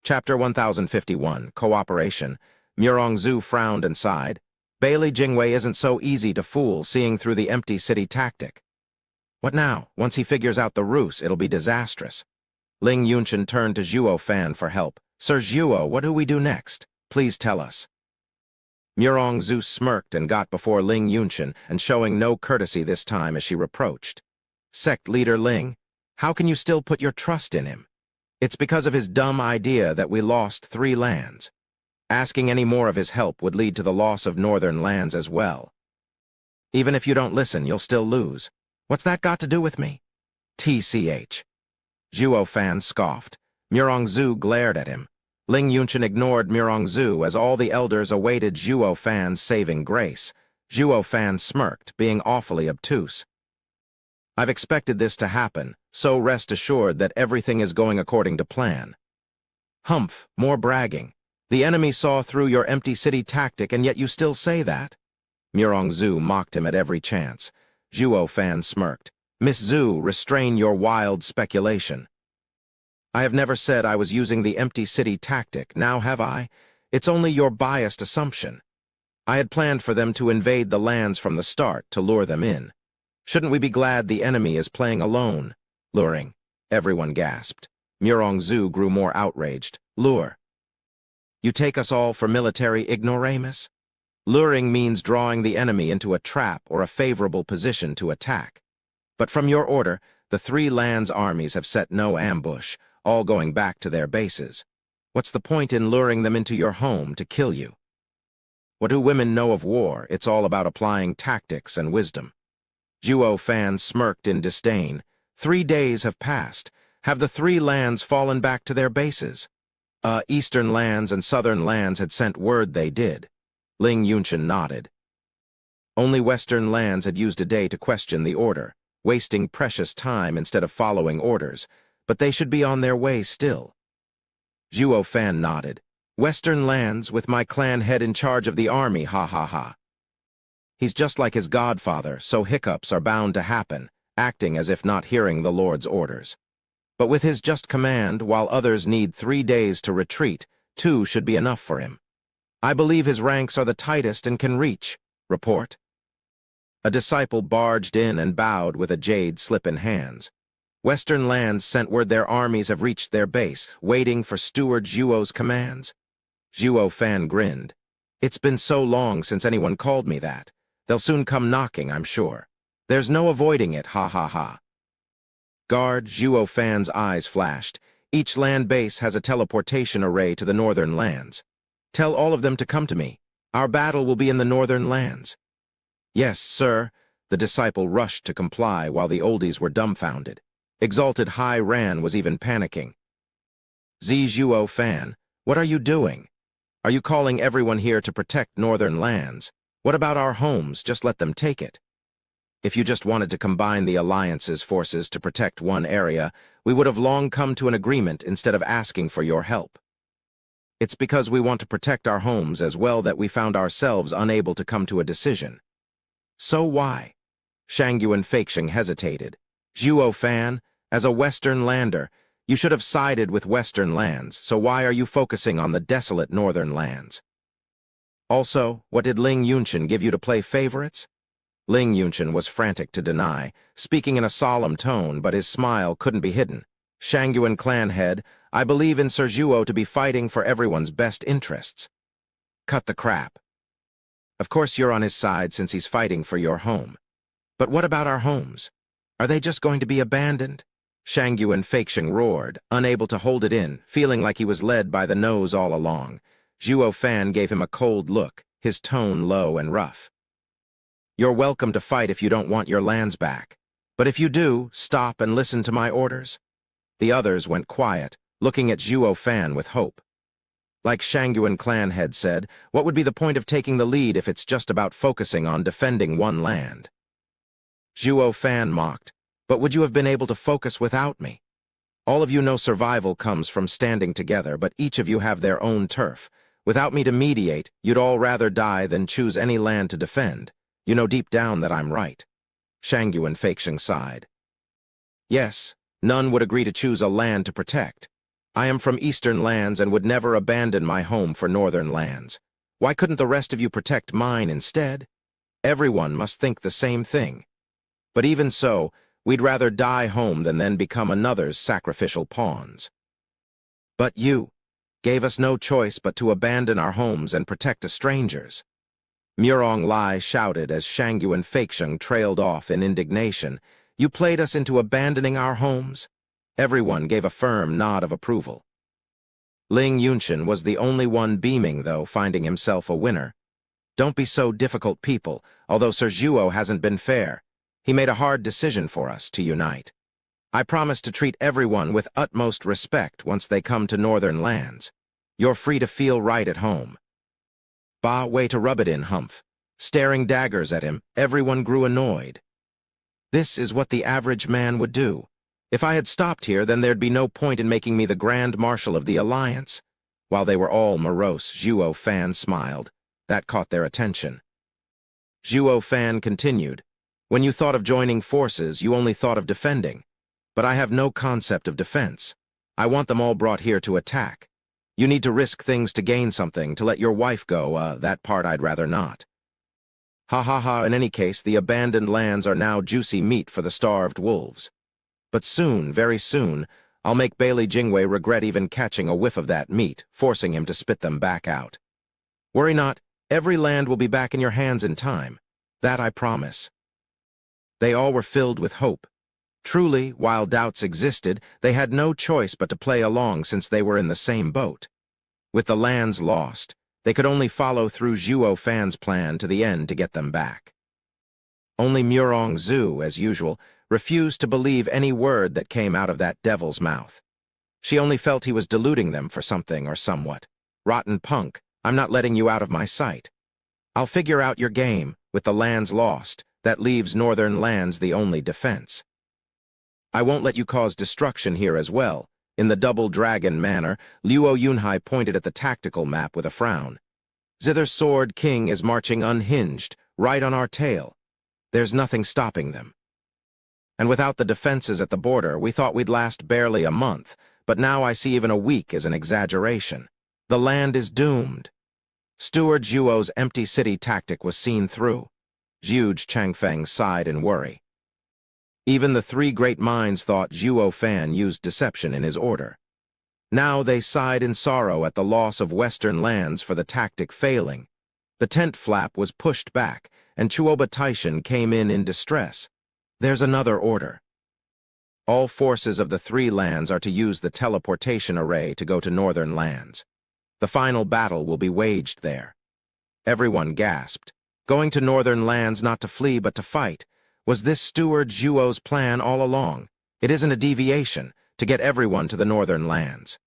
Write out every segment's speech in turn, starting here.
Chapter 1051, Cooperation. Murongzu frowned and sighed. Bailey Jingwei isn't so easy to fool, seeing through the empty city tactic. What now? Once he figures out the ruse, it'll be disastrous. Ling Yunchen turned to Zhuo Fan for help. Sir Zhuo, what do we do next? Please tell us. Murongzu smirked and got before Ling Yunchen, and showing no courtesy this time as she reproached. Sect leader Ling, how can you still put your trust in him? It's because of his dumb idea that we lost 3 lands. Asking any more of his help would lead to the loss of northern lands as well. Even if you don't listen, you'll still lose. What's that got to do with me? TCH. Zhuo Fan scoffed. Murongzu glared at him. Ling Yunchen ignored Murongzu as all the elders awaited Zhuo Fan's saving grace. Zhuo Fan smirked, being awfully obtuse. I've expected this to happen, so rest assured that everything is going according to plan. Humph, more bragging. The enemy saw through your empty city tactic, and yet you still say that? Murongzu mocked him at every chance. Zhuo Fan smirked. Miss Zhu, restrain your wild speculation. I have never said I was using the empty city tactic, now have I? It's only your biased assumption. I had planned for them to invade the lands from the start to lure them in. Shouldn't we be glad the enemy is playing alone? Luring. Everyone gasped. Murongzu grew more outraged. Lure. You take us all for military ignoramus? Luring means drawing the enemy into a trap or a favorable position to attack. But from your order, the 3 lands' armies have set no ambush, all going back to their bases. What's the point in luring them into your home to kill you? What do women know of war? It's all about applying tactics and wisdom. Zhuo Fan smirked in disdain. 3 days have passed. Have the 3 lands fallen back to their bases? Eastern lands and southern lands had sent word they did. Ling Yunchen nodded. Only western lands had used a day to question the order, wasting precious time instead of following orders, but they should be on their way still. Zhuo Fan nodded. Western lands, with my clan head in charge of the army, ha ha ha. He's just like his godfather, so hiccups are bound to happen, acting as if not hearing the Lord's orders. But with his just command, while others need 3 days to retreat, 2 should be enough for him. I believe his ranks are the tightest and can reach. Report. A disciple barged in and bowed with a jade slip in hands. Western lands sent word their armies have reached their base, waiting for Steward Zhuo's commands. Zhuo Fan grinned. It's been so long since anyone called me that. They'll soon come knocking, I'm sure. There's no avoiding it, ha ha ha. Guard, Zhuo Fan's eyes flashed. Each land base has a teleportation array to the northern lands. Tell all of them to come to me. Our battle will be in the northern lands. Yes, sir. The disciple rushed to comply while the oldies were dumbfounded. Exalted Hai Ran was even panicking. Zhuo Fan, what are you doing? Are you calling everyone here to protect northern lands? What about our homes? Just let them take it. If you just wanted to combine the Alliance's forces to protect one area, we would have long come to an agreement instead of asking for your help. It's because we want to protect our homes as well that we found ourselves unable to come to a decision. So why? Shangyu and Feixing hesitated. Zhuo Fan, as a Western lander, you should have sided with Western lands, so why are you focusing on the desolate northern lands? Also, what did Ling Yunchen give you to play favorites? Ling Yunchen was frantic to deny, speaking in a solemn tone, but his smile couldn't be hidden. Shangyuan clan head, I believe in Sir Zhuo to be fighting for everyone's best interests. Cut the crap. Of course you're on his side since he's fighting for your home. But what about our homes? Are they just going to be abandoned? Shangyuan Feixing roared, unable to hold it in, feeling like he was led by the nose all along. Zhuo Fan gave him a cold look, his tone low and rough. You're welcome to fight if you don't want your lands back. But if you do, stop and listen to my orders. The others went quiet, looking at Zhuo Fan with hope. Like Shangyuan clan head said, what would be the point of taking the lead if it's just about focusing on defending one land? Zhuo Fan mocked, but would you have been able to focus without me? All of you know survival comes from standing together, but each of you have their own turf. Without me to mediate, you'd all rather die than choose any land to defend. You know deep down that I'm right. Shangyuan Feixing sighed. Yes, none would agree to choose a land to protect. I am from eastern lands and would never abandon my home for northern lands. Why couldn't the rest of you protect mine instead? Everyone must think the same thing. But even so, we'd rather die home than then become another's sacrificial pawns. But you gave us no choice but to abandon our homes and protect strangers. Murong Lai shouted as Shangyu and Feixiang trailed off in indignation. You played us into abandoning our homes? Everyone gave a firm nod of approval. Ling Yunxian was the only one beaming, though, finding himself a winner. Don't be so difficult, people, although Sir Zhuo hasn't been fair. He made a hard decision for us to unite. I promise to treat everyone with utmost respect once they come to northern lands. You're free to feel right at home. Bah, way to rub it in, Humph. Staring daggers at him, everyone grew annoyed. This is what the average man would do. If I had stopped here, then there'd be no point in making me the Grand Marshal of the Alliance. While they were all morose, Zhuo Fan smiled. That caught their attention. Zhuo Fan continued, when you thought of joining forces, you only thought of defending. But I have no concept of defense. I want them all brought here to attack. You need to risk things to gain something, to let your wife go, that part I'd rather not. Ha ha ha, in any case, the abandoned lands are now juicy meat for the starved wolves. But soon, very soon, I'll make Bailey Jingwei regret even catching a whiff of that meat, forcing him to spit them back out. Worry not, every land will be back in your hands in time. That I promise. They all were filled with hope. Truly, while doubts existed, they had no choice but to play along since they were in the same boat. With the lands lost, they could only follow through Zhuo Fan's plan to the end to get them back. Only Murong Zhu, as usual, refused to believe any word that came out of that devil's mouth. She only felt he was deluding them for something or somewhat. Rotten punk, I'm not letting you out of my sight. I'll figure out your game. With the lands lost, that leaves northern lands the only defense. I won't let you cause destruction here as well. In the double dragon manner, Luo Yunhai pointed at the tactical map with a frown. Zither's Sword King is marching unhinged, right on our tail. There's nothing stopping them. And without the defenses at the border, we thought we'd last barely a month, but now I see even a week as an exaggeration. The land is doomed. Steward Zhuo's empty city tactic was seen through. Huge Changfeng sighed in worry. Even the three great minds thought Zhuo Fan used deception in his order. Now they sighed in sorrow at the loss of western lands for the tactic failing. The tent flap was pushed back, and Chuoba Taishan came in distress. There's another order. All forces of the three lands are to use the teleportation array to go to northern lands. The final battle will be waged there. Everyone gasped. Going to northern lands not to flee but to fight. Was this Steward Zhuo's plan all along? It isn't a deviation, to get everyone to the northern lands.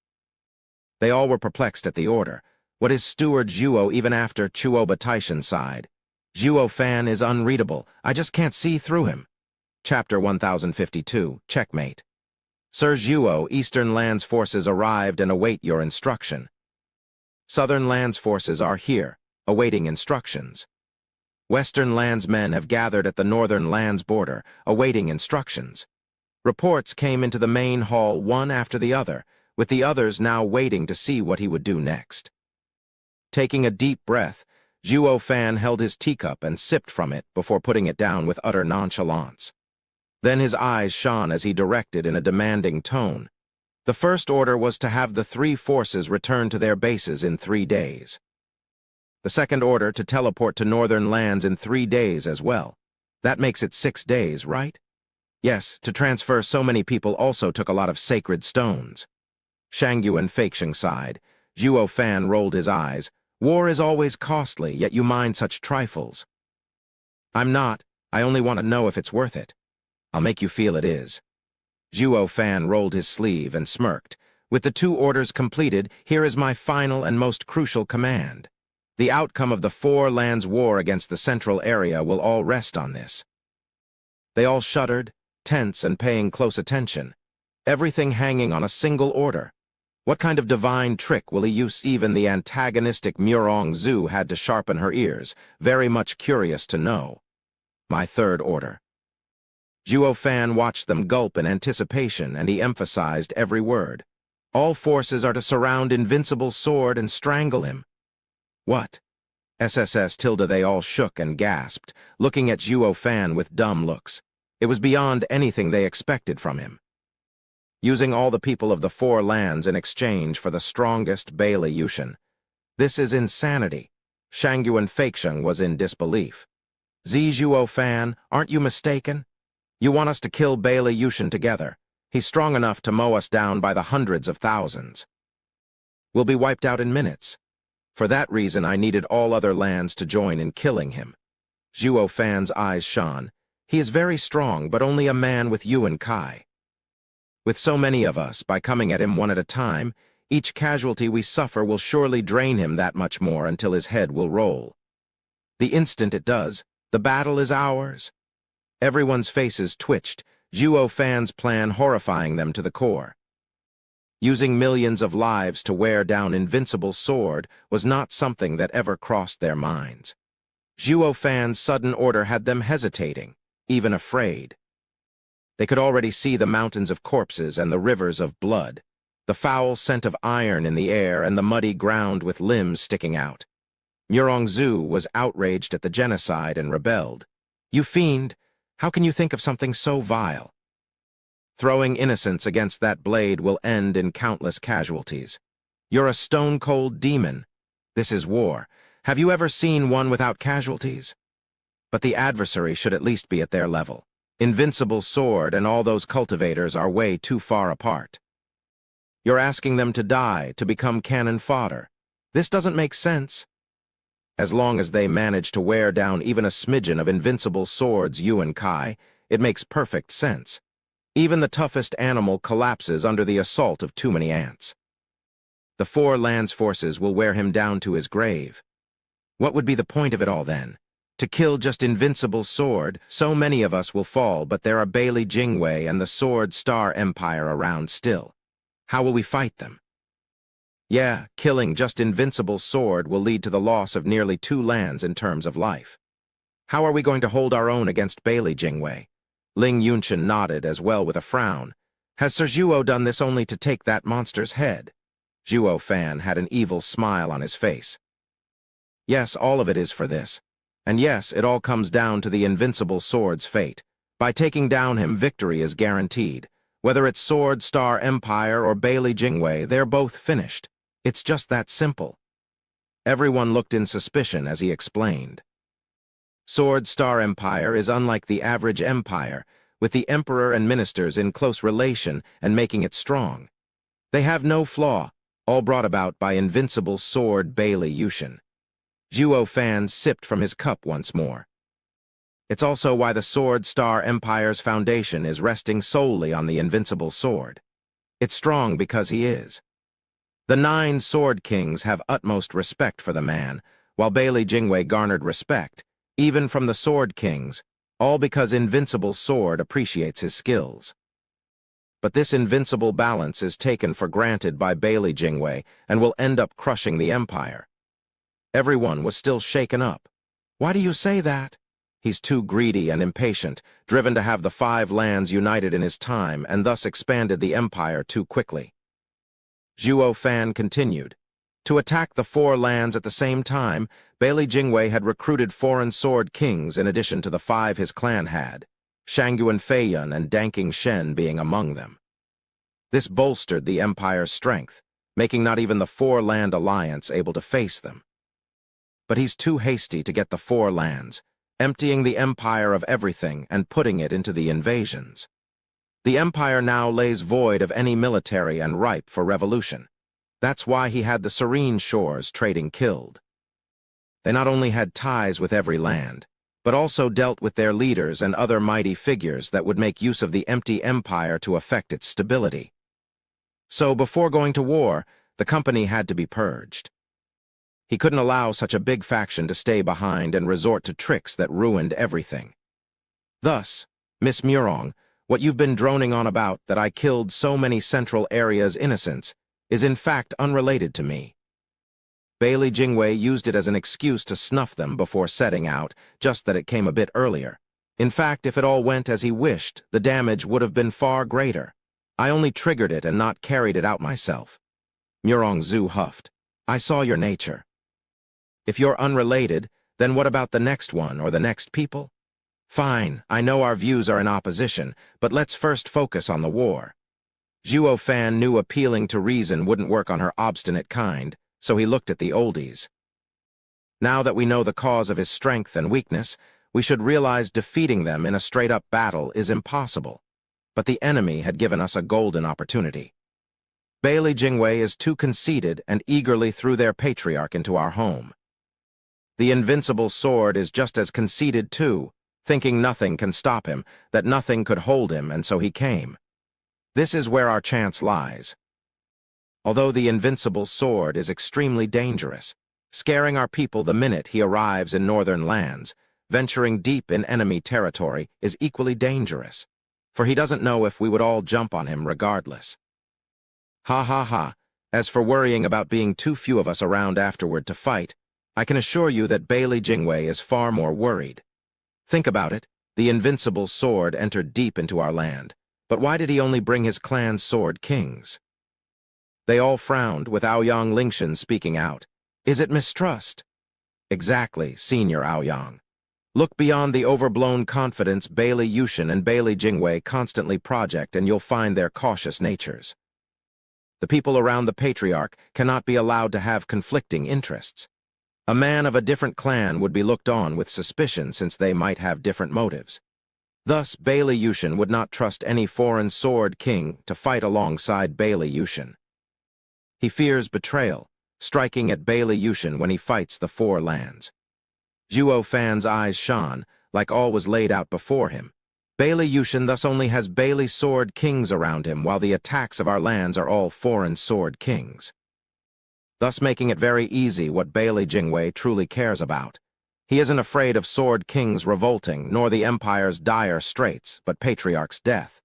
They all were perplexed at the order. What is Steward Zhuo even after Chuoba Taishan sighed? Zhuo Fan is unreadable. I just can't see through him. Chapter 1052, Checkmate. Sir Zhuo, Eastern Lands forces arrived and await your instruction. Southern Lands forces are here, awaiting instructions. Western Lands men have gathered at the Northern Lands border, awaiting instructions. Reports came into the main hall one after the other, with the others now waiting to see what he would do next. Taking a deep breath, Zhuo Fan held his teacup and sipped from it before putting it down with utter nonchalance. Then his eyes shone as he directed in a demanding tone. The first order was to have the three forces return to their bases in 3 days. The second order to teleport to northern lands in 3 days as well. That makes it 6 days, right? Yes, to transfer so many people also took a lot of sacred stones. Shangyu and Feixiang sighed. Zhuo Fan rolled his eyes. War is always costly, yet you mind such trifles. I'm not. I only want to know if it's worth it. I'll make you feel it is. Zhuo Fan rolled his sleeve and smirked. With the 2 orders completed, here is my final and most crucial command. The outcome of the 4 lands war against the central area will all rest on this. They all shuddered, tense and paying close attention. Everything hanging on a single order. What kind of divine trick will he use? Even the antagonistic Murong Zhu had to sharpen her ears, very much curious to know. My third order. Zhuo Fan watched them gulp in anticipation, and he emphasized every word. All forces are to surround Invincible's sword and strangle him. What? SSS tilde they all shook and gasped, looking at Zhuo Fan with dumb looks. It was beyond anything they expected from him. Using all the people of the four lands in exchange for the strongest Bailey Yushin. This is insanity. Shangyuan Feixiang was in disbelief. Zhuo Fan, aren't you mistaken? You want us to kill Bailey Yushin together. He's strong enough to mow us down by the hundreds of thousands. We'll be wiped out in minutes. For that reason, I needed all other lands to join in killing him. Zhuo Fan's eyes shone. He is very strong, but only a man with Yuan Kai. With so many of us, by coming at him one at a time, each casualty we suffer will surely drain him that much more until his head will roll. The instant it does, the battle is ours. Everyone's faces twitched, Zhuo Fan's plan horrifying them to the core. Using millions of lives to wear down Invincible's sword was not something that ever crossed their minds. Zhuo Fan's sudden order had them hesitating, even afraid. They could already see the mountains of corpses and the rivers of blood, the foul scent of iron in the air and the muddy ground with limbs sticking out. Murongzu was outraged at the genocide and rebelled. You fiend, how can you think of something so vile? Throwing innocents against that blade will end in countless casualties. You're a stone-cold demon. This is war. Have you ever seen one without casualties? But the adversary should at least be at their level. Invincible's sword and all those cultivators are way too far apart. You're asking them to die, to become cannon fodder. This doesn't make sense. As long as they manage to wear down even a smidgen of Invincible's sword's Yuan Kai, it makes perfect sense. Even the toughest animal collapses under the assault of too many ants. The four lands forces will wear him down to his grave. What would be the point of it all then? To kill just Invincible's sword, so many of us will fall, but there are Bailey Jingwei and the Sword Star Empire around still. How will we fight them? Yeah, killing just Invincible's sword will lead to the loss of nearly 2 lands in terms of life. How are we going to hold our own against Bailey Jingwei? Ling Yunshin nodded as well with a frown. Has Sir Zhuo done this only to take that monster's head? Zhuo Fan had an evil smile on his face. Yes, all of it is for this. And yes, it all comes down to the Invincible sword's fate. By taking down him, victory is guaranteed. Whether it's Sword Star Empire or Bailey Jingwei, they're both finished. It's just that simple. Everyone looked in suspicion as he explained. Sword Star Empire is unlike the average empire, with the emperor and ministers in close relation and making it strong. They have no flaw, all brought about by Invincible sword Bailey Yushin. Zhuo Fan sipped from his cup once more. It's also why the Sword Star Empire's foundation is resting solely on the Invincible sword. It's strong because he is. The 9 Sword Kings have utmost respect for the man, while Bailey Jingwei garnered respect, even from the Sword Kings, all because Invincible sword appreciates his skills. But this invincible balance is taken for granted by Bailey Jingwei and will end up crushing the empire. Everyone was still shaken up. Why do you say that? He's too greedy and impatient, driven to have the 5 lands united in his time and thus expanded the empire too quickly. Zhuo Fan continued. To attack the 4 lands at the same time, Bailey Jingwei had recruited foreign sword kings in addition to the 5 his clan had, Shangyuan Feiyan and Danking Shen being among them. This bolstered the empire's strength, making not even the 4-land alliance able to face them. But he's too hasty to get the 4 lands, emptying the empire of everything and putting it into the invasions. The empire now lays void of any military and ripe for revolution. That's why he had the Serene Shores trading killed. They not only had ties with every land, but also dealt with their leaders and other mighty figures that would make use of the empty empire to affect its stability. So before going to war, the company had to be purged. He couldn't allow such a big faction to stay behind and resort to tricks that ruined everything. Thus, Miss Murong, what you've been droning on about, that I killed so many central areas' innocents, is in fact unrelated to me. Bailey Jingwei used it as an excuse to snuff them before setting out, just that it came a bit earlier. In fact, if it all went as he wished, the damage would have been far greater. I only triggered it and not carried it out myself. Murong Zhu huffed. I saw your nature. If you're unrelated, then what about the next one or the next people? Fine, I know our views are in opposition, but let's first focus on the war. Zhuo Fan knew appealing to reason wouldn't work on her obstinate kind, so he looked at the oldies. Now that we know the cause of his strength and weakness, we should realize defeating them in a straight-up battle is impossible. But the enemy had given us a golden opportunity. Bailey Jingwei is too conceited and eagerly threw their patriarch into our home. The invincible sword is just as conceited too, thinking nothing can stop him, that nothing could hold him, and so he came. This is where our chance lies. Although the invincible sword is extremely dangerous, scaring our people the minute he arrives in northern lands, venturing deep in enemy territory is equally dangerous, for he doesn't know if we would all jump on him regardless. Ha ha ha, as for worrying about being too few of us around afterward to fight, I can assure you that Bailey Jingwei is far more worried. Think about it, the invincible sword entered deep into our land, but why did he only bring his clan's sword kings? They all frowned, with Aoyang Lingshan speaking out. Is it mistrust? Exactly, Senior Aoyang. Look beyond the overblown confidence Bailey Yushin and Bailey Jingwei constantly project and you'll find their cautious natures. The people around the patriarch cannot be allowed to have conflicting interests. A man of a different clan would be looked on with suspicion since they might have different motives. Thus, Bailey Yushin would not trust any foreign sword king to fight alongside Bailey Yushin. He fears betrayal, striking at Bailey Yushin when he fights the Four Lands. Zhuo Fan's eyes shone, like all was laid out before him. Bailey Yushin thus only has Bailey sword kings around him, while the attacks of our lands are all foreign sword kings, thus making it very easy what Bailey Jingwei truly cares about. He isn't afraid of sword kings revolting, nor the empire's dire straits, but patriarch's death.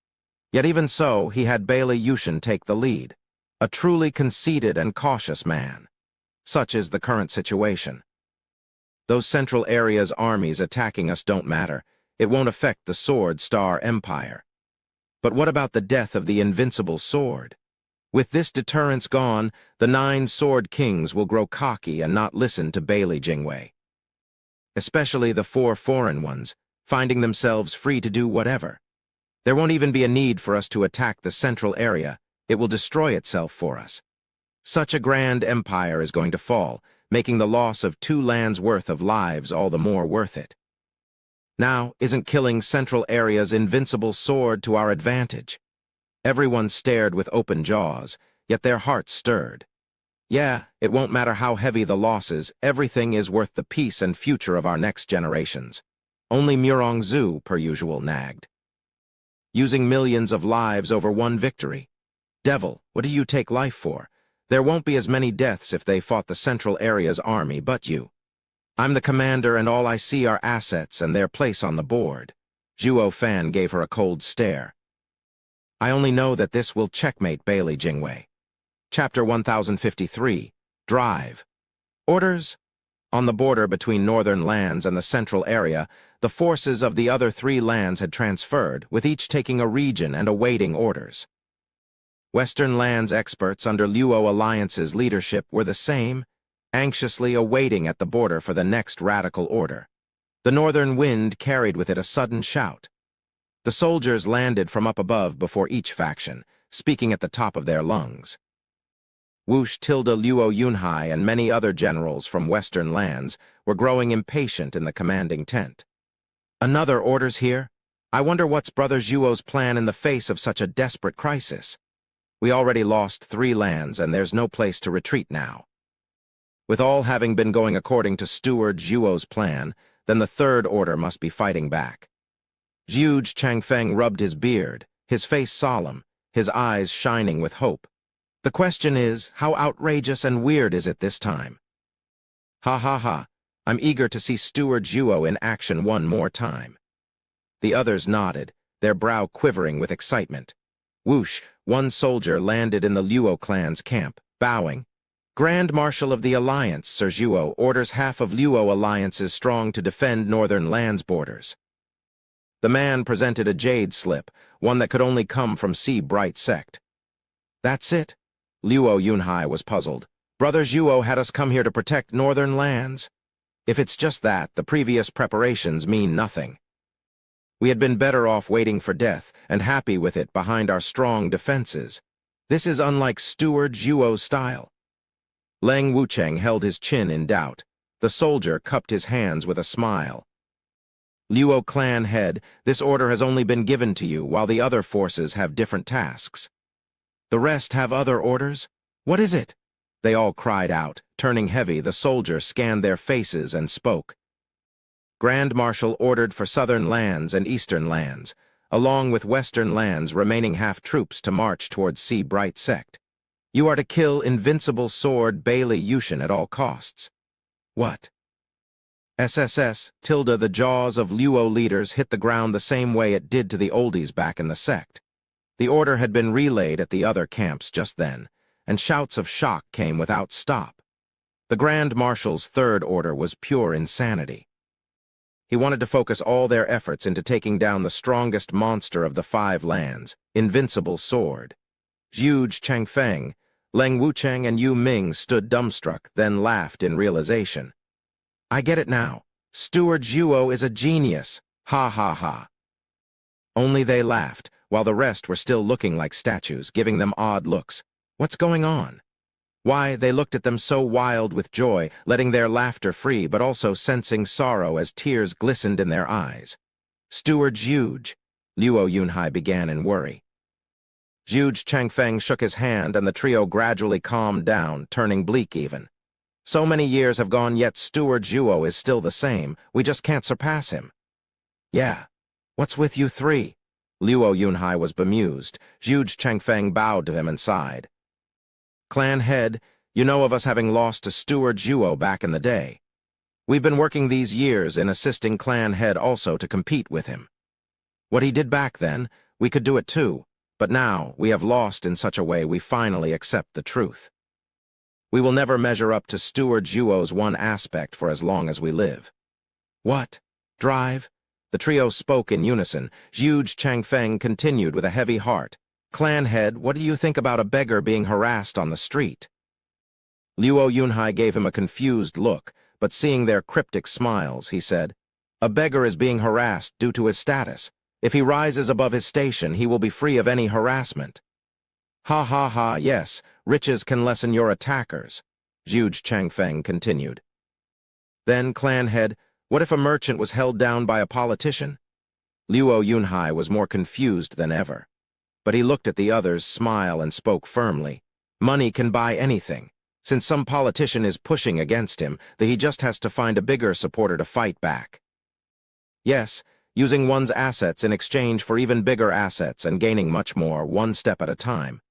Yet even so, he had Bailey Yushin take the lead, a truly conceited and cautious man. Such is the current situation. Those Central Area's armies attacking us don't matter. It won't affect the Sword Star Empire. But what about the death of the invincible sword? With this deterrence gone, the 9 sword kings will grow cocky and not listen to Bailey Jingwei. Especially the 4 foreign ones, finding themselves free to do whatever. There won't even be a need for us to attack the Central Area. It will destroy itself for us. Such a grand empire is going to fall, making the loss of 2 lands' worth of lives all the more worth it. Now, isn't killing Central Area's invincible sword to our advantage? Everyone stared with open jaws, yet their hearts stirred. Yeah, it won't matter how heavy the losses, everything is worth the peace and future of our next generations. Only Murong Zhu, per usual, nagged. Using millions of lives over one victory. Devil, what do you take life for? There won't be as many deaths if they fought the Central Area's army but you. I'm the commander and all I see are assets and their place on the board. Zhuo Fan gave her a cold stare. I only know that this will checkmate Bailey Jingwei. Chapter 1053, Drive. Orders? On the border between northern lands and the Central Area, the forces of the other 3 lands had transferred, with each taking a region and awaiting orders. Western lands experts under Luo Alliance's leadership were the same, anxiously awaiting at the border for the next radical order. The northern wind carried with it a sudden shout. The soldiers landed from up above before each faction, speaking at the top of their lungs. Wush Tilda Luo Yunhai and many other generals from western lands were growing impatient in the commanding tent. Another orders here? I wonder what's Brother Zhuo's plan in the face of such a desperate crisis. We already lost 3 lands and there's no place to retreat now. With all having been going according to Steward Zhuo's plan, then the 3rd order must be fighting back. Zhuge Changfeng rubbed his beard, his face solemn, his eyes shining with hope. The question is, how outrageous and weird is it this time? Ha ha ha, I'm eager to see Steward Zhuo in action one more time. The others nodded, their brow quivering with excitement. Whoosh, one soldier landed in the Luo clan's camp, bowing. Grand Marshal of the Alliance, Sir Zhuo, orders half of Luo Alliance's strong to defend northern lands borders. The man presented a jade slip, one that could only come from Bright Sect. That's it? Luo Yunhai was puzzled. Brothers Yuo had us come here to protect northern lands. If it's just that, the previous preparations mean nothing. We had been better off waiting for death and happy with it behind our strong defenses. This is unlike Steward Yuo's style. Lang Wucheng held his chin in doubt. The soldier cupped his hands with a smile. Luo clan head, this order has only been given to you, while the other forces have different tasks. The rest have other orders? What is it? They all cried out. Turning heavy, the soldier scanned their faces and spoke. Grand Marshal ordered for southern lands and eastern lands, along with western lands remaining half troops to march towards Bright Sect. You are to kill Invincible Sword Bailey Yushin at all costs. What? SSS, the jaws of Luo leaders hit the ground the same way it did to the oldies back in the sect. The order had been relayed at the other camps just then, and shouts of shock came without stop. The Grand Marshal's third order was pure insanity. He wanted to focus all their efforts into taking down the strongest monster of the 5 lands, Invincible Sword. Huge Changfeng, Leng Wucheng and Yu Ming stood dumbstruck, then laughed in realization. I get it now. Steward Zhuo is a genius. Ha ha ha. Only they laughed, while the rest were still looking like statues, giving them odd looks. What's going on? Why, they looked at them so wild with joy, letting their laughter free, but also sensing sorrow as tears glistened in their eyes. Steward Zhuge, Luo Yunhai began in worry. Zhuge Changfeng shook his hand, and the trio gradually calmed down, turning bleak even. So many years have gone, yet Steward Zhuo is still the same. We just can't surpass him. Yeah. What's with you 3? Luo Yunhai was bemused. Zhuge Changfeng bowed to him and sighed. Clan head, you know of us having lost to Steward Zhuo back in the day. We've been working these years in assisting clan head also to compete with him. What he did back then, we could do it too, but now we have lost in such a way we finally accept the truth. We will never measure up to Steward Zhuo's one aspect for as long as we live. What? Drive? The trio spoke in unison. Zhuge Changfeng continued with a heavy heart. Clan head, what do you think about a beggar being harassed on the street? Luo Yunhai gave him a confused look, but seeing their cryptic smiles, he said, A beggar is being harassed due to his status. If he rises above his station, he will be free of any harassment. Ha ha ha, yes, riches can lessen your attackers, Zhuge Changfeng continued. Then, clan head, what if a merchant was held down by a politician? Luo Yunhai was more confused than ever. But he looked at the others, smiled, and spoke firmly. Money can buy anything. Since some politician is pushing against him, that he just has to find a bigger supporter to fight back. Yes, using one's assets in exchange for even bigger assets and gaining much more, one step at a time.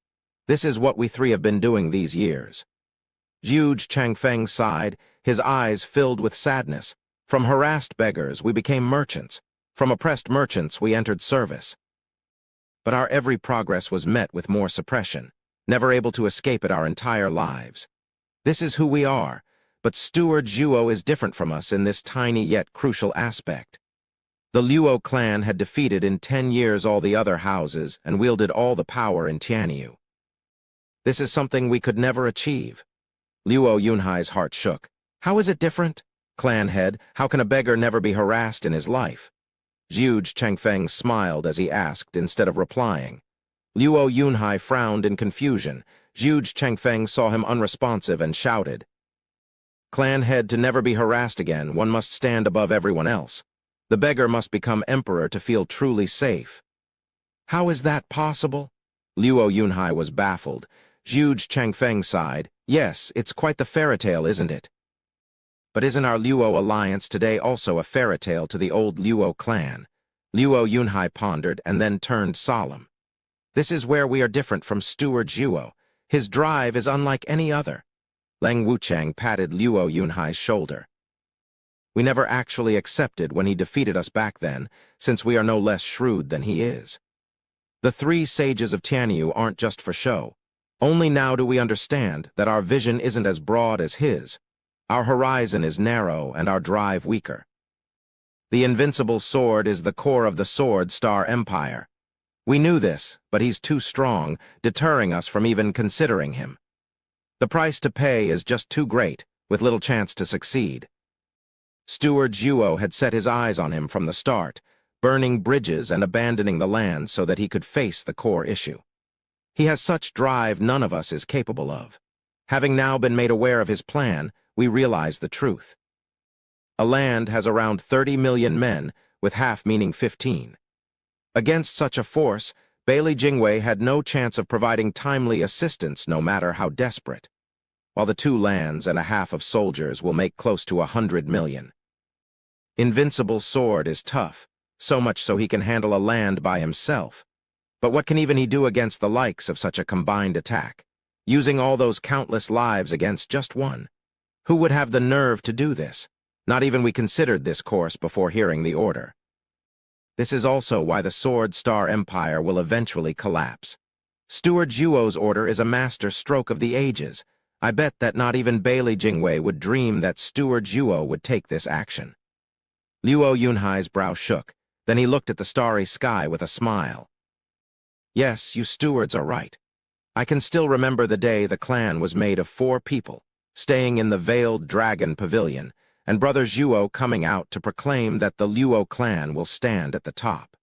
This is what we 3 have been doing these years. Zhuge Changfeng sighed, his eyes filled with sadness. From harassed beggars, we became merchants. From oppressed merchants, we entered service. But our every progress was met with more suppression, never able to escape it our entire lives. This is who we are, but Steward Zhuo is different from us in this tiny yet crucial aspect. The Luo clan had defeated in 10 years all the other houses and wielded all the power in Tianyu. This is something we could never achieve. Luo Yunhai's heart shook. How is it different? Clan head, how can a beggar never be harassed in his life? Zhuge Changfeng smiled as he asked instead of replying. Luo Yunhai frowned in confusion. Zhuge Changfeng saw him unresponsive and shouted. Clan head, to never be harassed again, one must stand above everyone else. The beggar must become emperor to feel truly safe. How is that possible? Luo Yunhai was baffled. Zhuge Changfeng sighed. Yes, it's quite the fairy tale, isn't it? But isn't our Luo alliance today also a fairy tale to the old Luo clan? Luo Yunhai pondered and then turned solemn. This is where we are different from Steward Zhuo. His drive is unlike any other. Leng Wucheng patted Luo Yunhai's shoulder. We never actually accepted when he defeated us back then, since we are no less shrewd than he is. The 3 sages of Tianyu aren't just for show. Only now do we understand that our vision isn't as broad as his. Our horizon is narrow and our drive weaker. The invincible sword is the core of the Sword Star Empire. We knew this, but he's too strong, deterring us from even considering him. The price to pay is just too great, with little chance to succeed. Steward Zhuo had set his eyes on him from the start, burning bridges and abandoning the land so that he could face the core issue. He has such drive none of us is capable of. Having now been made aware of his plan, we realize the truth. A land has around 30 million men, with half meaning 15. Against such a force, Bailey Jingwei had no chance of providing timely assistance no matter how desperate, while the 2 lands and a half of soldiers will make close to 100 million. Invincible Sword is tough, so much so he can handle a land by himself. But what can even he do against the likes of such a combined attack, using all those countless lives against just one? Who would have the nerve to do this? Not even we considered this course before hearing the order. This is also why the Sword Star Empire will eventually collapse. Steward Zhuo's order is a master stroke of the ages. I bet that not even Bailey Jingwei would dream that Steward Zhuo would take this action. Luo Yunhai's brow shook. Then he looked at the starry sky with a smile. Yes, you stewards are right. I can still remember the day the clan was made of 4 people, staying in the Veiled Dragon Pavilion, and Brother Zhuo coming out to proclaim that the Luo clan will stand at the top.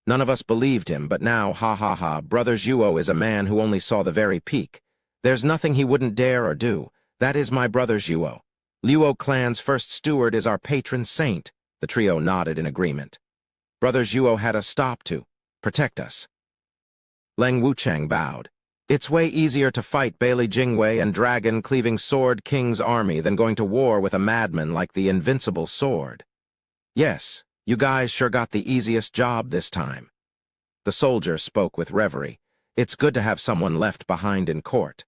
None of us believed him, but now, ha ha ha, Brother Zhuo is a man who only saw the very peak. There's nothing he wouldn't dare or do. That is my Brother Zhuo. Luo clan's first steward is our patron saint. The trio nodded in agreement. Brother Zhuo had us stop to protect us. Leng Wuchang bowed. It's way easier to fight Bailey Jingwei and dragon-cleaving Sword King's army than going to war with a madman like the Invincible Sword. Yes, you guys sure got the easiest job this time. The soldier spoke with reverie. It's good to have someone left behind in court.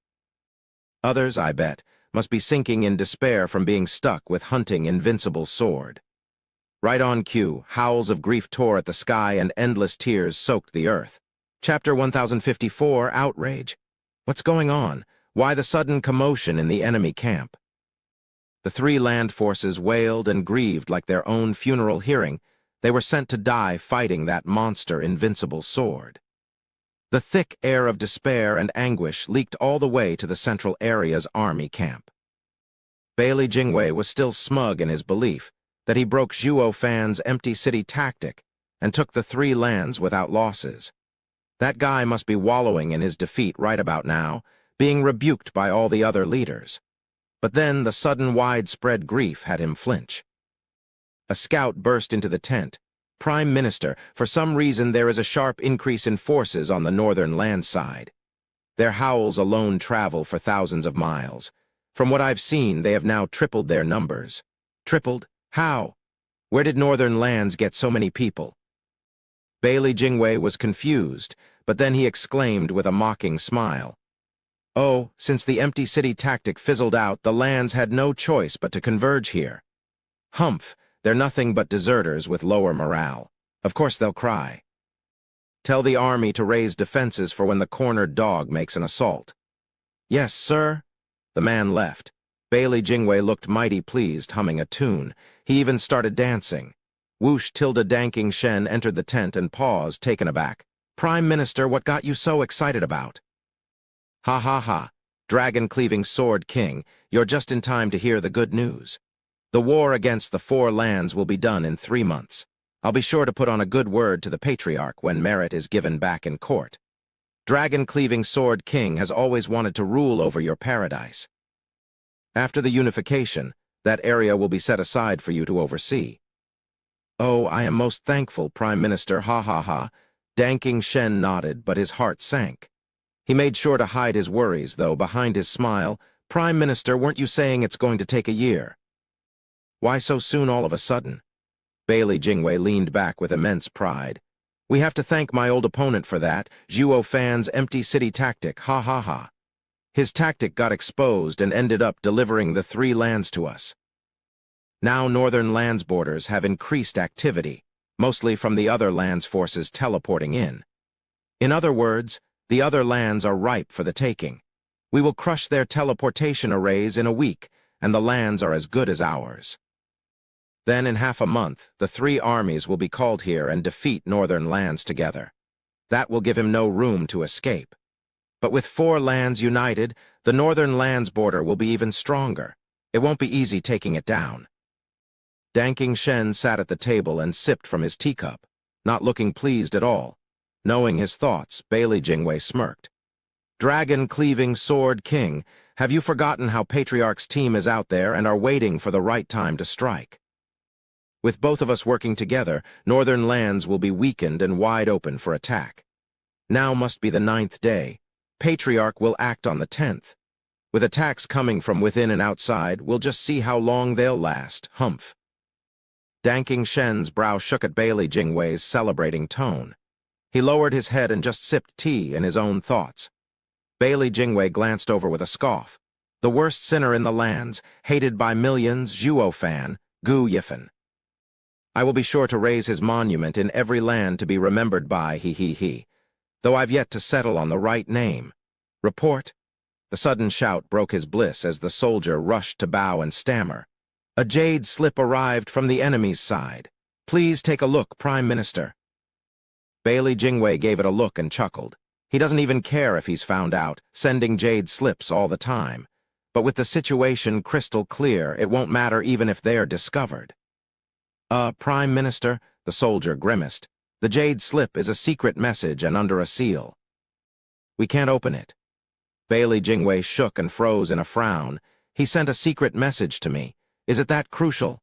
Others, I bet, must be sinking in despair from being stuck with hunting Invincible Sword. Right on cue, howls of grief tore at the sky and endless tears soaked the earth. Chapter 1054, Outrage. What's going on? Why the sudden commotion in the enemy camp? The 3 land forces wailed and grieved like their own funeral hearing. They were sent to die fighting that monster Invincible Sword. The thick air of despair and anguish leaked all the way to the central area's army camp. Bailey Jingwei was still smug in his belief that he broke Zhuo Fan's empty city tactic and took the 3 lands without losses. That guy must be wallowing in his defeat right about now, being rebuked by all the other leaders. But then the sudden widespread grief had him flinch. A scout burst into the tent. Prime Minister, for some reason there is a sharp increase in forces on the northern land side. Their howls alone travel for thousands of miles. From what I've seen, they have now tripled their numbers. Tripled? How? Where did northern lands get so many people? Bailey Jingwei was confused, but then he exclaimed with a mocking smile. Oh, since the empty city tactic fizzled out, the lands had no choice but to converge here. Humph, they're nothing but deserters with lower morale. Of course they'll cry. Tell the army to raise defenses for when the cornered dog makes an assault. Yes, sir. The man left. Bailey Jingwei looked mighty pleased, humming a tune. He even started dancing. Whoosh Tilda Danking Shen entered the tent and paused, taken aback. Prime Minister, what got you so excited about? Ha ha ha, Dragon-cleaving Sword King, you're just in time to hear the good news. The war against the 4 lands will be done in 3 months. I'll be sure to put on a good word to the Patriarch when merit is given back in court. Dragon-cleaving Sword King has always wanted to rule over your paradise. After the unification, that area will be set aside for you to oversee. Oh, I am most thankful, Prime Minister, ha ha ha. Danking Shen nodded, but his heart sank. He made sure to hide his worries, though, behind his smile. Prime Minister, weren't you saying it's going to take a year? Why so soon all of a sudden? Bailey Jingwei leaned back with immense pride. We have to thank my old opponent for that, Zhuo Fan's empty city tactic, ha ha ha. His tactic got exposed and ended up delivering the 3 lands to us. Now northern lands borders have increased activity, mostly from the other lands forces teleporting in. In other words, the other lands are ripe for the taking. We will crush their teleportation arrays in a week, and the lands are as good as ours. Then, in half a month, the three armies will be called here and defeat northern lands together. That will give him no room to escape. But with four lands united, the northern lands border will be even stronger. It won't be easy taking it down. Danking Shen sat at the table and sipped from his teacup, not looking pleased at all. Knowing his thoughts, Bailey Jingwei smirked. Dragon-cleaving sword king, have you forgotten how Patriarch's team is out there and are waiting for the right time to strike? With both of us working together, northern lands will be weakened and wide open for attack. Now must be the 9th day. Patriarch will act on the 10th. With attacks coming from within and outside, we'll just see how long they'll last. Humph. Danking Shen's brow shook at Bailey Jingwei's celebrating tone. He lowered his head and just sipped tea in his own thoughts. Bailey Jingwei glanced over with a scoff. The worst sinner in the lands, hated by millions, Zhuo Fan, Gu Yifan. I will be sure to raise his monument in every land to be remembered by, he. Though I've yet to settle on the right name. Report. The sudden shout broke his bliss as the soldier rushed to bow and stammer. A jade slip arrived from the enemy's side. Please take a look, Prime Minister. Bailey Jingwei gave it a look and chuckled. He doesn't even care if he's found out, sending jade slips all the time. But with the situation crystal clear, it won't matter even if they're discovered. Prime Minister, the soldier grimaced. The jade slip is a secret message and under a seal. We can't open it. Bailey Jingwei shook and froze in a frown. He sent a secret message to me. Is it that crucial?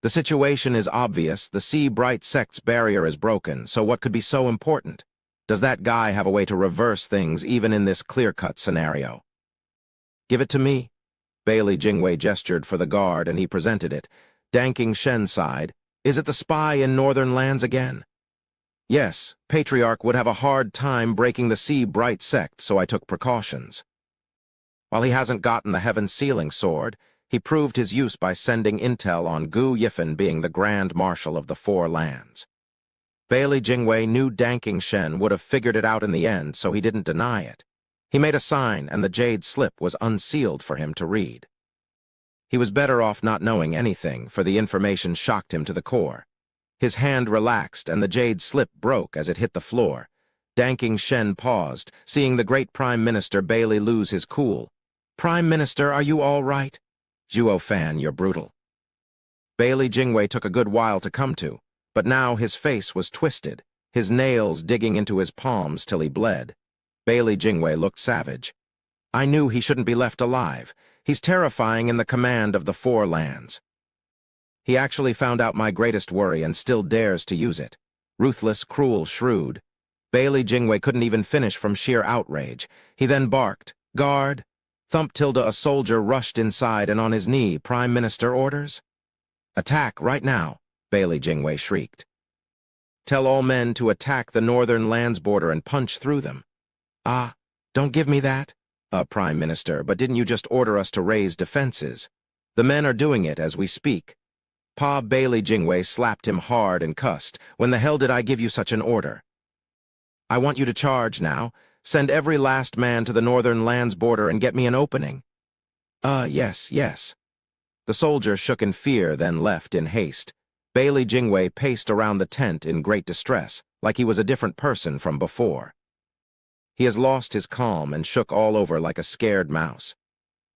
The situation is obvious. The Sea-Bright sect's barrier is broken, so what could be so important? Does that guy have a way to reverse things even in this clear-cut scenario? Give it to me. Bailey Jingwei gestured for the guard and he presented it. Danking Shen sighed. Is it the spy in northern lands again? Yes, Patriarch would have a hard time breaking the Sea-Bright sect, so I took precautions. While he hasn't gotten the Heaven-Sealing sword, he proved his use by sending intel on Gu Yifan being the Grand Marshal of the Four Lands. Bailey Jingwei knew Danking Shen would have figured it out in the end, so he didn't deny it. He made a sign, and the jade slip was unsealed for him to read. He was better off not knowing anything, for the information shocked him to the core. His hand relaxed, and the jade slip broke as it hit the floor. Danking Shen paused, seeing the great Prime Minister Bailey lose his cool. Prime Minister, are you all right? Zhuo Fan, you're brutal. Bailey Jingwei took a good while to come to, but now his face was twisted, his nails digging into his palms till he bled. Bailey Jingwei looked savage. I knew he shouldn't be left alive. He's terrifying in the command of the Four Lands. He actually found out my greatest worry and still dares to use it. Ruthless, cruel, shrewd. Bailey Jingwei couldn't even finish from sheer outrage. He then barked, Guard! Thump tilde a soldier rushed inside and on his knee, Prime Minister orders? Attack right now, Bailey Jingwei shrieked. Tell all men to attack the northern lands border and punch through them. Don't give me that. Prime Minister, but didn't you just order us to raise defenses? The men are doing it as we speak. Bailey Jingwei slapped him hard and cussed. When the hell did I give you such an order? I want you to charge now. Send every last man to the northern lands border and get me an opening. Yes. The soldier shook in fear, then left in haste. Bailey Jingwei paced around the tent in great distress, like he was a different person from before. He has lost his calm and shook all over like a scared mouse.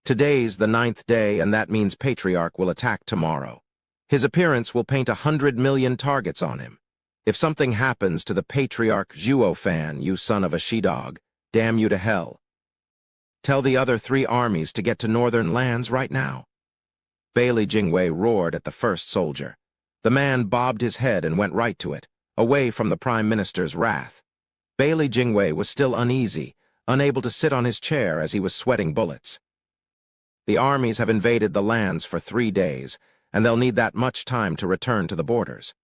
Today's the 9th day, and that means Patriarch will attack tomorrow. His appearance will paint 100 million targets on him. If something happens to the Patriarch Zhuo Fan, you son of a she-dog, damn you to hell. Tell the other 3 armies to get to northern lands right now. Bailey Jingwei roared at the first soldier. The man bobbed his head and went right to it, away from the Prime Minister's wrath. Bailey Jingwei was still uneasy, unable to sit on his chair as he was sweating bullets. The armies have invaded the lands for 3 days, and they'll need that much time to return to the borders.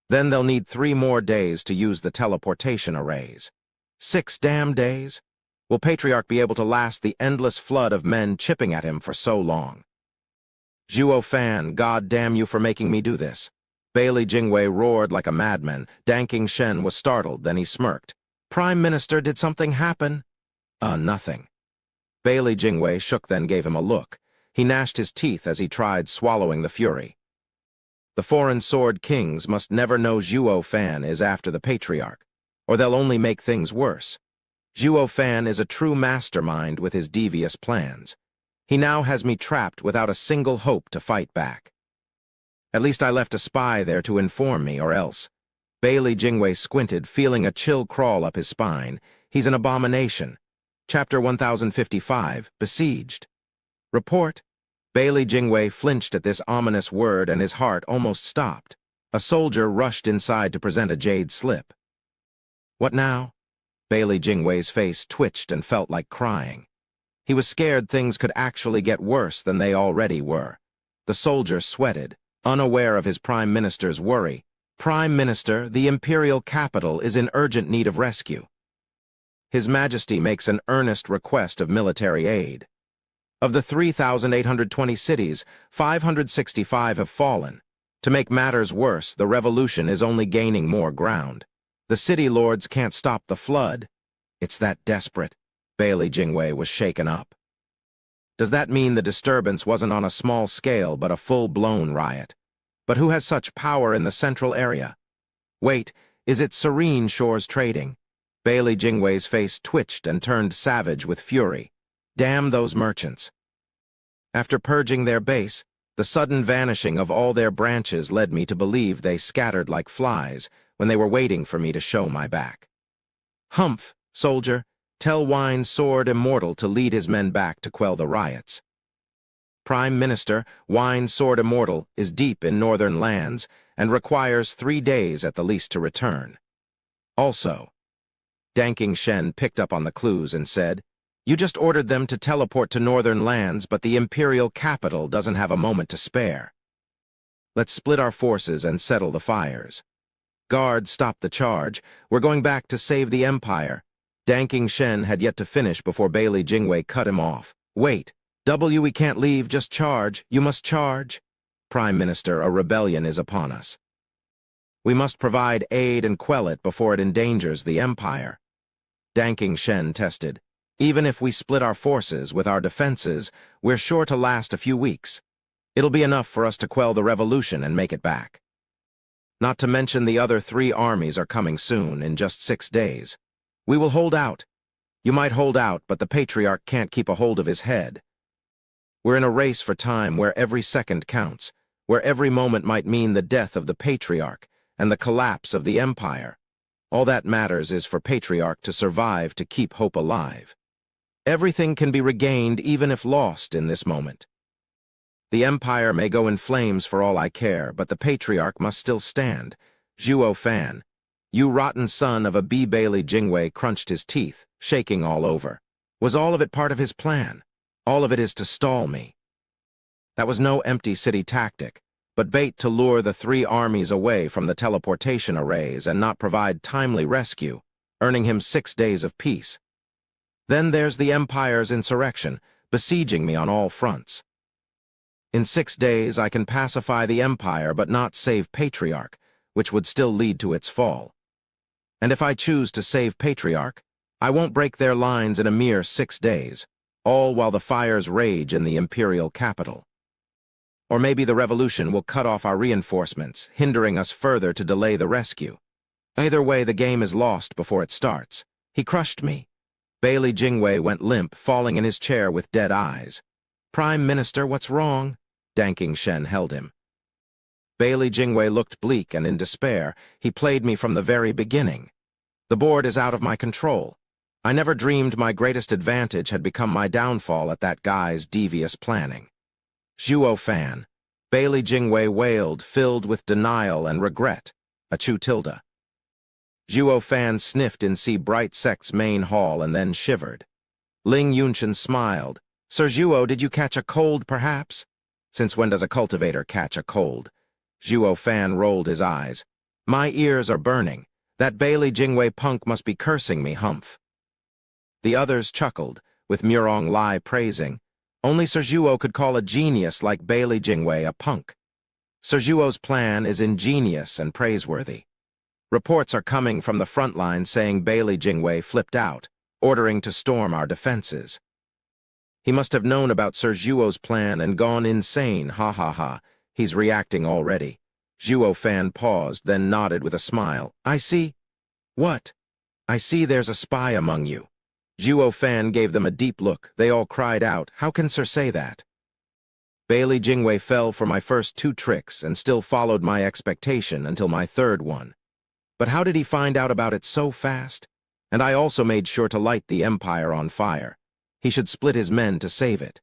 Then they'll need 3 more days to use the teleportation arrays. 6 damn days? Will Patriarch be able to last the endless flood of men chipping at him for so long? Zhuo Fan, God damn you for making me do this. Bailey Jingwei roared like a madman. Danking Shen was startled, then he smirked. Prime Minister, did something happen? Nothing. Bailey Jingwei shook, then gave him a look. He gnashed his teeth as he tried swallowing the fury. The foreign sword kings must never know Zhuo Fan is after the patriarch, or they'll only make things worse. Zhuo Fan is a true mastermind with his devious plans. He now has me trapped without a single hope to fight back. At least I left a spy there to inform me, or else. Bailey Jingwei squinted, feeling a chill crawl up his spine. He's an abomination. Chapter 1055, Besieged. Report. Bailey Jingwei flinched at this ominous word and his heart almost stopped. A soldier rushed inside to present a jade slip. What now? Bailey Jingwei's face twitched and felt like crying. He was scared things could actually get worse than they already were. The soldier sweated, unaware of his Prime Minister's worry. Prime Minister, the imperial capital is in urgent need of rescue. His Majesty makes an earnest request of military aid. Of the 3,820 cities, 565 have fallen. To make matters worse, the revolution is only gaining more ground. The city lords can't stop the flood. It's that desperate. Bailey Jingwei was shaken up. Does that mean the disturbance wasn't on a small scale but a full-blown riot? But who has such power in the central area? Wait, is it Serene Shores Trading? Bailey Jingwei's face twitched and turned savage with fury. Damn those merchants. After purging their base, the sudden vanishing of all their branches led me to believe they scattered like flies when they were waiting for me to show my back. Humph, soldier, tell Ainz Sword Immortal to lead his men back to quell the riots. Prime Minister, Ainz Sword Immortal is deep in northern lands and requires 3 days at the least to return. Also, Danking Shen picked up on the clues and said, "You just ordered them to teleport to northern lands, but the imperial capital doesn't have a moment to spare. Let's split our forces and settle the fires. Guard, stop the charge. We're going back to save the empire." Danking Shen had yet to finish before Bailey Jingwei cut him off. "Wait, we can't leave, just charge. You must charge." Prime Minister, a rebellion is upon us. We must provide aid and quell it before it endangers the empire. Danking Shen tested. Even if we split our forces with our defenses, we're sure to last a few weeks. It'll be enough for us to quell the revolution and make it back. Not to mention the other 3 armies are coming soon, in just 6 days. We will hold out. You might hold out, but the patriarch can't keep a hold of his head. We're in a race for time where every second counts, where every moment might mean the death of the patriarch and the collapse of the empire. All that matters is for patriarch to survive to keep hope alive. Everything can be regained even if lost in this moment. The empire may go in flames for all I care, but the patriarch must still stand. Zhuo Fan, you rotten son of a B. Bailey Jingwei crunched his teeth, shaking all over. Was all of it part of his plan? All of it is to stall me. That was no empty city tactic, but bait to lure the 3 armies away from the teleportation arrays and not provide timely rescue, earning him 6 days of peace. Then there's the Empire's insurrection, besieging me on all fronts. In 6 days I can pacify the Empire but not save Patriarch, which would still lead to its fall. And if I choose to save Patriarch, I won't break their lines in a mere 6 days, all while the fires rage in the imperial capital. Or maybe the revolution will cut off our reinforcements, hindering us further to delay the rescue. Either way, the game is lost before it starts. He crushed me. Bailey Jingwei went limp, falling in his chair with dead eyes. "Prime Minister, what's wrong?" Danking Shen held him. Bailey Jingwei looked bleak and in despair. He played me from the very beginning. The board is out of my control. I never dreamed my greatest advantage had become my downfall at that guy's devious planning. Zhuo Fan. Bailey Jingwei wailed, filled with denial and regret. A Chu tilde. Zhuo Fan sniffed in Si Bright Sect's main hall and then shivered. Ling Yunchen smiled. "Sir Zhuo, did you catch a cold, perhaps?" "Since when does a cultivator catch a cold?" Zhuo Fan rolled his eyes. "My ears are burning. That Bailey Jingwei punk must be cursing me, humph." The others chuckled, with Murong Lai praising. Only Sir Zhuo could call a genius like Bailey Jingwei a punk. Sir Zhuo's plan is ingenious and praiseworthy. Reports are coming from the front line saying Bailey Jingwei flipped out, ordering to storm our defenses. He must have known about Sir Zhuo's plan and gone insane, ha ha ha. He's reacting already. Zhuo Fan paused, then nodded with a smile. I see. What? I see there's a spy among you. Zhuo Fan gave them a deep look. They all cried out, how can Sir say that? Bailey Jingwei fell for my first 2 tricks and still followed my expectation until my 3rd one. But how did he find out about it so fast? And I also made sure to light the Empire on fire. He should split his men to save it.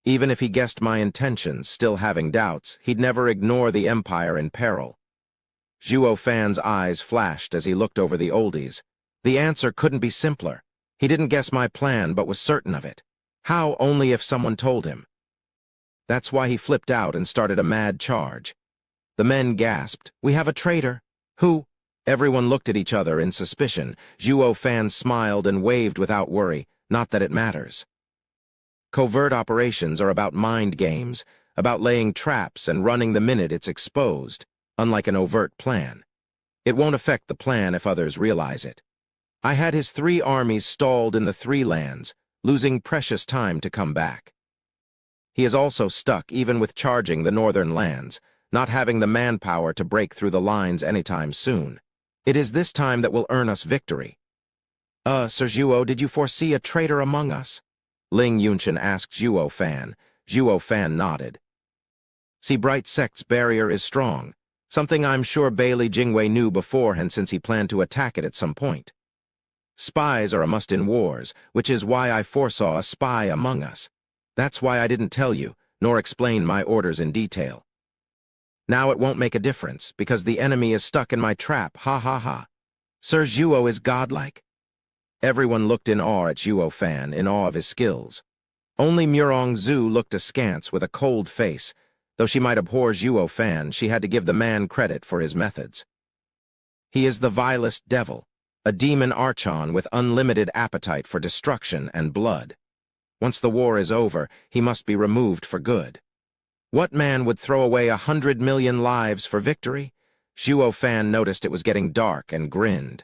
Even if he guessed my intentions, still having doubts, he'd never ignore the Empire in peril. Zhuo Fan's eyes flashed as he looked over the oldies. The answer couldn't be simpler. He didn't guess my plan, but was certain of it. How? Only if someone told him. That's why he flipped out and started a mad charge. The men gasped, we have a traitor. Who? Everyone looked at each other in suspicion. Zhuo Fan smiled and waved without worry, not that it matters. Covert operations are about mind games, about laying traps and running the minute it's exposed, unlike an overt plan. It won't affect the plan if others realize it. I had his 3 armies stalled in the 3 lands, losing precious time to come back. He is also stuck even with charging the northern lands, not having the manpower to break through the lines anytime soon. It is this time that will earn us victory. Sir Zhuo, did you foresee a traitor among us? Ling Yunshan asked Zhuo Fan. Zhuo Fan nodded. See, Bright Sect's barrier is strong, something I'm sure Bailey Jingwei knew beforehand since he planned to attack it at some point. Spies are a must in wars, which is why I foresaw a spy among us. That's why I didn't tell you, nor explain my orders in detail. Now it won't make a difference, because the enemy is stuck in my trap, ha ha ha. Sir Zhuo is godlike. Everyone looked in awe at Zhuo Fan, in awe of his skills. Only Murong Zhu looked askance with a cold face. Though she might abhor Zhuo Fan, she had to give the man credit for his methods. He is the vilest devil, a demon archon with unlimited appetite for destruction and blood. Once the war is over, he must be removed for good. What man would throw away 100 million lives for victory? Zhuo Fan noticed it was getting dark and grinned.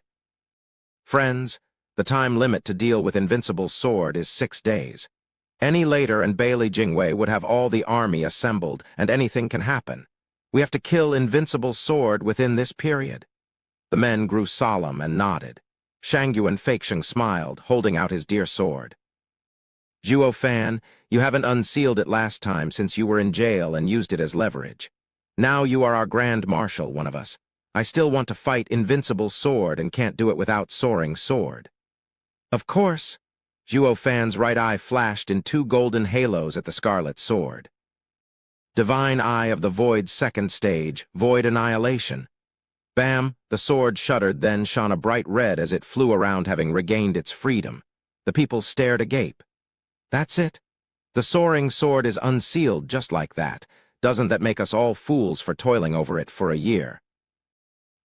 Friends, the time limit to deal with Invincible Sword is 6 days. Any later and Bailey Jingwei would have all the army assembled, and anything can happen. We have to kill Invincible Sword within this period. The men grew solemn and nodded. Shangyuan Feixiang smiled, holding out his dear sword. Zhuo Fan, you haven't unsealed it last time since you were in jail and used it as leverage. Now you are our Grand Marshal, one of us. I still want to fight Invincible Sword and can't do it without Soaring Sword. Of course. Zhuo Fan's right eye flashed in 2 golden halos at the Scarlet Sword. Divine Eye of the Void's 2nd stage, Void Annihilation. Bam! The sword shuddered, then shone a bright red as it flew around, having regained its freedom. The people stared agape. That's it. The Soaring Sword is unsealed just like that. Doesn't that make us all fools for toiling over it for a year?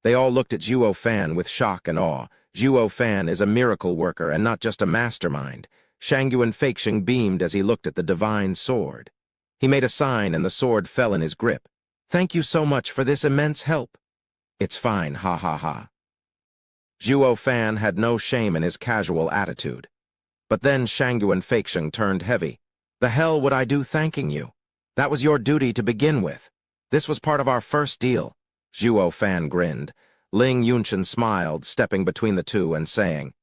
They all looked at Zhuo Fan with shock and awe. Zhuo Fan is a miracle worker and not just a mastermind. Shangyuan Feixiang beamed as he looked at the divine sword. He made a sign and the sword fell in his grip. Thank you so much for this immense help. It's fine, ha ha ha. Zhuo Fan had no shame in his casual attitude. But then Shangyuan Feixiang turned heavy. The hell would I do thanking you? That was your duty to begin with. This was part of our first deal. Zhuo Fan grinned. Ling Yunshan smiled, stepping between the two and saying,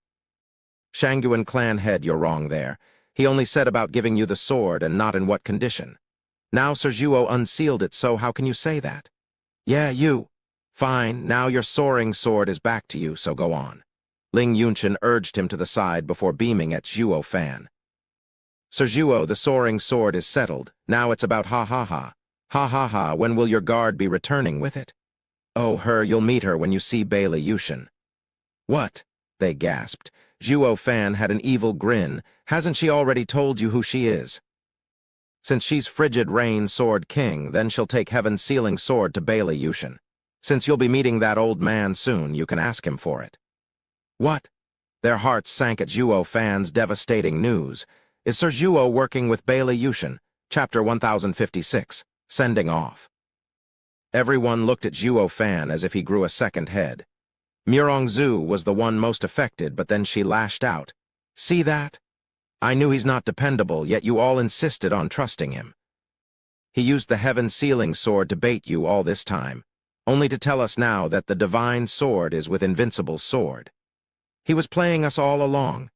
Shangyuan clan head, you're wrong there. He only said about giving you the sword and not in what condition. Now Sir Zhuo unsealed it, so how can you say that? Yeah, you. Fine, now your Soaring Sword is back to you, so go on. Ling Yunshan urged him to the side before beaming at Zhuo Fan. Sir Zhuo, the Soaring Sword is settled. Now it's about ha ha ha. Ha ha ha, when will your guard be returning with it? Oh, you'll meet her when you see Bailey Yunshan. What? They gasped. Zhuo Fan had an evil grin. Hasn't she already told you who she is? Since she's Frigid Rain Sword King, then she'll take Heaven's Sealing Sword to Bailey Yunshan. Since you'll be meeting that old man soon, you can ask him for it. What? Their hearts sank at Zhuo Fan's devastating news. Is Sir Zhuo working with Bailey Yunshan? Chapter 1056. Sending off. Everyone looked at Zhuo Fan as if he grew a second head. Murong Zhu was the one most affected, but then she lashed out. See that? I knew he's not dependable, yet you all insisted on trusting him. He used the heaven-sealing sword to bait you all this time, only to tell us now that the divine sword is with invincible sword. He was playing us all along.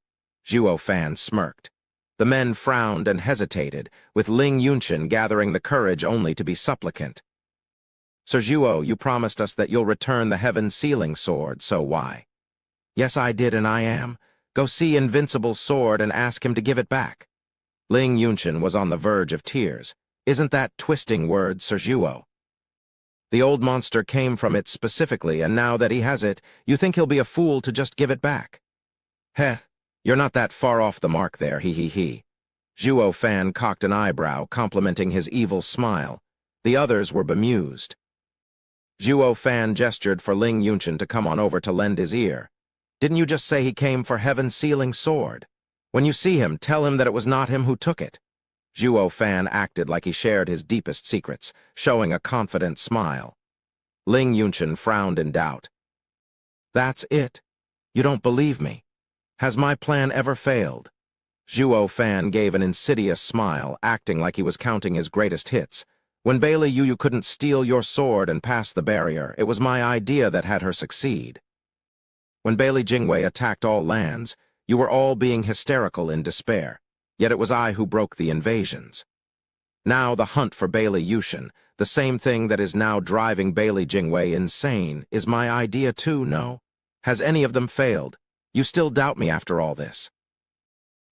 Zhuo Fan smirked. The men frowned and hesitated, with Ling Yunchen gathering the courage only to be supplicant. Sir Zhuo, you promised us that you'll return the heaven-sealing sword, so why? Yes, I did, and I am. Go see Invincible Sword and ask him to give it back. Ling Yunchen was on the verge of tears. Isn't that twisting words, Sir Zhuo? The old monster came from it specifically, and now that he has it, you think he'll be a fool to just give it back. Heh, you're not that far off the mark there, he. Zhuo Fan cocked an eyebrow, complimenting his evil smile. The others were bemused. Zhuo Fan gestured for Ling Yunchen to come on over to lend his ear. Didn't you just say he came for heaven-sealing sword? When you see him, tell him that it was not him who took it. Zhuo Fan acted like he shared his deepest secrets, showing a confident smile. Ling Yunchen frowned in doubt. That's it? You don't believe me? Has my plan ever failed? Zhuo Fan gave an insidious smile, acting like he was counting his greatest hits. When Bailey you couldn't steal your sword and pass the barrier, it was my idea that had her succeed. When Bailey Jingwei attacked all lands, you were all being hysterical in despair, yet it was I who broke the invasions. Now the hunt for Bailey Yushin, the same thing that is now driving Bailey Jingwei insane, is my idea too, no? Has any of them failed? You still doubt me after all this?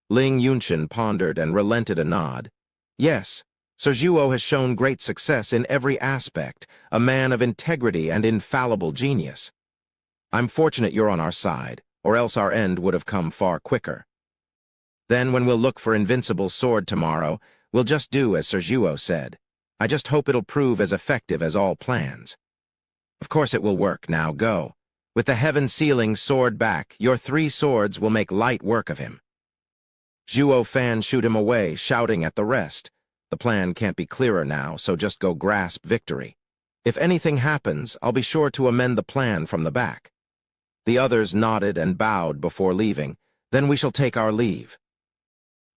Ling Yunchen pondered and relented a nod. Yes, Sir Zhuo has shown great success in every aspect, a man of integrity and infallible genius. I'm fortunate you're on our side, or else our end would have come far quicker. Then when we'll look for Invincible Sword tomorrow, we'll just do as Sir Zhuo said. I just hope it'll prove as effective as all plans. Of course it will work, now go. With the heaven-sealing sword back, your 3 swords will make light work of him. Zhuo Fan shooed him away, shouting at the rest. The plan can't be clearer now, so just go grasp victory. If anything happens, I'll be sure to amend the plan from the back. The others nodded and bowed before leaving. Then we shall take our leave.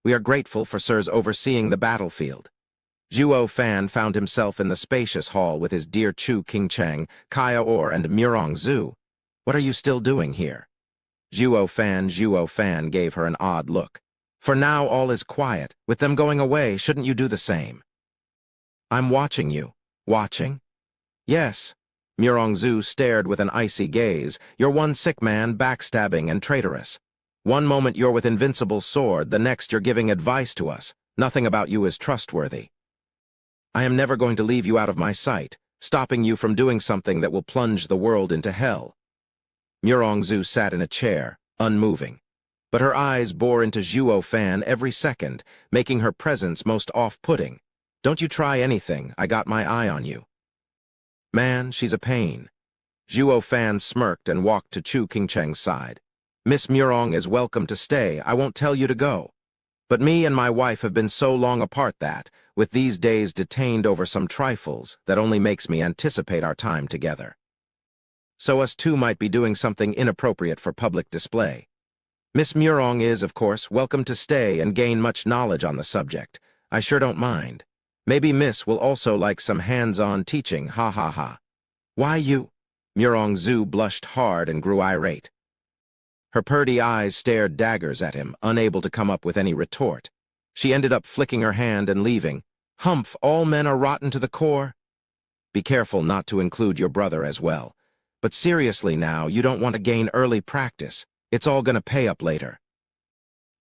We are grateful for Sir's overseeing the battlefield. Zhuo Fan found himself in the spacious hall with his dear Chu Qingcheng, Kaya Or, and Murong Zhu. What are you still doing here? Zhuo Fan gave her an odd look. For now all is quiet. With them going away, shouldn't you do the same? I'm watching you. Watching? Yes. Murong Zhu stared with an icy gaze. You're one sick man, backstabbing and traitorous. One moment you're with Invincible Sword, the next you're giving advice to us. Nothing about you is trustworthy. I am never going to leave you out of my sight, stopping you from doing something that will plunge the world into hell. Murong Zhu sat in a chair, unmoving. But her eyes bore into Zhuo Fan every second, making her presence most off-putting. Don't you try anything, I got my eye on you. Man, she's a pain. Zhuo Fan smirked and walked to Chu Qingcheng's side. Miss Murong is welcome to stay, I won't tell you to go. But me and my wife have been so long apart that, with these days detained over some trifles, that only makes me anticipate our time together. So us two might be doing something inappropriate for public display. Miss Murong is, of course, welcome to stay and gain much knowledge on the subject. I sure don't mind. Maybe Miss will also like some hands-on teaching, ha. Why you? Murong Zhu blushed hard and grew irate. Her purdy eyes stared daggers at him, unable to come up with any retort. She ended up flicking her hand and leaving. Humph, all men are rotten to the core. Be careful not to include your brother as well. But seriously now, you don't want to gain early practice. It's all gonna pay up later.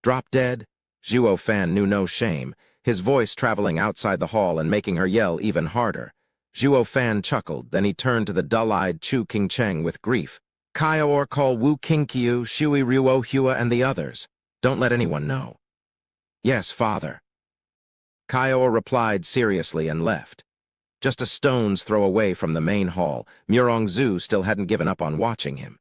Drop dead? Zhuo Fan knew no shame, his voice traveling outside the hall and making her yell even harder. Zhuo Fan chuckled, then he turned to the dull-eyed Chu Qingcheng with grief. Kaya Or call Wu Qingqiu, Shui Ruo Hua and the others. Don't let anyone know. Yes, father. Kaya Or replied seriously and left. Just a stone's throw away from the main hall, Murong Zhu still hadn't given up on watching him.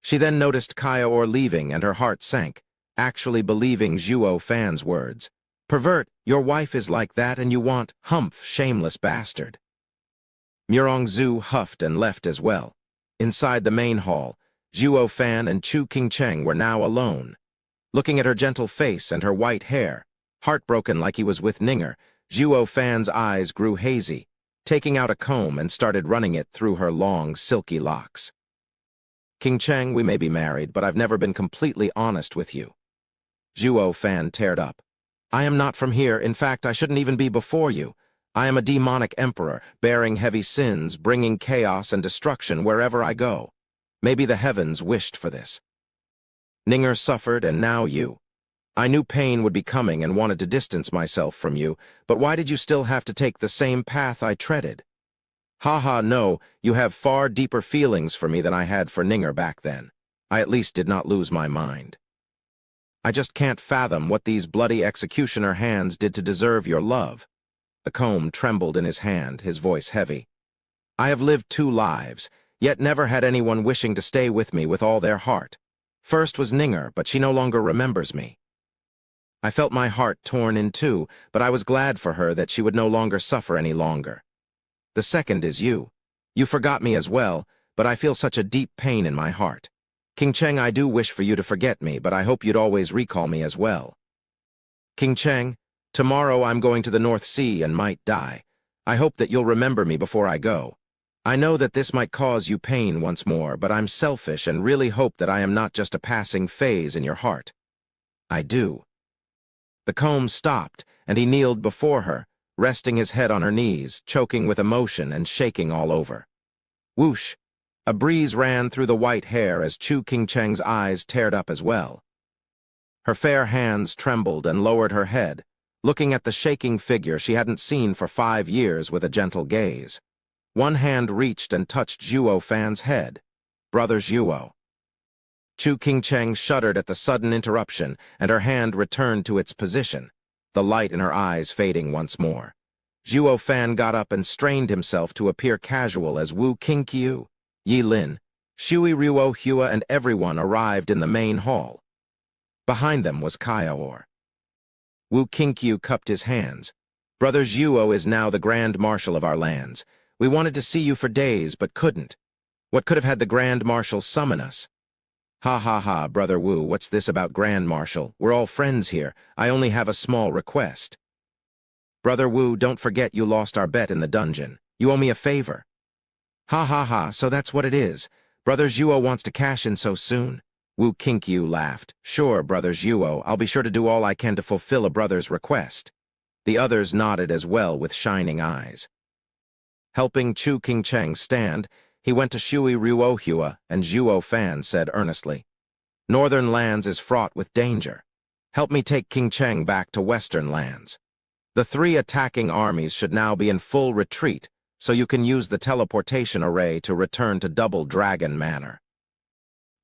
She then noticed Kaya Or leaving and her heart sank, actually believing Zhuo Fan's words. Pervert, your wife is like that and you want, humph, shameless bastard. Murong Zhu huffed and left as well. Inside the main hall, Zhuo Fan and Chu Qingcheng were now alone. Looking at her gentle face and her white hair, heartbroken like he was with Ninger, Zhuo Fan's eyes grew hazy, taking out a comb and started running it through her long, silky locks. King Cheng, we may be married, but I've never been completely honest with you. Zhuo Fan teared up. I am not from here. In fact, I shouldn't even be before you. I am a demonic emperor, bearing heavy sins, bringing chaos and destruction wherever I go. Maybe the heavens wished for this. Ninger suffered, and now you. I knew pain would be coming and wanted to distance myself from you, but why did you still have to take the same path I treaded? Ha, no, you have far deeper feelings for me than I had for Ninger back then. I at least did not lose my mind. I just can't fathom what these bloody executioner hands did to deserve your love. The comb trembled in his hand, his voice heavy. I have lived 2 lives, yet never had anyone wishing to stay with me with all their heart. First was Ninger, but she no longer remembers me. I felt my heart torn in 2, but I was glad for her that she would no longer suffer any longer. The second is you. You forgot me as well, but I feel such a deep pain in my heart. King Cheng, I do wish for you to forget me, but I hope you'd always recall me as well. King Cheng, tomorrow I'm going to the North Sea and might die. I hope that you'll remember me before I go. I know that this might cause you pain once more, but I'm selfish and really hope that I am not just a passing phase in your heart. I do. The comb stopped, and he kneeled before her, resting his head on her knees, choking with emotion and shaking all over. Whoosh! A breeze ran through the white hair as Chu King Cheng's eyes teared up as well. Her fair hands trembled and lowered her head, looking at the shaking figure she hadn't seen for 5 years with a gentle gaze. One hand reached and touched Zhuo Fan's head. Brother Zhuo. Chu King Cheng shuddered at the sudden interruption, and her hand returned to its position, the light in her eyes fading once more. Zhuo Fan got up and strained himself to appear casual as Wu Qingqiu, Yi Lin, Shui Ruo Hua and everyone arrived in the main hall. Behind them was Kaiaor. Wu Qingqiu cupped his hands. Brother Zhuo is now the Grand Marshal of our lands. We wanted to see you for days, but couldn't. What could have had the Grand Marshal summon us? Ha, Brother Wu, what's this about Grand Marshal? We're all friends here. I only have a small request. Brother Wu, don't forget you lost our bet in the dungeon. You owe me a favor. Ha, so that's what it is. Brother Zhuo wants to cash in so soon? Wu Qingqiu laughed. Sure, Brother Zhuo, I'll be sure to do all I can to fulfill a brother's request. The others nodded as well with shining eyes. Helping Chu King Cheng stand, he went to Shui Ruo Hua, and Zhuo Fan said earnestly, Northern lands is fraught with danger. Help me take King Cheng back to Western lands. The 3 attacking armies should now be in full retreat, so you can use the teleportation array to return to Double Dragon Manor.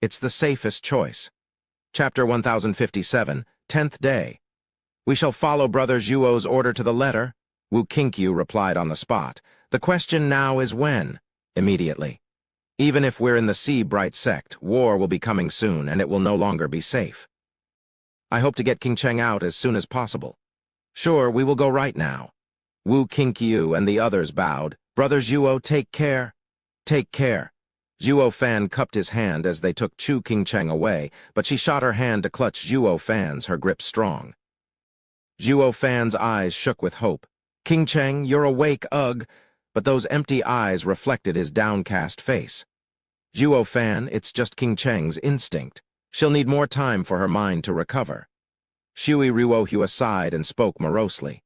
It's the safest choice. Chapter 1057, 10th Day. We shall follow Brother Zhuo's order to the letter, Wu Qingqiu replied on the spot. The question now is when? Immediately. Even if we're in the Sea Bright sect, war will be coming soon, and it will no longer be safe. I hope to get King Cheng out as soon as possible. Sure, we will go right now. Wu Qingqiu and the others bowed. Brother Zhuo, take care. Take care. Zhuo Fan cupped his hand as they took Chu King Cheng away, but she shot her hand to clutch Zhuo Fan's, her grip strong. Zhuo Fan's eyes shook with hope. King Cheng, you're awake, ugh, but those empty eyes reflected his downcast face. Zhuo Fan, it's just King Cheng's instinct. She'll need more time for her mind to recover. Shui Ruo Hua sighed and spoke morosely.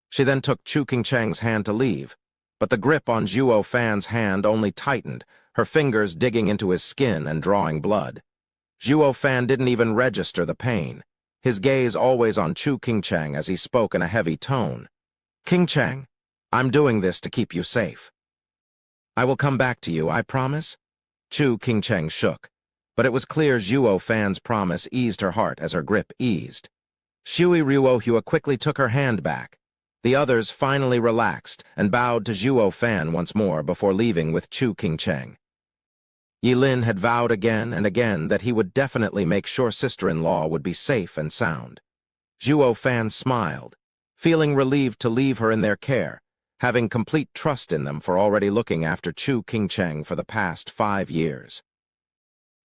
She then took Chu King Cheng's hand to leave, but the grip on Zhuo Fan's hand only tightened, her fingers digging into his skin and drawing blood. Zhuo Fan didn't even register the pain, his gaze always on Chu King Cheng as he spoke in a heavy tone. King Cheng, I'm doing this to keep you safe. I will come back to you, I promise? Chu King Cheng shook, but it was clear Zhuo Fan's promise eased her heart as her grip eased. Shui Ruo Hua quickly took her hand back. The others finally relaxed and bowed to Zhuo Fan once more before leaving with Chu King Cheng. Yi Lin had vowed again and again that he would definitely make sure sister-in-law would be safe and sound. Zhuo Fan smiled, feeling relieved to leave her in their care, having complete trust in them for already looking after Chu King Cheng for the past 5 years.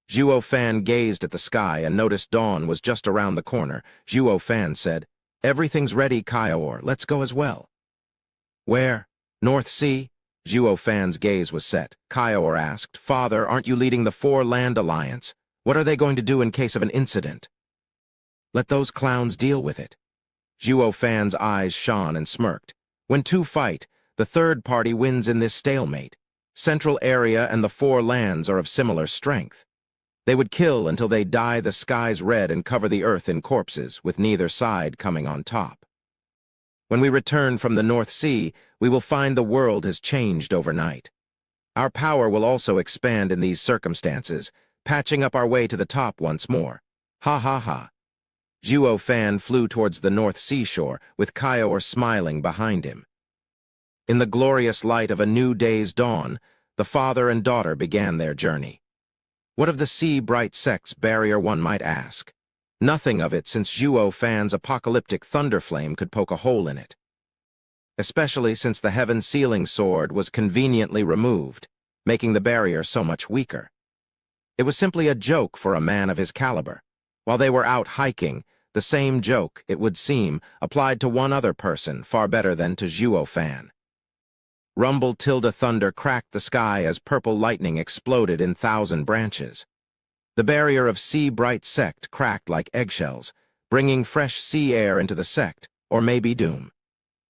Zhuo Fan gazed at the sky and noticed dawn was just around the corner. Zhuo Fan said, Everything's ready, Kaior. Let's go as well. Where? North Sea? Zhuo Fan's gaze was set. Kaior asked, Father, aren't you leading the Four Land Alliance? What are they going to do in case of an incident? Let those clowns deal with it. Zhuo Fan's eyes shone and smirked. When two fight, the third party wins in this stalemate. Central Area and the Four Lands are of similar strength. They would kill until they dye the skies red and cover the earth in corpses, with neither side coming on top. When we return from the North Sea, we will find the world has changed overnight. Our power will also expand in these circumstances, patching up our way to the top once more. Ha ha ha. Zhuo Fan flew towards the North Seashore, with Kaior smiling behind him. In the glorious light of a new day's dawn, the father and daughter began their journey. What of the sea-bright sex barrier, one might ask? Nothing of it, since Zhuo Fan's apocalyptic thunderflame could poke a hole in it. Especially since the heaven-sealing sword was conveniently removed, making the barrier so much weaker. It was simply a joke for a man of his caliber. While they were out hiking, the same joke, it would seem, applied to one other person far better than to Zhuo Fan. Rumble tilde thunder cracked the sky as purple lightning exploded in 1,000 branches. The barrier of sea-bright sect cracked like eggshells, bringing fresh sea air into the sect, or maybe doom.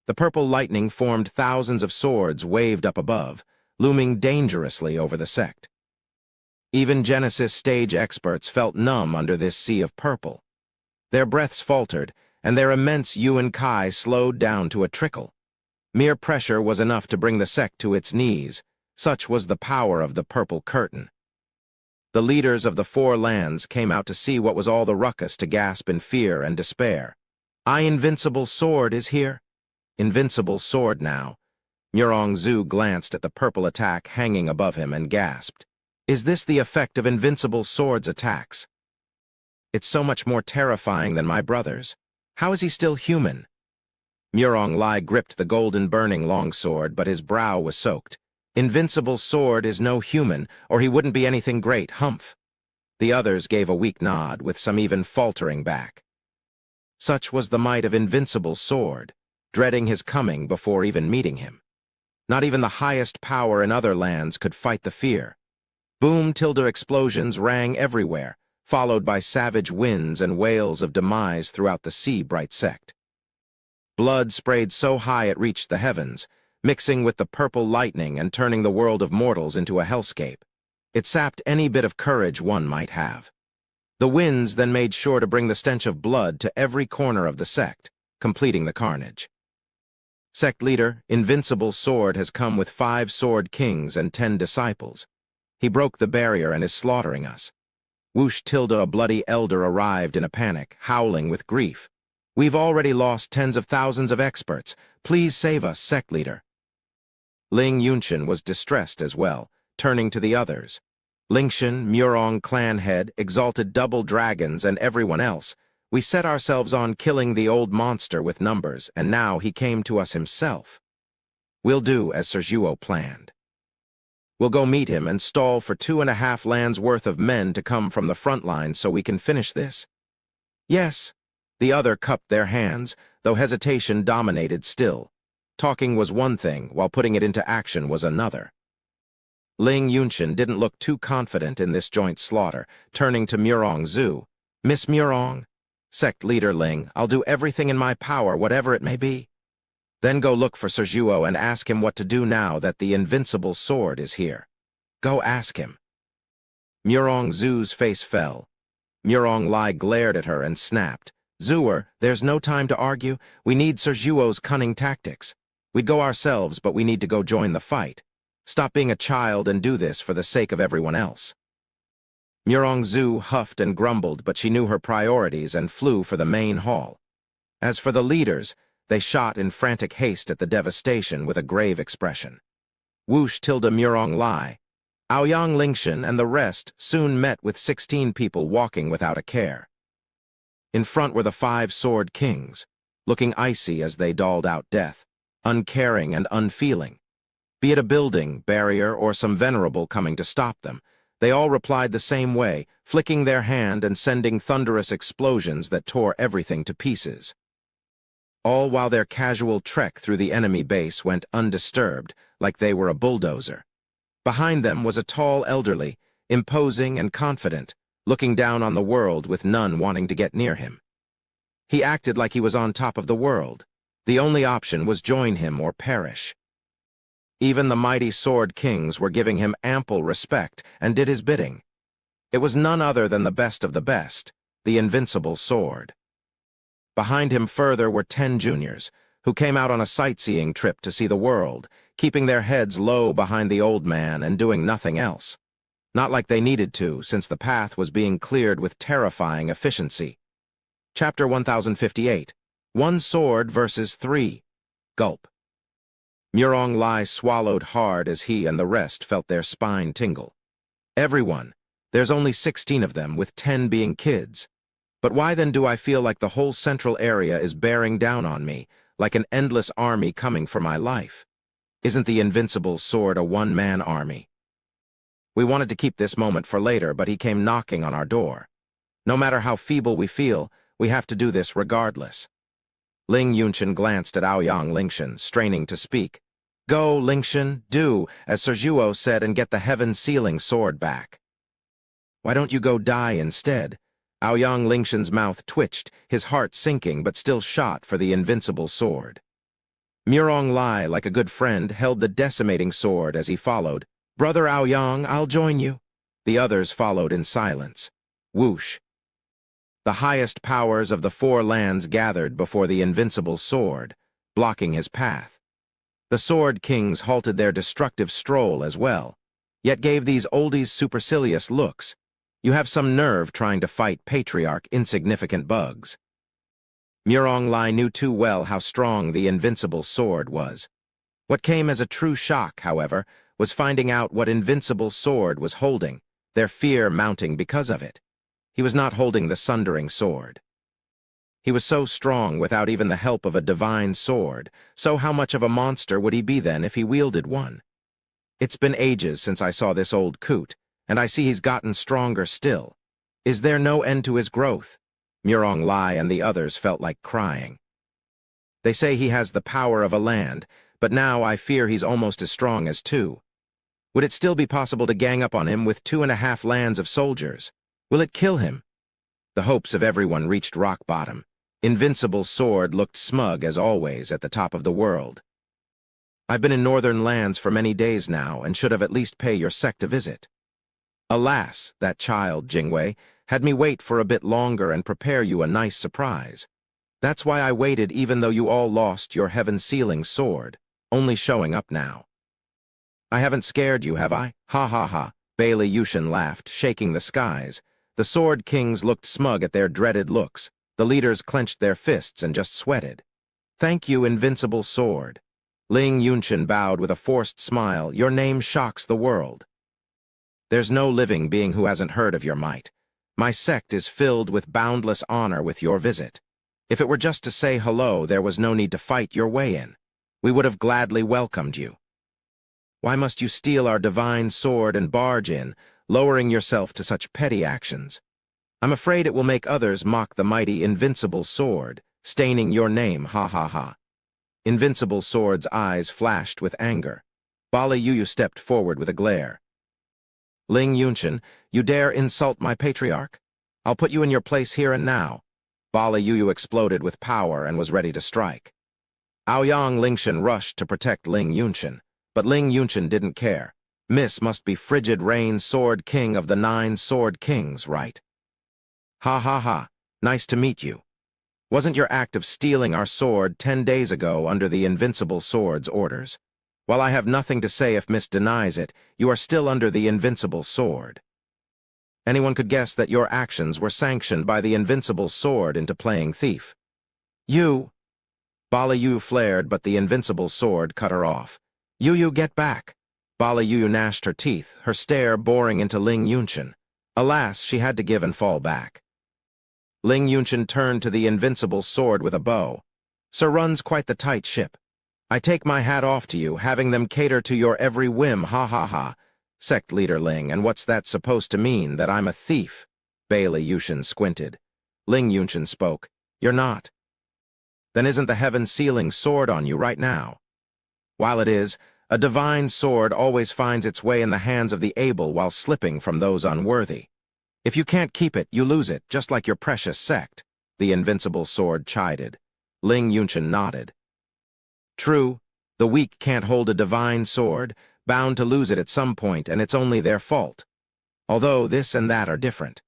The purple lightning formed thousands of swords waved up above, looming dangerously over the sect. Even Genesis stage experts felt numb under this sea of purple. Their breaths faltered, and their immense Yuan Kai slowed down to a trickle. Mere pressure was enough to bring the sect to its knees. Such was the power of the purple curtain. The leaders of the Four Lands came out to see what was all the ruckus to gasp in fear and despair. Invincible sword is here. Invincible sword now. Murong Zhu glanced at the purple attack hanging above him and gasped. Is this the effect of Invincible sword's attacks? It's so much more terrifying than my brother's. How is he still human? Murong Lai gripped the golden burning longsword, but his brow was soaked. Invincible sword is no human, or he wouldn't be anything great, humph. The others gave a weak nod, with some even faltering back. Such was the might of Invincible sword, dreading his coming before even meeting him. Not even the highest power in other lands could fight the fear. Boom tilde explosions rang everywhere, followed by savage winds and wails of demise throughout the sea-bright sect. Blood sprayed so high it reached the heavens, mixing with the purple lightning and turning the world of mortals into a hellscape. It sapped any bit of courage one might have. The winds then made sure to bring the stench of blood to every corner of the sect, completing the carnage. Sect leader, Invincible sword has come with 5 sword kings and 10 disciples. He broke the barrier and is slaughtering us. Whoosh tilde a bloody elder arrived in a panic, howling with grief. We've already lost tens of thousands of experts. Please save us, sect leader. Ling Yunshan was distressed as well, turning to the others. Lingshan, Murong clan head, exalted double dragons, and everyone else. We set ourselves on killing the old monster with numbers, and now he came to us himself. We'll do as Sir Zhuo planned. We'll go meet him and stall for 2.5 lands worth of men to come from the front lines so we can finish this. Yes. The other cupped their hands, though hesitation dominated still. Talking was one thing, while putting it into action was another. Ling Yunshan didn't look too confident in this joint slaughter, turning to Murong Zhu. Miss Murong? Sect leader Ling, I'll do everything in my power, whatever it may be. Then go look for Sir Zhuo and ask him what to do now that the Invincible sword is here. Go ask him. Murong Zhu's face fell. Murong Lai glared at her and snapped. Zhuer, there's no time to argue. We need Sir Zhuo's cunning tactics. We'd go ourselves, but we need to go join the fight. Stop being a child and do this for the sake of everyone else. Murong Zhu huffed and grumbled, but she knew her priorities and flew for the main hall. As for the leaders, they shot in frantic haste at the devastation with a grave expression. Whoosh tilde Murong Lai. Aoyang Lingshan and the rest soon met with 16 people walking without a care. In front were the 5 sword kings, looking icy as they dolled out death, uncaring and unfeeling. Be it a building, barrier, or some venerable coming to stop them, they all replied the same way, flicking their hand and sending thunderous explosions that tore everything to pieces. all while their casual trek through the enemy base went undisturbed, like they were a bulldozer. Behind them was a tall elderly, imposing and confident, looking down on the world with none wanting to get near him. He acted like he was on top of the world. The only option was join him or perish. Even the mighty sword kings were giving him ample respect and did his bidding. It was none other than the best of the best, the invincible sword. Behind him further were 10 juniors, who came out on a sightseeing trip to see the world, keeping their heads low behind the old man and doing nothing else. Not like they needed to, since the path was being cleared with terrifying efficiency. Chapter 1058. 1 sword versus 3. Gulp. Murong Lai swallowed hard as he and the rest felt their spine tingle. Everyone. There's only 16 of them, with 10 being kids. But why then do I feel like the whole central area is bearing down on me, like an endless army coming for my life? Isn't the invincible sword a one-man army? We wanted to keep this moment for later, but he came knocking on our door. No matter how feeble we feel, we have to do this regardless. Ling Yunchen glanced at Aoyang Lingshan, straining to speak. Go, Lingshan, do, as Serjuo said, and get the heaven-sealing sword back. Why don't you go die instead? Aoyang Lingshan's mouth twitched, his heart sinking but still shot for the invincible sword. Murong Lai, like a good friend, held the decimating sword as he followed. Brother Aoyang, I'll join you. The others followed in silence. Whoosh. The highest powers of the 4 lands gathered before the invincible sword, blocking his path. The sword kings halted their destructive stroll as well, yet gave these oldies supercilious looks. You have some nerve trying to fight patriarch insignificant bugs. Murong Lai knew too well how strong the invincible sword was. What came as a true shock, however, was finding out what invincible sword was holding, their fear mounting because of it. He was not holding the sundering sword. He was so strong without even the help of a divine sword, so how much of a monster would he be then if he wielded one? It's been ages since I saw this old coot, and I see he's gotten stronger still. Is there no end to his growth? Murong Lai and the others felt like crying. They say he has the power of a land, but now I fear he's almost as strong as 2. Would it still be possible to gang up on him with 2.5 lands of soldiers? Will it kill him? The hopes of everyone reached rock bottom. Invincible sword looked smug as always at the top of the world. I've been in northern lands for many days now and should have at least pay your sect a visit. Alas, that child, Jingwei, had me wait for a bit longer and prepare you a nice surprise. That's why I waited even though you all lost your heaven-sealing sword, only showing up now. I haven't scared you, have I? Ha ha ha, Bailey Yushin laughed, shaking the skies. The sword kings looked smug at their dreaded looks. The leaders clenched their fists and just sweated. Thank you, invincible sword. Ling Yunchen bowed with a forced smile. Your name shocks the world. There's no living being who hasn't heard of your might. My sect is filled with boundless honor with your visit. If it were just to say hello, there was no need to fight your way in. We would have gladly welcomed you. Why must you steal our divine sword and barge in, lowering yourself to such petty actions? I'm afraid it will make others mock the mighty invincible sword, staining your name, ha ha ha. Invincible sword's eyes flashed with anger. Bala Yuyu stepped forward with a glare. Ling Yunchen, you dare insult my patriarch? I'll put you in your place here and now. Bala Yuyu exploded with power and was ready to strike. Aoyang Lingshan rushed to protect Ling Yunchen, but Ling Yunchen didn't care. Miss must be frigid rain sword king of the 9 sword kings, right? Ha ha ha, nice to meet you. Wasn't your act of stealing our sword 10 days ago under the invincible sword's orders? While I have nothing to say if Miss denies it, you are still under the invincible sword. Anyone could guess that your actions were sanctioned by the invincible sword into playing thief. You! Bala Yu flared, but the invincible sword cut her off. Yu, get back! Bala Yu gnashed her teeth, her stare boring into Ling Yunchen. Alas, she had to give and fall back. Ling Yunchen turned to the invincible sword with a bow. Sir runs quite the tight ship. I take my hat off to you, having them cater to your every whim, ha ha ha. Sect leader Ling, and what's that supposed to mean, that I'm a thief? Bailey Yushin squinted. Ling Yunchen spoke. You're not. Then isn't the heaven-sealing sword on you right now? While it is, a divine sword always finds its way in the hands of the able while slipping from those unworthy. If you can't keep it, you lose it, just like your precious sect, the invincible sword chided. Ling Yunchen nodded. True, the weak can't hold a divine sword, bound to lose it at some point, and it's only their fault. Although this and that are different.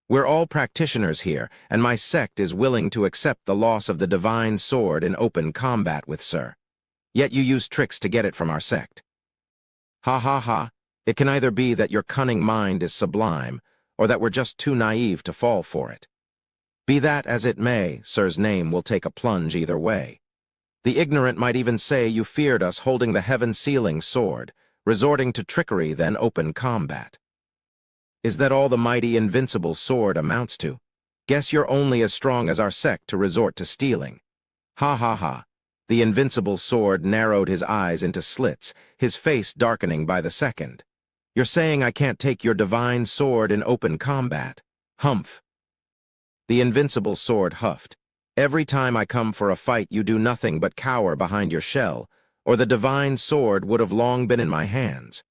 We're all practitioners here, and my sect is willing to accept the loss of the divine sword in open combat with Sir. Yet you use tricks to get it from our sect. Ha ha ha, it can either be that your cunning mind is sublime, or that we're just too naive to fall for it. Be that as it may, Sir's name will take a plunge either way. The ignorant might even say you feared us holding the heaven-sealing sword, resorting to trickery than open combat. Is that all the mighty invincible sword amounts to? Guess you're only as strong as our sect to resort to stealing. Ha ha ha. The invincible sword narrowed his eyes into slits, his face darkening by the second. You're saying I can't take your divine sword in open combat? Humph. The invincible sword huffed. Every time I come for a fight, you do nothing but cower behind your shell, or the divine sword would have long been in my hands.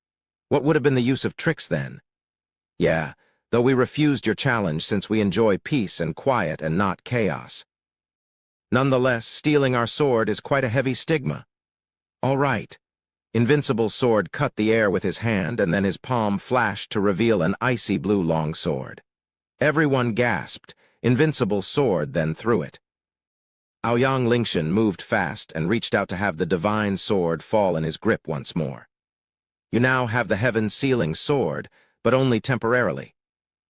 What would have been the use of tricks then? Yeah, though we refused your challenge since we enjoy peace and quiet and not chaos. Nonetheless, stealing our sword is quite a heavy stigma. All right. Invincible sword cut the air with his hand, and then his palm flashed to reveal an icy blue longsword. Everyone gasped. Invincible sword then threw it. Aoyang Lingshan moved fast and reached out to have the divine sword fall in his grip once more. You now have the heaven-sealing sword, but only temporarily.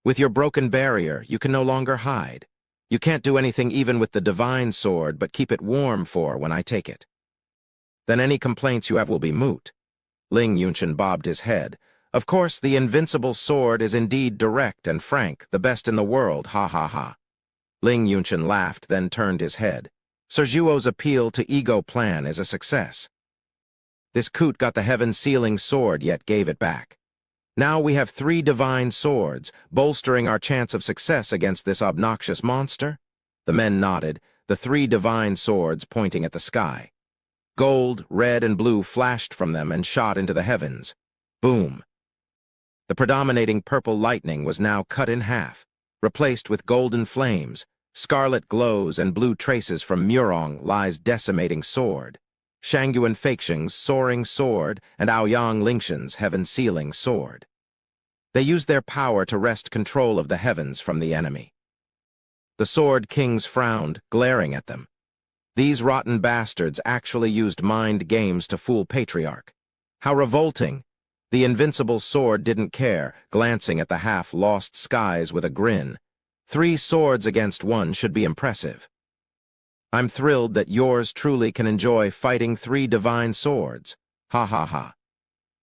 With your broken barrier, you can no longer hide. You can't do anything even with the divine sword but keep it warm for when I take it. Then any complaints you have will be moot. Ling Yunchen bobbed his head. Of course, the invincible sword is indeed direct and frank, the best in the world, ha ha ha. Ling Yunchen laughed, then turned his head. Sir Zhuo's appeal to ego plan is a success. This coot got the heaven-sealing sword yet gave it back. Now we have 3 divine swords, bolstering our chance of success against this obnoxious monster? The men nodded, the 3 divine swords pointing at the sky. Gold, red, and blue flashed from them and shot into the heavens. Boom. The predominating purple lightning was now cut in half, replaced with golden flames, scarlet glows, and blue traces from Murong Lai's decimating sword, Shangyuan Feixing's soaring sword, and Aoyang Lingshan's heaven-sealing sword. They used their power to wrest control of the heavens from the enemy. The Sword Kings frowned, glaring at them. These rotten bastards actually used mind games to fool Patriarch. How revolting! The invincible sword didn't care, glancing at the half-lost skies with a grin. 3 swords against 1 should be impressive. I'm thrilled that yours truly can enjoy fighting 3 divine swords. Ha ha ha.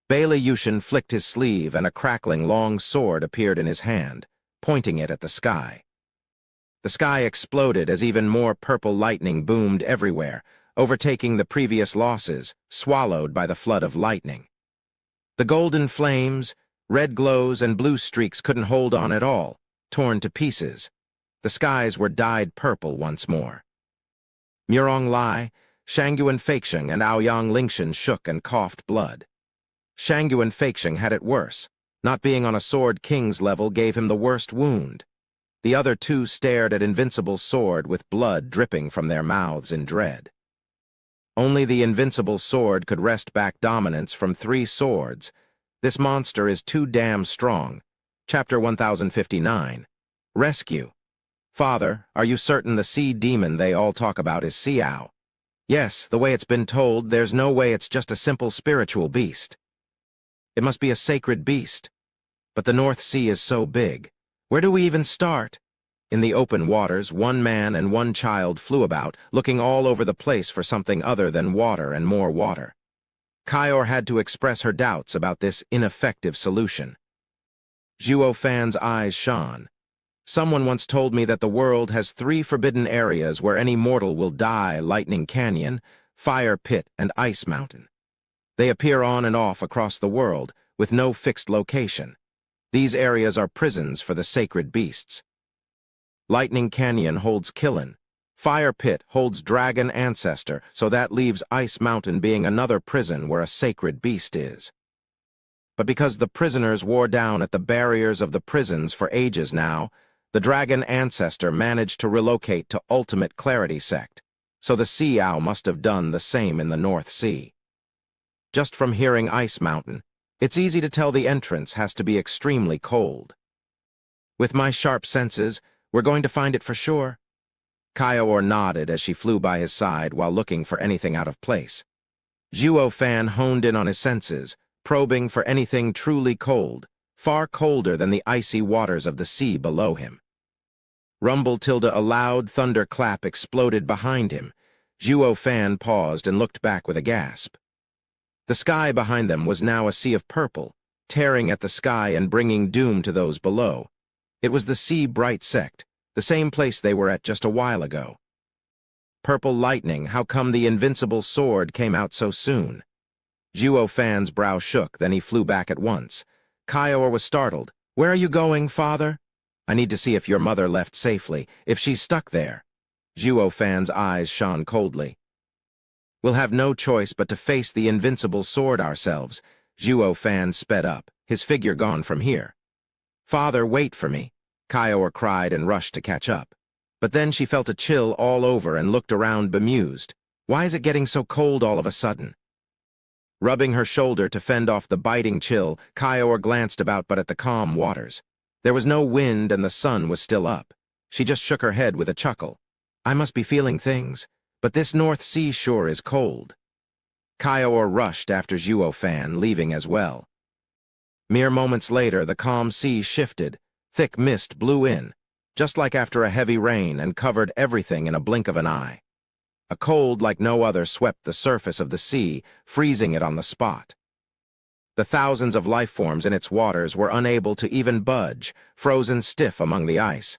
Bailey Yushin flicked his sleeve and a crackling long sword appeared in his hand, pointing it at the sky. The sky exploded as even more purple lightning boomed everywhere, overtaking the previous losses, swallowed by the flood of lightning. The golden flames, red glows, and blue streaks couldn't hold on at all, torn to pieces. The skies were dyed purple once more. Murong Lai, Shangyuan Feixing, and Aoyang Lingshan shook and coughed blood. Shangyuan Feixing had it worse. Not being on a Sword King's level gave him the worst wound. The other 2 stared at Invincible's sword with blood dripping from their mouths in dread. Only the Invincible sword could wrest back dominance from 3 swords. This monster is too damn strong. Chapter 1059. Rescue. Father, are you certain the sea demon they all talk about is Xiao? Yes, the way it's been told, there's no way it's just a simple spiritual beast. It must be a sacred beast. But the North Sea is so big. Where do we even start? In the open waters, 1 man and 1 child flew about, looking all over the place for something other than water and more water. Kaior had to express her doubts about this ineffective solution. Zhuo Fan's eyes shone. Someone once told me that the world has 3 forbidden areas where any mortal will die: Lightning Canyon, Fire Pit, and Ice Mountain. They appear on and off across the world, with no fixed location. These areas are prisons for the sacred beasts. Lightning Canyon holds Killen, Fire Pit holds Dragon Ancestor, so that leaves Ice Mountain being another prison where a sacred beast is. But because the prisoners wore down at the barriers of the prisons for ages now, the Dragon Ancestor managed to relocate to Ultimate Clarity Sect, so the Sea Owl must have done the same in the North Sea. Just from hearing Ice Mountain, it's easy to tell the entrance has to be extremely cold. With my sharp senses, we're going to find it for sure. Kaior nodded as she flew by his side while looking for anything out of place. Zhuo Fan honed in on his senses, probing for anything truly cold, far colder than the icy waters of the sea below him. Rumble tilde a loud thunderclap exploded behind him. Zhuo Fan paused and looked back with a gasp. The sky behind them was now a sea of purple, tearing at the sky and bringing doom to those below. It was the Sea Bright Sect, the same place they were at just a while ago. Purple lightning, how come the invincible sword came out so soon? Zhuo Fan's brow shook, then he flew back at once. Kaior was startled. Where are you going, father? I need to see if your mother left safely, if she's stuck there. Zhuo Fan's eyes shone coldly. We'll have no choice but to face the invincible sword ourselves. Zhuo Fan sped up, his figure gone from here. Father, wait for me, Kaior cried and rushed to catch up. But then she felt a chill all over and looked around bemused. Why is it getting so cold all of a sudden? Rubbing her shoulder to fend off the biting chill, Kaior glanced about but at the calm waters. There was no wind and the sun was still up. She just shook her head with a chuckle. I must be feeling things, but this North Sea shore is cold. Kaior rushed after Zhuo Fan, leaving as well. Mere moments later, the calm sea shifted. Thick mist blew in, just like after a heavy rain, and covered everything in a blink of an eye. A cold like no other swept the surface of the sea, freezing it on the spot. The thousands of life forms in its waters were unable to even budge, frozen stiff among the ice.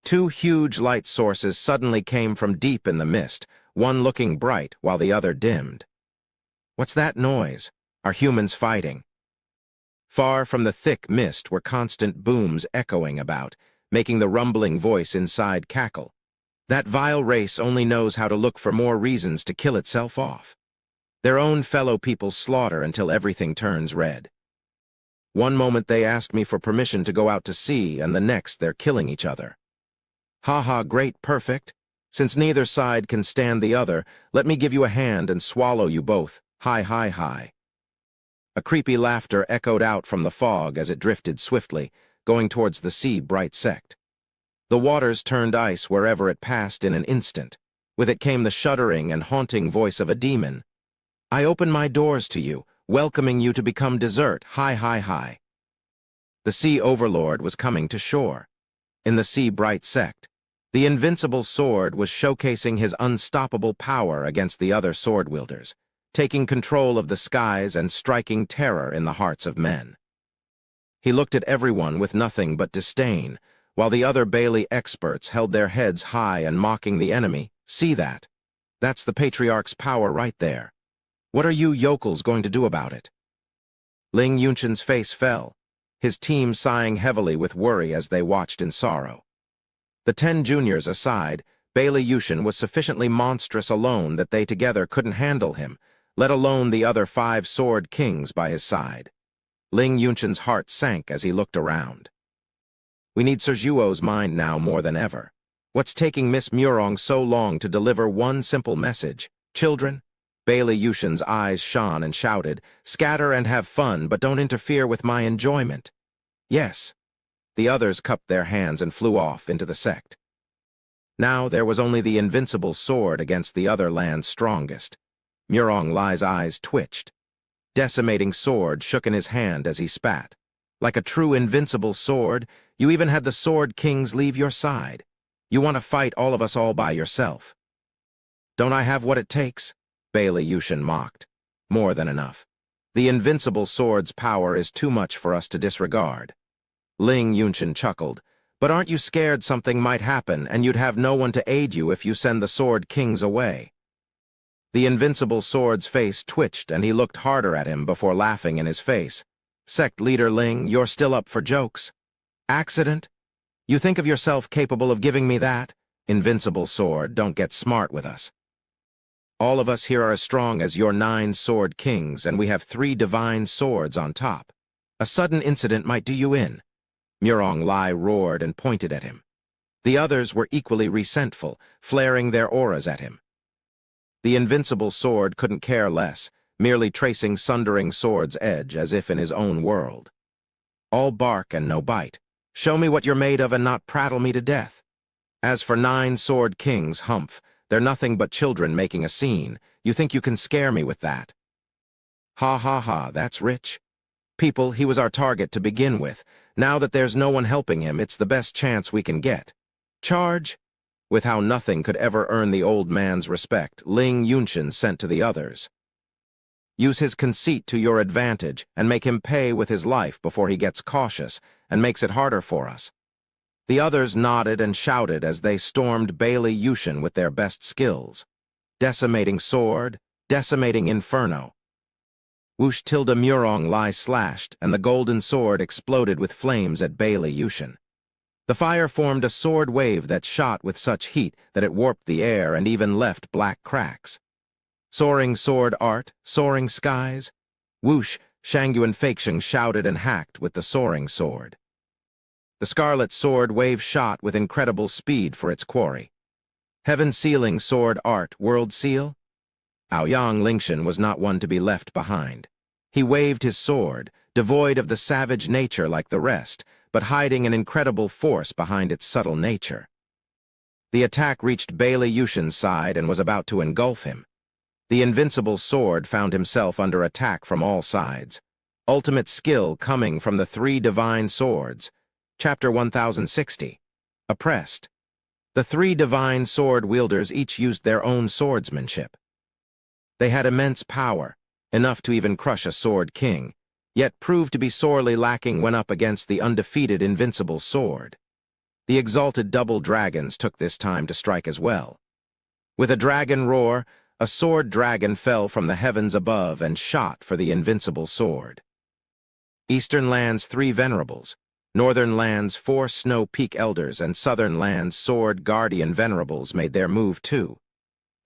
Two huge light sources suddenly came from deep in the mist, one looking bright while the other dimmed. What's that noise? Are humans fighting? Far from the thick mist were constant booms echoing about, making the rumbling voice inside cackle. That vile race only knows how to look for more reasons to kill itself off. Their own fellow people slaughter until everything turns red. One moment they ask me for permission to go out to sea, and the next they're killing each other. Ha, great, perfect. Since neither side can stand the other, let me give you a hand and swallow you both. Hi. A creepy laughter echoed out from the fog as it drifted swiftly, going towards the Sea Bright Sect. The waters turned ice wherever it passed in an instant. With it came the shuddering and haunting voice of a demon. I open my doors to you, welcoming you to become dessert. Hi. The Sea Overlord was coming to shore. In the Sea Bright Sect, the invincible sword was showcasing his unstoppable power against the other sword-wielders, taking control of the skies and striking terror in the hearts of men. He looked at everyone with nothing but disdain, while the other Bailey experts held their heads high and mocking the enemy. See that? That's the Patriarch's power right there. What are you yokels going to do about it? Ling Yunshin's face fell, his team sighing heavily with worry as they watched in sorrow. The 10 juniors aside, Bailey Yushin was sufficiently monstrous alone that they together couldn't handle him, let alone the other 5 sword kings by his side. Ling Yunshin's heart sank as he looked around. We need Sir Zhuo's mind now more than ever. What's taking Miss Murong so long to deliver one simple message? Children? Bailey Yushin's eyes shone and shouted, scatter and have fun, but don't interfere with my enjoyment. Yes. The others cupped their hands and flew off into the sect. Now there was only the invincible sword against the other land's strongest. Murong Lai's eyes twitched. Decimating sword shook in his hand as he spat. Like a true invincible sword, you even had the sword kings leave your side. You want to fight all of us all by yourself. Don't I have what it takes? Bailey Yushin mocked. More than enough. The invincible sword's power is too much for us to disregard. Ling Yunshin chuckled. But aren't you scared something might happen and you'd have no one to aid you if you send the sword kings away? The invincible sword's face twitched and he looked harder at him before laughing in his face. Sect leader Ling, you're still up for jokes. Accident? You think of yourself capable of giving me that? Invincible sword, don't get smart with us. All of us here are as strong as your 9 sword kings, and we have 3 divine swords on top. A sudden incident might do you in. Murong Lai roared and pointed at him. The others were equally resentful, flaring their auras at him. The invincible sword couldn't care less, merely tracing sundering sword's edge as if in his own world. All bark and no bite. Show me what you're made of and not prattle me to death. As for 9 sword kings, humph, they're nothing but children making a scene. You think you can scare me with that? Ha ha ha, that's rich. People, he was our target to begin with. Now that there's no one helping him, it's the best chance we can get. Charge? With how nothing could ever earn the old man's respect, Ling Yunshin sent to the others. Use his conceit to your advantage and make him pay with his life before he gets cautious and makes it harder for us. The others nodded and shouted as they stormed Bailey Yushin with their best skills. Decimating sword, decimating inferno. Whoosh tilde Murong Lai slashed, and the golden sword exploded with flames at Bailey Yushin. The fire formed a sword wave that shot with such heat that it warped the air and even left black cracks. Soaring sword art, soaring skies. Whoosh, Shangyuan Feixiang shouted and hacked with the soaring sword. The scarlet sword wave shot with incredible speed for its quarry. Heaven-sealing sword art, world seal? Aoyang Lingshan was not one to be left behind. He waved his sword, devoid of the savage nature like the rest, but hiding an incredible force behind its subtle nature. The attack reached Bailey Yushin's side and was about to engulf him. The invincible sword found himself under attack from all sides. Ultimate skill coming from the 3 divine swords. Chapter 1060. Oppressed. The 3 divine sword wielders each used their own swordsmanship. They had immense power, enough to even crush a sword king, yet proved to be sorely lacking when up against the undefeated invincible sword. The exalted double dragons took this time to strike as well. With a dragon roar, a sword dragon fell from the heavens above and shot for the invincible sword. Eastern lands 3 venerables, Northern lands 4 snow peak elders, and Southern lands sword guardian venerables made their move too.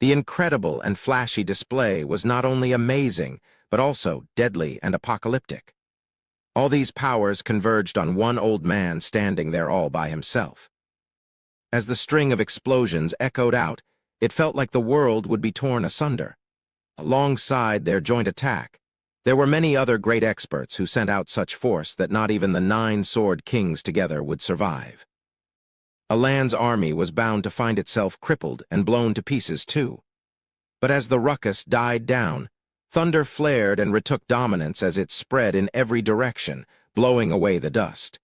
The incredible and flashy display was not only amazing, but also deadly and apocalyptic. All these powers converged on one old man standing there all by himself. As the string of explosions echoed out, it felt like the world would be torn asunder. Alongside their joint attack, there were many other great experts who sent out such force that not even the 9 sword kings together would survive. A land's army was bound to find itself crippled and blown to pieces too. But as the ruckus died down, thunder flared and retook dominance as it spread in every direction, blowing away the dust.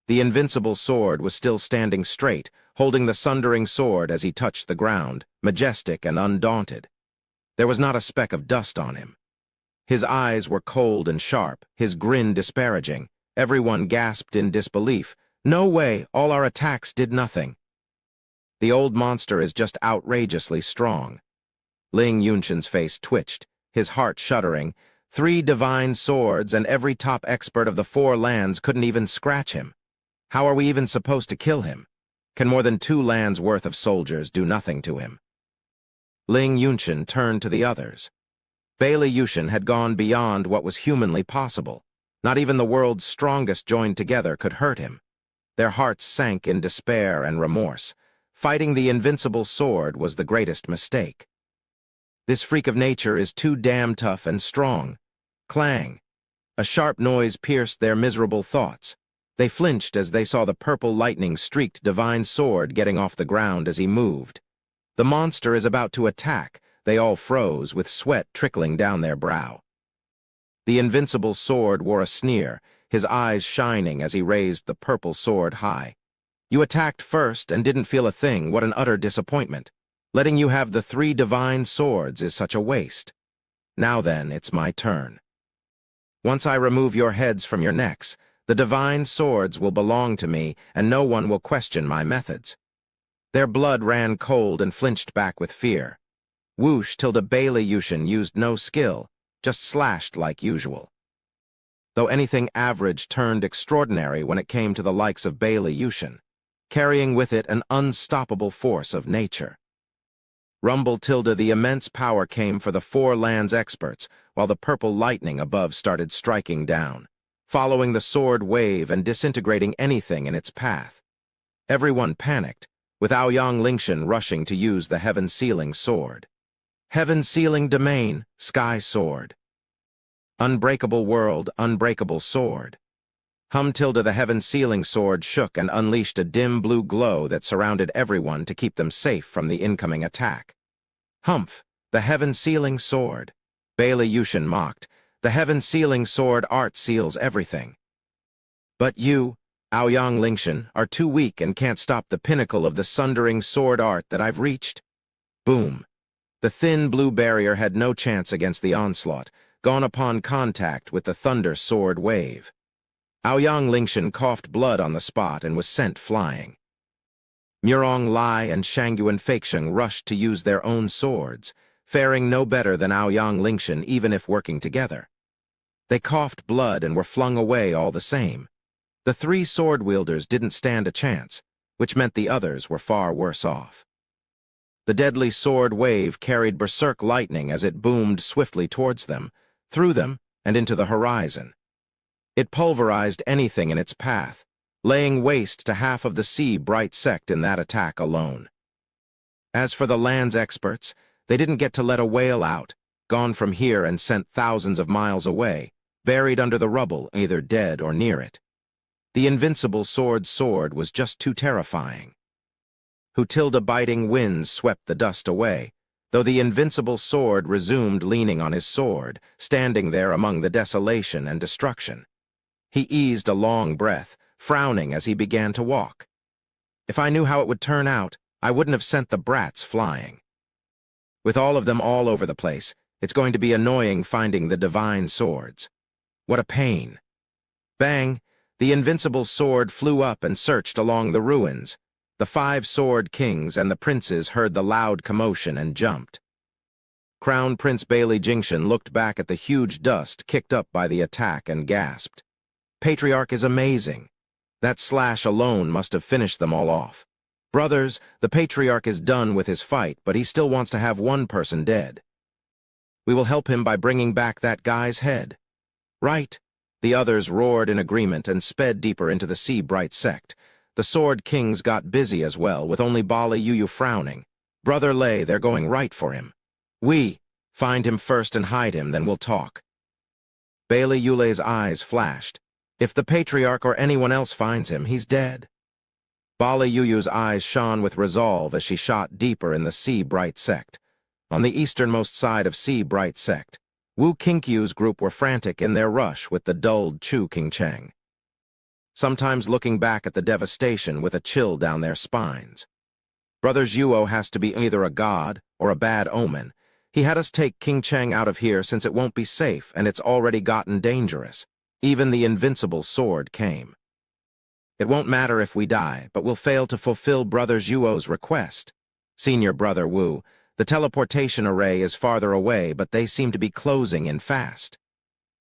The invincible sword was still standing straight, holding the sundering sword as he touched the ground, majestic and undaunted. There was not a speck of dust on him. His eyes were cold and sharp, his grin disparaging. Everyone gasped in disbelief. No way, all our attacks did nothing. The old monster is just outrageously strong. Ling Yunshin's face twitched, his heart shuddering. 3 divine swords and every top expert of the 4 lands couldn't even scratch him. How are we even supposed to kill him? Can more than 2 lands' worth of soldiers do nothing to him? Ling Yunshin turned to the others. Bailey Yushin had gone beyond what was humanly possible. Not even the world's strongest joined together could hurt him. Their hearts sank in despair and remorse. Fighting the invincible sword was the greatest mistake. This freak of nature is too damn tough and strong. Clang. A sharp noise pierced their miserable thoughts. They flinched as they saw the purple lightning-streaked divine sword getting off the ground as he moved. The monster is about to attack. They all froze, with sweat trickling down their brow. The invincible sword wore a sneer, his eyes shining as he raised the purple sword high. You attacked first and didn't feel a thing. What an utter disappointment. Letting you have the 3 divine swords is such a waste. Now then, it's my turn. Once I remove your heads from your necks, the divine swords will belong to me, and no one will question my methods. Their blood ran cold and flinched back with fear. Whoosh tilde Bailey Yushin used no skill, just slashed like usual. Though anything average turned extraordinary when it came to the likes of Bailey Yushin. carrying with it an unstoppable force of nature. Rumble tilde the immense power came for the four lands experts, while the purple lightning above started striking down, following the sword wave and disintegrating anything in its path. Everyone panicked, with Aoyang Lingshan rushing to use the heaven-sealing sword. Heaven-sealing domain, sky sword. Unbreakable world, unbreakable sword. Tilde the heaven-sealing sword shook and unleashed a dim blue glow that surrounded everyone to keep them safe from the incoming attack. Humph, the heaven-sealing sword. Bailey Yushin mocked. The heaven-sealing sword art seals everything. But you, Aoyang Lingshan, are too weak and can't stop the pinnacle of the sundering sword art that I've reached. Boom. The thin blue barrier had no chance against the onslaught, gone upon contact with the thunder sword wave. Aoyang Lingshan coughed blood on the spot and was sent flying. Murong Lai and Shangyuan Feixiang rushed to use their own swords, faring no better than Aoyang Lingshan even if working together. They coughed blood and were flung away all the same. The three sword-wielders didn't stand a chance, which meant the others were far worse off. The deadly sword wave carried berserk lightning as it boomed swiftly towards them, through them, and into the horizon. It pulverized anything in its path, laying waste to half of the sea bright sect in that attack alone. As for the land's experts, they didn't get to let a whale out, gone from here and sent thousands of miles away, buried under the rubble, either dead or near it. The invincible sword was just too terrifying. Tilde biting winds swept the dust away, though the invincible sword resumed leaning on his sword, standing there among the desolation and destruction. He eased a long breath, frowning as he began to walk. If I knew how it would turn out, I wouldn't have sent the brats flying. With all of them all over the place, it's going to be annoying finding the divine swords. What a pain. Bang! The invincible sword flew up and searched along the ruins. The 5 sword kings and the princes heard the loud commotion and jumped. Crown Prince Bailey Jingshan looked back at the huge dust kicked up by the attack and gasped. Patriarch is amazing. That slash alone must have finished them all off. Brothers, the Patriarch is done with his fight, but he still wants to have one person dead. We will help him by bringing back that guy's head. Right. The others roared in agreement and sped deeper into the sea bright sect. The sword kings got busy as well, with only Bali Yuyu frowning. Brother Lei, they're going right for him. We find him first and hide him, then we'll talk. Bailey Yulei's eyes flashed. If the Patriarch or anyone else finds him, he's dead. Bali Yuyu's eyes shone with resolve as she shot deeper in the sea bright sect. On the easternmost side of sea bright sect, Wu Qingqiu's group were frantic in their rush with the dulled Chu Qingcheng, sometimes looking back at the devastation with a chill down their spines. Brother Zhuo has to be either a god or a bad omen. He had us take Qingcheng out of here since it won't be safe and it's already gotten dangerous. Even the invincible sword came. It won't matter if we die, but we'll fail to fulfill Brother Zhuo's request. Senior Brother Wu, the teleportation array is farther away, but they seem to be closing in fast.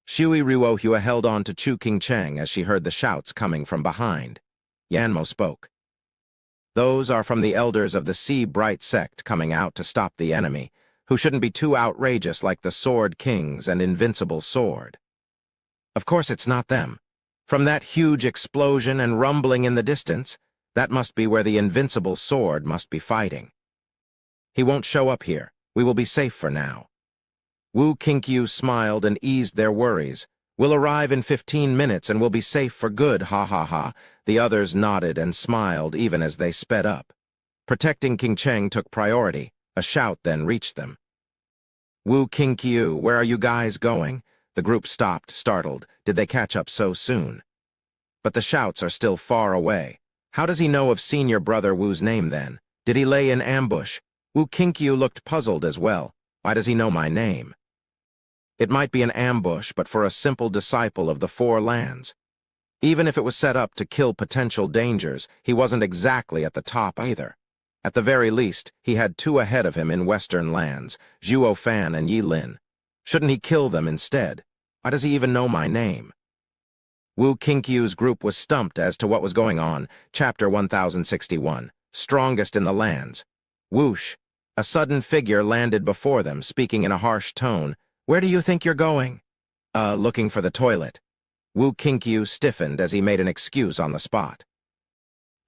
Shui Ruohua held on to Chu Qingcheng as she heard the shouts coming from behind. Yanmo spoke. Those are from the elders of the Sea Bright sect coming out to stop the enemy, who shouldn't be too outrageous like the Sword Kings and Invincible Sword. Of course it's not them. From that huge explosion and rumbling in the distance, that must be where the Invincible Sword must be fighting. He won't show up here. We will be safe for now. Wu Qingqiu smiled and eased their worries. We'll arrive in 15 minutes and we'll be safe for good, ha ha ha. The others nodded and smiled even as they sped up. Protecting Qingcheng took priority. A shout then reached them. Wu Qingqiu, where are you guys going? The group stopped, startled. Did they catch up so soon? But the shouts are still far away. How does he know of Senior Brother Wu's name then? Did he lay in ambush? Wu Qingqiu looked puzzled as well. Why does he know my name? It might be an ambush, but for a simple disciple of the Four Lands. Even if it was set up to kill potential dangers, he wasn't exactly at the top either. At the very least, he had 2 ahead of him in Western lands, Zhuo Fan and Yi Lin. Shouldn't he kill them instead? Why does he even know my name? Wu Qingqiu's group was stumped as to what was going on. Chapter 1061, Strongest in the Lands. Whoosh! A sudden figure landed before them, speaking in a harsh tone. "Where do you think you're going?" Looking for the toilet." Wu Qingqiu stiffened as he made an excuse on the spot.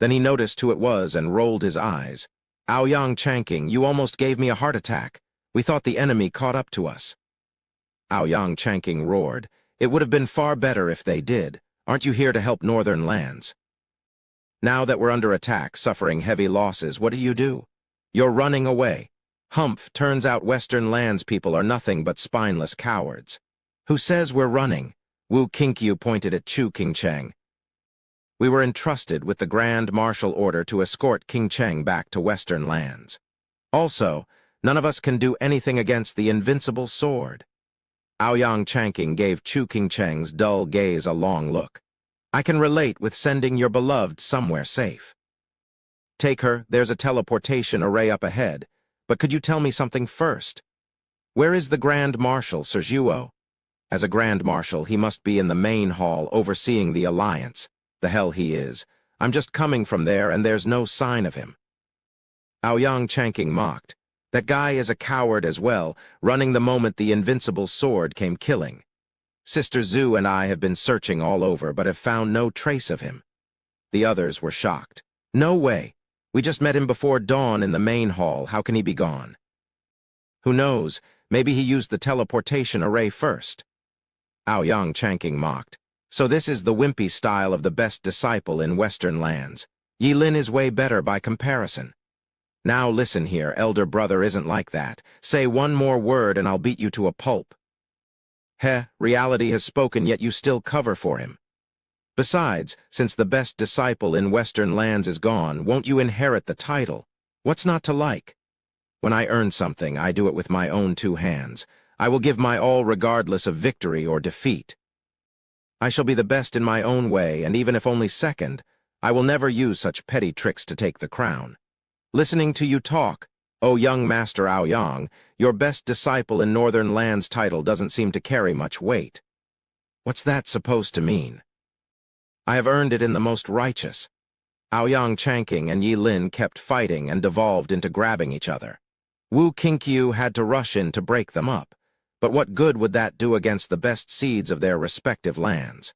Then he noticed who it was and rolled his eyes. "Aoyang Changqing, you almost gave me a heart attack. We thought the enemy caught up to us." Aoyang Changqing roared. "It would have been far better if they did. Aren't you here to help northern lands? Now that we're under attack, suffering heavy losses, what do? You're running away. Humph, turns out western lands people are nothing but spineless cowards." "Who says we're running?" Wu Qingqiu pointed at Chu Qingcheng. "We were entrusted with the grand martial order to escort King Cheng back to western lands. Also, none of us can do anything against the invincible sword." Aoyang Changqing gave Chu Qingcheng's dull gaze a long look. "I can relate with sending your beloved somewhere safe. Take her, there's a teleportation array up ahead. But could you tell me something first? Where is the Grand Marshal, Sir Zhuo? As a Grand Marshal, he must be in the main hall overseeing the alliance. The hell he is. I'm just coming from there and there's no sign of him." Aoyang Changqing mocked. "That guy is a coward as well, running the moment the invincible sword came killing. Sister Zhu and I have been searching all over but have found no trace of him." The others were shocked. "No way. We just met him before dawn in the main hall. How can he be gone?" "Who knows? Maybe he used the teleportation array first." Aoyang Changqing mocked. "So this is the wimpy style of the best disciple in western lands. Yi Lin is way better by comparison. Now listen here, elder brother isn't like that. Say one more word and I'll beat you to a pulp. Reality has spoken, yet you still cover for him. Besides, since the best disciple in western lands is gone, won't you inherit the title? What's not to like? When I earn something, I do it with my own two hands. I will give my all regardless of victory or defeat. I shall be the best in my own way, and even if only second, I will never use such petty tricks to take the crown. Listening to you talk, oh young Master Aoyang, your best disciple in northern lands title doesn't seem to carry much weight. What's that supposed to mean? I have earned it in the most righteous." Aoyang Changqing and Yi Lin kept fighting and devolved into grabbing each other. Wu Qingqiu had to rush in to break them up, but what good would that do against the best seeds of their respective lands?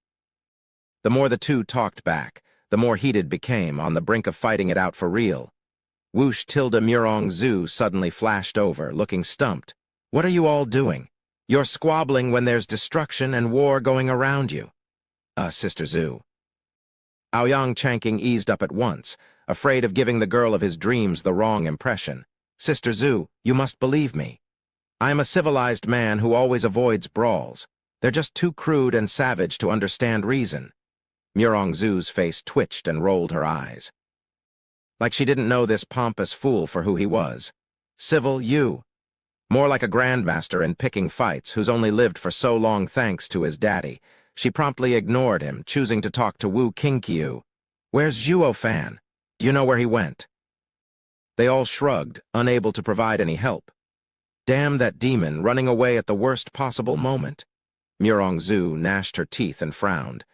The more the two talked back, the more heated became, on the brink of fighting it out for real. Whoosh! Tilda Murong Zhu suddenly flashed over, looking stumped. "What are you all doing? You're squabbling when there's destruction and war going around you." Sister Zhu." Aoyang Changqing eased up at once, afraid of giving the girl of his dreams the wrong impression. "Sister Zhu, you must believe me. I am a civilized man who always avoids brawls. They're just too crude and savage to understand reason." Murong Zhu's face twitched and rolled her eyes. Like she didn't know this pompous fool for who he was. Civil, you. More like a grandmaster in picking fights who's only lived for so long thanks to his daddy. She promptly ignored him, choosing to talk to Wu Qingqiu. "Where's Zhuo Fan? Do you know where he went?" They all shrugged, unable to provide any help. "Damn that demon, running away at the worst possible moment." Murong Zhu gnashed her teeth and frowned.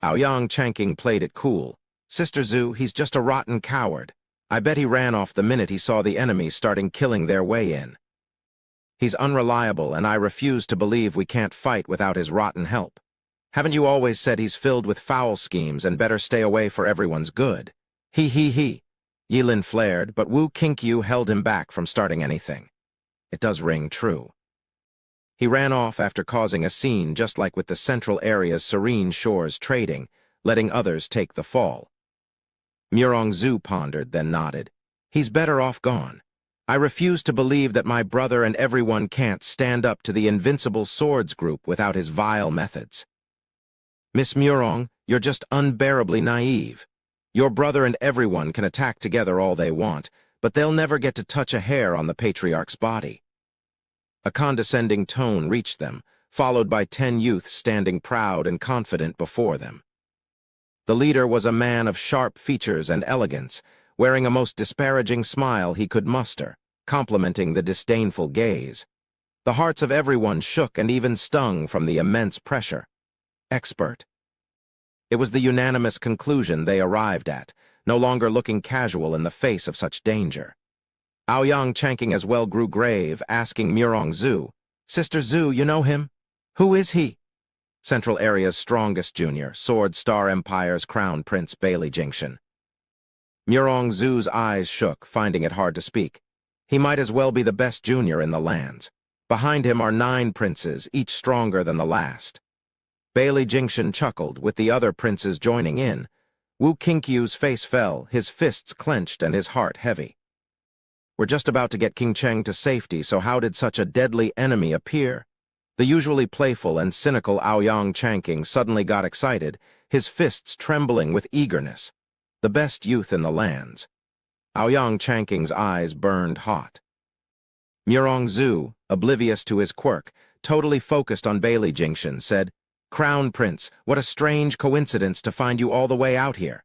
Aoyang Changqing played it cool. "Sister Zhu, he's just a rotten coward. I bet he ran off the minute he saw the enemy starting killing their way in. He's unreliable, and I refuse to believe we can't fight without his rotten help. Haven't you always said he's filled with foul schemes and better stay away for everyone's good?" He. Yi Lin flared, but Wu Qingqiu held him back from starting anything. It does ring true. He ran off after causing a scene, just like with the Central Area's serene shores trading, letting others take the fall. Murong Zhu pondered, then nodded. "He's better off gone. I refuse to believe that my brother and everyone can't stand up to the Invincible Swords group without his vile methods." "Miss Murong, you're just unbearably naive. Your brother and everyone can attack together all they want, but they'll never get to touch a hair on the patriarch's body." A condescending tone reached them, followed by 10 youths standing proud and confident before them. The leader was a man of sharp features and elegance, wearing a most disparaging smile he could muster, complimenting the disdainful gaze. The hearts of everyone shook and even stung from the immense pressure. "Expert." It was the unanimous conclusion they arrived at, no longer looking casual in the face of such danger. Aoyang Chanking as well grew grave, asking Murong Zhu, "Sister Zhu, you know him? Who is he?" Central Area's strongest junior, Sword Star Empire's crown prince Bailey Jingshan. Murong Zhu's eyes shook, finding it hard to speak. He might as well be the best junior in the lands. Behind him are 9 princes, each stronger than the last. Bailey Jingshan chuckled, with the other princes joining in. Wu Qingqiu's face fell, his fists clenched and his heart heavy. We're just about to get King Cheng to safety, so how did such a deadly enemy appear? The usually playful and cynical Aoyang Chanking suddenly got excited, his fists trembling with eagerness. The best youth in the lands. Aoyang Chanking's eyes burned hot. Murong Zhu, oblivious to his quirk, totally focused on Bailey Jingshan, said, "Crown Prince, what a strange coincidence to find you all the way out here."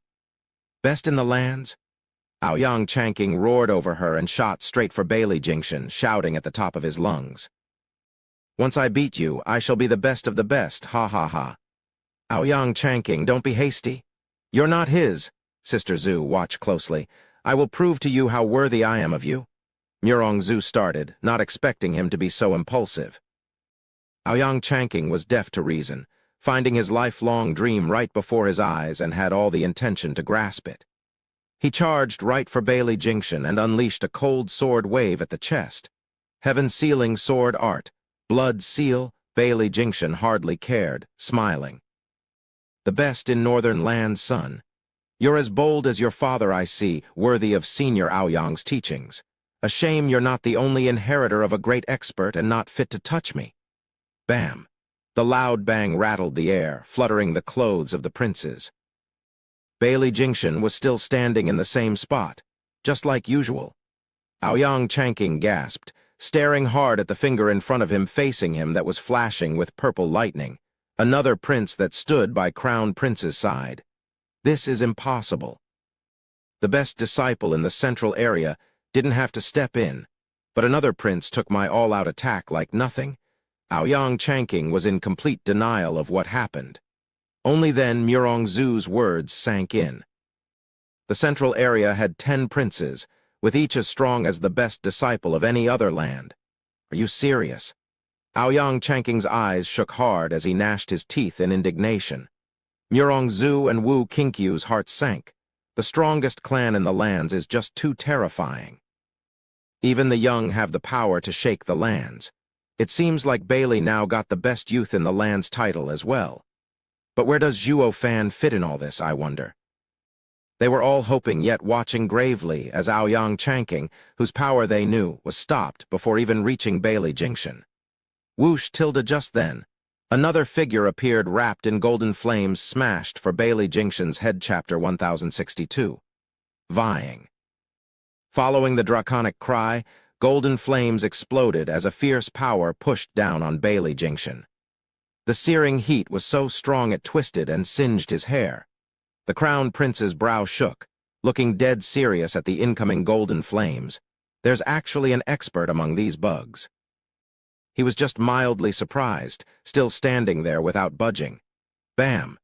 "Best in the lands?" Aoyang Chanking roared over her and shot straight for Bailey Jingshan, shouting at the top of his lungs. "Once I beat you, I shall be the best of the best, ha ha ha." "Aoyang Chanking, don't be hasty. You're not his." "Sister Zhu, watch closely. I will prove to you how worthy I am of you." Murong Zhu started, not expecting him to be so impulsive. Aoyang Chanking was deaf to reason, finding his lifelong dream right before his eyes and had all the intention to grasp it. He charged right for Bailey Jingshan and unleashed a cold sword wave at the chest. Heaven-sealing sword art, blood seal, Bailey Jingshan hardly cared, smiling. "The best in northern lands, son. You're as bold as your father, I see, worthy of senior Aoyang's teachings. A shame you're not the only inheritor of a great expert and not fit to touch me." Bam! The loud bang rattled the air, fluttering the clothes of the princes. Bailey Jingshan was still standing in the same spot, just like usual. Aoyang Chanking gasped, staring hard at the finger in front of him facing him that was flashing with purple lightning, another prince that stood by Crown Prince's side. This is impossible. The best disciple in the central area didn't have to step in, but another prince took my all-out attack like nothing. Aoyang Chanking was in complete denial of what happened. Only then Murong Zhu's words sank in. The central area had 10 princes, with each as strong as the best disciple of any other land. Are you serious? Aoyang Chanking's eyes shook hard as he gnashed his teeth in indignation. Murong Zhu and Wu Qingqiu's hearts sank. The strongest clan in the lands is just too terrifying. Even the young have the power to shake the lands. It seems like Bailey now got the best youth in the land's title as well. But where does Zhuo Fan fit in all this, I wonder? They were all hoping yet watching gravely as Aoyang Chanking, whose power they knew, was stopped before even reaching Bailey Jingshan. Whoosh tilde just then. Another figure appeared wrapped in golden flames smashed for Bailey Jingshan's head chapter 1062. Vying. Following the draconic cry, golden flames exploded as a fierce power pushed down on Bailey Jingshan. The searing heat was so strong it twisted and singed his hair. The Crown Prince's brow shook, looking dead serious at the incoming golden flames. There's actually an expert among these bugs. He was just mildly surprised, still standing there without budging. Bam!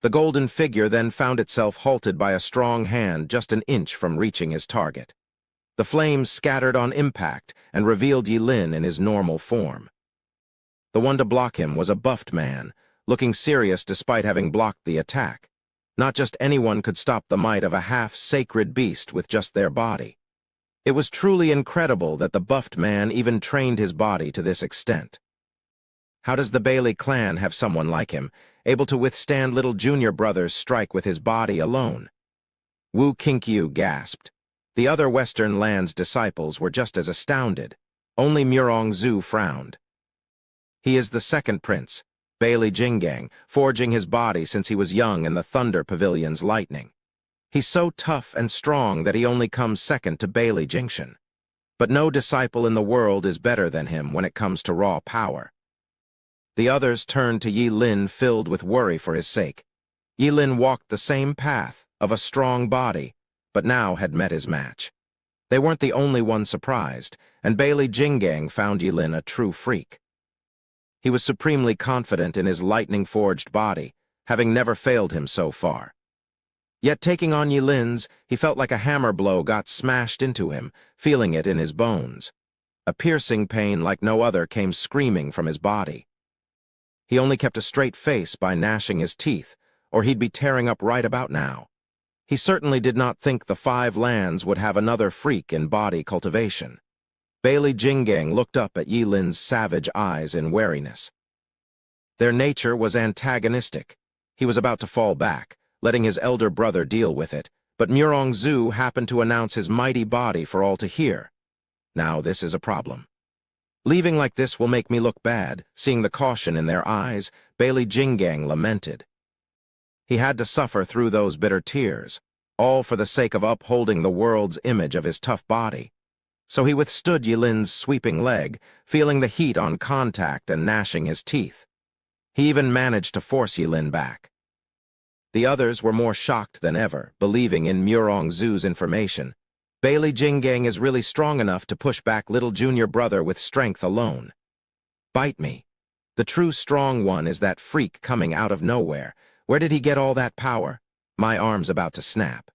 The golden figure then found itself halted by a strong hand just an inch from reaching his target. The flames scattered on impact and revealed Yilin in his normal form. The one to block him was a buffed man, looking serious despite having blocked the attack. Not just anyone could stop the might of a half-sacred beast with just their body. It was truly incredible that the buffed man even trained his body to this extent. How does the Bailey clan have someone like him, able to withstand little junior brother's strike with his body alone? Wu Qingqiu gasped. The other Western lands' disciples were just as astounded. Only Murong Zhu frowned. He is the second prince, Bailey Jinggang, forging his body since he was young in the Thunder Pavilion's lightning. He's so tough and strong that he only comes second to Bailey Jingshan. But no disciple in the world is better than him when it comes to raw power. The others turned to Yilin filled with worry for his sake. Yilin walked the same path, of a strong body, but now had met his match. They weren't the only ones surprised, and Bailey Jinggang found Yilin a true freak. He was supremely confident in his lightning-forged body, having never failed him so far. Yet taking on Yilin's, he felt like a hammer blow got smashed into him, feeling it in his bones. A piercing pain like no other came screaming from his body. He only kept a straight face by gnashing his teeth, or he'd be tearing up right about now. He certainly did not think the 5 lands would have another freak in body cultivation. Bailey Jinggang looked up at Yilin's savage eyes in wariness. Their nature was antagonistic. He was about to fall back, letting his elder brother deal with it, but Murong Zhu happened to announce his mighty body for all to hear. Now this is a problem. Leaving like this will make me look bad. Seeing the caution in their eyes, Bailey Jinggang lamented. He had to suffer through those bitter tears, all for the sake of upholding the world's image of his tough body. So he withstood Yilin's sweeping leg, feeling the heat on contact and gnashing his teeth. He even managed to force Yilin back. The others were more shocked than ever, believing in Murong Zhu's information. Bailey Jinggang is really strong enough to push back little junior brother with strength alone. Bite me. The true strong one is that freak coming out of nowhere. Where did he get all that power? My arm's about to snap.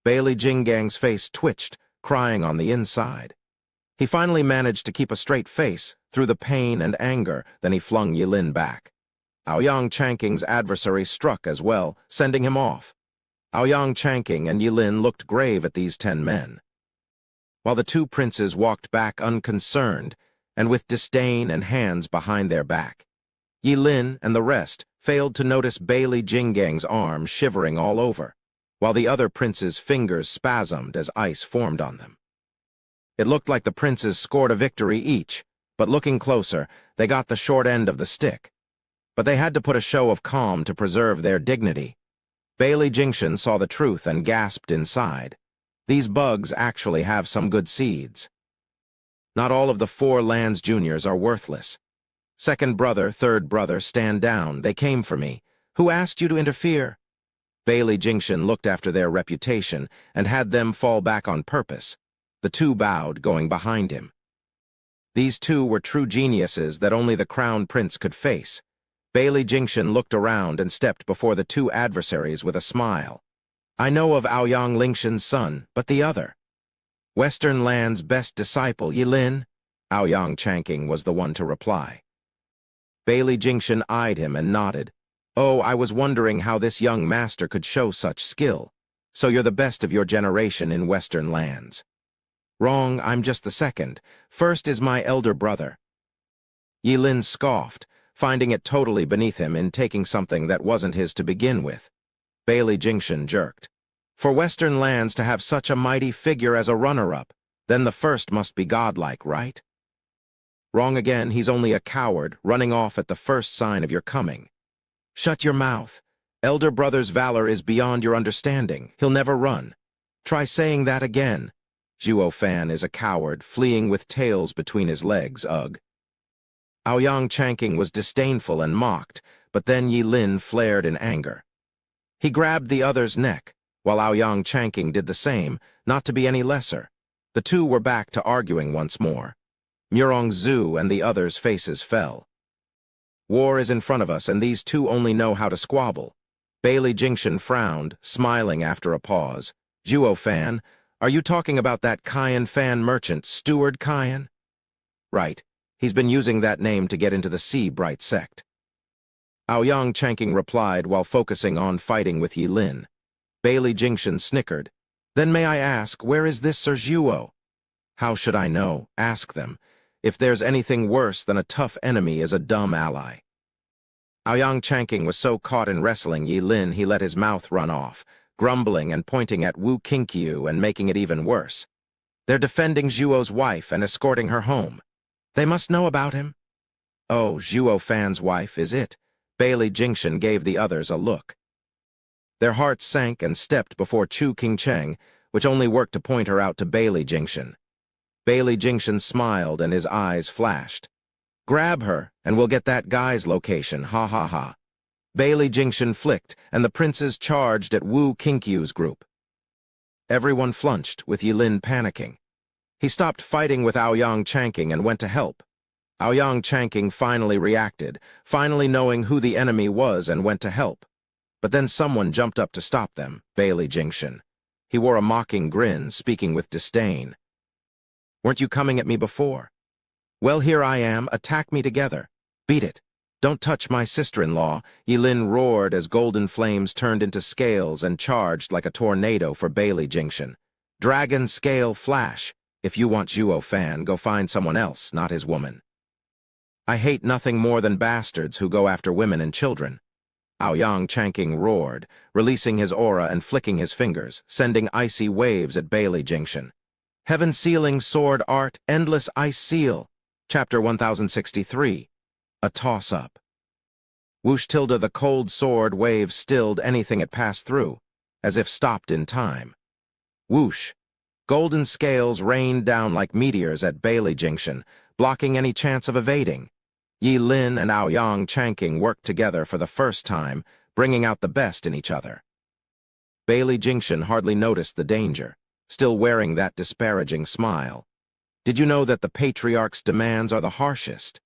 Bailey Jinggang's face twitched, crying on the inside. He finally managed to keep a straight face through the pain and anger, then he flung Yilin back. Aoyang Changqing's adversary struck as well, sending him off. Aoyang Changqing and Yilin looked grave at these 10 men, while the 2 princes walked back unconcerned and with disdain and hands behind their back. Yilin and the rest failed to notice Bailey Jinggang's arm shivering all over, while the other princes' fingers spasmed as ice formed on them. It looked like the princes scored a victory each, but looking closer, they got the short end of the stick. But they had to put a show of calm to preserve their dignity. Bailey Jingxian saw the truth and gasped inside. These bugs actually have some good seeds. Not all of the 4 lands juniors are worthless. Second brother, third brother, stand down. They came for me. Who asked you to interfere? Bailey Jingxian looked after their reputation and had them fall back on purpose. The 2 bowed, going behind him. These 2 were true geniuses that only the crown prince could face. Bailey Jingxian looked around and stepped before the 2 adversaries with a smile. I know of Aoyang Lingxian's son, but the other. Western Land's best disciple, Yilin? Aoyang Changqing was the one to reply. Bailey Jingxian eyed him and nodded. Oh, I was wondering how this young master could show such skill. So you're the best of your generation in Western Lands. Wrong, I'm just the second. First is my elder brother. Yilin scoffed, finding it totally beneath him in taking something that wasn't his to begin with. Bailey Jingxian jerked. For Western Lands to have such a mighty figure as a runner-up, then the first must be godlike, right? Wrong again, he's only a coward, running off at the first sign of your coming. Shut your mouth. Elder brother's valor is beyond your understanding. He'll never run. Try saying that again. Zhuo Fan is a coward, fleeing with tails between his legs, ugh. Aoyang Changqing was disdainful and mocked, but then Yilin flared in anger. He grabbed the other's neck, while Aoyang Changqing did the same, not to be any lesser. The 2 were back to arguing once more. Murong Zhu and the others' faces fell. War is in front of us, and these 2 only know how to squabble. Bailey Jingxian frowned, smiling after a pause. Zhuo Fan, are you talking about that Cayenne fan merchant, Steward Cayenne? Right. He's been using that name to get into the Sea Bright sect. Aoyang Changqing replied while focusing on fighting with Yilin. Bailey Jingxian snickered. Then may I ask, where is this Sir Zhuo? How should I know? Ask them. If there's anything worse than a tough enemy is a dumb ally. Aoyang Changqing was so caught in wrestling Yilin he let his mouth run off, grumbling and pointing at Wu Qingqiu and making it even worse. They're defending Zhuo's wife and escorting her home. They must know about him. Oh, Zhuo Fan's wife, is it? Bailey Jingxian gave the others a look. Their hearts sank and stepped before Chu Qingcheng, which only worked to point her out to Bailey Jingxian. Bailey Jingxian smiled and his eyes flashed. Grab her, and we'll get that guy's location, ha ha ha. Bailey Jingxian flicked, and the princes charged at Wu Qingqiu's group. Everyone flinched, with Yilin panicking. He stopped fighting with Aoyang Changqing and went to help. Aoyang Chanking finally reacted, finally knowing who the enemy was, and went to help. But then someone jumped up to stop them, Bailey Jingshan. He wore a mocking grin, speaking with disdain. "Weren't you coming at me before? Well, here I am, attack me together. Beat it. Don't touch my sister-in-law," Yilin roared as golden flames turned into scales and charged like a tornado for Bailey Jingshan. "Dragon scale flash. If you want Zhuo Fan, go find someone else, not his woman. I hate nothing more than bastards who go after women and children." Aoyang Chanking roared, releasing his aura and flicking his fingers, sending icy waves at Bailey Jingshan. Heaven Sealing Sword Art, Endless Ice Seal. Chapter 1063. A Toss-Up. Whoosh tilde the cold sword wave stilled anything it passed through, as if stopped in time. Whoosh. Golden scales rained down like meteors at Bailey Jingshan, blocking any chance of evading. Yilin and Aoyang Chanking worked together for the first time, bringing out the best in each other. Bailey Jingshan hardly noticed the danger, still wearing that disparaging smile. "Did you know that the patriarch's demands are the harshest?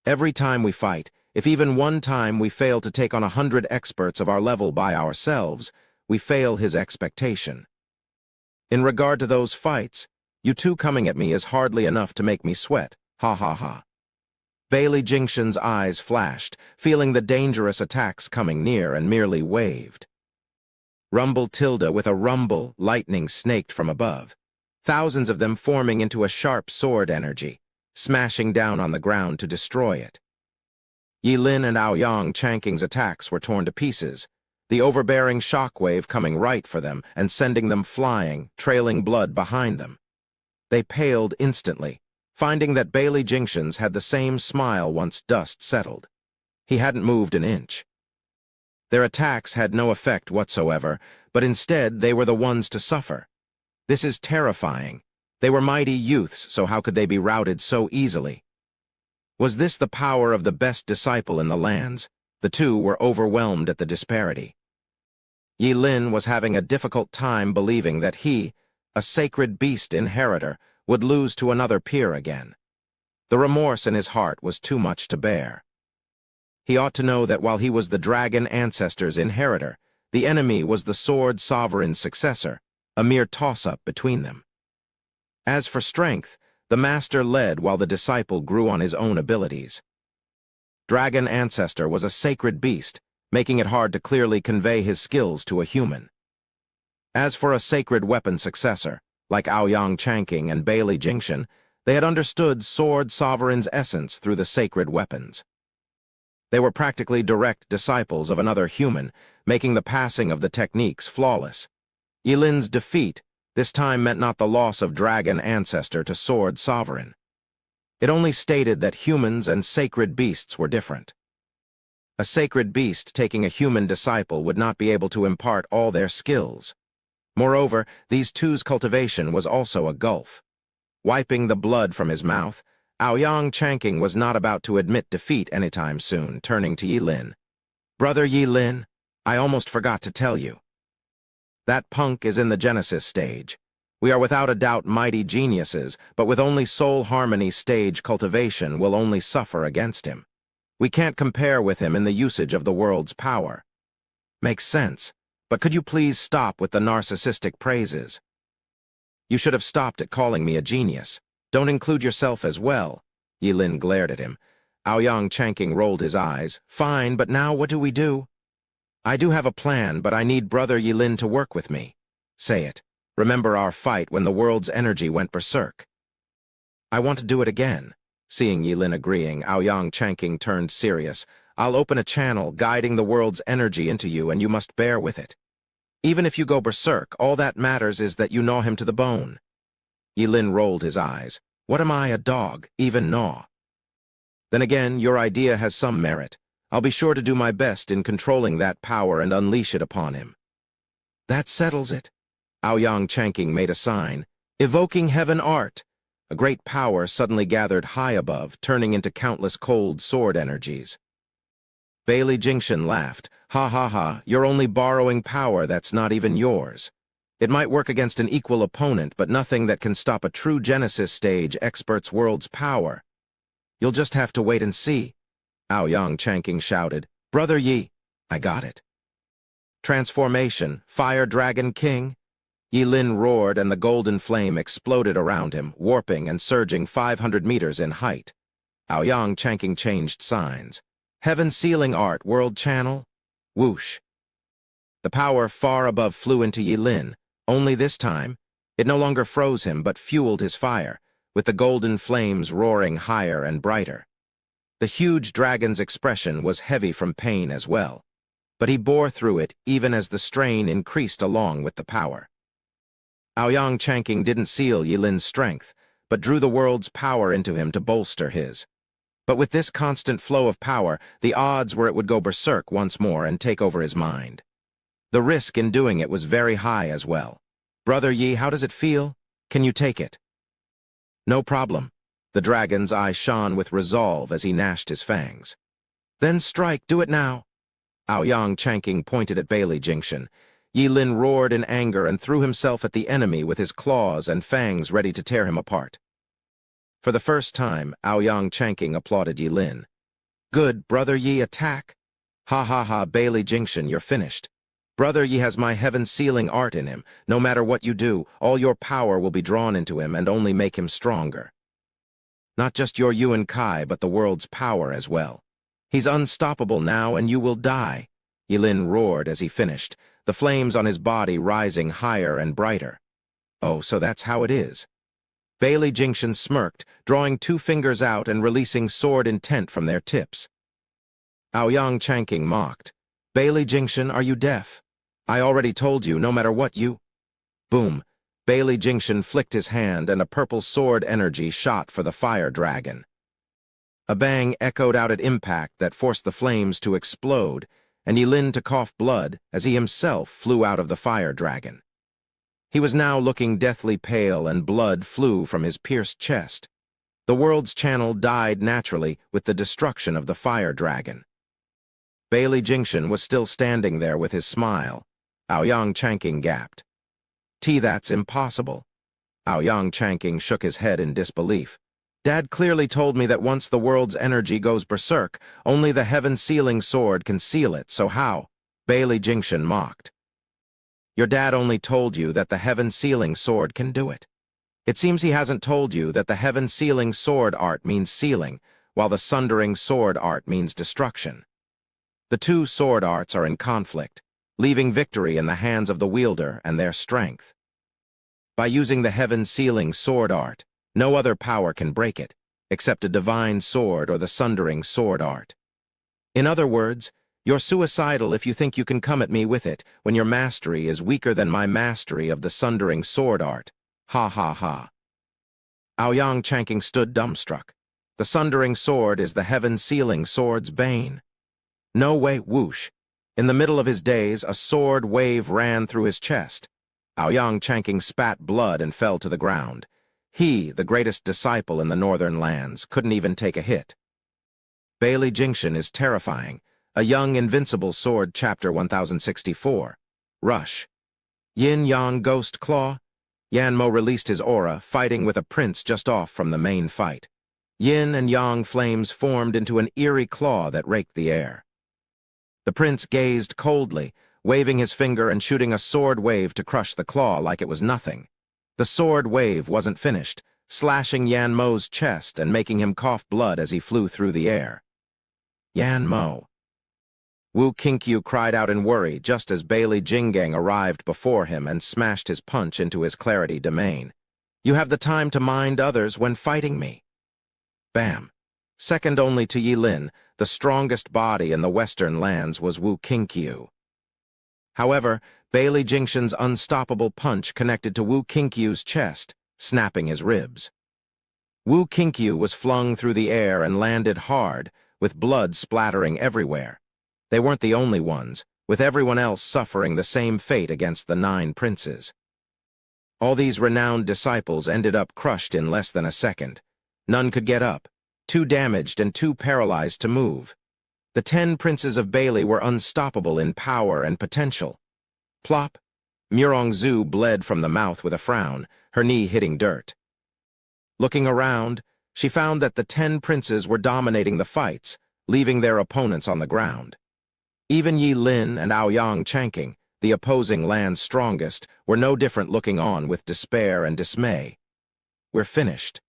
Every time we fight, if even one time we fail to take on 100 experts of our level by ourselves, we fail his expectation. In regard to those fights, you two coming at me is hardly enough to make me sweat, ha ha ha." Bailey Jingshan's eyes flashed, feeling the dangerous attacks coming near, and merely waved. Rumble tilde with a rumble, lightning snaked from above, thousands of them forming into a sharp sword energy, smashing down on the ground to destroy it. Yilin and Aoyang Chanking's attacks were torn to pieces, the overbearing shockwave coming right for them and sending them flying, trailing blood behind them. They paled instantly, finding that Bailey Jingshan's had the same smile once dust settled. He hadn't moved an inch. Their attacks had no effect whatsoever, but instead they were the ones to suffer. This is terrifying. They were mighty youths, so how could they be routed so easily? Was this the power of the best disciple in the lands? The two were overwhelmed at the disparity. Yilin was having a difficult time believing that he, a sacred beast inheritor, would lose to another peer again. The remorse in his heart was too much to bear. He ought to know that while he was the dragon ancestor's inheritor, the enemy was the sword sovereign's successor, a mere toss-up between them. As for strength, the master led while the disciple grew on his own abilities. Dragon Ancestor was a sacred beast, making it hard to clearly convey his skills to a human. As for a sacred weapon successor, like Aoyang Chanking and Bailey Jingshan, they had understood Sword Sovereign's essence through the sacred weapons. They were practically direct disciples of another human, making the passing of the techniques flawless. Yilin's defeat this time meant not the loss of Dragon Ancestor to Sword Sovereign. It only stated that humans and sacred beasts were different. A sacred beast taking a human disciple would not be able to impart all their skills. Moreover, these two's cultivation was also a gulf. Wiping the blood from his mouth, Aoyang Chanking was not about to admit defeat anytime soon, turning to Yilin. "Brother Yilin, I almost forgot to tell you. That punk is in the Genesis stage. We are without a doubt mighty geniuses, but with only soul harmony stage cultivation will only suffer against him. We can't compare with him in the usage of the world's power." "Makes sense. But could you please stop with the narcissistic praises? You should have stopped at calling me a genius. Don't include yourself as well." Yilin glared at him. Aoyang Chanking rolled his eyes. "Fine, but now what do we do?" "I do have a plan, but I need Brother Yilin to work with me." "Say it. Remember our fight when the world's energy went berserk." "I want to do it again." Seeing Yilin agreeing, Aoyang Chanking turned serious. "I'll open a channel guiding the world's energy into you, and you must bear with it. Even if you go berserk, all that matters is that you gnaw him to the bone." Yilin rolled his eyes. "What am I, a dog, even gnaw?" "Then again, your idea has some merit. I'll be sure to do my best in controlling that power and unleash it upon him." "That settles it." Aoyang Chanking made a sign. "Evoking heaven art." A great power suddenly gathered high above, turning into countless cold sword energies. Bailey Jingshan laughed. "Ha ha ha, you're only borrowing power that's not even yours. It might work against an equal opponent, but nothing that can stop a true Genesis stage expert's world's power." You'll just have to wait and see. Aoyang Chanking shouted, Brother Yi, I got it. Transformation, Fire Dragon King. Yi Lin roared and the golden flame exploded around him, warping and surging 500 meters in height. Aoyang Chanking changed signs. Heaven Sealing Art World Channel? Whoosh. The power far above flew into Yi Lin, only this time, it no longer froze him but fueled his fire, with the golden flames roaring higher and brighter. The huge dragon's expression was heavy from pain as well, but he bore through it even as the strain increased along with the power. Aoyang Chanking didn't seal Yi Lin's strength, but drew the world's power into him to bolster his. But with this constant flow of power, the odds were it would go berserk once more and take over his mind. The risk in doing it was very high as well. Brother Yi, how does it feel? Can you take it? No problem. The dragon's eyes shone with resolve as he gnashed his fangs. Then strike, do it now. Aoyang Chanking pointed at Bailey Jinxian. Yi Lin roared in anger and threw himself at the enemy with his claws and fangs ready to tear him apart. For the first time, Aoyang Chanking applauded Yi Lin. Good, Brother Yi, attack. Ha ha ha, Bailey Jinxian, you're finished. Brother Yi has my heaven-sealing art in him. No matter what you do, all your power will be drawn into him and only make him stronger. Not just your Yuan Kai, but the world's power as well. He's unstoppable now, and you will die. Yi Lin roared as he finished, the flames on his body rising higher and brighter. Oh, so that's how it is. Bailey Jinxian smirked, drawing 2 fingers out and releasing sword intent from their tips. Aoyang Chanking mocked. Bailey Jinxian, are you deaf? I already told you, no matter what you... Boom. Bailey Jinxian flicked his hand and a purple sword energy shot for the fire dragon. A bang echoed out at impact that forced the flames to explode, and Yi Lin to cough blood as he himself flew out of the fire dragon. He was now looking deathly pale and blood flew from his pierced chest. The world's channel died naturally with the destruction of the fire dragon. Bailey Jinxian was still standing there with his smile. Aoyang Chanking gasped. That's impossible. Aoyang Chanking shook his head in disbelief. Dad clearly told me that once the world's energy goes berserk, only the heaven-sealing sword can seal it, so how? Bailey Jinxian mocked. Your dad only told you that the heaven-sealing sword can do it. It seems he hasn't told you that the heaven-sealing sword art means sealing, while the sundering sword art means destruction. The 2 sword arts are in conflict, leaving victory in the hands of the wielder and their strength. By using the heaven-sealing sword art, no other power can break it, except a divine sword or the sundering sword art. In other words, you're suicidal if you think you can come at me with it when your mastery is weaker than my mastery of the sundering sword art. Ha ha ha. Aoyang Chanking stood dumbstruck. The sundering sword is the heaven-sealing sword's bane. No way, whoosh. In the middle of his days, a sword wave ran through his chest. Aoyang Chanking spat blood and fell to the ground. He, the greatest disciple in the northern lands, couldn't even take a hit. Bailey Jinxian is terrifying. A Young Invincible Sword, Chapter 1064. Rush. Yin-Yang Ghost Claw. Yanmo released his aura, fighting with a prince just off from the main fight. Yin and Yang flames formed into an eerie claw that raked the air. The prince gazed coldly, waving his finger and shooting a sword wave to crush the claw like it was nothing. The sword wave wasn't finished, slashing Yanmo's chest and making him cough blood as he flew through the air. Yanmo. Wu Qinkyu cried out in worry just as Bailey Jingang arrived before him and smashed his punch into his clarity domain. You have the time to mind others when fighting me. Bam. Second only to Yi Lin, the strongest body in the western lands was Wu Qinkyu. However, Bailey Jinxian's unstoppable punch connected to Wu Qinkyu's chest, snapping his ribs. Wu Qinkyu was flung through the air and landed hard, with blood splattering everywhere. They weren't the only ones, with everyone else suffering the same fate against the 9 princes. All these renowned disciples ended up crushed in less than a second. None could get up, too damaged and too paralyzed to move. The 10 princes of Bailey were unstoppable in power and potential. Plop! Murongzu bled from the mouth with a frown, her knee hitting dirt. Looking around, She found that the 10 princes were dominating the fights, leaving their opponents on the ground. Even Yi Lin and Aoyang Chanking, the opposing land's strongest, were no different, looking on with despair and dismay. "We're finished."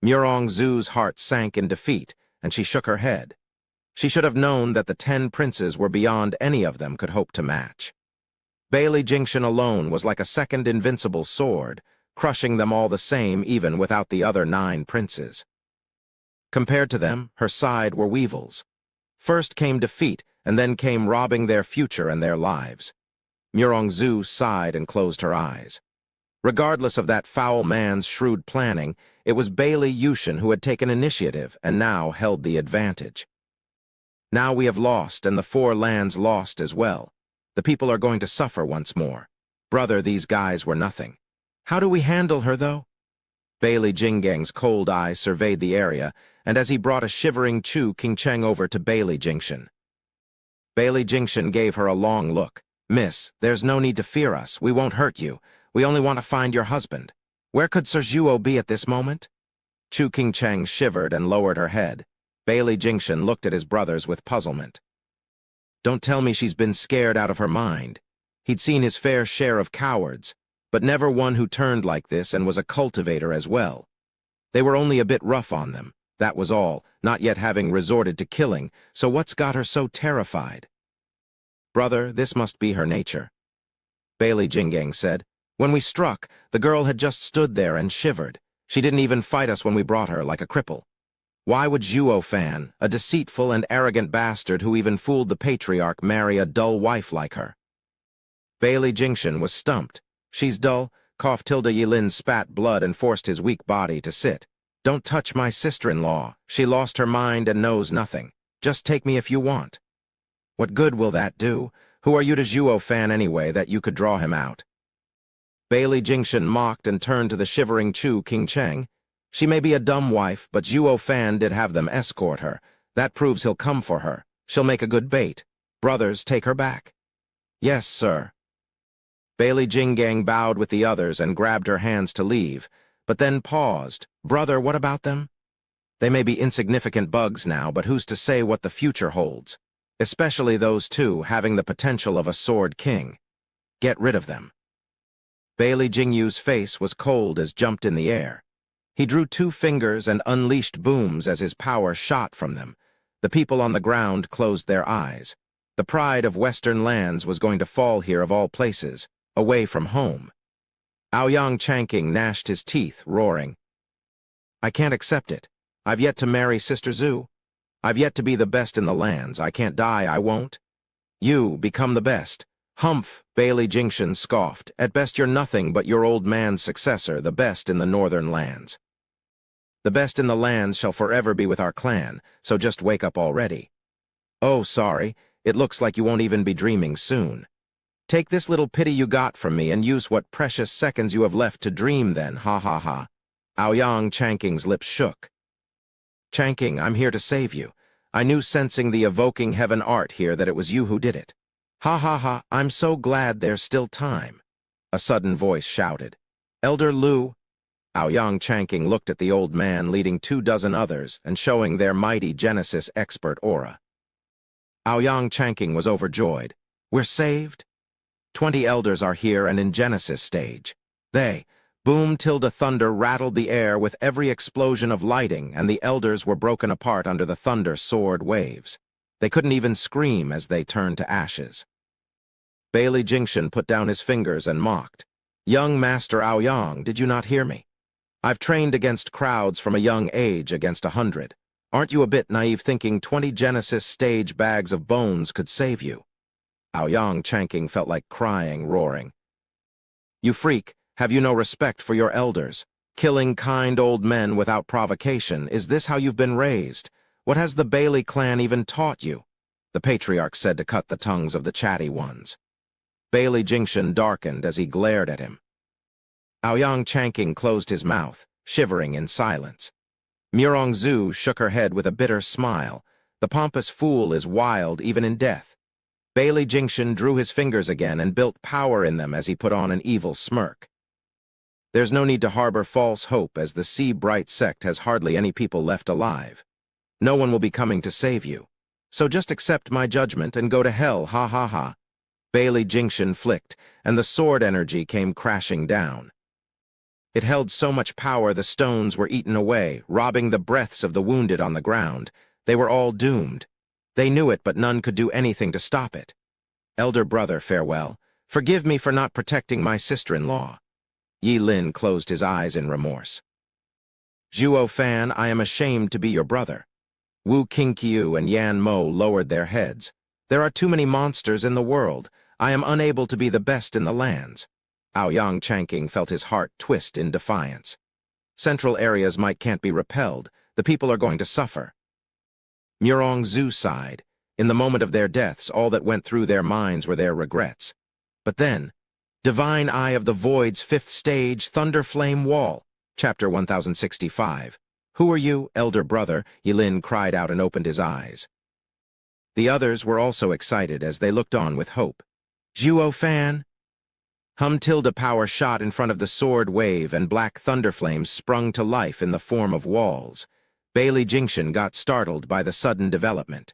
Murong Zu's heart sank in defeat, and she shook her head. She should have known that the 10 princes were beyond any of them could hope to match. Bailey Jingshan alone was like a second invincible sword, crushing them all the same even without the other 9 princes. Compared to them, her side were weevils. First came defeat, and then came robbing their future and their lives. Murong Zu sighed and closed her eyes. Regardless of that foul man's shrewd planning, it was Bailey Yushin who had taken initiative and now held the advantage. "Now we have lost, and the 4 lands lost as well. The people are going to suffer once more. Brother, these guys were nothing. How do we handle her, though?" Bailey Jinggang's cold eye surveyed the area, and as he brought a shivering Chu Qingcheng over to Bailey Jingshan. Bailey Jingshan gave her a long look. "Miss, there's no need to fear us. We won't hurt you. We only want to find your husband. Where could Sir Zhuo be at this moment?" Chu Qingcheng shivered and lowered her head. Bailey Jingshan looked at his brothers with puzzlement. "Don't tell me she's been scared out of her mind." He'd seen his fair share of cowards, but never one who turned like this and was a cultivator as well. They were only a bit rough on them, that was all, not yet having resorted to killing, so what's got her so terrified? "Brother, this must be her nature," Bailey Jinggang said. "When we struck, the girl had just stood there and shivered. She didn't even fight us when we brought her, like a cripple. Why would Zhuo Fan, a deceitful and arrogant bastard who even fooled the patriarch, marry a dull wife like her?" Bailey Jingshan was stumped. "She's dull," coughed Tilda Yilin, spat blood and forced his weak body to sit. "Don't touch my sister-in-law. She lost her mind and knows nothing. Just take me if you want." "What good will that do? Who are you to Zhuo Fan anyway, that you could draw him out?" Bailey Jingshan mocked and turned to the shivering Chu Qingcheng. "She may be a dumb wife, but Zhuo Fan did have them escort her. That proves he'll come for her. She'll make a good bait. Brothers, take her back." "Yes, sir." Bailey Jinggang bowed with the others and grabbed her hands to leave, but then paused. "Brother, what about them? They may be insignificant bugs now, but who's to say what the future holds? Especially those 2 having the potential of a sword king. Get rid of them." Bailey Jingyu's face was cold as jumped in the air. He drew 2 fingers and unleashed booms as his power shot from them. The people on the ground closed their eyes. The pride of Western lands was going to fall here of all places, away from home. Aoyang Chanking gnashed his teeth, roaring. "I can't accept it. I've yet to marry Sister Zhu. I've yet to be the best in the lands. I can't die, I won't." "You become the best." "Humph," Bailey Jingshan scoffed. "At best you're nothing but your old man's successor, the best in the northern lands." "The best in the lands shall forever be with our clan, so just wake up already." "Oh, sorry. It looks like you won't even be dreaming soon." "Take this little pity you got from me and use what precious seconds you have left to dream then, ha ha ha." Aoyang Chanking's lips shook. "Chanking, I'm here to save you. I knew sensing the evoking heaven art here that it was you who did it." "Ha ha ha, I'm so glad there's still time," a sudden voice shouted. "Elder Lu." Aoyang Chanking looked at the old man leading 24 others and showing their mighty Genesis expert aura. Aoyang Chanking was overjoyed. "We're saved? 20 elders are here and in Genesis stage. They, boom tilde thunder rattled the air with every explosion of lighting, and the elders were broken apart under the thunder sword waves. They couldn't even scream as they turned to ashes. Bailey Jingshan put down his fingers and mocked. "Young Master Aoyang, did you not hear me? I've trained against crowds from a young age against 100. Aren't you a bit naive thinking 20 Genesis stage bags of bones could save you?" Aoyang Chanking felt like crying, roaring. "You freak, have you no respect for your elders? Killing kind old men without provocation, is this how you've been raised? What has the Bailey clan even taught you?" the patriarch said to cut the tongues of the chatty ones. Bailey Jingshan darkened as he glared at him. Aoyang Chanking closed his mouth, shivering in silence. Murong Zu shook her head with a bitter smile. "The pompous fool is wild even in death." Bailey Jingshan drew his fingers again and built power in them as he put on an evil smirk. There's no need to harbor false hope, as the Sea-Bright sect has hardly any people left alive. No one will be coming to save you. So just accept my judgment and go to hell, ha ha ha. Bailey Jinction flicked, and the sword energy came crashing down. It held so much power the stones were eaten away, robbing the breaths of the wounded on the ground. They were all doomed. They knew it, but none could do anything to stop it. Elder brother, farewell. Forgive me for not protecting my sister-in-law. Yi Lin closed his eyes in remorse. Zhuo Fan, I am ashamed to be your brother. Wu Qingqiu and Yan Mo lowered their heads. There are too many monsters in the world. I am unable to be the best in the lands. Aoyang Changqing felt his heart twist in defiance. Central areas can't be repelled. The people are going to suffer. Murong Zhu sighed. In the moment of their deaths, all that went through their minds were their regrets. But then, Divine Eye of the Void's 5th stage, Thunder Flame Wall, Chapter 1065. Who are you, elder brother? Yi Lin cried out and opened his eyes. The others were also excited as they looked on with hope. Zhuo Fan? Tilde power shot in front of the sword wave, and black thunder flames sprung to life in the form of walls. Bailey Jinction got startled by the sudden development.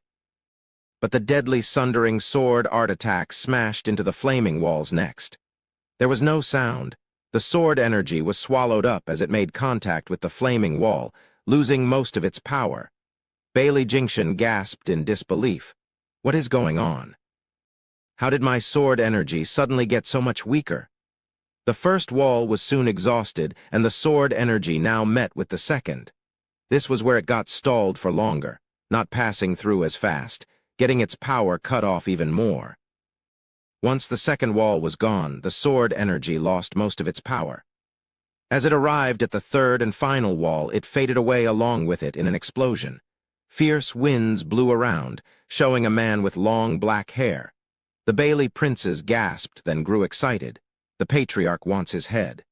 But the deadly sundering sword art attack smashed into the flaming walls next. There was no sound. The sword energy was swallowed up as it made contact with the flaming wall, losing most of its power. Bailey Jinction gasped in disbelief. What is going on? How did my sword energy suddenly get so much weaker? The first wall was soon exhausted, and the sword energy now met with the second. This was where it got stalled for longer, not passing through as fast, getting its power cut off even more. Once the second wall was gone, the sword energy lost most of its power. As it arrived at the third and final wall, it faded away along with it in an explosion. Fierce winds blew around, showing a man with long black hair. The Bailey princes gasped, then grew excited. The patriarch wants his head.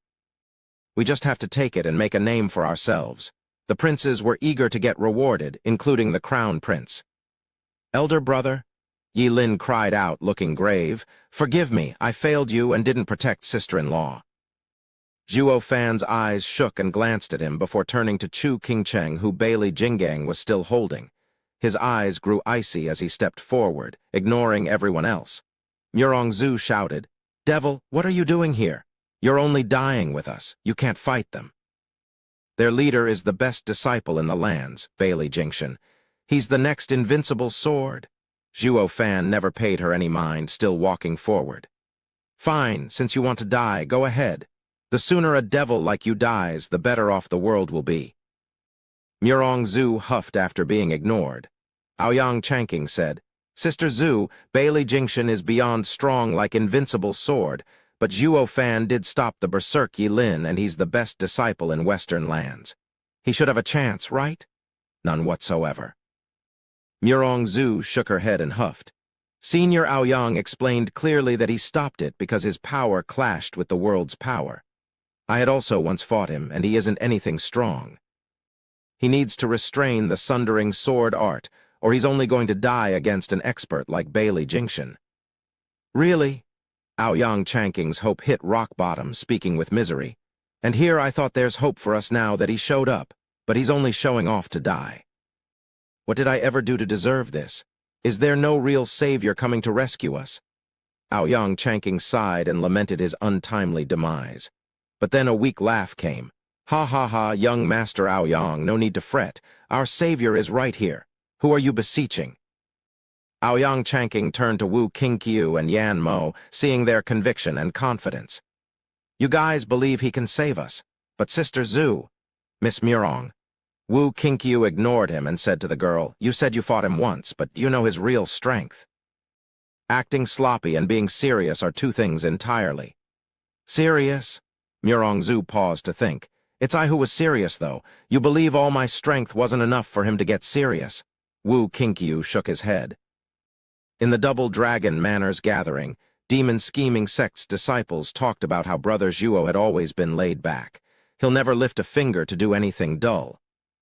We just have to take it and make a name for ourselves. The princes were eager to get rewarded, including the crown prince. Elder brother? Yi Lin cried out, looking grave. Forgive me, I failed you and didn't protect sister-in-law. Zhuo Fan's eyes shook and glanced at him before turning to Chu Qingcheng, who Bailey Jingang was still holding. His eyes grew icy as he stepped forward, ignoring everyone else. Murong Zhu shouted, Devil, what are you doing here? You're only dying with us. You can't fight them. Their leader is the best disciple in the lands, Bailey Jinction. He's the next invincible sword. Zhuo Fan never paid her any mind, still walking forward. Fine, since you want to die, go ahead. The sooner a devil like you dies, the better off the world will be. Murong Zhu huffed after being ignored. Aoyang Changqing said, Sister Zhu, Bailey Jinction is beyond strong like invincible sword, but Zhuo Fan did stop the berserk Yi Lin, and he's the best disciple in Western lands. He should have a chance, right? None whatsoever. Murong Zhu shook her head and huffed. Senior Aoyang explained clearly that he stopped it because his power clashed with the world's power. I had also once fought him, and he isn't anything strong. He needs to restrain the sundering sword art, or he's only going to die against an expert like Bailey Jinction. Really? Aoyang Changqing's hope hit rock bottom, speaking with misery. And here I thought there's hope for us now that he showed up, but he's only showing off to die. What did I ever do to deserve this? Is there no real savior coming to rescue us? Aoyang Changqing sighed and lamented his untimely demise. But then a weak laugh came. Ha ha ha, young Master Aoyang, no need to fret. Our savior is right here. Who are you beseeching? Aoyang Changqing turned to Wu Qingqiu and Yan Mo, seeing their conviction and confidence. You guys believe he can save us, but Sister Zhu, Miss Murong. Wu Qingqiu ignored him and said to the girl, You said you fought him once, but you know his real strength. Acting sloppy and being serious are two things entirely. Serious? Murong Zhu paused to think. It's I who was serious, though. You believe all my strength wasn't enough for him to get serious. Wu Qingqiu shook his head. In the Double Dragon Manners gathering, Demon Scheming Sect's disciples talked about how Brother Zhuo had always been laid back. He'll never lift a finger to do anything dull.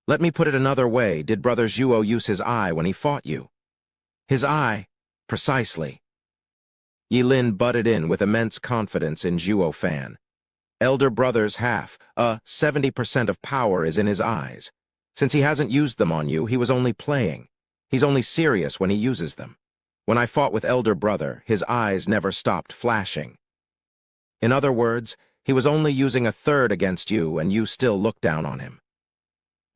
Let me put it another way, did Brother Zhuo use his eye when he fought you? His eye? Precisely. Yi Lin butted in with immense confidence in Zhuo Fan. Elder brother's half, 70% of power is in his eyes. Since he hasn't used them on you, he was only playing. He's only serious when he uses them. When I fought with elder brother, his eyes never stopped flashing. In other words, he was only using a third against you, and you still looked down on him.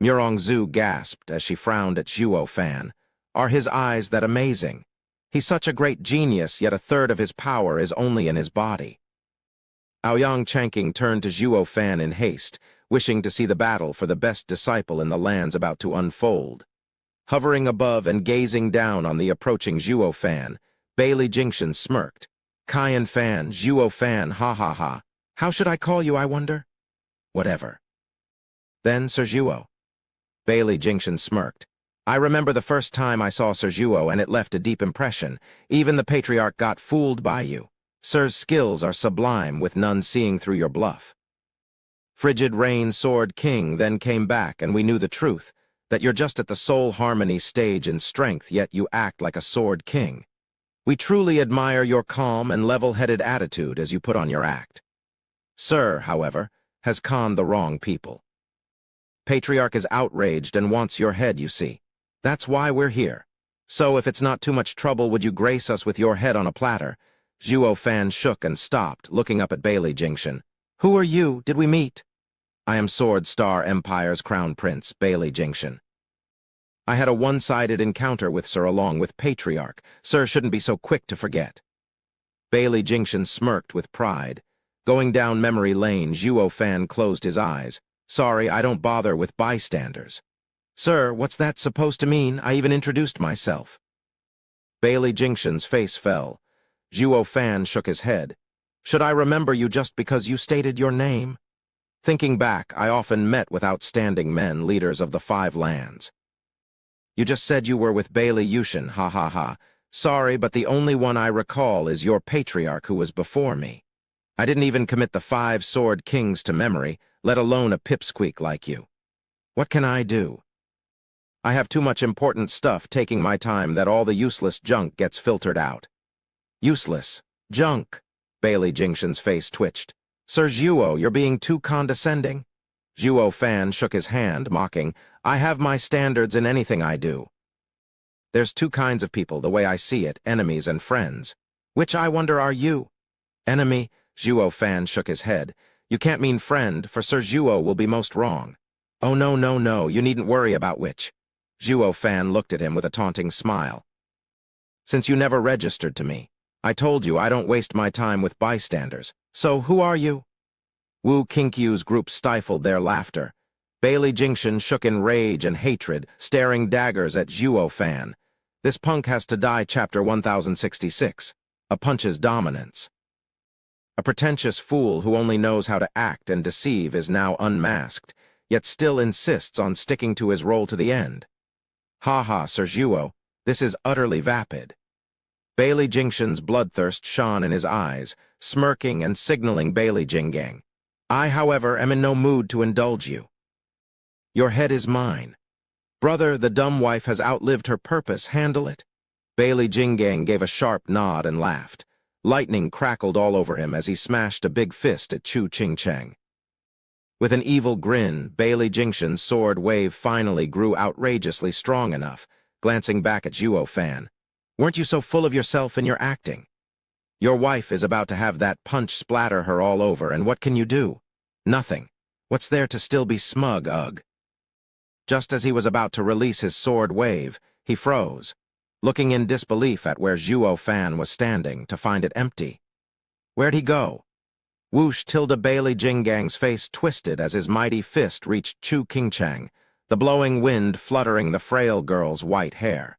Murong-Zu gasped as she frowned at Zhuo Fan. Are his eyes that amazing? He's such a great genius, yet a third of his power is only in his body. Aoyang Changqing turned to Zhuo Fan in haste, wishing to see the battle for the best disciple in the lands about to unfold. Hovering above and gazing down on the approaching Zhuo Fan, Bailey Jingshan smirked. Kaiyan Fan, Zhuo Fan, ha ha ha. How should I call you, I wonder? Whatever. Then, Sir Zhuo. Bailey Jingshan smirked. I remember the first time I saw Sir Zhuo, and it left a deep impression. Even the patriarch got fooled by you. Sir's skills are sublime, with none seeing through your bluff. Frigid Rain Sword King then came back, and we knew the truth, that you're just at the soul harmony stage in strength, yet you act like a sword king. We truly admire your calm and level-headed attitude as you put on your act. Sir, however, has conned the wrong people. Patriarch is outraged and wants your head, you see. That's why we're here. So if it's not too much trouble, would you grace us with your head on a platter? Zhuo Fan shook and stopped, looking up at Bailey Jingshan. Who are you? Did we meet? I am Sword Star Empire's Crown Prince, Bailey Jingshan. I had a one-sided encounter with Sir along with Patriarch. Sir shouldn't be so quick to forget. Bailey Jingshan smirked with pride. Going down memory lane, Zhuo Fan closed his eyes. Sorry, I don't bother with bystanders. Sir, what's that supposed to mean? I even introduced myself. Bailey Jingshan's face fell. Zhuo Fan shook his head. Should I remember you just because you stated your name? Thinking back, I often met with outstanding men, leaders of the 5 lands. You just said you were with Bailey Yushin, ha ha ha. Sorry, but the only one I recall is your patriarch who was before me. I didn't even commit the 5 sword kings to memory, let alone a pipsqueak like you. What can I do? I have too much important stuff taking my time that all the useless junk gets filtered out. Useless? Junk? Bailey Jingshan's face twitched. Sir Zhuo, you're being too condescending. Zhuo Fan shook his hand, mocking. I have my standards in anything I do. There's 2 kinds of people, the way I see it, enemies and friends. Which, I wonder, are you? Enemy? Zhuo Fan shook his head. You can't mean friend, for Sir Zhuo will be most wrong. Oh no, no, no, you needn't worry about which. Zhuo Fan looked at him with a taunting smile. Since you never registered to me, I told you I don't waste my time with bystanders. So who are you? Wu Qingqiu's group stifled their laughter. Bailey Jingshan shook in rage and hatred, staring daggers at Zhuo Fan. This punk has to die, chapter 1066. A punch's dominance. A pretentious fool who only knows how to act and deceive is now unmasked, yet still insists on sticking to his role to the end. Ha ha, Sir Zhuo, this is utterly vapid. Bailey Jingshan's bloodthirst shone in his eyes, smirking and signaling Bailey Jinggang. I, however, am in no mood to indulge you. Your head is mine. Brother, the dumb wife has outlived her purpose. Handle it. Bailey Jinggang gave a sharp nod and laughed. Lightning crackled all over him as he smashed a big fist at Chu Qingcheng. With an evil grin, Bailey Jingshan's sword wave finally grew outrageously strong enough, glancing back at Zhuo Fan. Weren't you so full of yourself in your acting? Your wife is about to have that punch splatter her all over, and what can you do? Nothing. What's there to still be smug, ugh? Just as he was about to release his sword wave, he froze, looking in disbelief at where Zhuo Fan was standing to find it empty. Where'd he go? Whoosh! Bailey Jinggang's face twisted as his mighty fist reached Chu Qingcheng, the blowing wind fluttering the frail girl's white hair.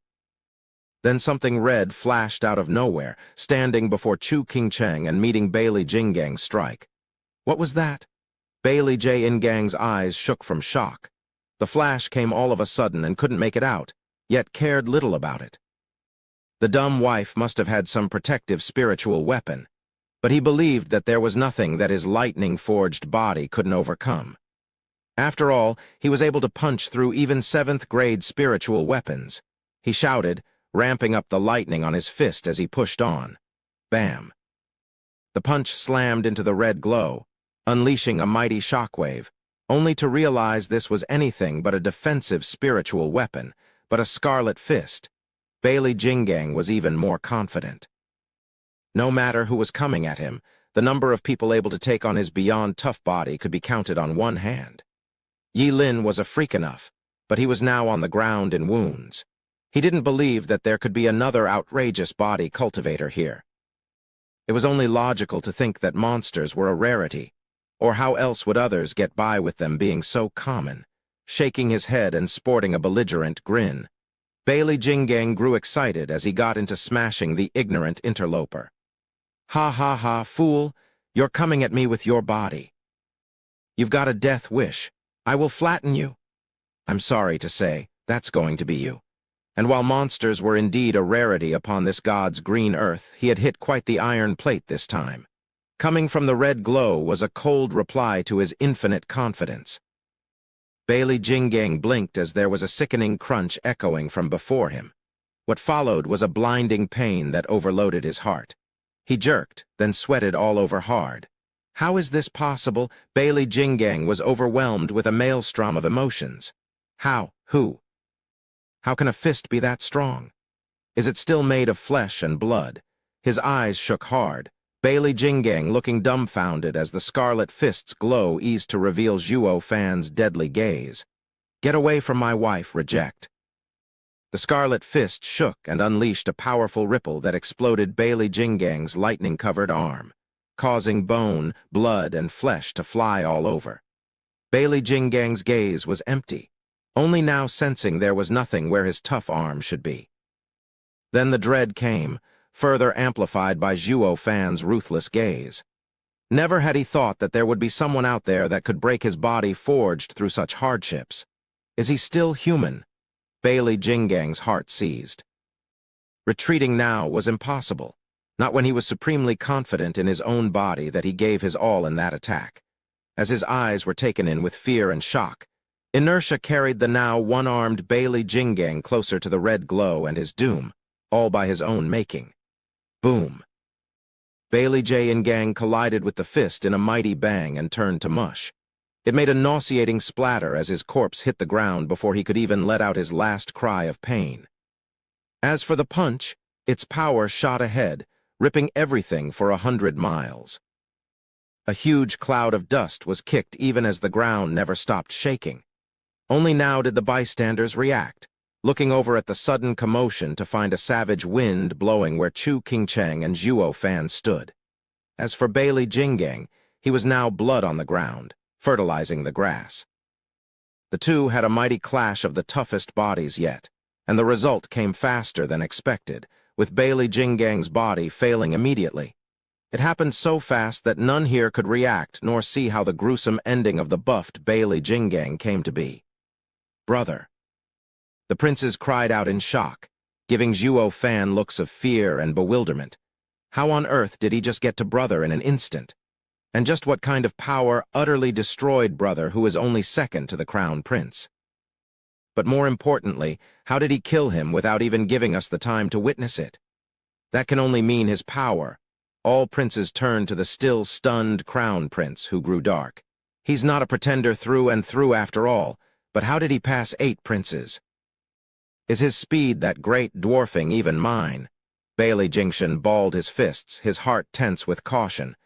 Then something red flashed out of nowhere, standing before Chu Qingcheng and meeting Bailey Jinggang's strike. What was that? Bailey Jinggang's eyes shook from shock. The flash came all of a sudden and couldn't make it out, yet cared little about it. The dumb wife must have had some protective spiritual weapon, but he believed that there was nothing that his lightning-forged body couldn't overcome. After all, he was able to punch through even 7th-grade spiritual weapons. He shouted, ramping up the lightning on his fist as he pushed on. Bam! The punch slammed into the red glow, unleashing a mighty shockwave, only to realize this was anything but a defensive spiritual weapon, but a scarlet fist. Bailey Jingang was even more confident. No matter who was coming at him, the number of people able to take on his beyond tough body could be counted on one hand. Yi Lin was a freak enough, but he was now on the ground in wounds. He didn't believe that there could be another outrageous body cultivator here. It was only logical to think that monsters were a rarity, or how else would others get by with them being so common? Shaking his head and sporting a belligerent grin, Bailey Jingang grew excited as he got into smashing the ignorant interloper. "Ha ha ha, fool, you're coming at me with your body. You've got a death wish. I will flatten you." I'm sorry to say, that's going to be you. And while monsters were indeed a rarity upon this god's green earth, he had hit quite the iron plate this time. Coming from the red glow was a cold reply to his infinite confidence. Bailey Jingang blinked as there was a sickening crunch echoing from before him. What followed was a blinding pain that overloaded his heart. He jerked, then sweated all over hard. How is this possible? Bailey Jingang was overwhelmed with a maelstrom of emotions. How? Who? How can a fist be that strong? Is it still made of flesh and blood? His eyes shook hard, Bailey Jingang looking dumbfounded as the scarlet fist's glow eased to reveal Zhuo Fan's deadly gaze. "Get away from my wife, reject." The scarlet fist shook and unleashed a powerful ripple that exploded Bailey Jingang's lightning-covered arm, causing bone, blood, and flesh to fly all over. Bailey Jingang's gaze was empty, only now sensing there was nothing where his tough arm should be. Then the dread came, further amplified by Zhuo Fan's ruthless gaze. Never had he thought that there would be someone out there that could break his body forged through such hardships. Is he still human? Bailey Jingang's heart seized. Retreating now was impossible, not when he was supremely confident in his own body that he gave his all in that attack. As his eyes were taken in with fear and shock, inertia carried the now one-armed Bailey Jingang closer to the red glow and his doom, all by his own making. Boom. Bailey Jingang collided with the fist in a mighty bang and turned to mush. It made a nauseating splatter as his corpse hit the ground before he could even let out his last cry of pain. As for the punch, its power shot ahead, ripping everything for 100 miles. A huge cloud of dust was kicked even as the ground never stopped shaking. Only now did the bystanders react, looking over at the sudden commotion to find a savage wind blowing where Chu Qingcheng and Zhuo Fan stood. As for Bailey Jingang, he was now blood on the ground, fertilizing the grass. The two had a mighty clash of the toughest bodies yet, and the result came faster than expected, with Bailey Jingang's body failing immediately. It happened so fast that none here could react nor see how the gruesome ending of the buffed Bailey Jingang came to be. "Brother." The princes cried out in shock, giving Zhuo Fan looks of fear and bewilderment. How on earth did he just get to brother in an instant? And just what kind of power utterly destroyed brother who is only second to the crown prince? But more importantly, how did he kill him without even giving us the time to witness it? That can only mean his power. All princes turned to the still stunned crown prince, who grew dark. He's not a pretender through and through after all, but how did he pass 8 princes? Is his speed that great, dwarfing even mine? Bailey Jingshan balled his fists, his heart tense with caution.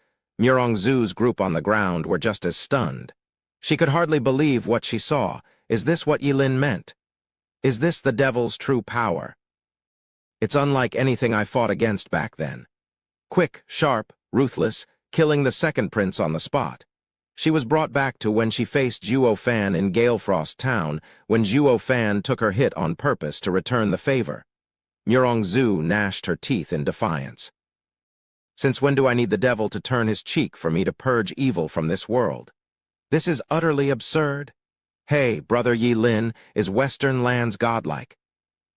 Murongzu's group on the ground were just as stunned. She could hardly believe what she saw. Is this what Yi Lin meant? Is this the devil's true power? It's unlike anything I fought against back then. Quick, sharp, ruthless, killing the second prince on the spot. She was brought back to when she faced Zhuo Fan in Galefrost Town, when Zhuo Fan took her hit on purpose to return the favor. Murongzu gnashed her teeth in defiance. Since when do I need the devil to turn his cheek for me to purge evil from this world? This is utterly absurd. Hey, brother Yi Lin, is Western lands godlike?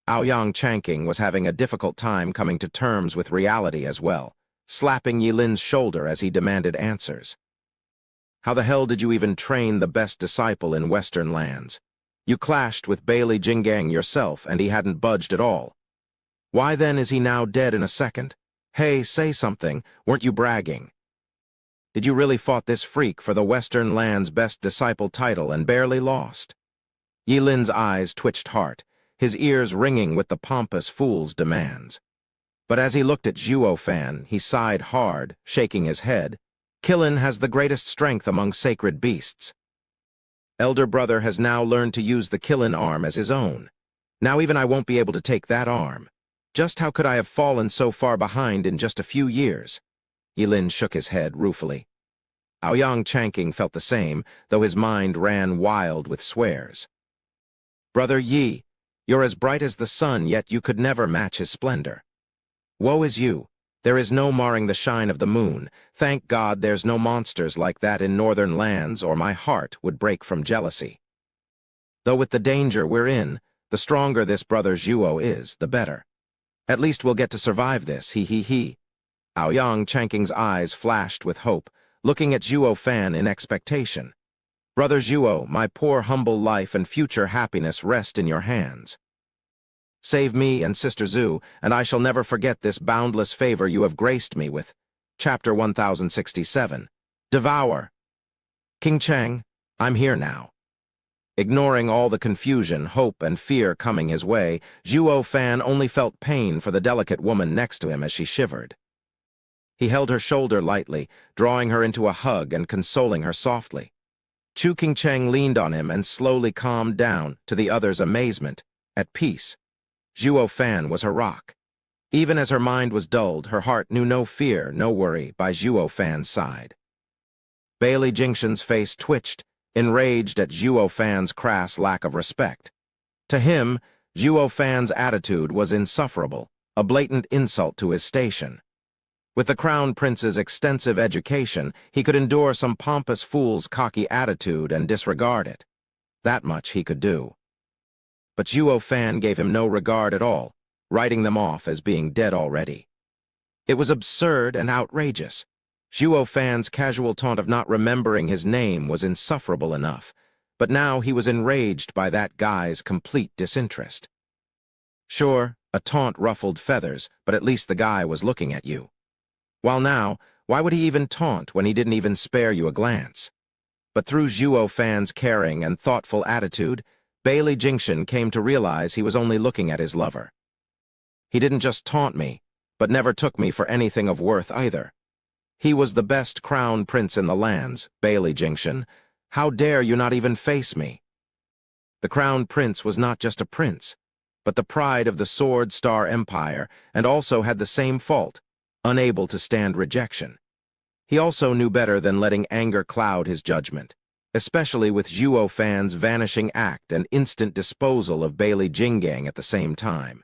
Aoyang Changqing was having a difficult time coming to terms with reality as well, slapping Yi Lin's shoulder as he demanded answers. How the hell did you even train the best disciple in Western lands? You clashed with Bailey Jingang yourself, and he hadn't budged at all. Why then is he now dead in a second? Hey, say something, weren't you bragging? Did you really fought this freak for the Western land's best disciple title and barely lost? Yi Lin's eyes twitched hard, his ears ringing with the pompous fool's demands. But as he looked at Zhuo Fan, he sighed hard, shaking his head. Qilin has the greatest strength among sacred beasts. Elder brother has now learned to use the Qilin arm as his own. Now even I won't be able to take that arm. Just how could I have fallen so far behind in just a few years? Yi Lin shook his head ruefully. Aoyang Chanking felt the same, though his mind ran wild with swears. Brother Yi, you're as bright as the sun, yet you could never match his splendor. Woe is you. There is no marring the shine of the moon. Thank God there's no monsters like that in northern lands, or my heart would break from jealousy. Though with the danger we're in, the stronger this brother Zhuo is, the better. At least we'll get to survive this, he. Aoyang Chanking's eyes flashed with hope, looking at Zhuo Fan in expectation. Brother Zhuo, my poor humble life and future happiness rest in your hands. Save me and Sister Zhu, and I shall never forget this boundless favor you have graced me with. Chapter 1067. Devour. King Cheng, I'm here now. Ignoring all the confusion, hope, and fear coming his way, Zhuo Fan only felt pain for the delicate woman next to him as she shivered. He held her shoulder lightly, drawing her into a hug and consoling her softly. Chu King Cheng leaned on him and slowly calmed down, to the other's amazement, at peace. Zhuo Fan was her rock. Even as her mind was dulled, her heart knew no fear, no worry, by Zhuo Fan's side. Bailey Jingshan's face twitched, enraged at Zhuo Fan's crass lack of respect. To him, Zhuo Fan's attitude was insufferable, a blatant insult to his station. With the Crown Prince's extensive education, he could endure some pompous fool's cocky attitude and disregard it. That much he could do. But Zhuo Fan gave him no regard at all, writing them off as being dead already. It was absurd and outrageous. Zhuo Fan's casual taunt of not remembering his name was insufferable enough, but now he was enraged by that guy's complete disinterest. Sure, a taunt ruffled feathers, but at least the guy was looking at you. While now, why would he even taunt when he didn't even spare you a glance? But through Zhuo Fan's caring and thoughtful attitude, Bailey Jingshan came to realize he was only looking at his lover. He didn't just taunt me, but never took me for anything of worth either. He was the best crown prince in the lands, Bailey Jingshan. How dare you not even face me? The crown prince was not just a prince, but the pride of the Sword Star Empire, and also had the same fault, unable to stand rejection. He also knew better than letting anger cloud his judgment, especially with Zhuo Fan's vanishing act and instant disposal of Bailey Jinggang at the same time.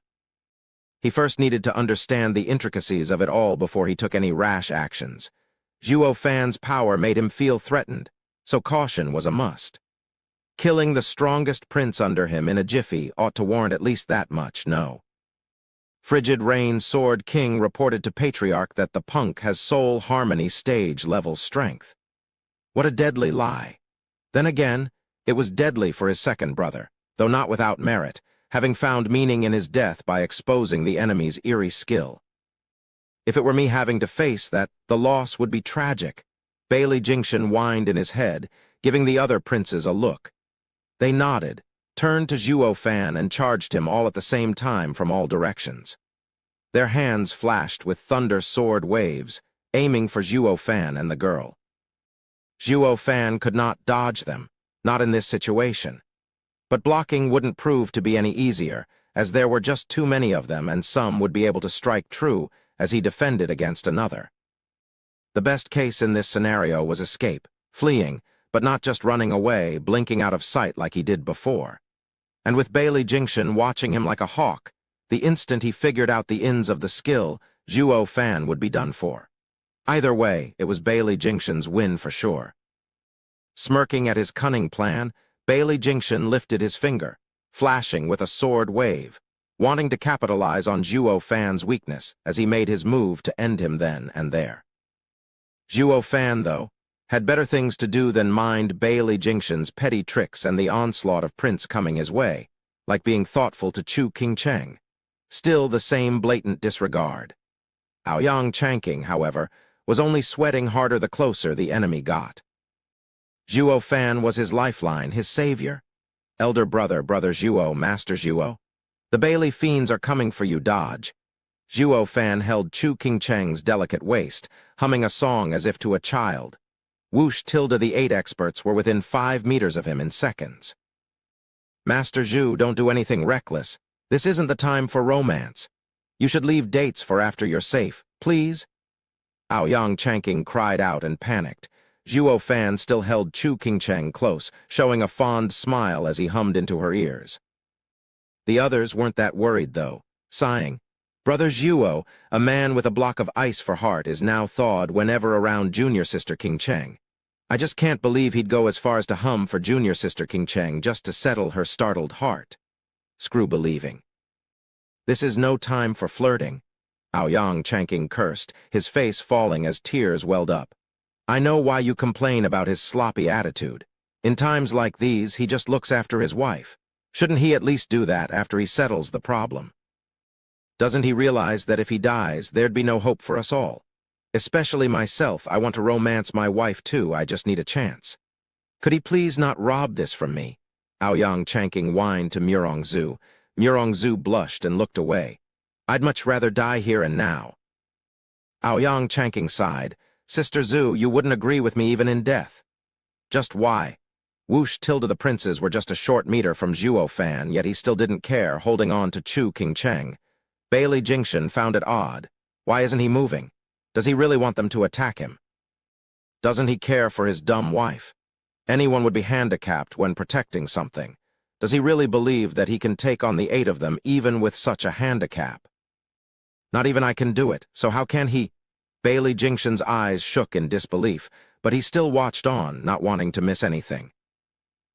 He first needed to understand the intricacies of it all before he took any rash actions. Zhuo Fan's power made him feel threatened, so caution was a must. Killing the strongest prince under him in a jiffy ought to warrant at least that much, no. Frigid Rain's Sword King reported to Patriarch that the punk has soul harmony stage-level strength. What a deadly lie. Then again, it was deadly for his second brother, though not without merit, having found meaning in his death by exposing the enemy's eerie skill. If it were me having to face that, the loss would be tragic. Bailey Jingshan whined in his head, giving the other princes a look. They nodded, turned to Zhuo Fan and charged him all at the same time from all directions. Their hands flashed with thunder sword waves, aiming for Zhuo Fan and the girl. Zhuo Fan could not dodge them, not in this situation. But blocking wouldn't prove to be any easier, as there were just too many of them and some would be able to strike true as he defended against another. The best case in this scenario was escape, fleeing, but not just running away, blinking out of sight like he did before. And with Bailey Jingshan watching him like a hawk, the instant he figured out the ins of the skill, Zhuo Fan would be done for. Either way, it was Bailey Jingshan's win for sure. Smirking at his cunning plan, Bailey Jingshan lifted his finger, flashing with a sword wave, wanting to capitalize on Zhuo Fan's weakness as he made his move to end him then and there. Zhuo Fan, though, had better things to do than mind Bailey Jingshan's petty tricks and the onslaught of prince coming his way, like being thoughtful to Chu King Cheng. Still the same blatant disregard. Aoyang Chanking, however, was only sweating harder the closer the enemy got. Zhuo Fan was his lifeline, his savior. Elder brother, Brother Zhuo, Master Zhuo. The Bailey fiends are coming for you, dodge. Zhuo Fan held Chu Qingcheng's delicate waist, humming a song as if to a child. Whoosh tilde the 8 experts were within 5 meters of him in seconds. Master Zhu, don't do anything reckless. This isn't the time for romance. You should leave dates for after you're safe, please. Aoyang Changqing cried out and panicked. Zhuo Fan still held Chu Qingcheng close, showing a fond smile as he hummed into her ears. The others weren't that worried, though, sighing. Brother Zhuo, a man with a block of ice for heart, is now thawed whenever around junior sister Qingcheng. I just can't believe he'd go as far as to hum for junior sister Qingcheng just to settle her startled heart. Screw believing. This is no time for flirting. Aoyang Changqing cursed, his face falling as tears welled up. I know why you complain about his sloppy attitude. In times like these, he just looks after his wife. Shouldn't he at least do that after he settles the problem? Doesn't he realize that if he dies, there'd be no hope for us all? Especially myself. I want to romance my wife too, I just need a chance. Could he please not rob this from me? Aoyang Changqing whined to Murongzu. Murongzu blushed and looked away. I'd much rather die here and now. Aoyang Changqing sighed. Sister Zhu, you wouldn't agree with me even in death. Just why? Whoosh tilde the princes were just a short meter from Zhuo Fan, yet he still didn't care, holding on to Chu Qingcheng. Bailey Jingshan found it odd. Why isn't he moving? Does he really want them to attack him? Doesn't he care for his dumb wife? Anyone would be handicapped when protecting something. Does he really believe that he can take on the 8 of them even with such a handicap? Not even I can do it, so how can he? Bailey Jingshan's eyes shook in disbelief, but he still watched on, not wanting to miss anything.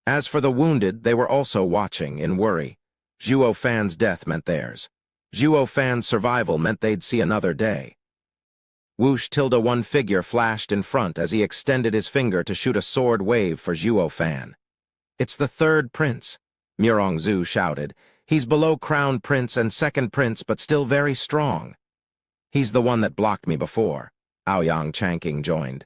As for the wounded, they were also watching in worry. Zhuo Fan's death meant theirs. Zhuo Fan's survival meant they'd see another day. Whoosh tilde one figure flashed in front as he extended his finger to shoot a sword wave for Zhuo Fan. It's the 3rd prince, Murongzu shouted. He's below crown prince and 2nd prince, but still very strong. He's the one that blocked me before, Aoyang Changqing joined.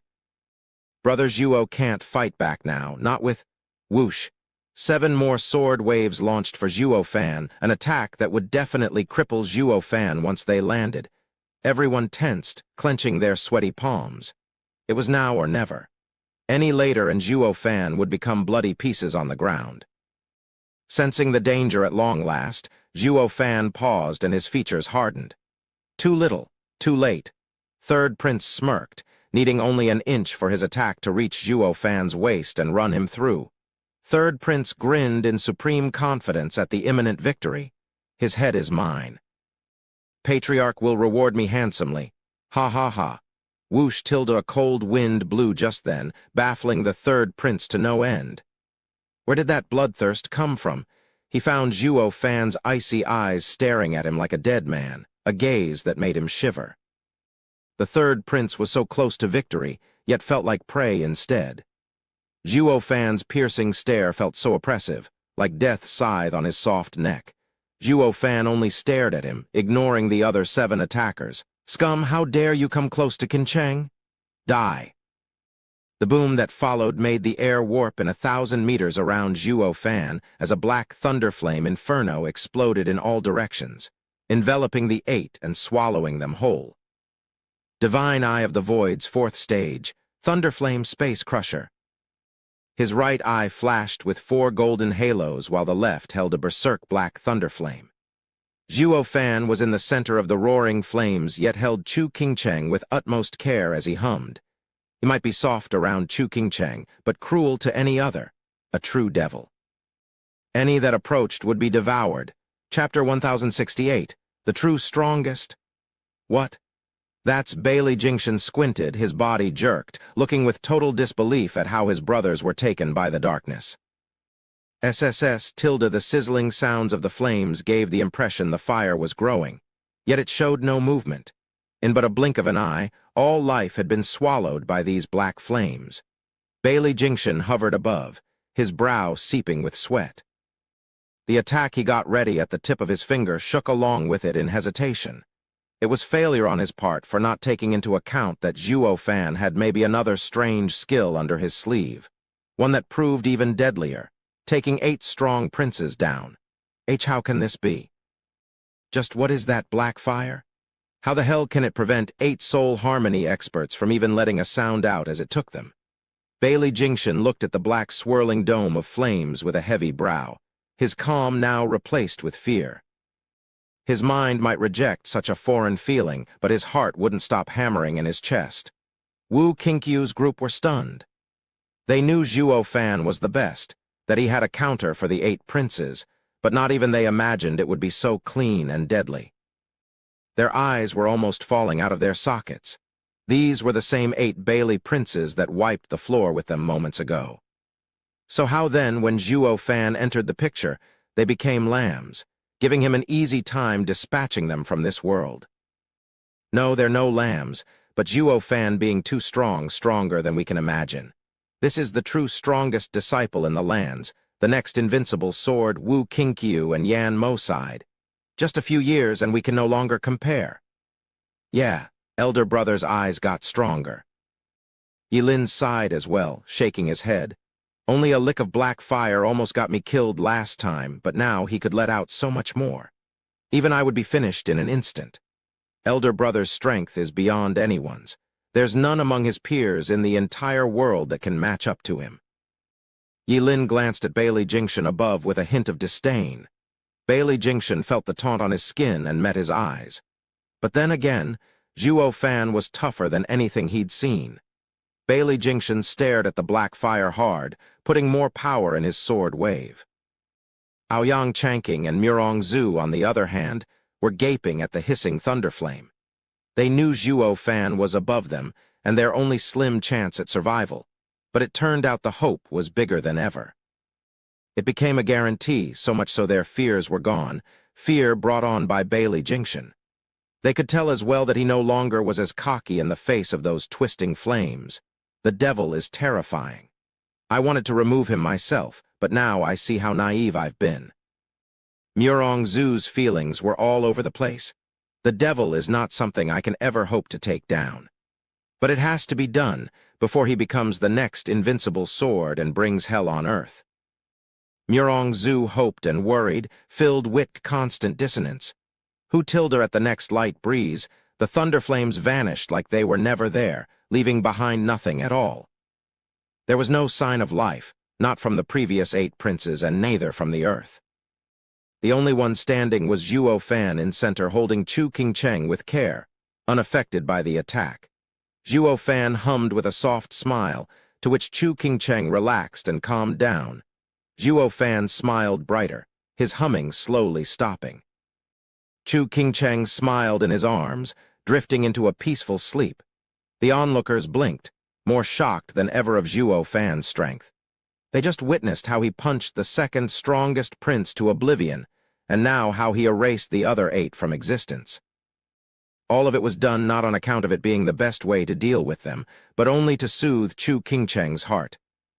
Brother Zhuo can't fight back now, not with... Whoosh. 7 more sword waves launched for Zhuo Fan, an attack that would definitely cripple Zhuo Fan once they landed. Everyone tensed, clenching their sweaty palms. It was now or never. Any later and Zhuo Fan would become bloody pieces on the ground. Sensing the danger at long last, Zhuo Fan paused and his features hardened. Too little, too late. 3rd prince smirked, needing only an inch for his attack to reach Zhuo Fan's waist and run him through. 3rd prince grinned in supreme confidence at the imminent victory. His head is mine. Patriarch will reward me handsomely. Ha ha ha. Whoosh tilde a cold wind blew just then, baffling the 3rd prince to no end. Where did that bloodthirst come from? He found Zhuo Fan's icy eyes staring at him like a dead man, a gaze that made him shiver. The 3rd prince was so close to victory, yet felt like prey instead. Zhuo Fan's piercing stare felt so oppressive, like death's scythe on his soft neck. Zhuo Fan only stared at him, ignoring the other 7 attackers. Scum, how dare you come close to Qingcheng? Die. The boom that followed made the air warp in 1,000 meters around Zhuo Fan as a black thunderflame inferno exploded in all directions, enveloping the 8 and swallowing them whole. Divine Eye of the Void's 4th stage, Thunderflame Space Crusher. His right eye flashed with 4 golden halos while the left held a berserk black thunderflame. Zhuo Fan was in the center of the roaring flames, yet held Chu Qingcheng with utmost care as he hummed. He might be soft around Chu Qingcheng, but cruel to any other, a true devil. Any that approached would be devoured. Chapter 1068, The True Strongest. What? That's Bailey Jingshan squinted, his body jerked, looking with total disbelief at how his brothers were taken by the darkness. SSS tilde the sizzling sounds of the flames gave the impression the fire was growing, yet it showed no movement. In but a blink of an eye, all life had been swallowed by these black flames. Bailey Jingshan hovered above, his brow seeping with sweat. The attack he got ready at the tip of his finger shook along with it in hesitation. It was failure on his part for not taking into account that Zhuo Fan had maybe another strange skill under his sleeve, one that proved even deadlier, taking 8 strong princes down. How can this be? Just what is that black fire? How the hell can it prevent 8 soul harmony experts from even letting a sound out as it took them? Bailey Jingshan looked at the black swirling dome of flames with a heavy brow, his calm now replaced with fear. His mind might reject such a foreign feeling, but his heart wouldn't stop hammering in his chest. Wu Qingqiu's group were stunned. They knew Zhuo Fan was the best, that he had a counter for the 8 princes, but not even they imagined it would be so clean and deadly. Their eyes were almost falling out of their sockets. These were the same 8 Bailey princes that wiped the floor with them moments ago. So how then, when Zhuo Fan entered the picture, they became lambs, giving him an easy time dispatching them from this world? No, they're no lambs, but Zhuo Fan being too strong, stronger than we can imagine. This is the true strongest disciple in the lands, the next invincible sword Wu Qingqiu and Yan Mo side. Just a few years and we can no longer compare. Yeah, elder brother's eyes got stronger. Yilin sighed as well, shaking his head. Only a lick of black fire almost got me killed last time, but now he could let out so much more. Even I would be finished in an instant. Elder brother's strength is beyond anyone's. There's none among his peers in the entire world that can match up to him. Yilin glanced at Bailey Jingshan above with a hint of disdain. Bailey Jingshan felt the taunt on his skin and met his eyes. But then again, Zhuo Fan was tougher than anything he'd seen. Bailey Jingshan stared at the black fire hard, putting more power in his sword wave. Aoyang Changqing and Murong Zhu, on the other hand, were gaping at the hissing thunderflame. They knew Zhuo Fan was above them and their only slim chance at survival, but it turned out the hope was bigger than ever. It became a guarantee, so much so their fears were gone, fear brought on by Bailey Jingshan. They could tell as well that he no longer was as cocky in the face of those twisting flames. The devil is terrifying. I wanted to remove him myself, but now I see how naive I've been. Murong Zhu's feelings were all over the place. The devil is not something I can ever hope to take down. But it has to be done before he becomes the next invincible sword and brings hell on earth. Murong Zhu hoped and worried, filled with constant dissonance. Who tilled her at the next light breeze, the thunderflames vanished like they were never there, leaving behind nothing at all. There was no sign of life, not from the previous 8 princes and neither from the earth. The only one standing was Zhuo Fan in center, holding Chu Qingcheng with care, unaffected by the attack. Zhuo Fan hummed with a soft smile, to which Chu Qingcheng relaxed and calmed down. Zhuo Fan smiled brighter, his humming slowly stopping. Chu Qingcheng smiled in his arms, drifting into a peaceful sleep. The onlookers blinked, more shocked than ever of Zhuo Fan's strength. They just witnessed how he punched the second strongest prince to oblivion, and now how he erased the other 8 from existence. All of it was done not on account of it being the best way to deal with them, but only to soothe Chu Qingcheng's heart.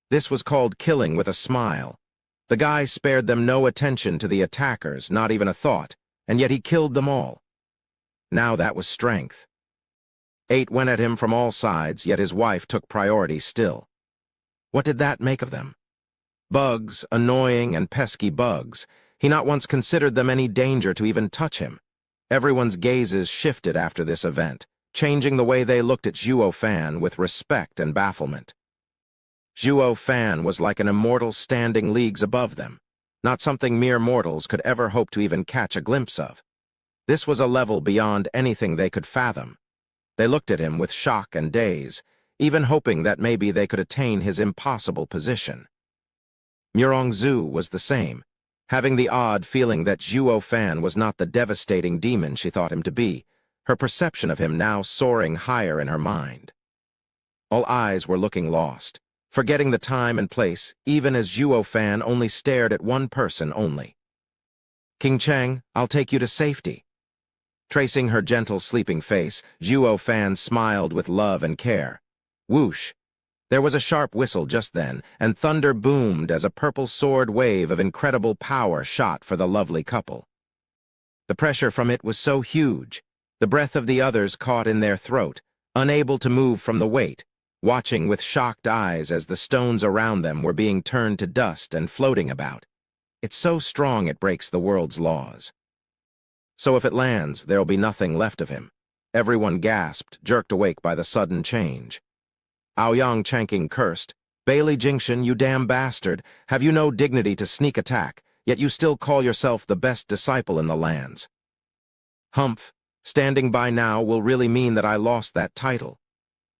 This was called killing with a smile. The guy spared them no attention to the attackers, not even a thought, and yet he killed them all. Now that was strength. 8 went at him from all sides, yet his wife took priority still. What did that make of them? Bugs, annoying and pesky bugs. He not once considered them any danger to even touch him. Everyone's gazes shifted after this event, changing the way they looked at Zhuo Fan with respect and bafflement. Zhuo Fan was like an immortal standing leagues above them, not something mere mortals could ever hope to even catch a glimpse of. This was a level beyond anything they could fathom. They looked at him with shock and daze, even hoping that maybe they could attain his impossible position. Murong Zhu was the same, having the odd feeling that Zhuo Fan was not the devastating demon she thought him to be, her perception of him now soaring higher in her mind. All eyes were looking lost, forgetting the time and place, even as Zhuo Fan only stared at one person only. Qingcheng, I'll take you to safety. Tracing her gentle sleeping face, Zhuo Fan smiled with love and care. Whoosh! There was a sharp whistle just then, and thunder boomed as a purple sword wave of incredible power shot for the lovely couple. The pressure from it was so huge. the breath of the others caught in their throat, unable to move from the weight, watching with shocked eyes as the stones around them were being turned to dust and floating about. It's so strong it breaks the world's laws. So if it lands, there'll be nothing left of him. Everyone gasped, jerked awake by the sudden change. Aoyang Chanking cursed, "Bailey Jingshan, you damn bastard, have you no dignity to sneak attack, yet you still call yourself the best disciple in the lands? Humph, standing by now will really mean that I lost that title."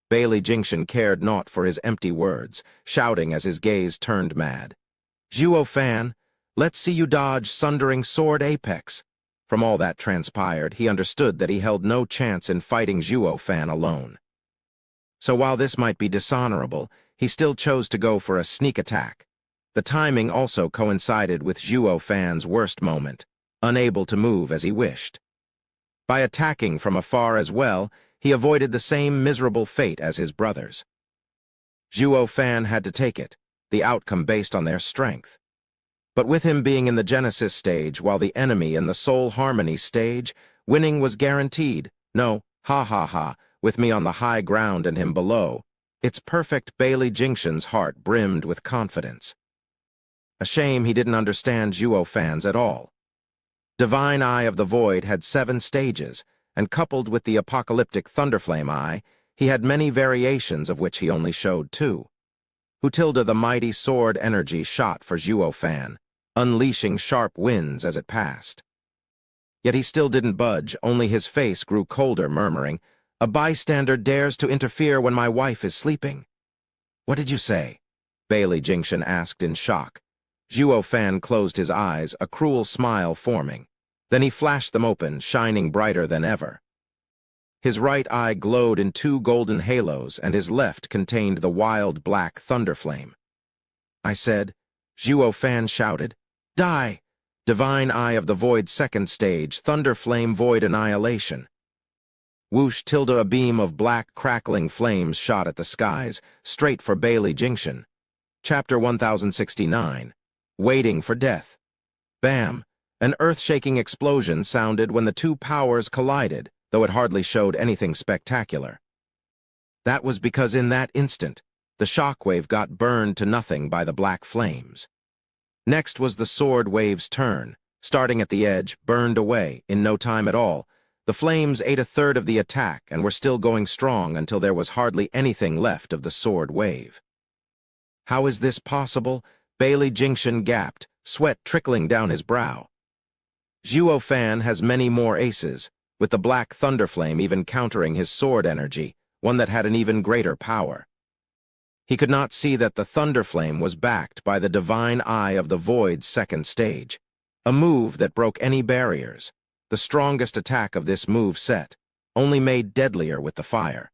Bailey Jingshan cared naught for his empty words, shouting as his gaze turned mad. "Zhuo Fan, let's see you dodge sundering sword apex." From all that transpired, he understood that he held no chance in fighting Zhuo Fan alone. So while this might be dishonorable, he still chose to go for a sneak attack. The timing also coincided with Zhuo Fan's worst moment, unable to move as he wished. By attacking from afar as well, he avoided the same miserable fate as his brothers. Zhuo Fan had to take it, the outcome based on their strength. But with him being in the Genesis stage while the enemy in the Soul Harmony stage, winning was guaranteed. No, ha ha ha, with me on the high ground and him below. It's perfect. Bailey Jingshan's heart brimmed with confidence. A shame he didn't understand Zhuo Fan's at all. Divine Eye of the Void had 7 stages, and coupled with the apocalyptic Thunderflame Eye, he had many variations of which he only showed 2. Hutilda the mighty sword energy shot for Zhuo Fan, unleashing sharp winds as it passed. Yet he still didn't budge, only his face grew colder, murmuring, "A bystander dares to interfere when my wife is sleeping." "What did you say?" Bailey Jingshan asked in shock. Zhuo Fan closed his eyes, a cruel smile forming. Then he flashed them open, shining brighter than ever. His right eye glowed in 2 golden halos, and his left contained the wild black thunderflame. "I said," Zhuo Fan shouted, "die! Divine Eye of the Void 2nd stage, Thunderflame Void Annihilation." Whoosh tilde a beam of black crackling flames shot at the skies, straight for Bailey Jingshan. Chapter 1069, Waiting for Death. Bam! An earth-shaking explosion sounded when the 2 powers collided, though it hardly showed anything spectacular. That was because in that instant, the shockwave got burned to nothing by the black flames. Next was the sword wave's turn, starting at the edge, burned away, in no time at all. The flames ate 1/3 of the attack and were still going strong until there was hardly anything left of the sword wave. How is this possible? Bailey Jingshan gasped, sweat trickling down his brow. Zhuo Fan has many more aces, with the black thunderflame even countering his sword energy, one that had an even greater power. He could not see that the thunderflame was backed by the Divine Eye of the Void's 2nd stage, a move that broke any barriers. The strongest attack of this move set, only made deadlier with the fire.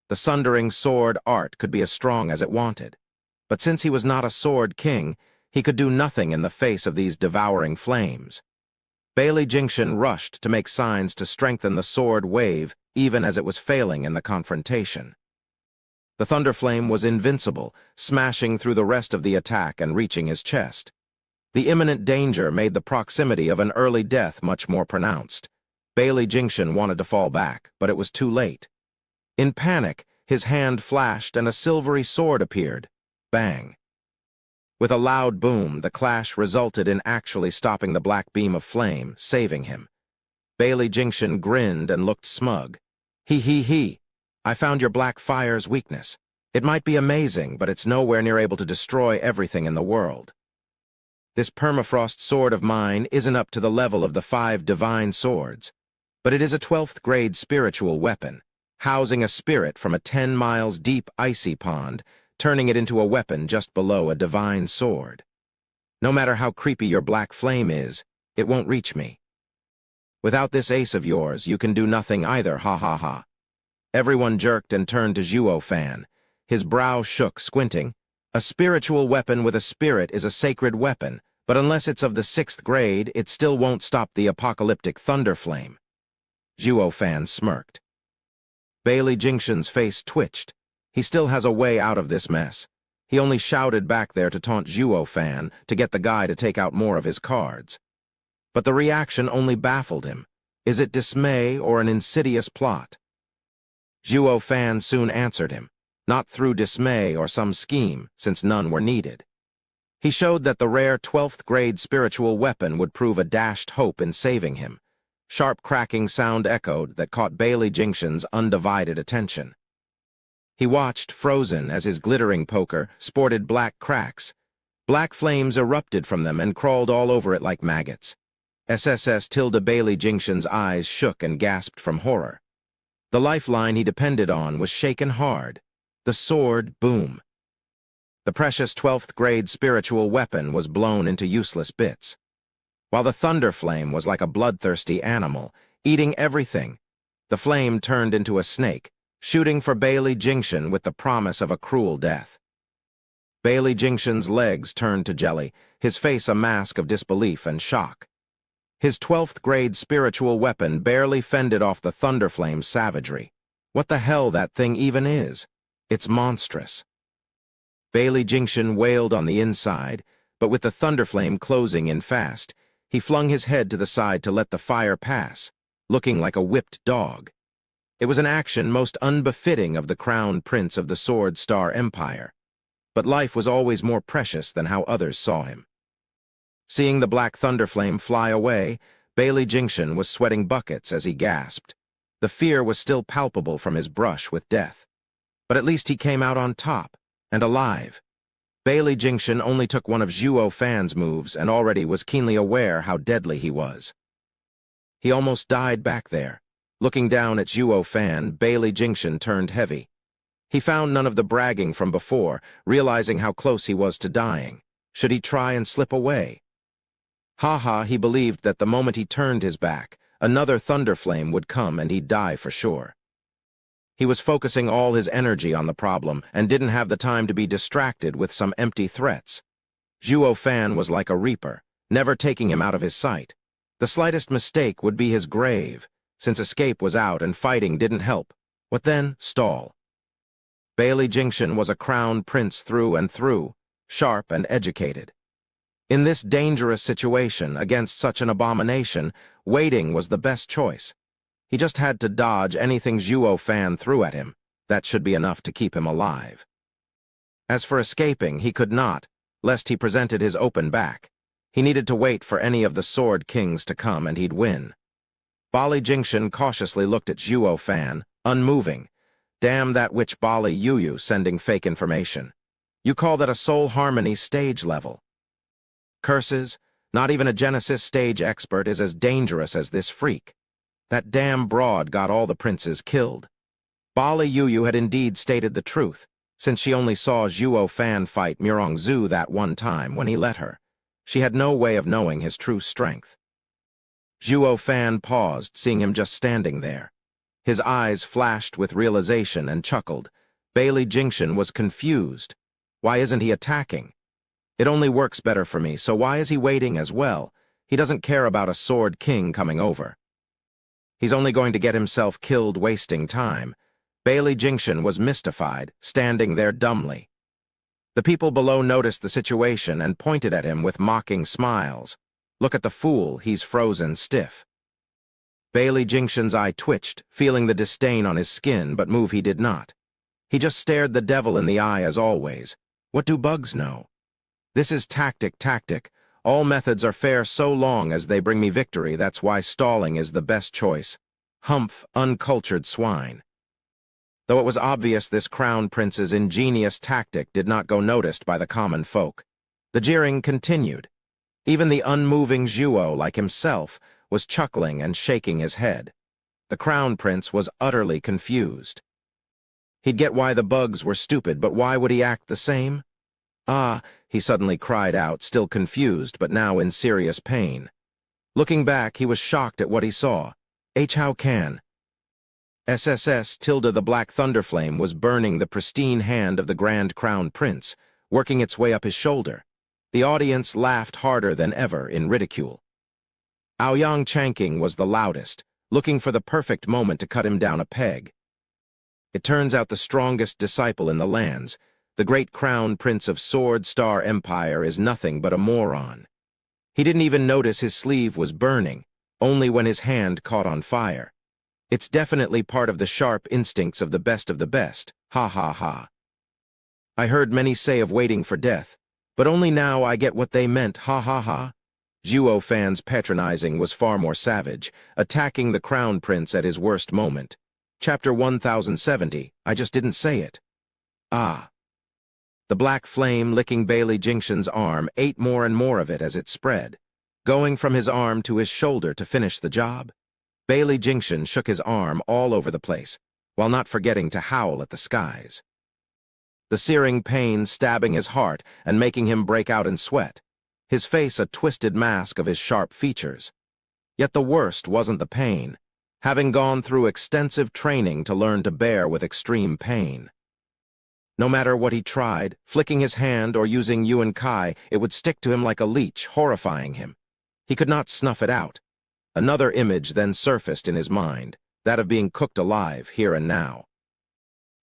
The sundering sword art could be as strong as it wanted, but since he was not a sword king, he could do nothing in the face of these devouring flames. Bailey Jingshan rushed to make signs to strengthen the sword wave, even as it was failing in the confrontation. The thunderflame was invincible, smashing through the rest of the attack and reaching his chest. The imminent danger made the proximity of an early death much more pronounced. Bailey Jingshan wanted to fall back, but it was too late. In panic, his hand flashed and a silvery sword appeared. Bang! With a loud boom, the clash resulted in actually stopping the black beam of flame, saving him. Bailey Jingshan grinned and looked smug. He. I found your black fire's weakness. It might be amazing, but it's nowhere near able to destroy everything in the world. This permafrost sword of mine isn't up to the level of the 5 divine swords, but it is a 12th grade spiritual weapon, housing a spirit from a 10 miles deep icy pond, turning it into a weapon just below a divine sword. No matter how creepy your black flame is, it won't reach me. Without this ace of yours, you can do nothing either, ha ha ha. Everyone jerked and turned to Zhuo Fan. His brow shook, squinting. A spiritual weapon with a spirit is a sacred weapon, but unless it's of the 6th grade, it still won't stop the apocalyptic thunderflame. Zhuo Fan smirked. Bailey Jingshan's face twitched. He still has a way out of this mess. He only shouted back there to taunt Zhuo Fan to get the guy to take out more of his cards. But the reaction only baffled him. Is it dismay or an insidious plot? Zhuo Fan soon answered him, not through dismay or some scheme, since none were needed. He showed that the rare 12th grade spiritual weapon would prove a dashed hope in saving him. Sharp cracking sound echoed that caught Bailey Jingshan's undivided attention. He watched, frozen, as his glittering poker sported black cracks. Black flames erupted from them and crawled all over it like maggots. SSS Tilda Bailey Jingshan's eyes shook and gasped from horror. The lifeline he depended on was shaken hard. The sword, boom. The precious 12th grade spiritual weapon was blown into useless bits. While the thunder flame was like a bloodthirsty animal, eating everything, the flame turned into a snake, shooting for Bailey Jingshan with the promise of a cruel death. Bailey Jingshan's legs turned to jelly, his face a mask of disbelief and shock. His 12th grade spiritual weapon barely fended off the thunder flame's savagery. What the hell that thing even is? It's monstrous. Bailey Jingshan wailed on the inside, but with the thunder flame closing in fast, he flung his head to the side to let the fire pass, looking like a whipped dog. It was an action most unbefitting of the crown prince of the Sword Star Empire, but life was always more precious than how others saw him. Seeing the black thunder flame fly away, Bailey Jingshan was sweating buckets as he gasped. The fear was still palpable from his brush with death. But at least he came out on top, and alive. Bailey Jingshan only took one of Zhuo Fan's moves and already was keenly aware how deadly he was. He almost died back there. Looking down at Zhuo Fan, Bailey Jingshan turned heavy. He found none of the bragging from before, realizing how close he was to dying. Should he try and slip away? He believed that the moment he turned his back, another thunder flame would come and he'd die for sure. He was focusing all his energy on the problem and didn't have the time to be distracted with some empty threats. Zhuo Fan was like a reaper, never taking him out of his sight. The slightest mistake would be his grave. Since escape was out and fighting didn't help, what then? Stall. Bailey Jingshan was a crown prince through and through, sharp and educated. In this dangerous situation, against such an abomination, waiting was the best choice. He just had to dodge anything Zhuo Fan threw at him. That should be enough to keep him alive. As for escaping, he could not, lest he presented his open back. He needed to wait for any of the Sword Kings to come and he'd win. Bailey Jingshan cautiously looked at Zhuo Fan, unmoving. Damn that witch Bailey Yuyu sending fake information. You call that a soul harmony stage level? Curses, not even a Genesis stage expert is as dangerous as this freak. That damn broad got all the princes killed. Bailey Yuyu had indeed stated the truth, since she only saw Zhuo Fan fight Mirongzu that one time when he let her. She had no way of knowing his true strength. Zhuo Fan paused, seeing him just standing there. His eyes flashed with realization and chuckled. Bailey Jingshan was confused. Why isn't he attacking? It only works better for me, so why is he waiting as well? He doesn't care about a Sword King coming over. He's only going to get himself killed wasting time. Bailey Jingshan was mystified, standing there dumbly. The people below noticed the situation and pointed at him with mocking smiles. Look at the fool, he's frozen stiff. Bailey Jingshan's eye twitched, feeling the disdain on his skin, but move he did not. He just stared the devil in the eye as always. What do bugs know? This is tactic. All methods are fair so long as they bring me victory. That's why stalling is the best choice. Humph, uncultured swine. Though it was obvious this crown prince's ingenious tactic did not go noticed by the common folk. The jeering continued. Even the unmoving Zhuo, like himself, was chuckling and shaking his head. The crown prince was utterly confused. He'd get why the bugs were stupid, but why would he act the same? He suddenly cried out, still confused, but now in serious pain. Looking back, he was shocked at what he saw. How can? SSS Tilda the Black Thunderflame was burning the pristine hand of the Grand Crown Prince, working its way up his shoulder. The audience laughed harder than ever in ridicule. Aoyang Changqing was the loudest, looking for the perfect moment to cut him down a peg. It turns out the strongest disciple in the lands, the great crown prince of Sword Star Empire, is nothing but a moron. He didn't even notice his sleeve was burning. only when his hand caught on fire. It's definitely part of the sharp instincts of the best, ha ha ha. I heard many say of waiting for death, but only now I get what they meant, ha ha ha. Zhuo Fan's patronizing was far more savage, attacking the crown prince at his worst moment. Chapter 1070, I just didn't say it. Ah. The black flame licking Bailey Jingshan's arm ate more and more of it as it spread, going from his arm to his shoulder to finish the job. Bailey Jingshan shook his arm all over the place, while not forgetting to howl at the skies. The searing pain stabbing his heart and making him break out in sweat, his face a twisted mask of his sharp features. Yet the worst wasn't the pain, having gone through extensive training to learn to bear with extreme pain. No matter what he tried, flicking his hand or using Yuan Kai, it would stick to him like a leech, horrifying him. He could not snuff it out. Another image then surfaced in his mind, that of being cooked alive here and now.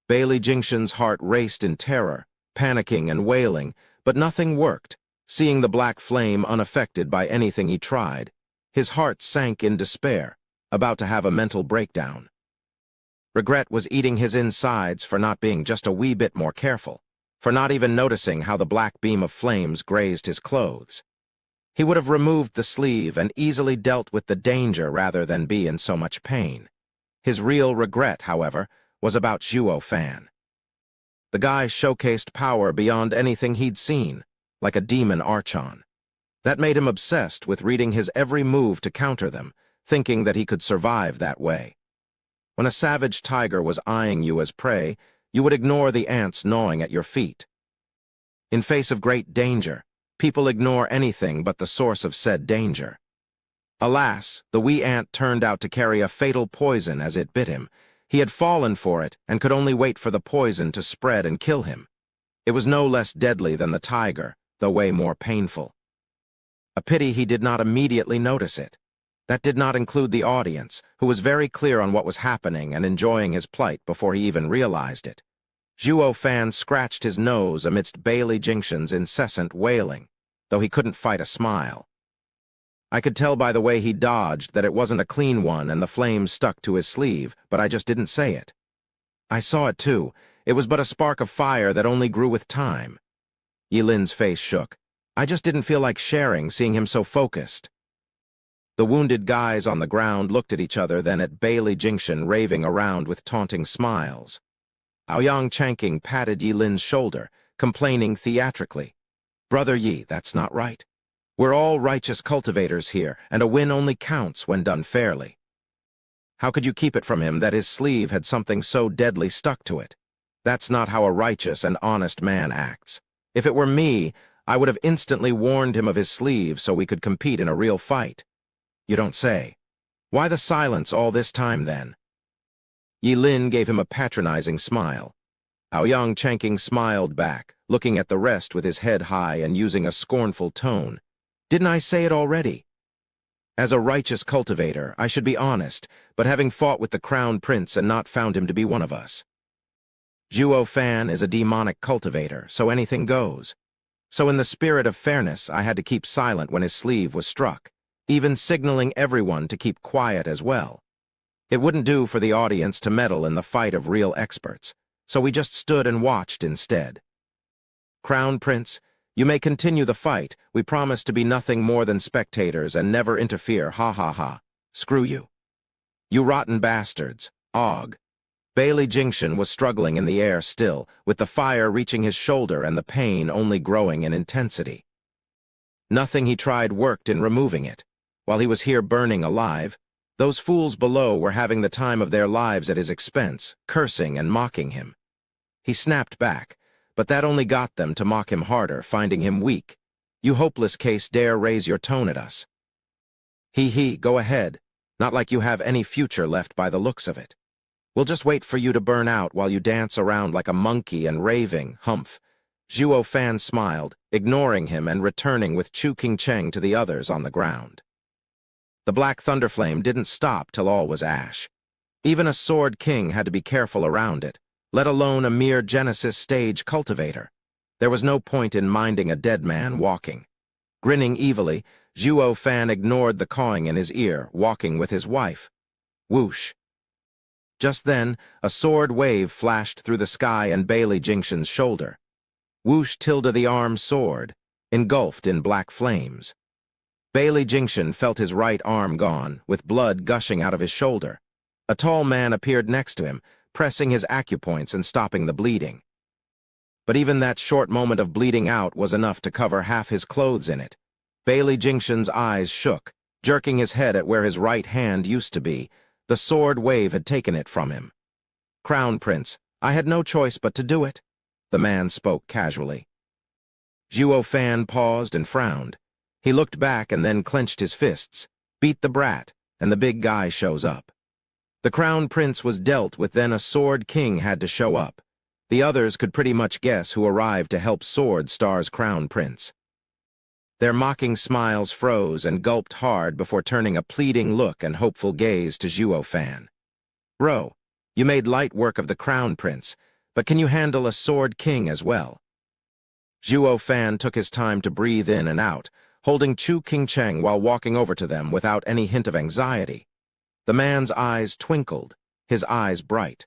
Bailey Jingshan's heart raced in terror, panicking and wailing, but nothing worked. Seeing the black flame unaffected by anything he tried, his heart sank in despair, about to have a mental breakdown. Regret was eating his insides for not being just a wee bit more careful, for not even noticing how the black beam of flames grazed his clothes. He would have removed the sleeve and easily dealt with the danger rather than be in so much pain. His real regret, however, was about Zhuo Fan. The guy showcased power beyond anything he'd seen, like a demon archon. That made him obsessed with reading his every move to counter them, thinking that he could survive that way. When a savage tiger was eyeing you as prey, you would ignore the ants gnawing at your feet. In face of great danger, people ignore anything but the source of said danger. Alas, the wee ant turned out to carry a fatal poison as it bit him. He had fallen for it and could only wait for the poison to spread and kill him. It was no less deadly than the tiger, though way more painful. A pity he did not immediately notice it. That did not include the audience, who was very clear on what was happening and enjoying his plight before he even realized it. Zhuo Fan scratched his nose amidst Bailey Jingshan's incessant wailing, though he couldn't fight a smile. I could tell by the way he dodged that it wasn't a clean one and the flames stuck to his sleeve, but I just didn't say it. I saw it too. It was but a spark of fire that only grew with time. Yilin's face shook. I just didn't feel like sharing, seeing him so focused. The wounded guys on the ground looked at each other, then at Bailey Jingshan raving around with taunting smiles. Aoyang Changqing patted Yilin's shoulder, complaining theatrically. Brother Yi, that's not right. We're all righteous cultivators here, and a win only counts when done fairly. How could you keep it from him that his sleeve had something so deadly stuck to it? That's not how a righteous and honest man acts. If it were me, I would have instantly warned him of his sleeve so we could compete in a real fight. You don't say. Why the silence all this time, then? Yilin gave him a patronizing smile. Aoyang Changqing smiled back, looking at the rest with his head high and using a scornful tone. Didn't I say it already? As a righteous cultivator, I should be honest, but having fought with the crown prince and not found him to be one of us. Zhuo Fan is a demonic cultivator, so anything goes. So in the spirit of fairness, I had to keep silent when his sleeve was struck, even signaling everyone to keep quiet as well. It wouldn't do for the audience to meddle in the fight of real experts, so we just stood and watched instead. Crown Prince, you may continue the fight. We promise to be nothing more than spectators and never interfere, ha ha ha. Screw you. You rotten bastards, Og. Bailey Jingshan was struggling in the air still, with the fire reaching his shoulder and the pain only growing in intensity. Nothing he tried worked in removing it. While he was here burning alive, those fools below were having the time of their lives at his expense, cursing and mocking him. He snapped back, but that only got them to mock him harder, finding him weak. You hopeless case dare raise your tone at us. He, go ahead. Not like you have any future left by the looks of it. We'll just wait for you to burn out while you dance around like a monkey and raving, humph. Zhuo Fan smiled, ignoring him and returning with Chu Qingcheng to the others on the ground. The black thunderflame didn't stop till all was ash. Even a sword king had to be careful around it, let alone a mere Genesis stage cultivator. There was no point in minding a dead man walking. Grinning evilly, Zhuo Fan ignored the cawing in his ear, walking with his wife. Whoosh! Just then, a sword wave flashed through the sky and Bailey Jingshan's shoulder. Whoosh tilde the arm sword, engulfed in black flames. Bailey Jingshan felt his right arm gone, with blood gushing out of his shoulder. A tall man appeared next to him, pressing his acupoints and stopping the bleeding. But even that short moment of bleeding out was enough to cover half his clothes in it. Bailey Jingshan's eyes shook, jerking his head at where his right hand used to be. The sword wave had taken it from him. "Crown Prince, I had no choice but to do it," the man spoke casually. Zhuo Fan paused and frowned. He looked back and then clenched his fists. Beat the brat, and the big guy shows up. The Crown Prince was dealt with, then a Sword King had to show up. The others could pretty much guess who arrived to help Sword Star's Crown Prince. Their mocking smiles froze and gulped hard before turning a pleading look and hopeful gaze to Zhuo Fan. "Bro, you made light work of the Crown Prince, but can you handle a Sword King as well?" Zhuo Fan took his time to breathe in and out, holding Chu Qingcheng while walking over to them without any hint of anxiety. The man's eyes twinkled, his eyes bright.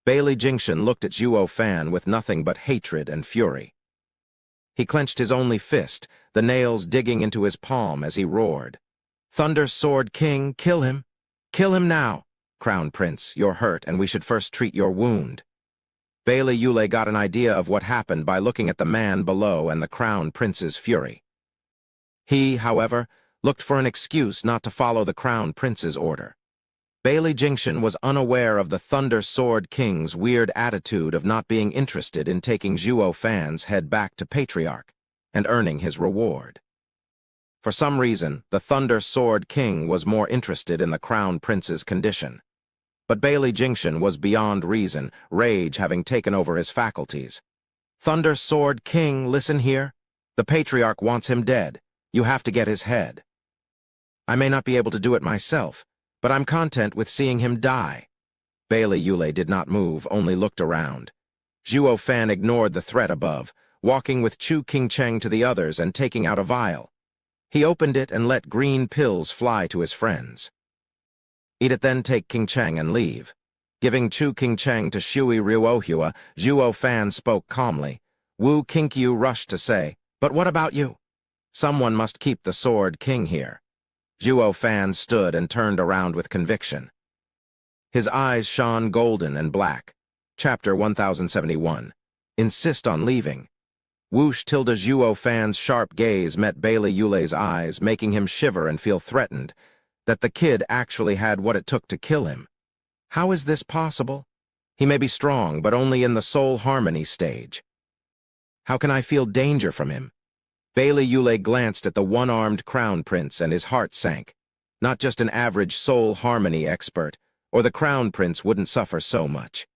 Bailey Jingshan looked at Zhuo Fan with nothing but hatred and fury. He clenched his only fist, the nails digging into his palm as he roared. "Thunder Sword King, kill him! Kill him now! Crown Prince, you're hurt and we should first treat your wound." Bailey Yule got an idea of what happened by looking at the man below and the Crown Prince's fury. He, however, looked for an excuse not to follow the Crown Prince's order. Bailey Jingshan was unaware of the Thunder Sword King's weird attitude of not being interested in taking Zhuo Fan's head back to Patriarch and earning his reward. For some reason, the Thunder Sword King was more interested in the Crown Prince's condition. But Bailey Jingshan was beyond reason, rage having taken over his faculties. "Thunder Sword King, listen here. The Patriarch wants him dead. You have to get his head. I may not be able to do it myself, but I'm content with seeing him die." Bailey Yule did not move, only looked around. Zhuo Fan ignored the threat above, walking with Chu Qingcheng to the others and taking out a vial. He opened it and let green pills fly to his friends. "Eat it, then take Qingcheng and leave." Giving Chu Qingcheng to Shui Ruohua, Zhuo Fan spoke calmly. Wu Qinkyu rushed to say, "But what about you? Someone must keep the Sword King here." Zhuo Fan stood and turned around with conviction. His eyes shone golden and black. Chapter 1071. Insist on leaving. Whoosh tilde Zhuo Fan's sharp gaze met Bailey Yule's eyes, making him shiver and feel threatened, that the kid actually had what it took to kill him. How is this possible? He may be strong, but only in the soul harmony stage. How can I feel danger from him? Bailey Yule glanced at the one-armed Crown Prince and his heart sank. Not just an average soul harmony expert, or the Crown Prince wouldn't suffer so much.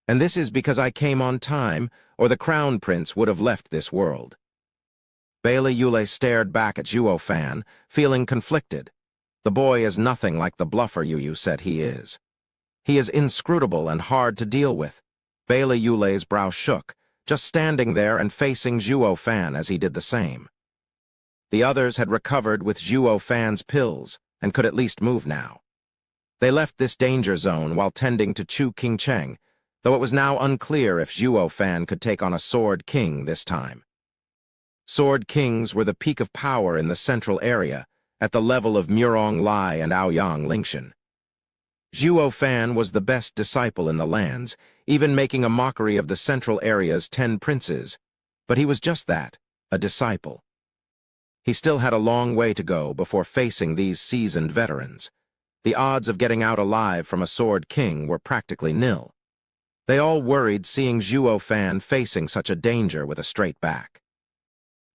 And this is because I came on time, or the Crown Prince would have left this world. Bailey Yule stared back at Zhuo Fan, feeling conflicted. The boy is nothing like the bluffer you said he is. He is inscrutable and hard to deal with. Bailey Yule's brow shook, just standing there and facing Zhuo Fan as he did the same. The others had recovered with Zhuo Fan's pills and could at least move now. They left this danger zone while tending to Chu Qingcheng, though it was now unclear if Zhuo Fan could take on a Sword King this time. Sword Kings were the peak of power in the central area, at the level of Murong Lai and Aoyang Lingshan. Zhuo Fan was the best disciple in the lands, even making a mockery of the central area's 10 princes, but he was just that, a disciple. He still had a long way to go before facing these seasoned veterans. The odds of getting out alive from a Sword King were practically nil. They all worried seeing Zhuo Fan facing such a danger with a straight back.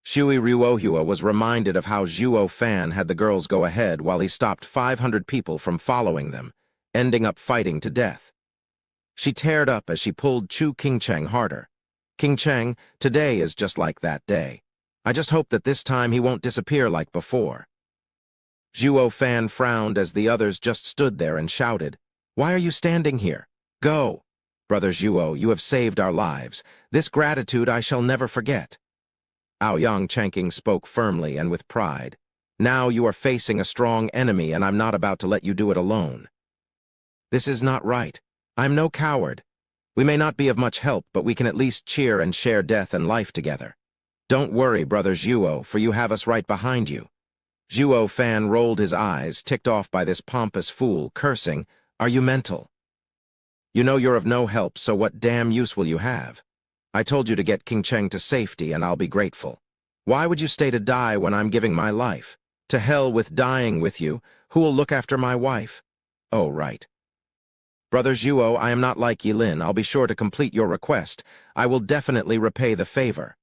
Shui Ruohua was reminded of how Zhuo Fan had the girls go ahead while he stopped 500 people from following them, ending up fighting to death. She teared up as she pulled Chu Qingcheng harder. "Qingcheng, today is just like that day. I just hope that this time he won't disappear like before." Zhuo Fan frowned as the others just stood there and shouted, "Why are you standing here? Go! Brother Zhuo, you have saved our lives. This gratitude I shall never forget." Aoyang Changqing spoke firmly and with pride. Now you are facing a strong enemy, and I'm not about to let you do it alone. This is not right. I'm no coward. We may not be of much help, but we can at least cheer and share death and life together. Don't worry, Brother Zhuo, for you have us right behind you. Zhuo Fan rolled his eyes, ticked off by this pompous fool, cursing, "Are you mental? You know you're of no help, so what damn use will you have? I told you to get King Cheng to safety, and I'll be grateful. Why would you stay to die when I'm giving my life? To hell with dying with you. Who will look after my wife?" "Oh, right. Brother Zhuo, I am not like Yilin. I'll be sure to complete your request. I will definitely repay the favor."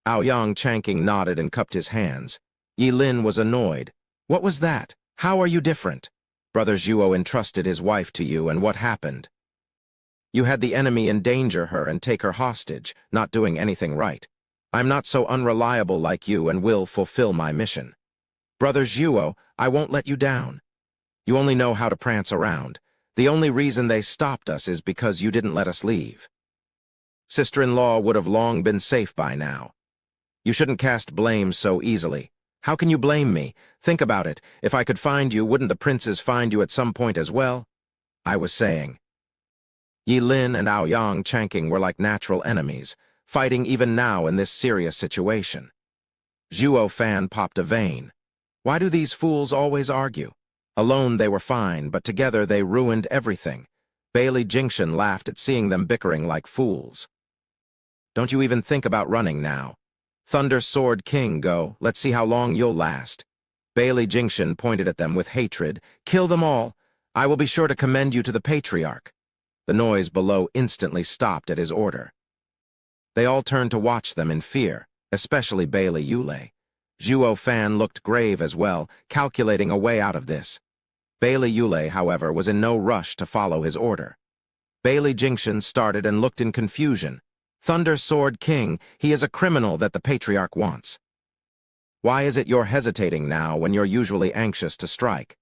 Aoyang Chanking nodded and cupped his hands. Yilin was annoyed. "What was that? How are you different? Brother Zhuo entrusted his wife to you, and what happened? You had the enemy endanger her and take her hostage, not doing anything right. I'm not so unreliable like you and will fulfill my mission. Brother Zhuo, I won't let you down. You only know how to prance around. The only reason they stopped us is because you didn't let us leave. Sister-in-law would have long been safe by now. You shouldn't cast blame so easily. How can you blame me? Think about it. If I could find you, wouldn't the princes find you at some point as well?" I was saying. Yilin and Aoyang Chanking were like natural enemies, fighting even now in this serious situation. Zhuo Fan popped a vein. Why do these fools always argue? Alone they were fine, but together they ruined everything. Bailey Jingshan laughed at seeing them bickering like fools. "Don't you even think about running now. Thunder Sword King, go. Let's see how long you'll last." Bailey Jingshan pointed at them with hatred. "Kill them all. I will be sure to commend you to the Patriarch." The noise below instantly stopped at his order. They all turned to watch them in fear, especially Bailey Yulei. Zhuo Fan looked grave as well, calculating a way out of this. Bailey Yulei, however, was in no rush to follow his order. Bailey Jingshan started and looked in confusion. "Thunder Sword King, he is a criminal that the Patriarch wants. Why is it you're hesitating now when you're usually anxious to strike?"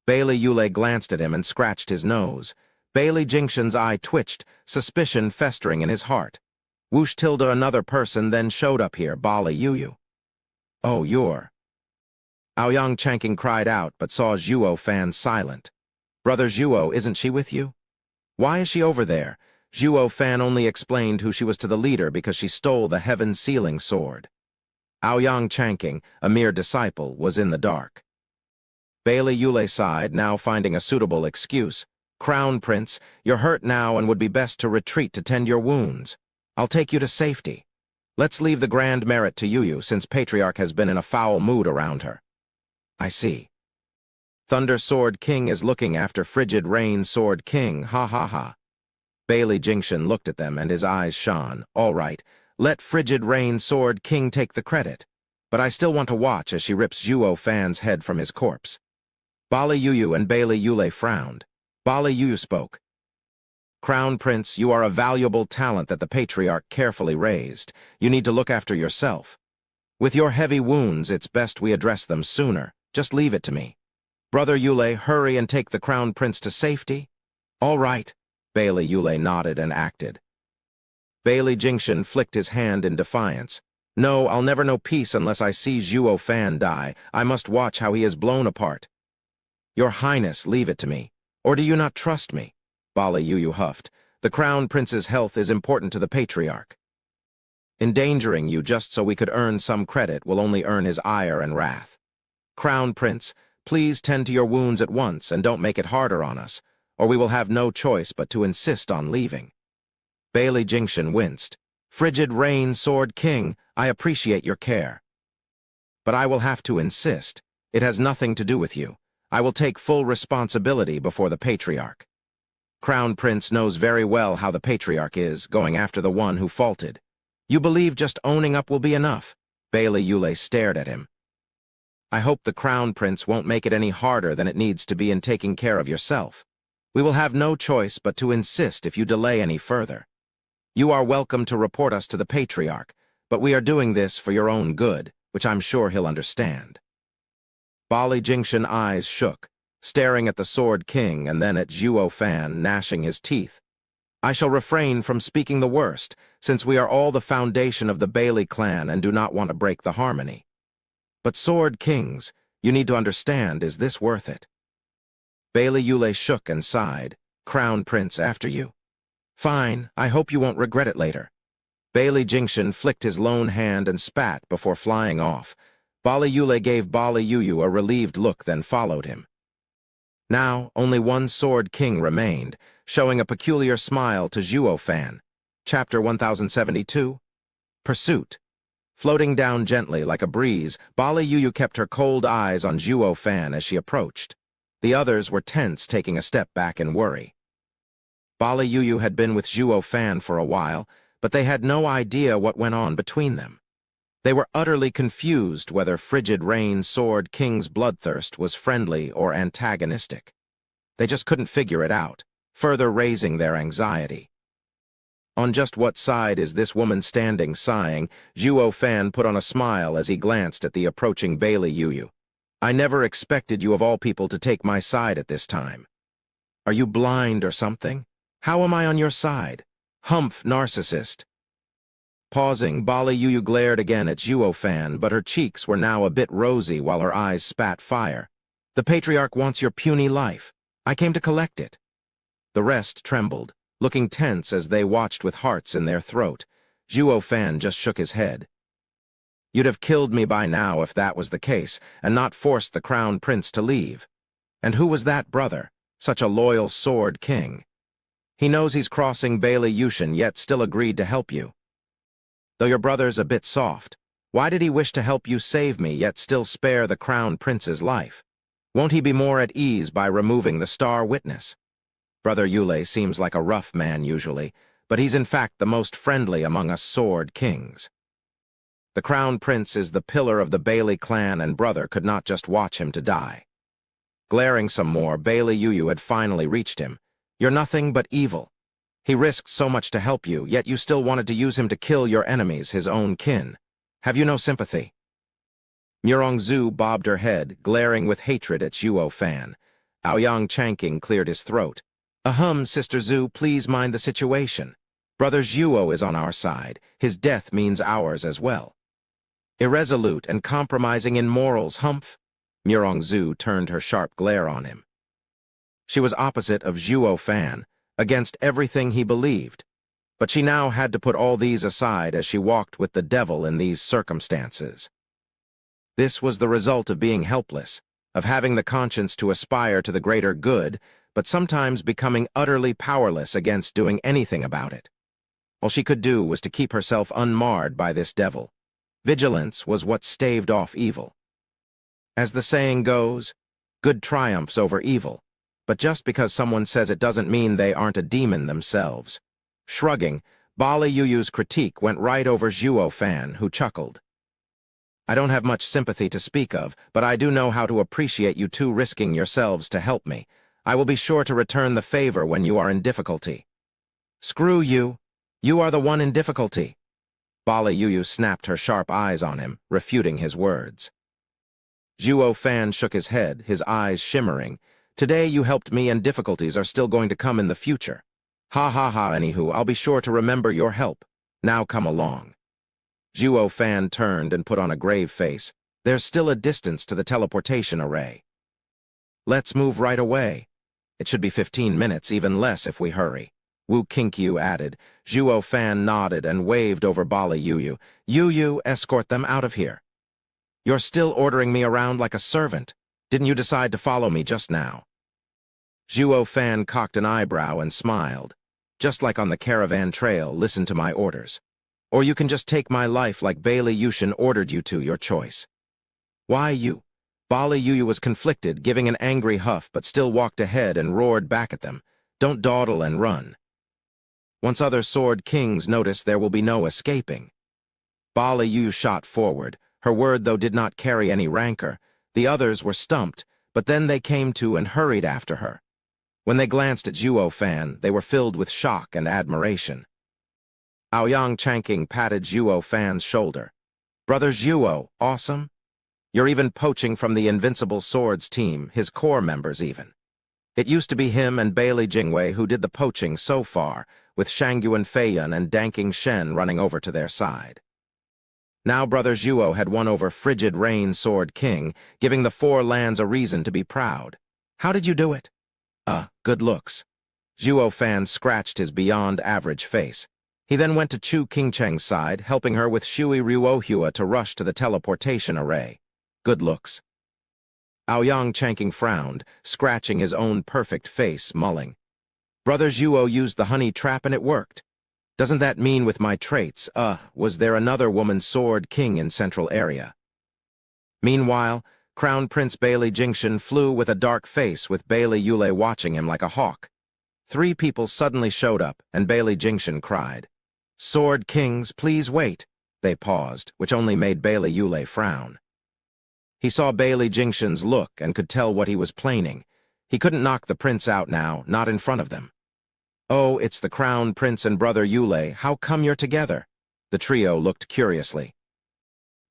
Bailey Yulei glanced at him and scratched his nose. Bailey Jingshan's eye twitched, suspicion festering in his heart. Whoosh tilde another person then showed up here, Bali Yuyu. "Oh, you're..." Aoyang Chanking cried out, but saw Zhuo Fan silent. "Brother Zhuo, isn't she with you? Why is she over there?" Zhuo Fan only explained who she was to the leader because she stole the heaven-sealing sword. Aoyang Chanking, a mere disciple, was in the dark. Bailey Yulei sighed, now finding a suitable excuse. "Crown Prince, you're hurt now and would be best to retreat to tend your wounds. I'll take you to safety. Let's leave the grand merit to Yuyu, since Patriarch has been in a foul mood around her." "I see. Thunder Sword King is looking after Frigid Rain Sword King, ha ha ha." Bailey Jingshan looked at them and his eyes shone. "All right, let Frigid Rain Sword King take the credit. But I still want to watch as she rips Zhuo Fan's head from his corpse." Bali Yuyu and Bailey Yulei frowned. Bali Yuyu spoke. "Crown Prince, you are a valuable talent that the Patriarch carefully raised. You need to look after yourself. With your heavy wounds, it's best we address them sooner. Just leave it to me. Brother Yulei, hurry and take the Crown Prince to safety." "All right." Bailey Yulei nodded and acted. Bailey Jingshan flicked his hand in defiance. "No, I'll never know peace unless I see Zhuo Fan die. I must watch how he is blown apart." "Your Highness, leave it to me. Or do you not trust me?" Bali Yuyu huffed. "The Crown Prince's health is important to the Patriarch. Endangering you just so we could earn some credit will only earn his ire and wrath. Crown Prince, please tend to your wounds at once and don't make it harder on us, or we will have no choice but to insist on leaving." Bailey Jingshan winced. "Frigid Rain Sword King, I appreciate your care. But I will have to insist. It has nothing to do with you. I will take full responsibility before the Patriarch. Crown Prince knows very well how the Patriarch is, going after the one who faulted. You believe just owning up will be enough?" Bailey Yulei stared at him. "I hope the Crown Prince won't make it any harder than it needs to be in taking care of yourself. We will have no choice but to insist if you delay any further. You are welcome to report us to the Patriarch, but we are doing this for your own good, which I'm sure he'll understand." Bali Jingshan eyes shook, staring at the Sword King and then at Zhuo Fan, gnashing his teeth. "I shall refrain from speaking the worst, since we are all the foundation of the Bailey clan and do not want to break the harmony." But Sword Kings, you need to understand, is this worth it? Bailey Yule shook and sighed. Crown Prince after you. Fine, I hope you won't regret it later. Bailey Jingshan flicked his lone hand and spat before flying off. Bali Yule gave Bali Yuyu a relieved look, then followed him. Now, only one Sword King remained, showing a peculiar smile to Zhuo Fan. Chapter 1072. Pursuit. Floating down gently like a breeze, Bali Yuyu kept her cold eyes on Zhuo Fan as she approached. The others were tense, taking a step back in worry. Bali Yuyu had been with Zhuo Fan for a while, but they had no idea what went on between them. They were utterly confused whether Frigid Rain Sword King's bloodthirst was friendly or antagonistic. They just couldn't figure it out, further raising their anxiety. On just what side is this woman standing, sighing, Zhuo Fan put on a smile as he glanced at the approaching Bailey Yuyu. I never expected you of all people to take my side at this time. Are you blind or something? How am I on your side? Humph, narcissist. Pausing, Bali Yuyu glared again at Zhuo Fan, but her cheeks were now a bit rosy while her eyes spat fire. The patriarch wants your puny life. I came to collect it. The rest trembled, looking tense as they watched with hearts in their throat. Zhuo Fan just shook his head. You'd have killed me by now if that was the case, and not forced the Crown Prince to leave. And who was that brother? Such a loyal Sword King. He knows he's crossing Bailey Yushin, yet still agreed to help you. Though your brother's a bit soft, why did he wish to help you save me, yet still spare the Crown Prince's life? Won't he be more at ease by removing the star witness? Brother Yule seems like a rough man usually, but he's in fact the most friendly among us Sword Kings. The Crown Prince is the pillar of the Bailey clan, and brother could not just watch him to die. Glaring some more, Bailey Yuyu had finally reached him. You're nothing but evil. He risked so much to help you, yet you still wanted to use him to kill your enemies, his own kin. Have you no sympathy? Murong Zhu bobbed her head, glaring with hatred at Zhuo Fan. Aoyang Changqing cleared his throat. Ahem, Sister Zhu, please mind the situation. Brother Zhuo is on our side. His death means ours as well. Irresolute and compromising in morals, Humph. Murong Zhu turned her sharp glare on him. She was opposite of Zhuo Fan, against everything he believed, but she now had to put all these aside as she walked with the devil in these circumstances. This was the result of being helpless, of having the conscience to aspire to the greater good, but sometimes becoming utterly powerless against doing anything about it. All she could do was to keep herself unmarred by this devil. Vigilance was what staved off evil. As the saying goes, good triumphs over evil, but just because someone says it doesn't mean they aren't a demon themselves. Shrugging, Bali Yuyu's critique went right over Zhuo Fan, who chuckled. I don't have much sympathy to speak of, but I do know how to appreciate you two risking yourselves to help me. I will be sure to return the favor when you are in difficulty. Screw you. You are the one in difficulty. Bali Yuyu snapped her sharp eyes on him, refuting his words. Zhuo Fan shook his head, his eyes shimmering. Today you helped me, and difficulties are still going to come in the future. Ha ha ha, anywho, I'll be sure to remember your help. Now come along. Zhuo Fan turned and put on a grave face. There's still a distance to the teleportation array. Let's move right away. It should be 15 minutes, even less if we hurry. Wu Qinkyu added. Zhuo Fan nodded and waved over Bali Yuyu. Yuyu, escort them out of here. You're still ordering me around like a servant. Didn't you decide to follow me just now? Zhuo Fan cocked an eyebrow and smiled. Just like on the caravan trail, listen to my orders. Or you can just take my life like Bailey Yushin ordered you to, your choice. Why you? Bali Yuyu was conflicted, giving an angry huff, but still walked ahead and roared back at them. Don't dawdle and run. Once other Sword Kings notice, there will be no escaping. Bali Yuyu shot forward. Her word, though, did not carry any rancor. The others were stumped, but then they came to and hurried after her. When they glanced at Zhuo Fan, they were filled with shock and admiration. Aoyang Changqing patted Zhuo Fan's shoulder. Brother Zhuo, awesome? You're even poaching from the Invincible Swords team, his core members even. It used to be him and Bailey Jingwei who did the poaching so far, with Shangyuan Feiyun and Danking Shen running over to their side. Now Brother Zhuo had won over Frigid Rain Sword King, giving the four lands a reason to be proud. How did you do it? Good looks. Zhuo Fan scratched his beyond-average face. He then went to Chu Qingcheng's side, helping her with Shui Ruohua to rush to the teleportation array. Good looks. Aoyang Chanking frowned, scratching his own perfect face, mulling. Brother Zhuo used the honey trap and it worked. Doesn't that mean with my traits, was there another woman sword king in central area? Meanwhile, Crown Prince Bailey Jingshan flew with a dark face with Bailey Yulei watching him like a hawk. 3 people suddenly showed up, and Bailey Jingshan cried. Sword Kings, please wait. They paused, which only made Bailey Yulei frown. He saw Bailey Jingshan's look and could tell what he was planning. He couldn't knock the prince out now, not in front of them. Oh, it's the Crown Prince and Brother Yulei. How come you're together? The trio looked curiously.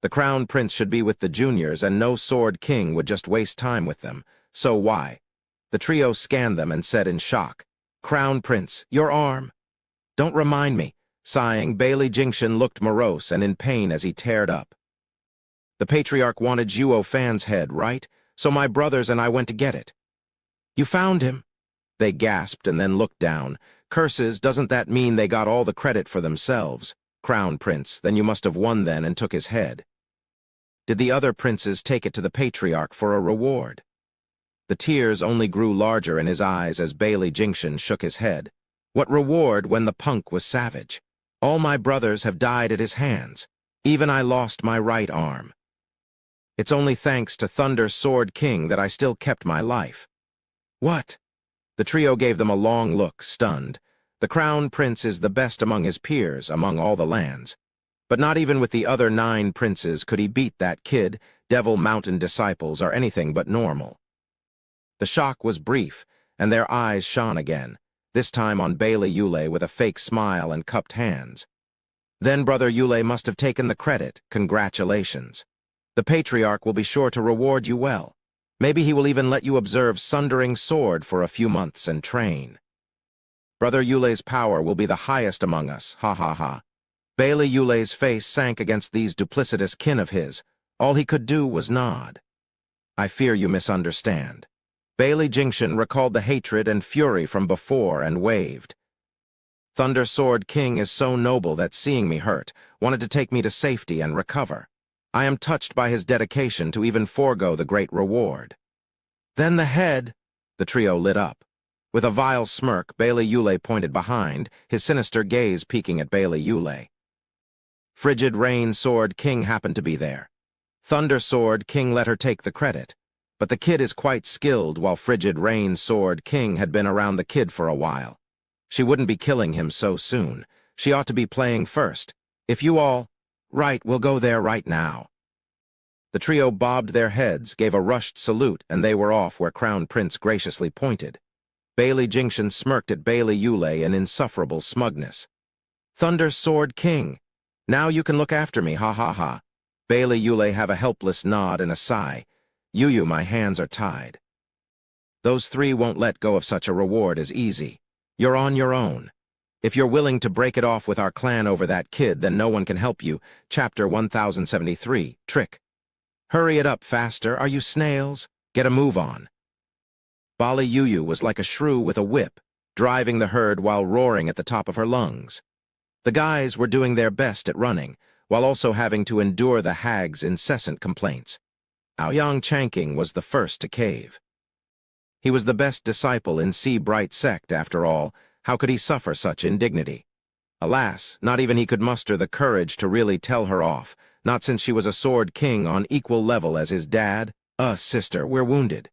The Crown Prince should be with the juniors and no Sword King would just waste time with them. So why? The trio scanned them and said in shock, Crown Prince, your arm. Don't remind me. Sighing, Bailey Jingshan looked morose and in pain as he teared up. The patriarch wanted Zhuo Fan's head, right? So my brothers and I went to get it. You found him? They gasped and then looked down. Curses, doesn't that mean they got all the credit for themselves? Crown Prince, then you must have won then and took his head. Did the other princes take it to the patriarch for a reward? The tears only grew larger in his eyes as Bailey Jingshan shook his head. What reward when the punk was savage? All my brothers have died at his hands. Even I lost my right arm. It's only thanks to Thunder Sword King that I still kept my life. What? The trio gave them a long look, stunned. The Crown Prince is the best among his peers, among all the lands. But not even with the other 9 princes could he beat that kid. Devil Mountain disciples are anything but normal. The shock was brief, and their eyes shone again, this time on Bailey Yulei with a fake smile and cupped hands. Then Brother Yulei must have taken the credit. Congratulations. The patriarch will be sure to reward you well. Maybe he will even let you observe Sundering Sword for a few months and train. Brother Yulei's power will be the highest among us, ha ha ha. Bailey Yulei's face sank against these duplicitous kin of his. All he could do was nod. I fear you misunderstand. Bailey Jingshan recalled the hatred and fury from before and waved. Thunder Sword King is so noble that seeing me hurt, wanted to take me to safety and recover. I am touched by his dedication to even forego the great reward. Then the head, the trio lit up. With a vile smirk, Bailey Yulei pointed behind, his sinister gaze peeking at Bailey Yulei. Frigid Rain Sword King happened to be there. Thunder Sword King let her take the credit, but the kid is quite skilled while Frigid Rain Sword King had been around the kid for a while. She wouldn't be killing him so soon. She ought to be playing first. If you all... Right, we'll go there right now. The trio bobbed their heads, gave a rushed salute, and they were off where Crown Prince graciously pointed. Bailey Jingshan smirked at Bailey Yulei in insufferable smugness. Thunder Sword King, now you can look after me, ha ha ha. Bailey Yulei have a helpless nod and a sigh. Yu, my hands are tied. Those 3 won't let go of such a reward as easy. You're on your own. If you're willing to break it off with our clan over that kid, then no one can help you. Chapter 1073, Trick. Hurry it up faster, are you snails? Get a move on. Bali Yu was like a shrew with a whip, driving the herd while roaring at the top of her lungs. The guys were doing their best at running, while also having to endure the hag's incessant complaints. Aoyang Chanking was the first to cave. He was the best disciple in Sea Bright sect, after all. How could he suffer such indignity? Alas, not even he could muster the courage to really tell her off, not since she was a Sword King on equal level as his dad. Sister, we're wounded.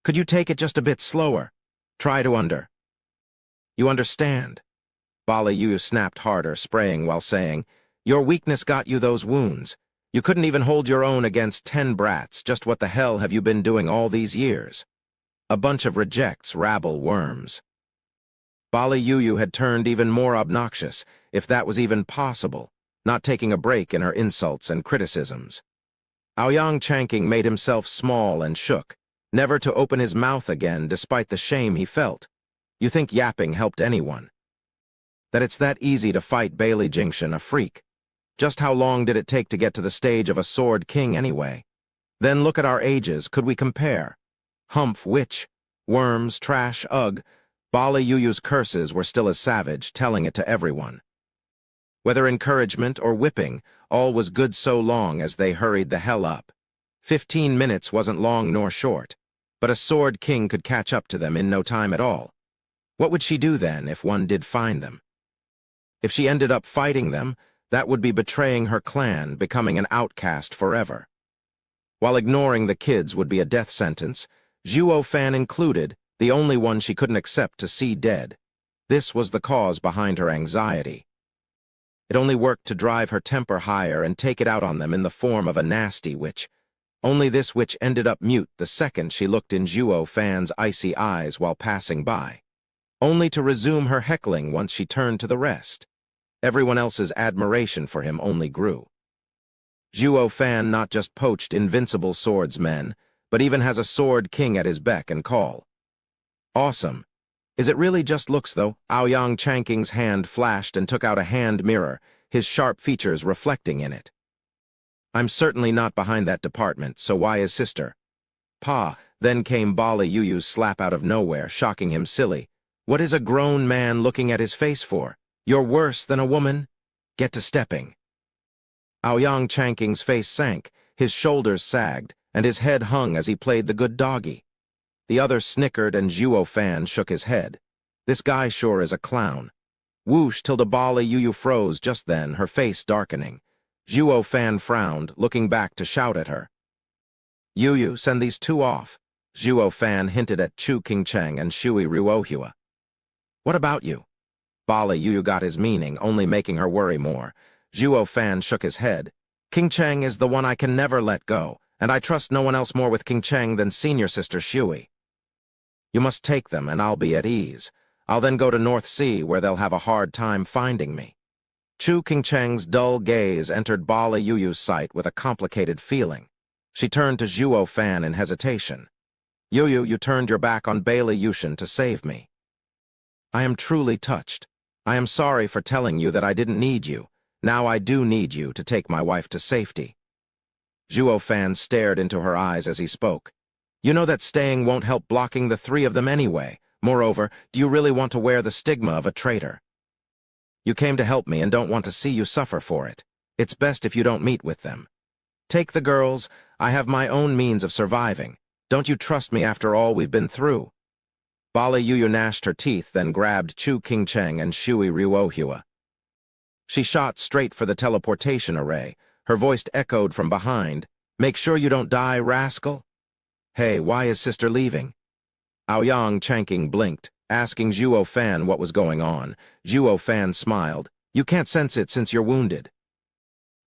Could you take it just a bit slower? Try to You understand? Bali Yu snapped harder, spraying while saying, Your weakness got you those wounds. You couldn't even hold your own against 10 brats. Just what the hell have you been doing all these years? A bunch of rejects, rabble worms. Bali Yu had turned even more obnoxious, if that was even possible, not taking a break in her insults and criticisms. Aoyang Chanking made himself small and shook, never to open his mouth again despite the shame he felt. You think yapping helped anyone? That it's that easy to fight Bailey Jingshan, a freak. Just how long did it take to get to the stage of a sword king anyway? Then look at our ages, could we compare? Humph, witch, worms, trash, ugh. Bala Yuyu's curses were still as savage, telling it to everyone. Whether encouragement or whipping, all was good so long as they hurried the hell up. 15 minutes wasn't long nor short, but a sword king could catch up to them in no time at all. What would she do then if one did find them? If she ended up fighting them, that would be betraying her clan, becoming an outcast forever. While ignoring the kids would be a death sentence, Zhuo Fan included, the only one she couldn't accept to see dead. This was the cause behind her anxiety. It only worked to drive her temper higher and take it out on them in the form of a nasty witch. Only this witch ended up mute the second she looked in Zhuo Fan's icy eyes while passing by, only to resume her heckling once she turned to the rest. Everyone else's admiration for him only grew. Zhuo Fan not just poached invincible swordsmen, but even has a sword king at his beck and call. Awesome. Is it really just looks, though? Aoyang Chanking's hand flashed and took out a hand mirror, his sharp features reflecting in it. I'm certainly not behind that department, so why is sister? Pa, then came Bala Yuyu's slap out of nowhere, shocking him silly. What is a grown man looking at his face for? You're worse than a woman? Get to stepping. Aoyang Chanking's face sank, his shoulders sagged, and his head hung as he played the good doggy. The other snickered and Zhuo Fan shook his head. This guy sure is a clown. Whoosh, till Bala Yuyu froze just then, her face darkening. Zhuo Fan frowned, looking back to shout at her. Yuyu, send these two off. Zhuo Fan hinted at Chu Qingcheng and Shui Ruohua. What about you? Bala Yuyu got his meaning, only making her worry more. Zhuo Fan shook his head. Qingcheng is the one I can never let go, and I trust no one else more with Qingcheng than senior sister Shui. You must take them, and I'll be at ease. I'll then go to North Sea, where they'll have a hard time finding me. Chu Qingcheng's dull gaze entered Bala Yuyu's sight with a complicated feeling. She turned to Zhuo Fan in hesitation. Yuyu, you turned your back on Bailey Yushin to save me. I am truly touched. I am sorry for telling you that I didn't need you. Now I do need you to take my wife to safety. Zhuo Fan stared into her eyes as he spoke. You know that staying won't help blocking the three of them anyway. Moreover, do you really want to wear the stigma of a traitor? You came to help me and don't want to see you suffer for it. It's best if you don't meet with them. Take the girls. I have my own means of surviving. Don't you trust me after all we've been through? Bala Yuyu gnashed her teeth, then grabbed Chu Qingcheng and Shui Ruohua. She shot straight for the teleportation array. Her voice echoed from behind. Make sure you don't die, rascal. Hey, why is sister leaving? Aoyang Chanking blinked, asking Zhuo Fan what was going on. Zhuo Fan smiled. You can't sense it since you're wounded.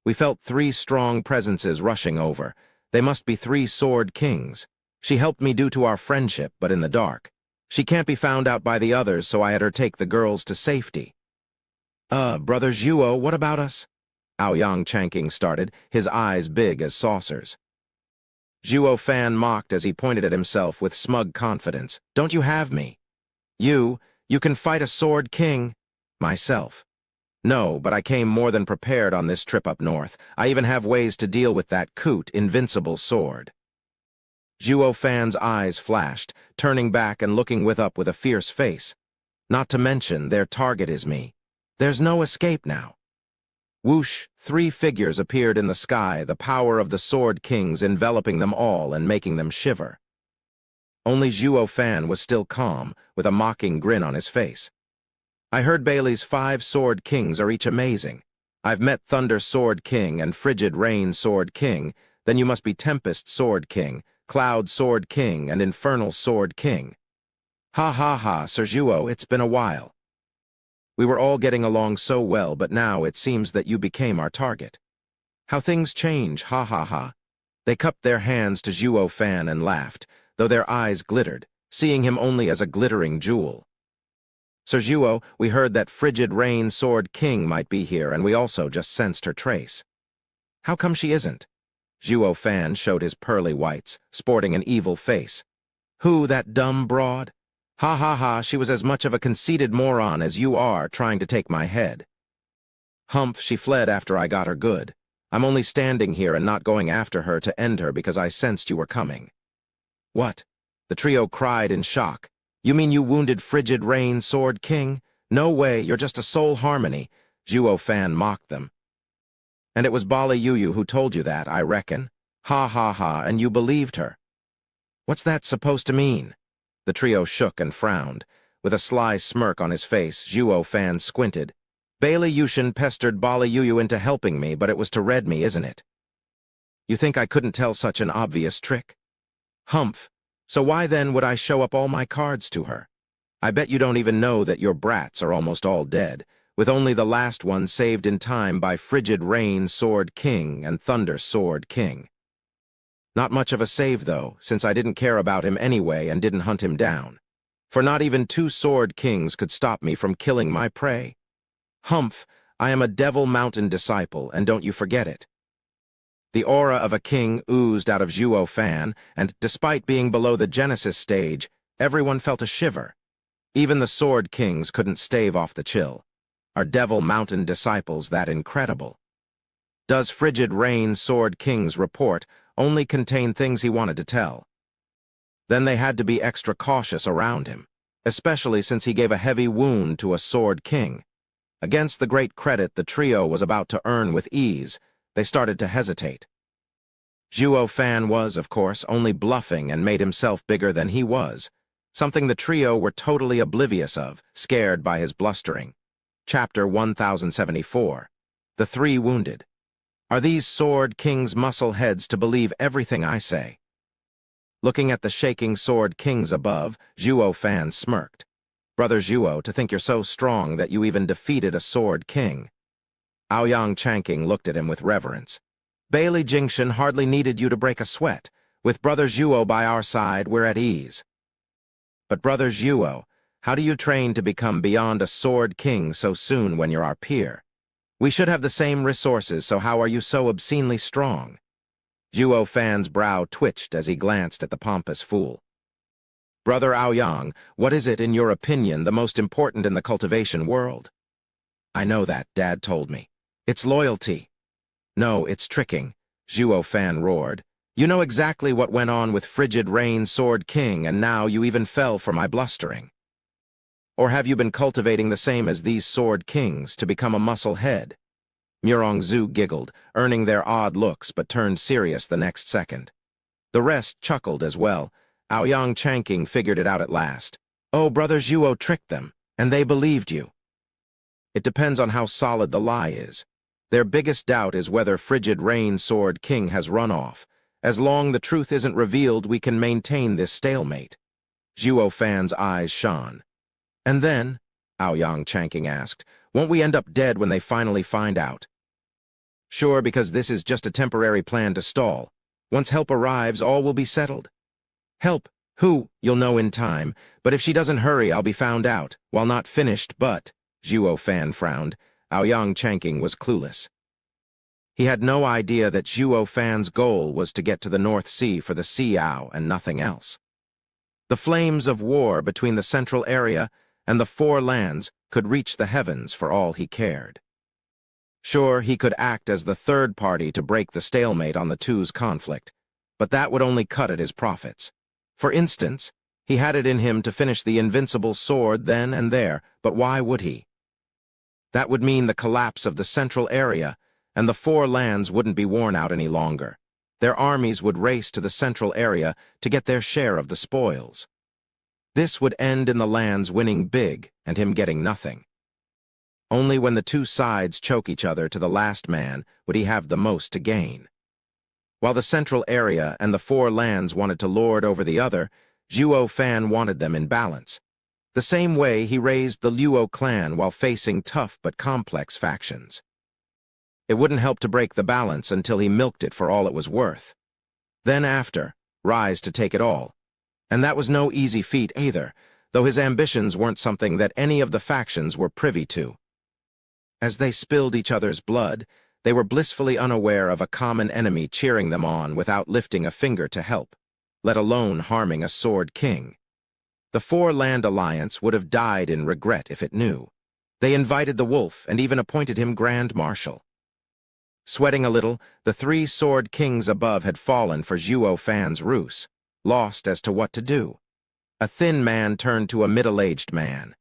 We felt 3 strong presences rushing over. They must be 3 sword kings. She helped me due to our friendship, but in the dark. She can't be found out by the others, so I had her take the girls to safety. Brother Zhuo, what about us? Aoyang Chanking started, his eyes big as saucers. Zhuo Fan mocked as he pointed at himself with smug confidence. Don't you have me? You can fight a sword king? Myself. No, but I came more than prepared on this trip up north. I even have ways to deal with that coot, invincible sword. Zhuo Fan's eyes flashed, turning back and looking up with a fierce face. Not to mention, their target is me. There's no escape now. Whoosh, 3 figures appeared in the sky, the power of the Sword Kings enveloping them all and making them shiver. Only Zhuo Fan was still calm, with a mocking grin on his face. I heard Bailey's 5 Sword Kings are each amazing. I've met Thunder Sword King and Frigid Rain Sword King, then you must be Tempest Sword King, Cloud Sword King, and Infernal Sword King. Ha ha ha, Sir Zhuo, it's been a while. We were all getting along so well, but now it seems that you became our target. How things change, ha ha ha. They cupped their hands to Zhuo Fan and laughed, though their eyes glittered, seeing him only as a glittering jewel. Sir Zhuo, we heard that Frigid Rain Sword King might be here, and we also just sensed her trace. How come she isn't? Zhuo Fan showed his pearly whites, sporting an evil face. Who, that dumb broad? Ha ha ha, she was as much of a conceited moron as you are trying to take my head. Humph, she fled after I got her good. I'm only standing here and not going after her to end her because I sensed you were coming." "What?" The trio cried in shock. "You mean you wounded Frigid Rain, Sword King? No way, you're just a soul harmony," Zhuo Fan mocked them. "And it was Bali Yuyu who told you that, I reckon. Ha ha ha, and you believed her." "What's that supposed to mean?" The trio shook and frowned. With a sly smirk on his face, Zhuo Fan squinted. "Bailey Yushin pestered Bali Yuyu into helping me, but it was to red me, isn't it? You think I couldn't tell such an obvious trick? Humph, so why then would I show up all my cards to her? I bet you don't even know that your brats are almost all dead, with only the last one saved in time by Frigid Rain Sword King and Thunder Sword King. Not much of a save, though, since I didn't care about him anyway and didn't hunt him down. For not even 2 Sword Kings could stop me from killing my prey. Humph, I am a Devil Mountain disciple, and don't you forget it." The aura of a king oozed out of Zhuo Fan, and despite being below the Genesis stage, everyone felt a shiver. Even the Sword Kings couldn't stave off the chill. Are Devil Mountain disciples that incredible? Does Frigid Rain Sword King's report only contain things he wanted to tell? Then they had to be extra cautious around him, especially since he gave a heavy wound to a Sword King. Against the great credit the trio was about to earn with ease, they started to hesitate. Zhuo Fan was, of course, only bluffing and made himself bigger than he was, something the trio were totally oblivious of, scared by his blustering. Chapter 1074. The Three Wounded. Are these Sword Kings' muscle heads to believe everything I say? Looking at the shaking Sword Kings above, Zhuo Fan smirked. "Brother Zhuo, to think you're so strong that you even defeated a Sword King." Aoyang Chanking looked at him with reverence. "Bailey Jingshan hardly needed you to break a sweat. With Brother Zhuo by our side, we're at ease." "But Brother Zhuo, how do you train to become beyond a Sword King so soon when you're our peer? We should have the same resources, so how are you so obscenely strong?" Zhuo Fan's brow twitched as he glanced at the pompous fool. "Brother Aoyang, what is it, in your opinion, the most important in the cultivation world?" "I know that, Dad told me. It's loyalty." "No, it's tricking," Zhuo Fan roared. "You know exactly what went on with Frigid Rain Sword King, and now you even fell for my blustering. Or have you been cultivating the same as these Sword Kings to become a muscle head?" Murong Zhu giggled, earning their odd looks, but turned serious the next second. The rest chuckled as well. Aoyang Chanking figured it out at last. "Oh, Brother Zhuo tricked them, and they believed you." "It depends on how solid the lie is. Their biggest doubt is whether Frigid Rain Sword King has run off. As long the truth isn't revealed, we can maintain this stalemate." Zhuo Fan's eyes shone. "And then," Aoyang Chanking asked, "won't we end up dead when they finally find out?" "Sure, because this is just a temporary plan to stall. Once help arrives, all will be settled." "Help? Who? You'll know in time. But if she doesn't hurry, I'll be found out. While not finished, but..." Zhuo Fan frowned. Aoyang Chanking was clueless. He had no idea that Zhuo Fan's goal was to get to the North Sea for the Xiao and nothing else. The flames of war between the central area and the Four Lands could reach the heavens for all he cared. Sure, he could act as the third party to break the stalemate on the two's conflict, but that would only cut at his profits. For instance, he had it in him to finish the invincible sword then and there, but why would he? That would mean the collapse of the central area, and the Four Lands wouldn't be worn out any longer. Their armies would race to the central area to get their share of the spoils. This would end in the lands winning big and him getting nothing. Only when the two sides choke each other to the last man would he have the most to gain. While the central area and the Four Lands wanted to lord over the other, Zhuo Fan wanted them in balance. The same way he raised the Luo clan while facing tough but complex factions. It wouldn't help to break the balance until he milked it for all it was worth. Then after, rise to take it all. And that was no easy feat either, though his ambitions weren't something that any of the factions were privy to. As they spilled each other's blood, they were blissfully unaware of a common enemy cheering them on without lifting a finger to help, let alone harming a Sword King. The Four Land Alliance would have died in regret if it knew. They invited the wolf and even appointed him Grand Marshal. Sweating a little, the three sword kings above had fallen for Zhuo Fan's ruse, lost as to what to do. A thin man turned to a middle-aged man.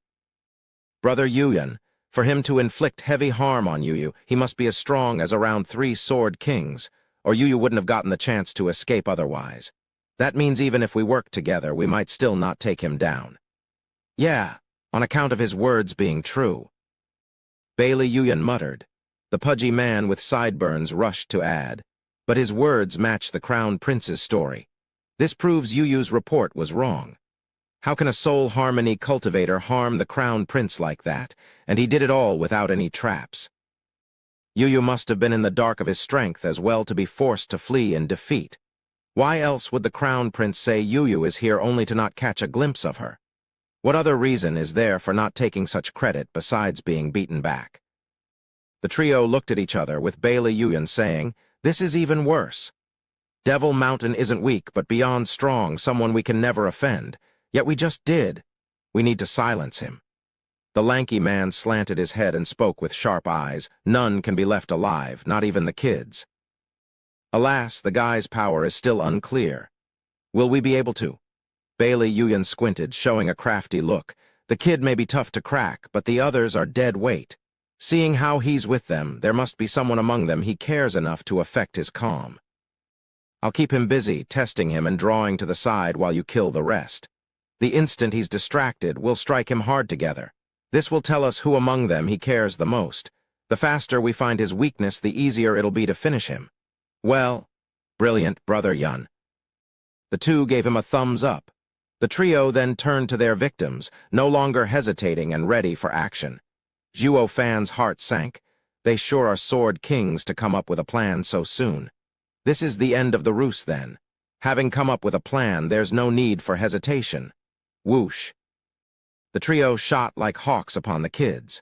Brother Yuyan, for him to inflict heavy harm on Yuyu, he must be as strong as around 3 sword kings, or Yuyu wouldn't have gotten the chance to escape otherwise. That means even if we work together, we might still not take him down. Yeah, on account of his words being true. Bailey Yuyan muttered. The pudgy man with sideburns rushed to add, but his words matched the Crown Prince's story. This proves Yuyu's report was wrong. How can a soul harmony cultivator harm the Crown Prince like that, and he did it all without any traps? Yuyu must have been in the dark of his strength as well to be forced to flee in defeat. Why else would the Crown Prince say Yuyu is here only to not catch a glimpse of her? What other reason is there for not taking such credit besides being beaten back? The trio looked at each other, with Bailey Yuyan saying, "This is even worse. Devil Mountain isn't weak, but beyond strong, someone we can never offend. Yet we just did. We need to silence him." The lanky man slanted his head and spoke with sharp eyes. None can be left alive, not even the kids. Alas, the guy's power is still unclear. Will we be able to? Bailey Yuyan squinted, showing a crafty look. The kid may be tough to crack, but the others are dead weight. Seeing how he's with them, there must be someone among them he cares enough to affect his calm. I'll keep him busy, testing him and drawing to the side while you kill the rest. The instant he's distracted, we'll strike him hard together. This will tell us who among them he cares the most. The faster we find his weakness, the easier it'll be to finish him. Well, brilliant, Brother Yun. The two gave him a thumbs up. The trio then turned to their victims, no longer hesitating and ready for action. Zhuo Fan's heart sank. They sure are sword kings to come up with a plan so soon. This is the end of the ruse, then. Having come up with a plan, there's no need for hesitation. Whoosh. The trio shot like hawks upon the kids.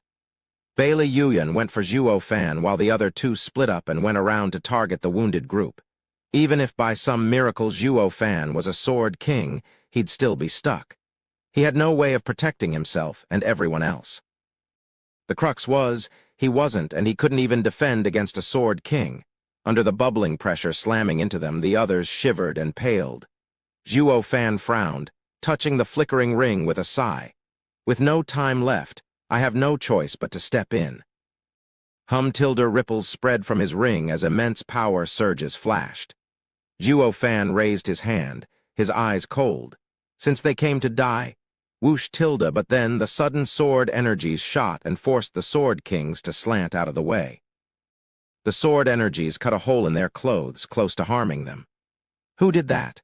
Bailey Yuyan went for Zhuo Fan while the other two split up and went around to target the wounded group. Even if by some miracle Zhuo Fan was a sword king, he'd still be stuck. He had no way of protecting himself and everyone else. The crux was, he wasn't, and he couldn't even defend against a sword king. Under the bubbling pressure slamming into them, the others shivered and paled. Zhuo Fan frowned, touching the flickering ring with a sigh. With no time left, I have no choice but to step in. Hum-tilde ripples spread from his ring as immense power surges flashed. Zhuo Fan raised his hand, his eyes cold. Since they came to die? Whoosh tilde, but then the sudden sword energies shot and forced the sword kings to slant out of the way. The sword energies cut a hole in their clothes, close to harming them. Who did that?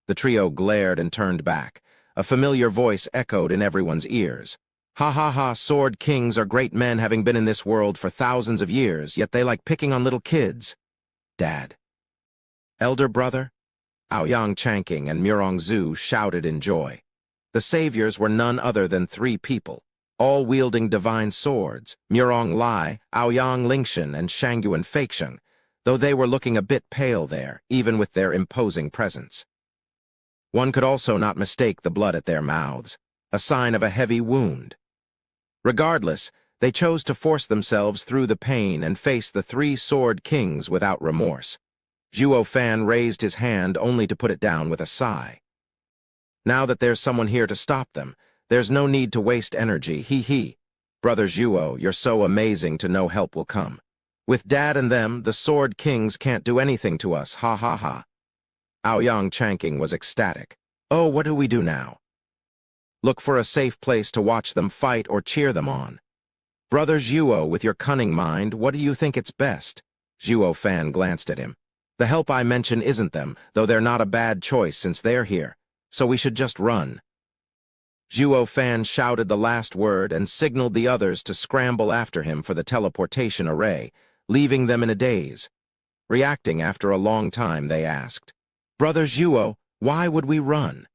The trio glared and turned back. A familiar voice echoed in everyone's ears. Ha ha ha, sword kings are great men having been in this world for thousands of years, yet they like picking on little kids. Dad. Elder brother? Aoyang Chanking and Murong Zhu shouted in joy. The saviors were none other than 3 people, all wielding divine swords, Murong Lai, Aoyang Lingshan, and Shangyuan Feixiang, though they were looking a bit pale there, even with their imposing presence. One could also not mistake the blood at their mouths, a sign of a heavy wound. Regardless, they chose to force themselves through the pain and face the 3 sword kings without remorse. Zhuo Fan raised his hand only to put it down with a sigh. Now that there's someone here to stop them, there's no need to waste energy, he. Brother Zhuo, you're so amazing to know help will come. With Dad and them, the sword kings can't do anything to us, ha ha ha. Aoyang Chanking was ecstatic. Oh, what do we do now? Look for a safe place to watch them fight or cheer them on. Brother Zhuo, with your cunning mind, what do you think it's best? Zhuo Fan glanced at him. The help I mention isn't them, though they're not a bad choice since they're here. So we should just run. Zhuo Fan shouted the last word and signaled the others to scramble after him for the teleportation array, leaving them in a daze. Reacting after a long time, they asked, Brother Zhuo, why would we run?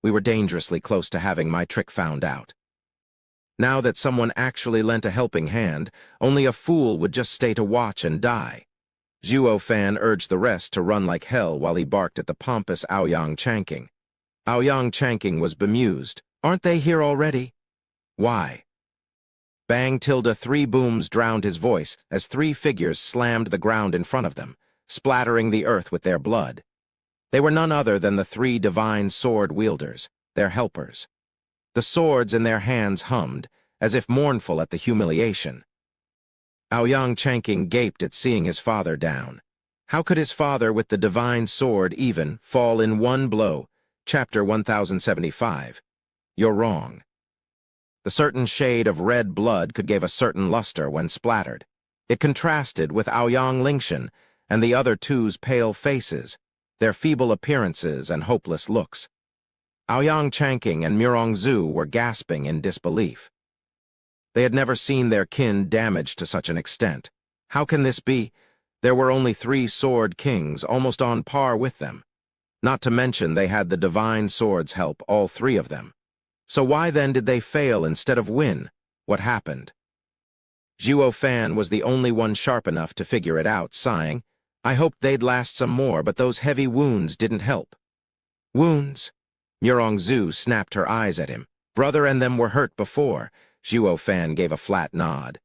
We were dangerously close to having my trick found out. Now that someone actually lent a helping hand, only a fool would just stay to watch and die. Zhuo Fan urged the rest to run like hell while he barked at the pompous Aoyang Chanking. Aoyang Chanking was bemused. Aren't they here already? Why? Bang tilde three booms drowned his voice as three figures slammed the ground in front of them, splattering the earth with their blood. They were none other than the three divine sword wielders, their helpers. The swords in their hands hummed, as if mournful at the humiliation. Aoyang Chanking gaped at seeing his father down. How could his father with the divine sword even fall in one blow? Chapter 1075. You're wrong. The certain shade of red blood could give a certain luster when splattered. It contrasted with Aoyang Lingshan and the other two's pale faces, their feeble appearances and hopeless looks. Aoyang Chanking and Murong Zhu were gasping in disbelief. They had never seen their kin damaged to such an extent. How can this be? There were only three sword kings, almost on par with them. Not to mention they had the divine sword's help, all three of them. So why then did they fail instead of win? What happened? Zhuo Fan was the only one sharp enough to figure it out, sighing. I hoped they'd last some more, but those heavy wounds didn't help. Wounds? Murong Zhu snapped her eyes at him. Brother and them were hurt before. Zhuo Fan gave a flat nod.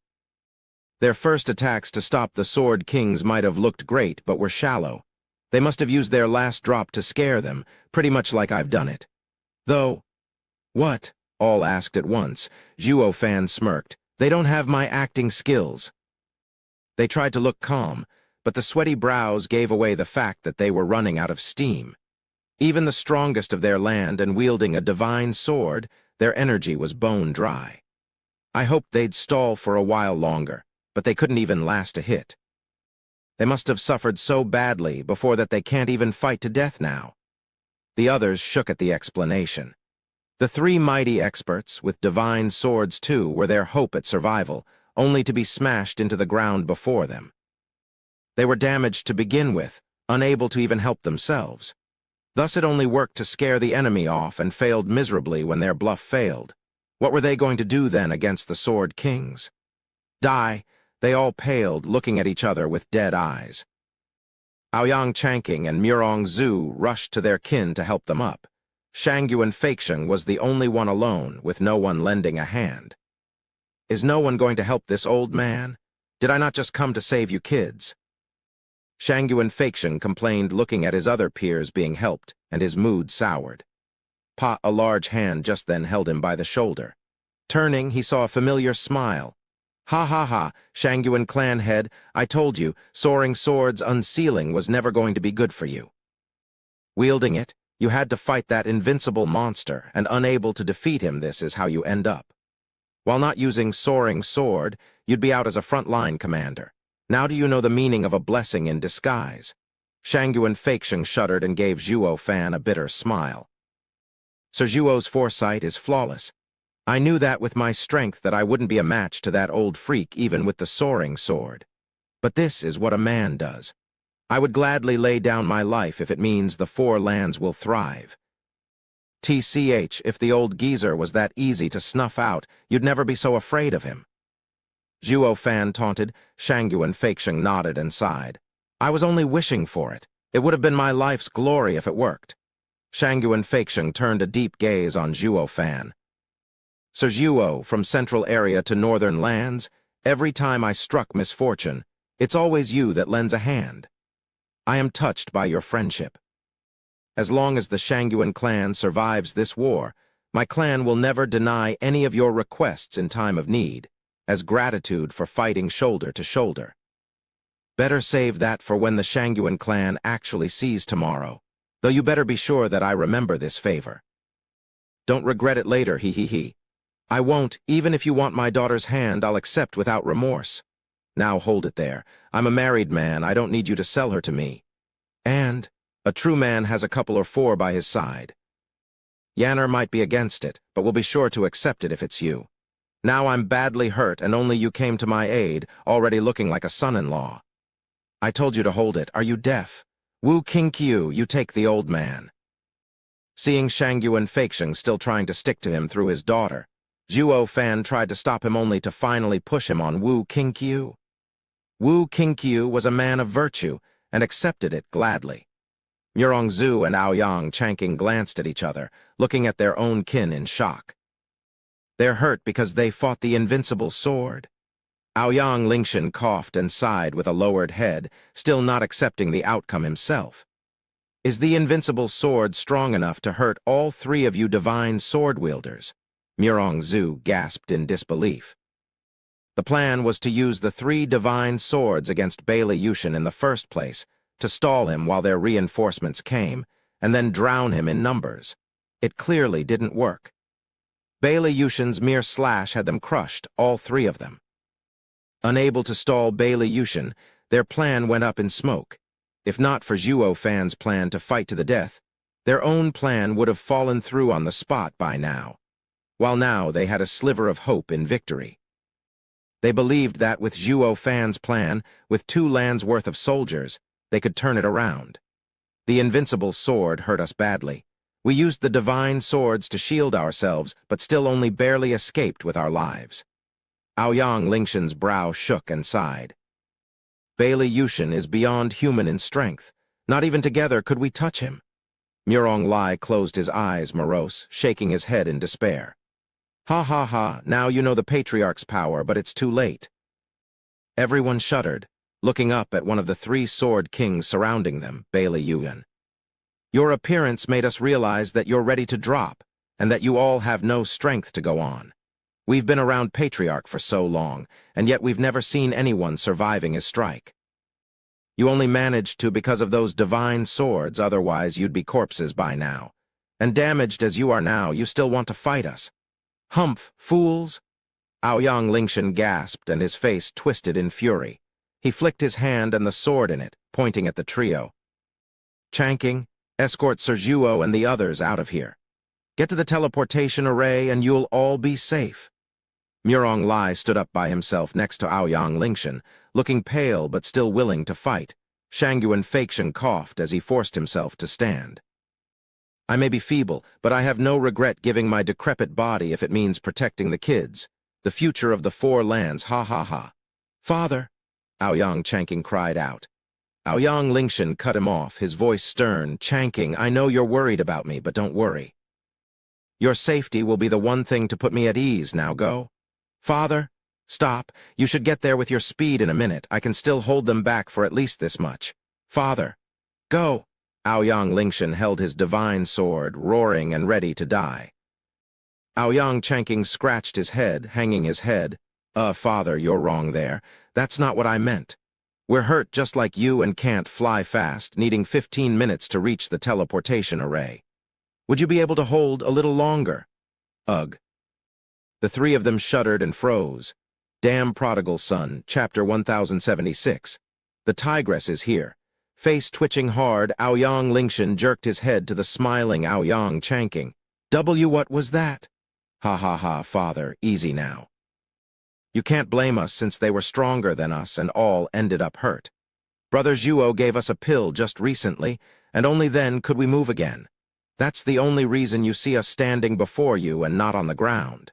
Their first attacks to stop the Sword Kings might have looked great, but were shallow. They must have used their last drop to scare them, pretty much like I've done it. Though, what? All asked at once. Zhuo Fan smirked. They don't have my acting skills. They tried to look calm, but the sweaty brows gave away the fact that they were running out of steam. Even the strongest of their land and wielding a divine sword, their energy was bone dry. I hoped they'd stall for a while longer, but they couldn't even last a hit. They must have suffered so badly before that they can't even fight to death now. The others shook at the explanation. The three mighty experts, with divine swords too, were their hope at survival, only to be smashed into the ground before them. They were damaged to begin with, unable to even help themselves. Thus it only worked to scare the enemy off and failed miserably when their bluff failed. What were they going to do then against the Sword Kings? Die, they all paled, looking at each other with dead eyes. Aoyang Chanking and Murong Zhu rushed to their kin to help them up. Shangyuan Feixiang was the only one alone, with no one lending a hand. Is no one going to help this old man? Did I not just come to save you kids? Shangyuan Feixiang complained, looking at his other peers being helped, and his mood soured. A large hand just then held him by the shoulder. Turning, he saw a familiar smile. Ha ha ha, Shangyuan clan head, I told you, soaring swords unsealing was never going to be good for you. Wielding it, you had to fight that invincible monster, and unable to defeat him, this is how you end up. While not using soaring sword, you'd be out as a front-line commander. Now do you know the meaning of a blessing in disguise? Shangyuan Feixiang shuddered and gave Zhuo Fan a bitter smile. Sir Zhuo's foresight is flawless. I knew that with my strength that I wouldn't be a match to that old freak even with the soaring sword. But this is what a man does. I would gladly lay down my life if it means the four lands will thrive. TCH, if the old geezer was that easy to snuff out, you'd never be so afraid of him. Zhuo Fan taunted. Shangyuan Feixiang nodded and sighed. I was only wishing for it. It would have been my life's glory if it worked. Shangyuan Feixiang turned a deep gaze on Zhuo Fan. Sir Zhuo, from central area to northern lands, every time I struck misfortune, it's always you that lends a hand. I am touched by your friendship. As long as the Shangyuan clan survives this war, my clan will never deny any of your requests in time of need, as gratitude for fighting shoulder to shoulder. Better save that for when the Shangyuan clan actually sees tomorrow, though you better be sure that I remember this favor. Don't regret it later, he. I won't, even if you want my daughter's hand, I'll accept without remorse. Now hold it there. I'm a married man, I don't need you to sell her to me. And a true man has a couple or four by his side. Yanner might be against it, but will be sure to accept it if it's you. Now I'm badly hurt and only you came to my aid, already looking like a son-in-law. I told you to hold it. Are you deaf? Wu Qingqiu, you take the old man. Seeing Shangyuan Feixiang still trying to stick to him through his daughter, Zhuo Fan tried to stop him only to finally push him on Wu Qingqiu. Wu Qingqiu was a man of virtue and accepted it gladly. Murong Zhu and Aoyang Chanking glanced at each other, looking at their own kin in shock. They're hurt because they fought the invincible sword. Aoyang Lingshan coughed and sighed with a lowered head, still not accepting the outcome himself. Is the invincible sword strong enough to hurt all three of you divine sword-wielders? Murong Zhu gasped in disbelief. The plan was to use the three divine swords against Bailey Yushin in the first place, to stall him while their reinforcements came, and then drown him in numbers. It clearly didn't work. Bailey Yushin's mere slash had them crushed, all three of them. Unable to stall Bailey Yushin, their plan went up in smoke. If not for Zhuo Fan's plan to fight to the death, their own plan would have fallen through on the spot by now, while now they had a sliver of hope in victory. They believed that with Zhuo Fan's plan, with 2 lands worth of soldiers, they could turn it around. The invincible sword hurt us badly. We used the divine swords to shield ourselves, but still only barely escaped with our lives. Aoyang Lingshan's brow shook and sighed. Bailey Yushin is beyond human in strength. Not even together could we touch him. Murong Lai closed his eyes, morose, shaking his head in despair. Ha ha ha, now you know the Patriarch's power, but it's too late. Everyone shuddered, looking up at one of the 3 sword kings surrounding them, Bailey Yushin. Your appearance made us realize that you're ready to drop, and that you all have no strength to go on. We've been around Patriarch for so long, and yet we've never seen anyone surviving his strike. You only managed to because of those divine swords, otherwise you'd be corpses by now. And damaged as you are now, you still want to fight us. Humph, fools! Aoyang Lingshan gasped, and his face twisted in fury. He flicked his hand and the sword in it, pointing at the trio. Chanking, escort Sir Zhuo and the others out of here. Get to the teleportation array and you'll all be safe. Murong Lai stood up by himself next to Aoyang Lingshan, looking pale but still willing to fight. Shangyuan Feixian coughed as he forced himself to stand. I may be feeble, but I have no regret giving my decrepit body if it means protecting the kids. The future of the 4 lands, ha ha ha. Father! Aoyang Chanking cried out. Aoyang Lingshan cut him off, his voice stern. Chanking, I know you're worried about me, but don't worry. Your safety will be the one thing to put me at ease. Now go. Father, stop. You should get there with your speed in a minute. I can still hold them back for at least this much. Father, go. Aoyang Lingshan held his divine sword, roaring and ready to die. Aoyang Chanking scratched his head, hanging his head. Father, you're wrong there. That's not what I meant. We're hurt just like you and can't fly fast, needing 15 minutes to reach the teleportation array. Would you be able to hold a little longer? Ugh. The 3 of them shuddered and froze. Damn prodigal son, chapter 1076. The tigress is here. Face twitching hard, Aoyang Lingshan jerked his head to the smiling Aoyang Chanking. What was that? Ha ha ha, father, easy now. You can't blame us since they were stronger than us and all ended up hurt. Brother Zhuo gave us a pill just recently, and only then could we move again. That's the only reason you see us standing before you and not on the ground.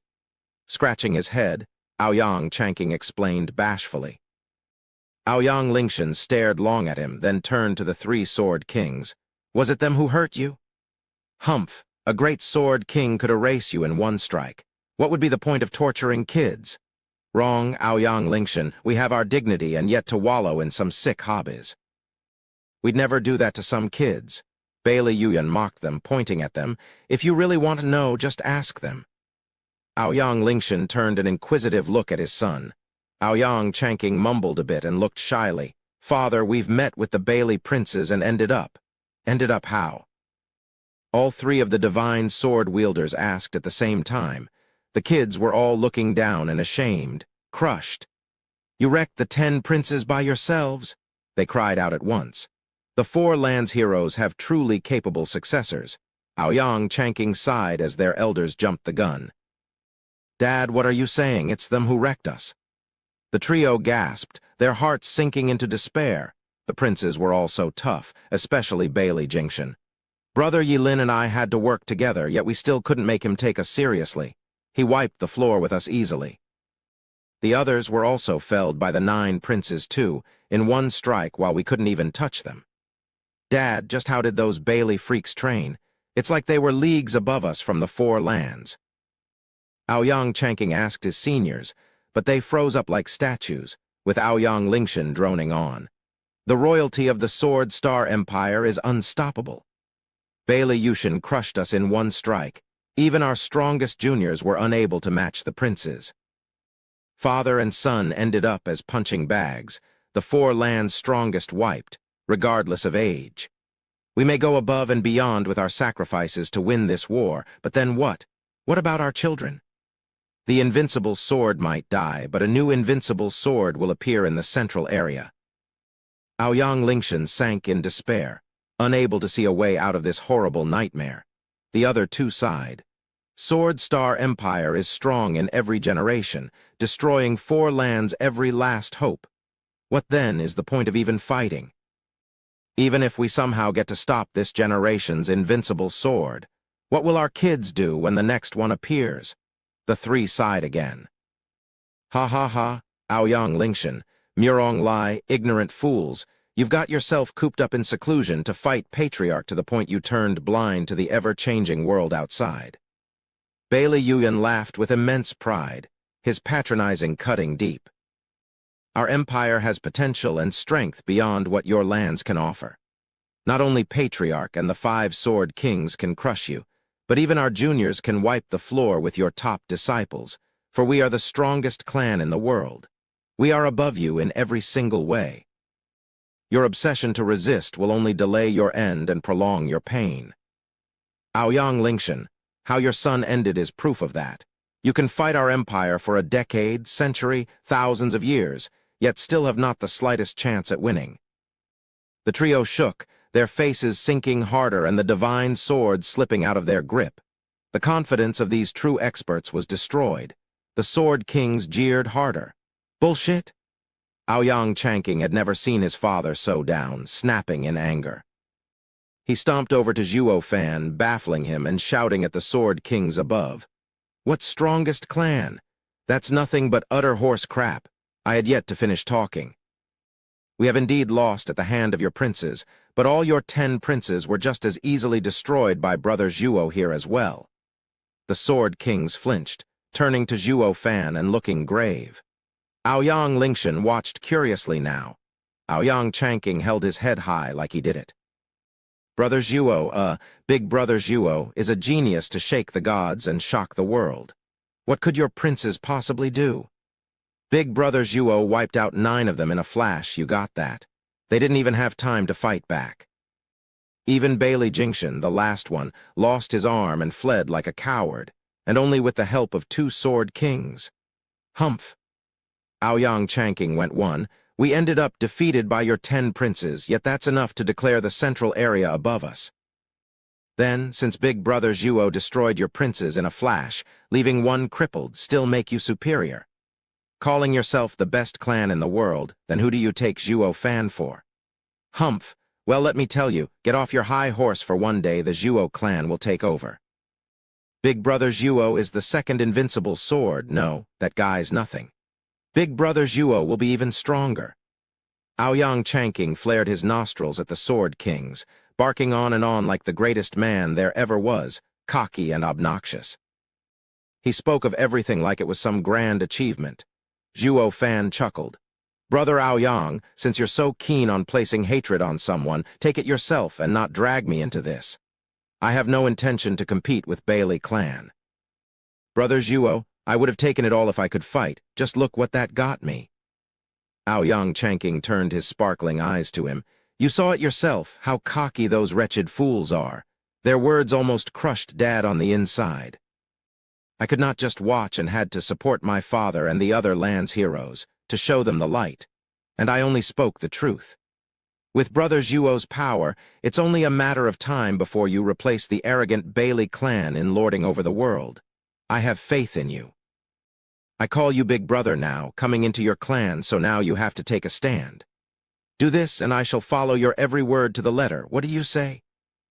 Scratching his head, Aoyang Chanking explained bashfully. Aoyang Lingshan stared long at him, then turned to the 3 sword kings. Was it them who hurt you? Humph, a great sword king could erase you in one strike. What would be the point of torturing kids? Wrong, Aoyang Lingshan. We have our dignity and yet to wallow in some sick hobbies. We'd never do that to some kids. Bailey Yushin mocked them, pointing at them. If you really want to know, just ask them. Aoyang Lingshan turned an inquisitive look at his son. Aoyang Chanking mumbled a bit and looked shyly. Father, we've met with the Bailey princes and ended up. Ended up how? All 3 of the divine sword-wielders asked at the same time. The kids were all looking down and ashamed, crushed. You wrecked the 10 princes by yourselves? They cried out at once. The 4 lands heroes have truly capable successors. Aoyang Chanking sighed as their elders jumped the gun. Dad, what are you saying? It's them who wrecked us. The trio gasped, their hearts sinking into despair. The princes were all so tough, especially Bailey Jingshan. Brother Yilin and I had to work together, yet we still couldn't make him take us seriously. He wiped the floor with us easily. The others were also felled by the 9 princes too, in one strike while we couldn't even touch them. Dad, just how did those Bailey freaks train? It's like they were leagues above us from the 4 lands. Aoyang Chanking asked his seniors, but they froze up like statues, with Aoyang Lingshan droning on. The royalty of the Sword Star Empire is unstoppable. Bailey Yushin crushed us in one strike. Even our strongest juniors were unable to match the princes. Father and son ended up as punching bags, the four lands' strongest wiped, regardless of age. We may go above and beyond with our sacrifices to win this war, but then what? What about our children? The invincible sword might die, but a new invincible sword will appear in the central area. Aoyang Lingshan sank in despair, unable to see a way out of this horrible nightmare. The other two sighed. Sword Star Empire is strong in every generation, destroying four lands' every last hope. What then is the point of even fighting? Even if we somehow get to stop this generation's invincible sword, what will our kids do when the next one appears? The three sighed again. Ha ha ha, Aoyang Lingshan, Murong Lai, ignorant fools, you've got yourself cooped up in seclusion to fight Patriarch to the point you turned blind to the ever-changing world outside. Bailey Yuyan laughed with immense pride, his patronizing cutting deep. Our empire has potential and strength beyond what your lands can offer. Not only Patriarch and the 5 Sword Kings can crush you, but even our juniors can wipe the floor with your top disciples, for we are the strongest clan in the world. We are above you in every single way. Your obsession to resist will only delay your end and prolong your pain. Aoyang Lingshan, how your son ended is proof of that. You can fight our empire for a decade, century, thousands of years, yet still have not the slightest chance at winning. The trio shook, their faces sinking harder and the divine sword slipping out of their grip. The confidence of these true experts was destroyed. The Sword Kings jeered harder. Bullshit? Aoyang Chanking had never seen his father so down, snapping in anger. He stomped over to Zhuo Fan, baffling him and shouting at the Sword Kings above. What strongest clan? That's nothing but utter horse crap. I had yet to finish talking. We have indeed lost at the hand of your princes, but all your 10 princes were just as easily destroyed by brother Zhuo here as well. The Sword Kings flinched, turning to Zhuo Fan and looking grave. Aoyang Lingshan watched curiously now. Aoyang Chanking held his head high like he did it. Brother Zhuo, Big Brother Zhuo, is a genius to shake the gods and shock the world. What could your princes possibly do? Big Brother Zhuo wiped out 9 of them in a flash, you got that. They didn't even have time to fight back. Even Bailey Jingshan, the last one, lost his arm and fled like a coward, and only with the help of 2 Sword Kings. Humph! Aoyang Chanking went one. We ended up defeated by your 10 princes, yet that's enough to declare the central area above us. Then, since Big Brother Zhuo destroyed your princes in a flash, leaving one crippled, still make you superior. Calling yourself the best clan in the world, then who do you take Zhuo Fan for? Humph! Well, let me tell you, get off your high horse for one day the Zhuo clan will take over. Big Brother Zhuo is the second invincible sword. No, that guy's nothing. Big Brother Zhuo will be even stronger. Aoyang Chanking flared his nostrils at the Sword Kings, barking on and on like the greatest man there ever was, cocky and obnoxious. He spoke of everything like it was some grand achievement. Zhuo Fan chuckled. Brother Aoyang, since you're so keen on placing hatred on someone, take it yourself and not drag me into this. I have no intention to compete with Bailey clan. Brother Zhuo, I would have taken it all if I could fight. Just look what that got me. Aoyang Chanking turned his sparkling eyes to him. You saw it yourself, how cocky those wretched fools are. Their words almost crushed Dad on the inside. I could not just watch and had to support my father and the other land's heroes, to show them the light. And I only spoke the truth. With Brother Zhuo's power, it's only a matter of time before you replace the arrogant Bailey clan in lording over the world. I have faith in you. I call you Big Brother now, coming into your clan, so now you have to take a stand. Do this, and I shall follow your every word to the letter. What do you say?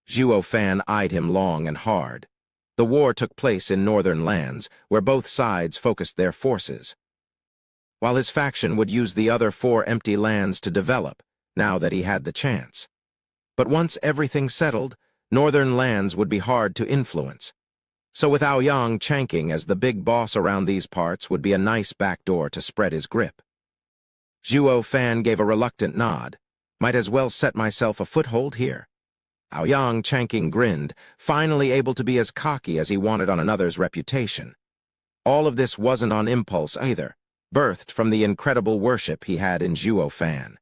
Zhuo Fan eyed him long and hard. The war took place in northern lands, where both sides focused their forces, while his faction would use the other 4 empty lands to develop, now that he had the chance. But once everything settled, northern lands would be hard to influence. So with Aoyang Chanking as the big boss around these parts would be a nice backdoor to spread his grip. Zhuo Fan gave a reluctant nod. Might as well set myself a foothold here. Aoyang Chanking grinned, finally able to be as cocky as he wanted on another's reputation. All of this wasn't on impulse either, birthed from the incredible worship he had in Zhuo Fan.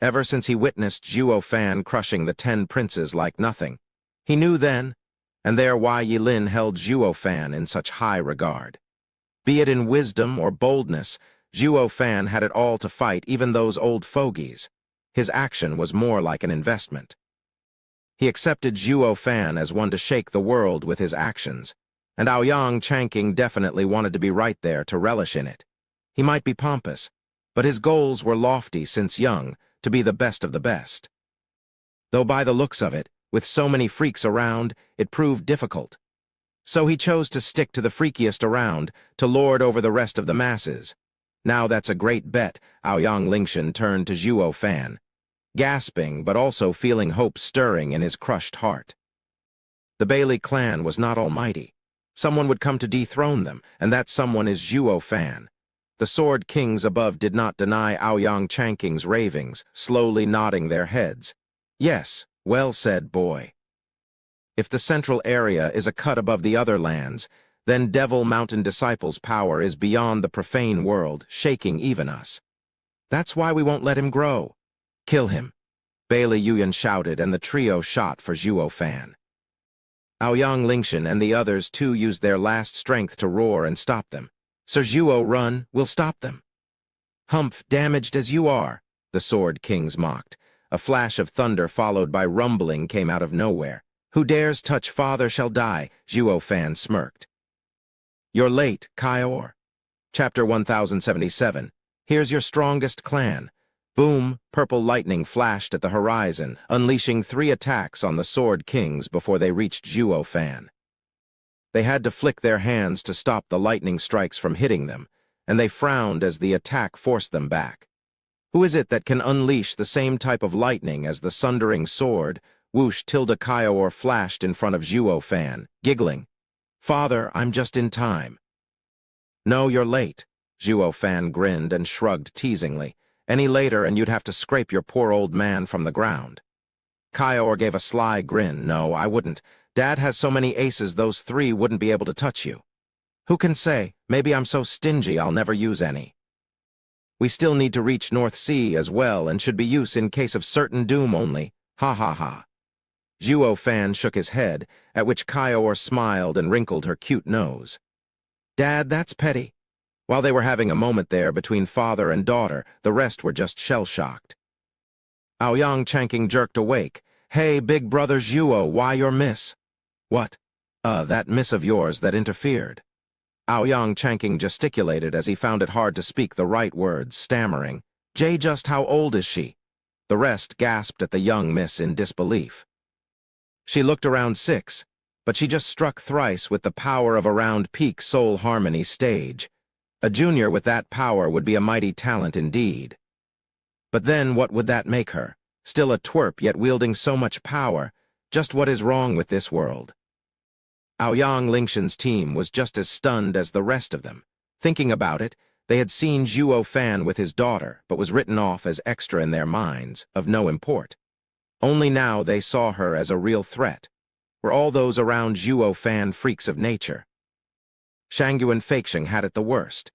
Ever since he witnessed Zhuo Fan crushing the 10 princes like nothing, he knew then, and there why Yilin held Zhuo Fan in such high regard. Be it in wisdom or boldness, Zhuo Fan had it all to fight even those old fogies. His action was more like an investment. He accepted Zhuo Fan as one to shake the world with his actions, and Aoyang Chanking definitely wanted to be right there to relish in it. He might be pompous, but his goals were lofty since young, to be the best of the best. Though by the looks of it, with so many freaks around, it proved difficult. So he chose to stick to the freakiest around, to lord over the rest of the masses. Now that's a great bet, Aoyang Lingshan turned to Zhuo Fan, gasping but also feeling hope stirring in his crushed heart. The Bailey clan was not almighty. Someone would come to dethrone them, and that someone is Zhuo Fan. The Sword Kings above did not deny Aoyang Chanking's ravings, slowly nodding their heads. Yes, well said, boy. If the central area is a cut above the other lands, then Devil Mountain Disciples' power is beyond the profane world, shaking even us. That's why we won't let him grow. Kill him. Bailey Yuyan shouted, and the trio shot for Zhuo Fan. Aoyang Lingshan and the others too used their last strength to roar and stop them. Sir Zhuo, run, we'll stop them. Humph, damaged as you are, the Sword Kings mocked. A flash of thunder followed by rumbling came out of nowhere. Who dares touch father shall die, Zhuo Fan smirked. You're late, Kaior. Chapter 1077. Here's your strongest clan. Boom, purple lightning flashed at the horizon, unleashing 3 attacks on the Sword Kings before they reached Zhuo Fan. They had to flick their hands to stop the lightning strikes from hitting them, and they frowned as the attack forced them back. Who is it that can unleash the same type of lightning as the sundering sword? Whoosh, Kaior flashed in front of Zhuo Fan, giggling. Father, I'm just in time. No, you're late. Zhuo Fan grinned and shrugged teasingly. Any later and you'd have to scrape your poor old man from the ground. Kaior gave a sly grin. No, I wouldn't. Dad has so many aces those 3 wouldn't be able to touch you. Who can say? Maybe I'm so stingy I'll never use any. We still need to reach North Sea as well and should be used in case of certain doom only. Ha ha ha. Zhuo Fan shook his head, at which Kaior smiled and wrinkled her cute nose. Dad, that's petty. While they were having a moment there between father and daughter, the rest were just shell-shocked. Aoyang Chanking jerked awake. Hey, big brother Zhuo, why your miss? What? That miss of yours that interfered. Aoyang Chanking gesticulated as he found it hard to speak the right words, stammering. Jay, just how old is she? The rest gasped at the young miss in disbelief. She looked around 6, but she just struck thrice with the power of a round peak soul harmony stage. A junior with that power would be a mighty talent indeed. But then what would that make her? Still a twerp, yet wielding so much power. Just what is wrong with this world? Aoyang Lingshan's team was just as stunned as the rest of them. Thinking about it, they had seen Zhuo Fan with his daughter, but was written off as extra in their minds, of no import. Only now they saw her as a real threat. Were all those around Zhuo Fan freaks of nature? Shangyuan Feixing had it the worst.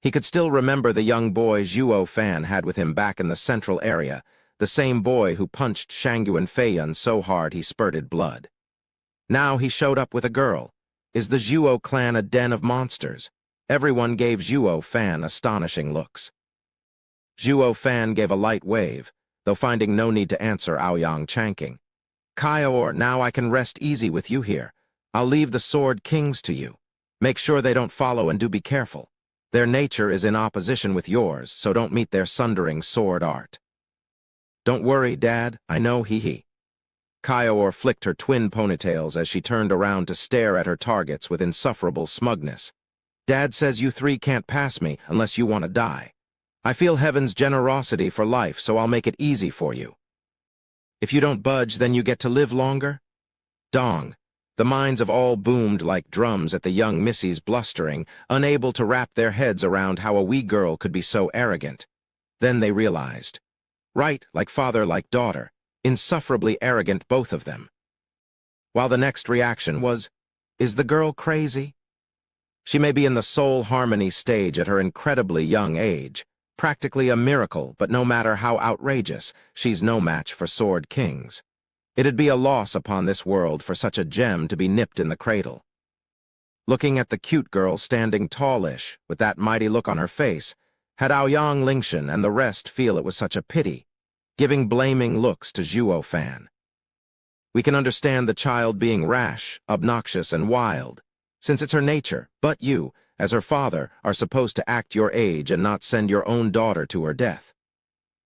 He could still remember the young boy Zhuo Fan had with him back in the central area, the same boy who punched Shangyuan Feiyun so hard he spurted blood. Now he showed up with a girl. Is the Zhuo clan a den of monsters? Everyone gave Zhuo Fan astonishing looks. Zhuo Fan gave a light wave, though finding no need to answer Aoyang Chanking. Kaior, now I can rest easy with you here. I'll leave the Sword Kings to you. Make sure they don't follow and do be careful. Their nature is in opposition with yours, so don't meet their sundering sword art. Don't worry, Dad, I know, hee. Kaior flicked her twin ponytails as she turned around to stare at her targets with insufferable smugness. Dad says you 3 can't pass me unless you want to die. I feel heaven's generosity for life, so I'll make it easy for you. If you don't budge, then you get to live longer? Dong. The minds of all boomed like drums at the young missies blustering, unable to wrap their heads around how a wee girl could be so arrogant. Then they realized. Right, like father, like daughter, insufferably arrogant both of them. While the next reaction was, is the girl crazy? She may be in the soul harmony stage at her incredibly young age, practically a miracle, but no matter how outrageous, she's no match for sword kings. It'd be a loss upon this world for such a gem to be nipped in the cradle. Looking at the cute girl standing tallish, with that mighty look on her face, had Aoyang Lingshan and the rest feel it was such a pity, giving blaming looks to Zhuo Fan. We can understand the child being rash, obnoxious, and wild, since it's her nature, but you, as her father, are supposed to act your age and not send your own daughter to her death.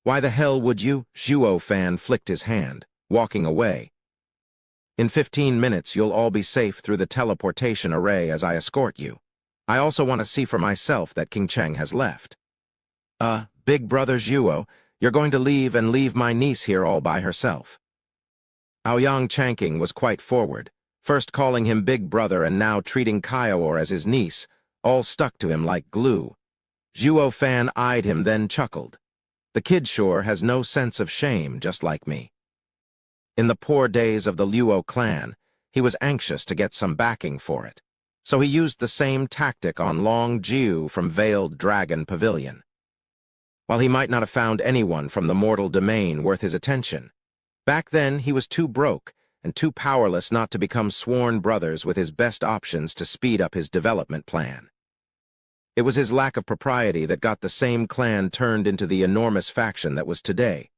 Why the hell would you? Zhuo Fan flicked his hand, walking away. In 15 minutes, you'll all be safe through the teleportation array as I escort you. I also want to see for myself that King Cheng has left. Big brother Zhuo, you're going to leave my niece here all by herself. Aoyang Changqing was quite forward, first calling him big brother and now treating Kaior as his niece, all stuck to him like glue. Zhuo Fan eyed him, then chuckled. The kid sure has no sense of shame, just like me. In the poor days of the Luo clan, he was anxious to get some backing for it, so he used the same tactic on Long Jiu from Veiled Dragon Pavilion. While he might not have found anyone from the mortal domain worth his attention, back then he was too broke and too powerless not to become sworn brothers with his best options to speed up his development plan. It was his lack of propriety that got the same clan turned into the enormous faction that was today.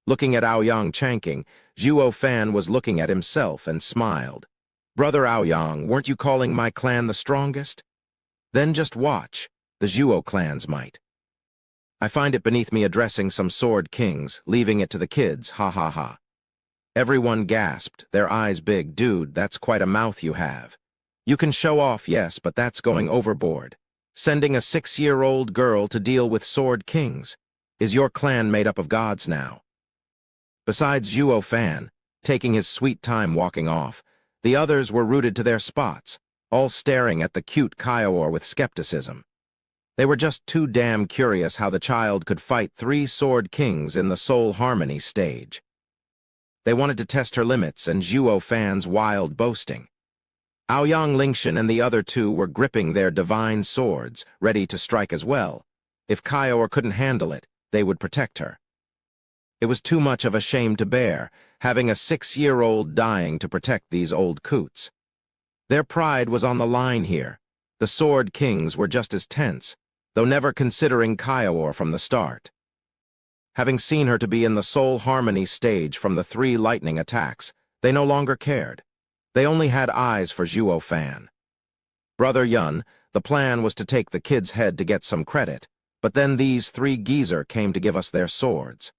Looking at Aoyang Changqing, Zhuo Fan was looking at himself and smiled. Brother Aoyang, weren't you calling my clan the strongest? Then just watch, the Zhuo clans might. I find it beneath me addressing some sword kings, leaving it to the kids, ha ha ha. Everyone gasped, their eyes big. Dude, that's quite a mouth you have. You can show off, yes, but that's going overboard. Sending a 6-year-old girl to deal with sword kings. Is your clan made up of gods now? Besides Zhuo Fan, taking his sweet time walking off, the others were rooted to their spots, all staring at the cute Kaior with skepticism. They were just too damn curious how the child could fight 3 sword kings in the soul harmony stage. They wanted to test her limits and Zhuo Fan's wild boasting. Aoyang Lingshan and the other 2 were gripping their divine swords, ready to strike as well. If Kaior couldn't handle it, they would protect her. It was too much of a shame to bear, having a 6-year-old dying to protect these old coots. Their pride was on the line here. The sword kings were just as tense, though never considering Kaior from the start. Having seen her to be in the soul harmony stage from the 3 lightning attacks, they no longer cared. They only had eyes for Zhuo Fan. Brother Yun, the plan was to take the kid's head to get some credit, but then these 3 geezer came to give us their swords.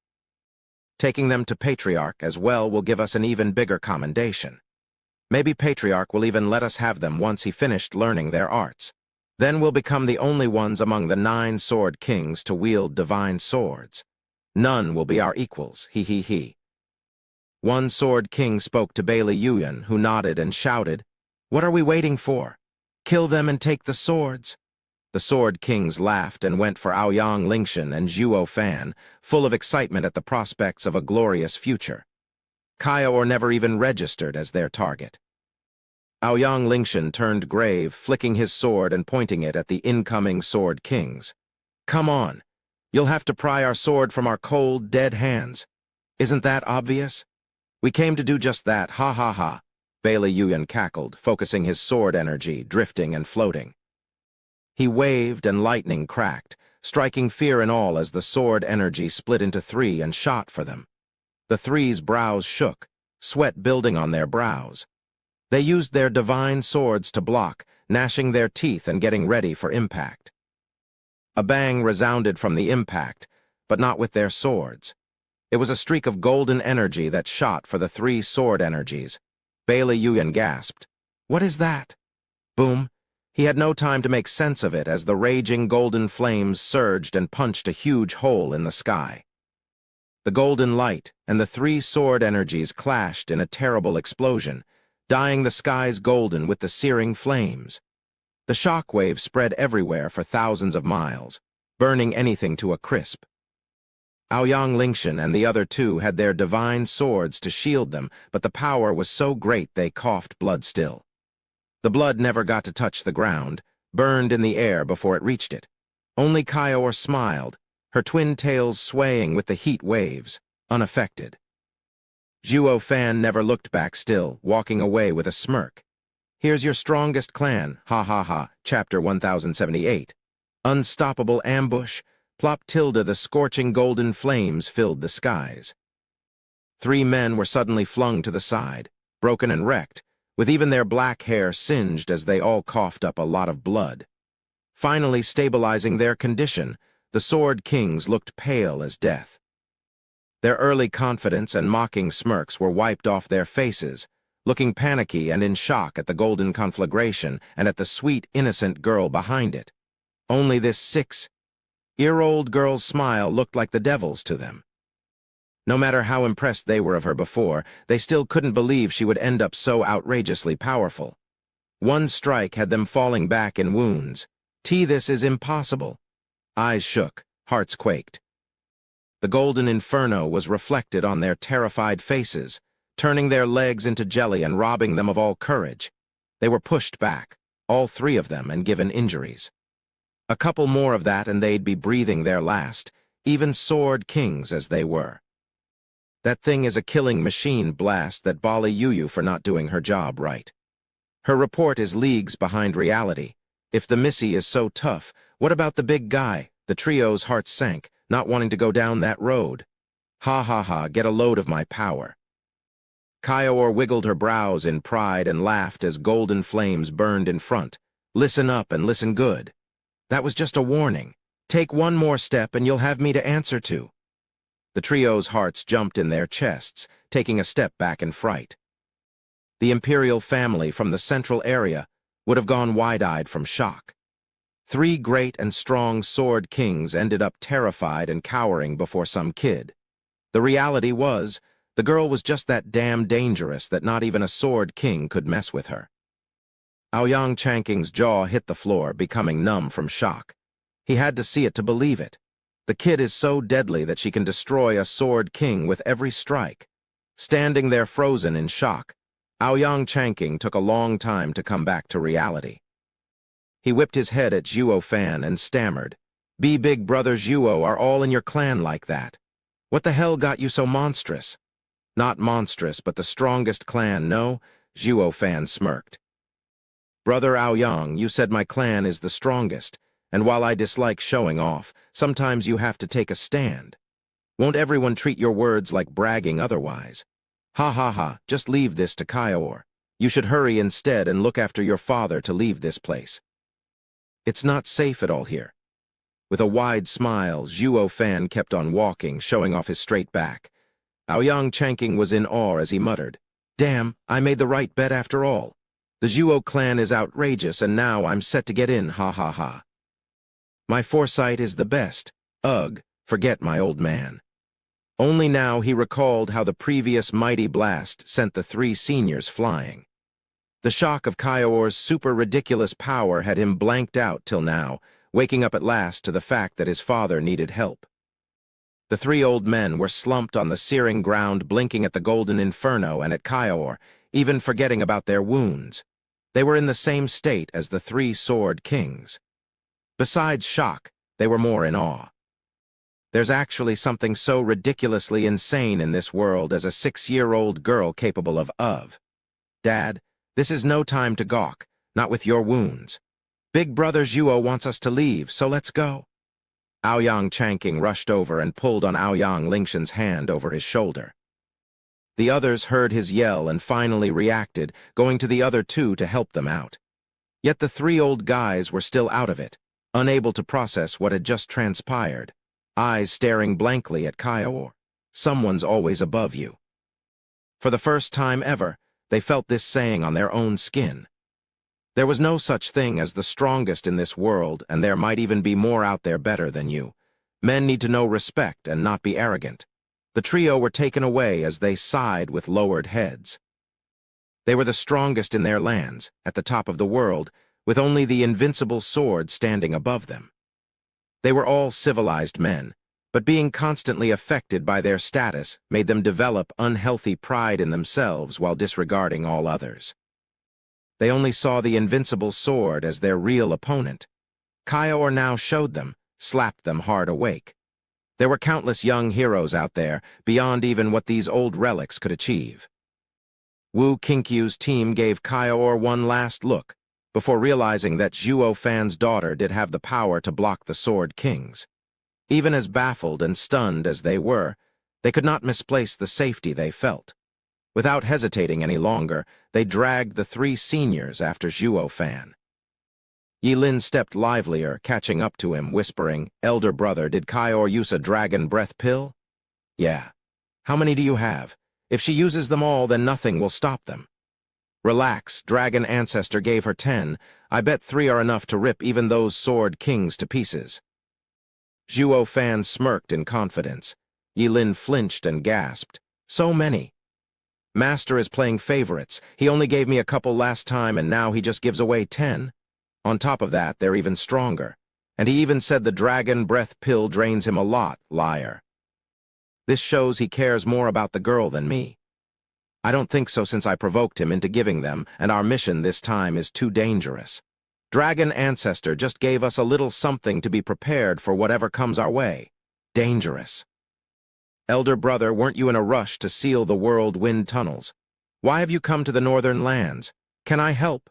Taking them to Patriarch as well will give us an even bigger commendation. Maybe Patriarch will even let us have them once he finished learning their arts. Then we'll become the only ones among the 9 sword kings to wield divine swords. None will be our equals, he he he. One sword king spoke to Bailey Yuyan, who nodded and shouted, "What are we waiting for? Kill them and take the swords." The sword kings laughed and went for Aoyang Lingshan and Zhuo Fan, full of excitement at the prospects of a glorious future. Kaior never even registered as their target. Aoyang Lingshan turned grave, flicking his sword and pointing it at the incoming sword kings. "Come on. You'll have to pry our sword from our cold, dead hands. Isn't that obvious? We came to do just that, ha ha ha." Bailey Yuyan cackled, focusing his sword energy, drifting and floating. He waved and lightning cracked, striking fear in all as the sword energy split into 3 and shot for them. The 3's brows shook, sweat building on their brows. They used their divine swords to block, gnashing their teeth and getting ready for impact. A bang resounded from the impact, but not with their swords. It was a streak of golden energy that shot for the 3 sword energies. Bailey Yuyan gasped, "What is that?" Boom. He had no time to make sense of it as the raging golden flames surged and punched a huge hole in the sky. The golden light and the 3 sword energies clashed in a terrible explosion, dyeing the skies golden with the searing flames. The shock wave spread everywhere for thousands of miles, burning anything to a crisp. Aoyang Lingshan and the other two had their divine swords to shield them, but the power was so great they coughed blood still. The blood never got to touch the ground, burned in the air before it reached it. Only Kaior smiled, her twin tails swaying with the heat waves, unaffected. Zhuo Fan never looked back still, walking away with a smirk. Here's your strongest clan, ha ha ha, chapter 1078. Unstoppable ambush, plop tilde the scorching golden flames filled the skies. 3 men were suddenly flung to the side, broken and wrecked, with even their black hair singed as they all coughed up a lot of blood. Finally stabilizing their condition, the Sword Kings looked pale as death. Their early confidence and mocking smirks were wiped off their faces, looking panicky and in shock at the golden conflagration and at the sweet, innocent girl behind it. Only this 6-year-old girl's smile looked like the devil's to them. No matter how impressed they were of her before, they still couldn't believe she would end up so outrageously powerful. One strike had them falling back in wounds. This is impossible. Eyes shook, hearts quaked. The golden inferno was reflected on their terrified faces, turning their legs into jelly and robbing them of all courage. They were pushed back, all 3 of them, and given injuries. A couple more of that and they'd be breathing their last, even Sword Kings as they were. That thing is a killing machine, blast that Bali Yuyu for not doing her job right. Her report is leagues behind reality. If the Missy is so tough, what about the big guy? The trio's hearts sank, not wanting to go down that road. Ha ha ha, get a load of my power. Kaior wiggled her brows in pride and laughed as golden flames burned in front. Listen up and listen good. That was just a warning. Take one more step and you'll have me to answer to. The trio's hearts jumped in their chests, taking a step back in fright. The imperial family from the central area would have gone wide-eyed from shock. 3 great and strong Sword Kings ended up terrified and cowering before some kid. The reality was, the girl was just that damn dangerous that not even a Sword King could mess with her. Aoyang Chanking's jaw hit the floor, becoming numb from shock. He had to see it to believe it. The kid is so deadly that she can destroy a Sword King with every strike. Standing there frozen in shock, Aoyang Chanking took a long time to come back to reality. He whipped his head at Zhuo Fan and stammered, Big brother Zhuo are all in your clan like that. What the hell got you so monstrous? Not monstrous, but the strongest clan, no? Zhuo Fan smirked. Brother Aoyang, you said my clan is the strongest, and while I dislike showing off, sometimes you have to take a stand. Won't everyone treat your words like bragging otherwise? Ha ha ha, just leave this to Kaior. You should hurry instead and look after your father to leave this place. It's not safe at all here. With a wide smile, Zhuo Fan kept on walking, showing off his straight back. Aoyang Chanking was in awe as he muttered, Damn, I made the right bet after all. The Zhuo clan is outrageous and now I'm set to get in, ha ha ha. My foresight is the best. Ugh, forget my old man. Only now he recalled how the previous mighty blast sent the 3 seniors flying. The shock of Kaior's super ridiculous power had him blanked out till now, waking up at last to the fact that his father needed help. The 3 old men were slumped on the searing ground, blinking at the golden inferno and at Kaior, even forgetting about their wounds. They were in the same state as the 3 Sword Kings. Besides shock, they were more in awe. There's actually something so ridiculously insane in this world as a 6-year-old girl capable of. Dad, this is no time to gawk, not with your wounds. Big brother Zhuo wants us to leave, so let's go. Aoyang Chanking rushed over and pulled on Aoyang Lingshan's hand over his shoulder. The others heard his yell and finally reacted, going to the other 2 to help them out. Yet the 3 old guys were still out of it, unable to process what had just transpired, eyes staring blankly at Kaior. Someone's always above you. For the first time ever, they felt this saying on their own skin. There was no such thing as the strongest in this world, and there might even be more out there better than you. Men need to know respect and not be arrogant. The trio were taken away as they sighed with lowered heads. They were the strongest in their lands, at the top of the world, with only the invincible sword standing above them. They were all civilized men, but being constantly affected by their status made them develop unhealthy pride in themselves while disregarding all others. They only saw the invincible sword as their real opponent. Kaior now showed them, slapped them hard awake. There were countless young heroes out there, beyond even what these old relics could achieve. Wu Qingqiu's team gave Kaior one last look, before realizing that Zhuo Fan's daughter did have the power to block the Sword Kings. Even as baffled and stunned as they were, they could not misplace the safety they felt. Without hesitating any longer, they dragged the three seniors after Zhuo Fan. Yilin stepped livelier, catching up to him, whispering, "Elder brother, did Kaior use a dragon breath pill?" "Yeah." "How many do you have? If she uses them all, then nothing will stop them." "Relax, Dragon Ancestor gave her 10. I bet 3 are enough to rip even those Sword Kings to pieces." Zhuo Fan smirked in confidence. Yilin flinched and gasped. "So many." "Master is playing favorites. He only gave me a couple last time and now he just gives away 10. On top of that, they're even stronger. And he even said the dragon breath pill drains him a lot, liar. This shows he cares more about the girl than me. I don't think so since I provoked him into giving them, and our mission this time is too dangerous. Dragon Ancestor just gave us a little something to be prepared for whatever comes our way. Dangerous. Elder brother, weren't you in a rush to seal the world wind tunnels? Why have you come to the northern lands? Can I help?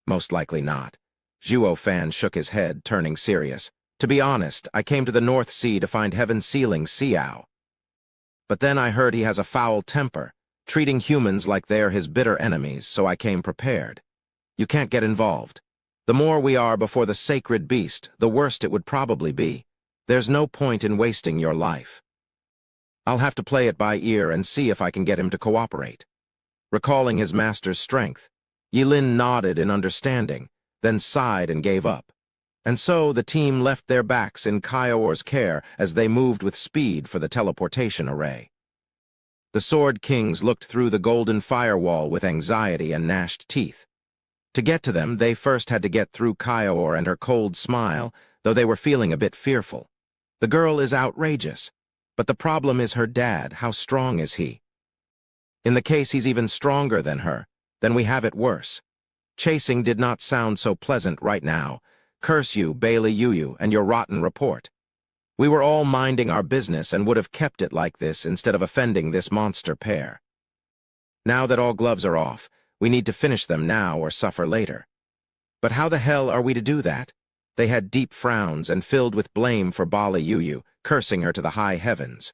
Most likely not. Zhuo Fan shook his head, turning serious. To be honest, I came to the North Sea to find heaven sealing Xiao. But then I heard he has a foul temper, treating humans like they're his bitter enemies, so I came prepared. You can't get involved. The more we are before the sacred beast, the worse it would probably be. There's no point in wasting your life. I'll have to play it by ear and see if I can get him to cooperate. Recalling his master's strength, Yilin nodded in understanding, then sighed and gave up. And so the team left their backs in Kaior's care as they moved with speed for the teleportation array. The Sword Kings looked through the golden firewall with anxiety and gnashed teeth. To get to them, they first had to get through Kaior and her cold smile, though they were feeling a bit fearful. The girl is outrageous, but the problem is her dad. How strong is he? In the case he's even stronger than her, then we have it worse. Chasing did not sound so pleasant right now. Curse you, Bailey Yu, and your rotten report. We were all minding our business and would have kept it like this instead of offending this monster pair. Now that all gloves are off, we need to finish them now or suffer later. But how the hell are we to do that? They had deep frowns and filled with blame for Bailey Yu, cursing her to the high heavens.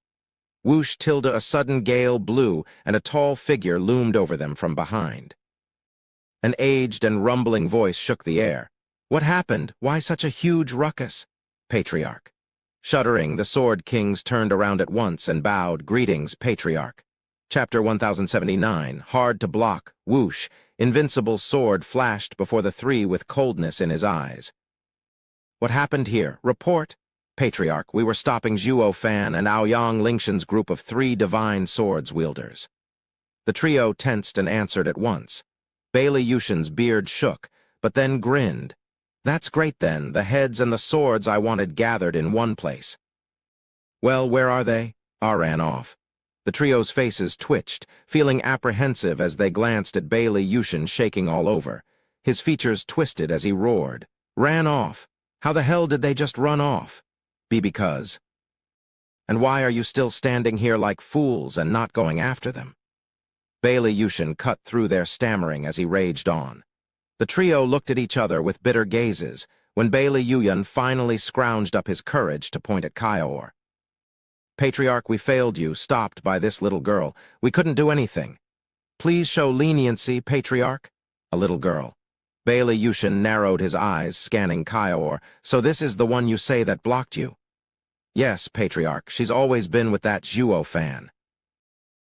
Whoosh tilde a sudden gale blew and a tall figure loomed over them from behind. An aged and rumbling voice shook the air. What happened? Why such a huge ruckus? Patriarch. Shuddering, the Sword Kings turned around at once and bowed. Greetings, Patriarch. Chapter 1079, hard to block, whoosh, invincible sword flashed before the three with coldness in his eyes. What happened here? Report. Patriarch, we were stopping Zhuo Fan and Aoyang Lingshan's group of 3 divine swords wielders. The trio tensed and answered at once. Bailey Yushin's beard shook, but then grinned. That's great then, the heads and the swords I wanted gathered in one place. Well, where are they? ran off. The trio's faces twitched, feeling apprehensive as they glanced at Bailey Yushin shaking all over. His features twisted as he roared. Ran off? How the hell did they just run off? Be because. And why are you still standing here like fools and not going after them? Bailey Yushin cut through their stammering as he raged on. The trio looked at each other with bitter gazes when Bailey Yushin finally scrounged up his courage to point at Kaior. Patriarch, we failed you, stopped by this little girl. We couldn't do anything. Please show leniency, Patriarch. A little girl. Bailey Yushin narrowed his eyes, scanning Kaior. So this is the one you say that blocked you? Yes, Patriarch. She's always been with that Zhuo Fan.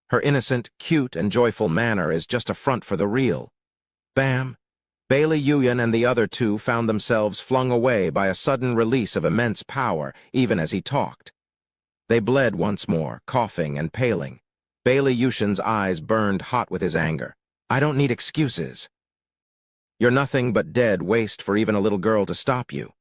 Her innocent, cute, and joyful manner is just a front for the real. Bam! Bailey Yushin and the other 2 found themselves flung away by a sudden release of immense power, even as he talked. They bled once more, coughing and paling. Bailey Yushin's eyes burned hot with his anger. I don't need excuses. You're nothing but dead waste for even a little girl to stop you.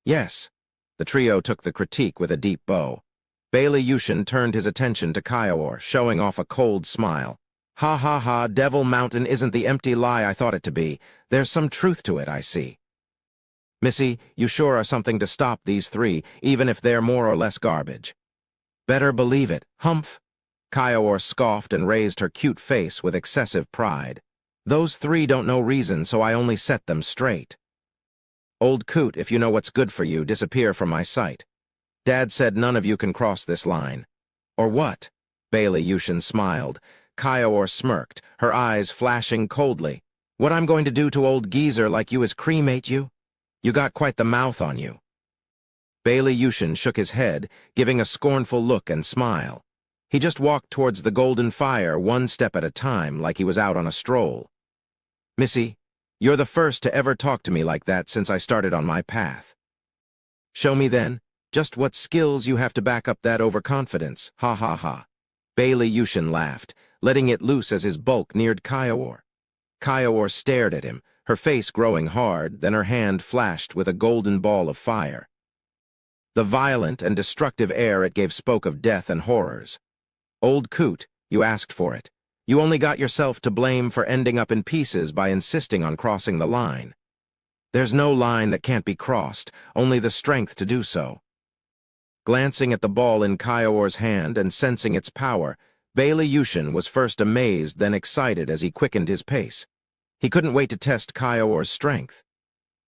Yes. The trio took the critique with a deep bow. Bailey Yushin turned his attention to Kiowa, showing off a cold smile. Ha ha ha, Devil Mountain isn't the empty lie I thought it to be. There's some truth to it, I see. Missy, you sure are something to stop these three, even if they're more or less garbage. Better believe it, humph. Kiowa scoffed and raised her cute face with excessive pride. Those three don't know reason, so I only set them straight. Old coot, if you know what's good for you, disappear from my sight. Dad said none of you can cross this line. Or what? Bailey Yushin smiled. Kiowa smirked, her eyes flashing coldly. What I'm going to do to old geezer like you is cremate you? You got quite the mouth on you. Bailey Yushin shook his head, giving a scornful look and smile. He just walked towards the golden fire one step at a time like he was out on a stroll. Missy, you're the first to ever talk to me like that since I started on my path. Show me then, just what skills you have to back up that overconfidence, ha ha ha. Bailey Yushin laughed, letting it loose as his bulk neared Kiowa. Kiowa stared at him, her face growing hard, then her hand flashed with a golden ball of fire. The violent and destructive air it gave spoke of death and horrors. Old coot, you asked for it. You only got yourself to blame for ending up in pieces by insisting on crossing the line. There's no line that can't be crossed, only the strength to do so. Glancing at the ball in Kiowa's hand and sensing its power, Bailey Yushin was first amazed, then excited as he quickened his pace. He couldn't wait to test Kiowa's strength.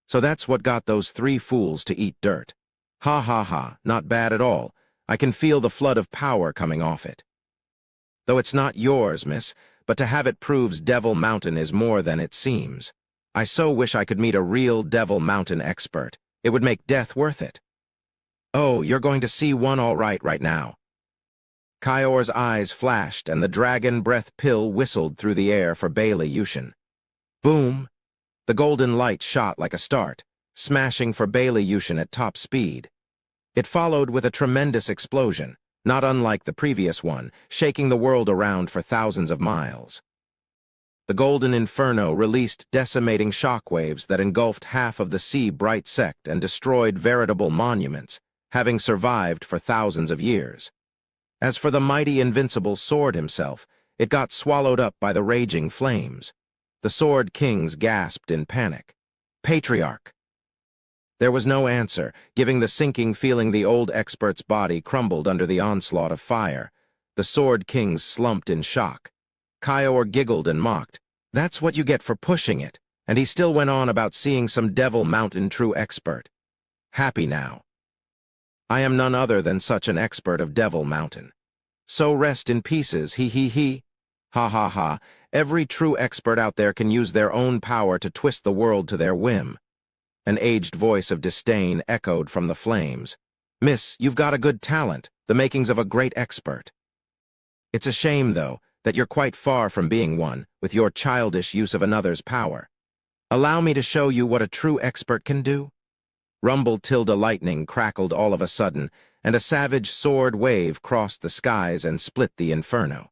So that's what got those three fools to eat dirt. Ha ha ha, not bad at all. I can feel the flood of power coming off it. Though it's not yours, miss, but to have it proves Devil Mountain is more than it seems. I so wish I could meet a real Devil Mountain expert. It would make death worth it. Oh, you're going to see one all right now. Kiowa's eyes flashed and the dragon breath pill whistled through the air for Bailey Yushin. Boom! The golden light shot like a start, smashing for Bailey Yushin at top speed. It followed with a tremendous explosion, not unlike the previous one, shaking the world around for thousands of miles. The golden inferno released decimating shockwaves that engulfed half of the sea bright sect and destroyed veritable monuments, having survived for thousands of years. As for the mighty invincible sword himself, it got swallowed up by the raging flames. The Sword Kings gasped in panic. Patriarch! There was no answer, giving the sinking feeling the old expert's body crumbled under the onslaught of fire. The Sword Kings slumped in shock. Kiowa giggled and mocked. That's what you get for pushing it, and he still went on about seeing some Devil Mountain true expert. Happy now. I am none other than such an expert of Devil Mountain. So rest in pieces, he. Ha ha ha, every true expert out there can use their own power to twist the world to their whim. An aged voice of disdain echoed from the flames. Miss, you've got a good talent, the makings of a great expert. It's a shame, though, that you're quite far from being one, with your childish use of another's power. Allow me to show you what a true expert can do. Rumble-tilde lightning crackled all of a sudden, and a savage sword wave crossed the skies and split the inferno.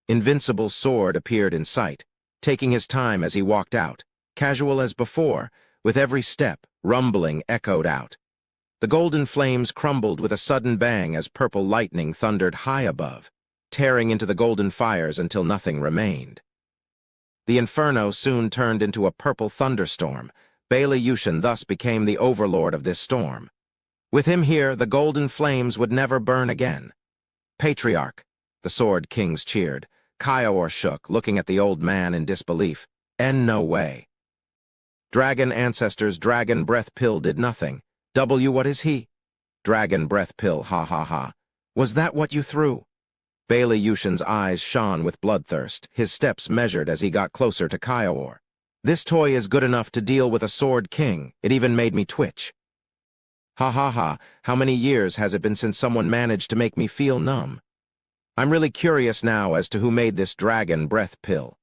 Invincible Sword appeared in sight, taking his time as he walked out, casual as before. With every step, rumbling echoed out. The golden flames crumbled with a sudden bang as purple lightning thundered high above, tearing into the golden fires until nothing remained. The inferno soon turned into a purple thunderstorm. Bailey Yushin thus became the overlord of this storm. With him here, the golden flames would never burn again. Patriarch, the Sword Kings cheered. Kiowa shook, looking at the old man in disbelief. No way. Dragon Ancestor's Dragon Breath Pill did nothing. What is he? Dragon Breath Pill, ha ha ha. Was that what you threw? Bailey Yushin's eyes shone with bloodthirst, his steps measured as he got closer to Kiowa. This toy is good enough to deal with a Sword King. It even made me twitch. Ha ha ha, how many years has it been since someone managed to make me feel numb? I'm really curious now as to who made this Dragon Breath Pill.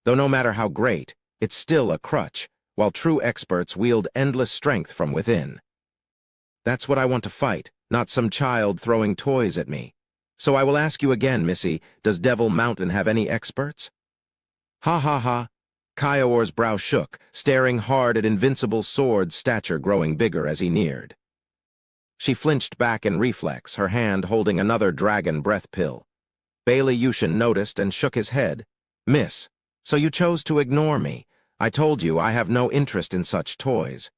Though no matter how great, it's still a crutch, while true experts wield endless strength from within. That's what I want to fight, not some child throwing toys at me. So I will ask you again, Missy, does Devil Mountain have any experts? Ha ha ha! Kiowar's brow shook, staring hard at Invincible's sword's stature growing bigger as he neared. She flinched back in reflex, her hand holding another dragon breath pill. Bailey Yushin noticed and shook his head. "Miss, so you chose to ignore me. I told you I have no interest in such toys."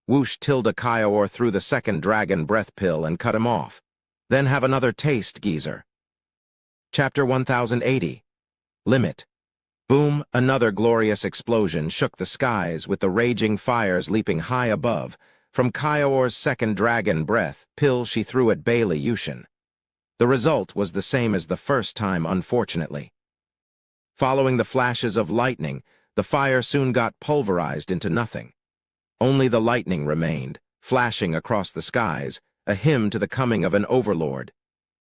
Whoosh Tilda Kiowar threw the second dragon breath pill and cut him off. "Then have another taste, geezer." Chapter 1080. Limit. Boom, another glorious explosion shook the skies with the raging fires leaping high above. From Kiowar's second dragon breath pill she threw at Bailey Yushin. The result was the same as the first time, unfortunately. Following the flashes of lightning, the fire soon got pulverized into nothing. Only the lightning remained, flashing across the skies, a hymn to the coming of an overlord.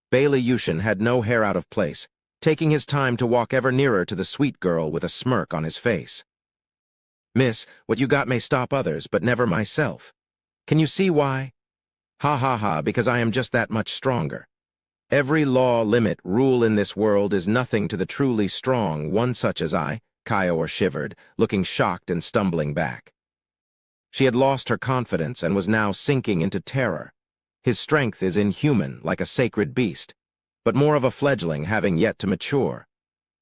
Bailey Yushin had no hair out of place, taking his time to walk ever nearer to the sweet girl with a smirk on his face. "Miss, what you got may stop others, but never myself. Can you see why? Ha ha ha, because I am just that much stronger. Every law, limit, rule in this world is nothing to the truly strong, one such as I," Kiowar shivered, looking shocked and stumbling back. She had lost her confidence and was now sinking into terror. His strength is inhuman, like a sacred beast, but more of a fledgling having yet to mature.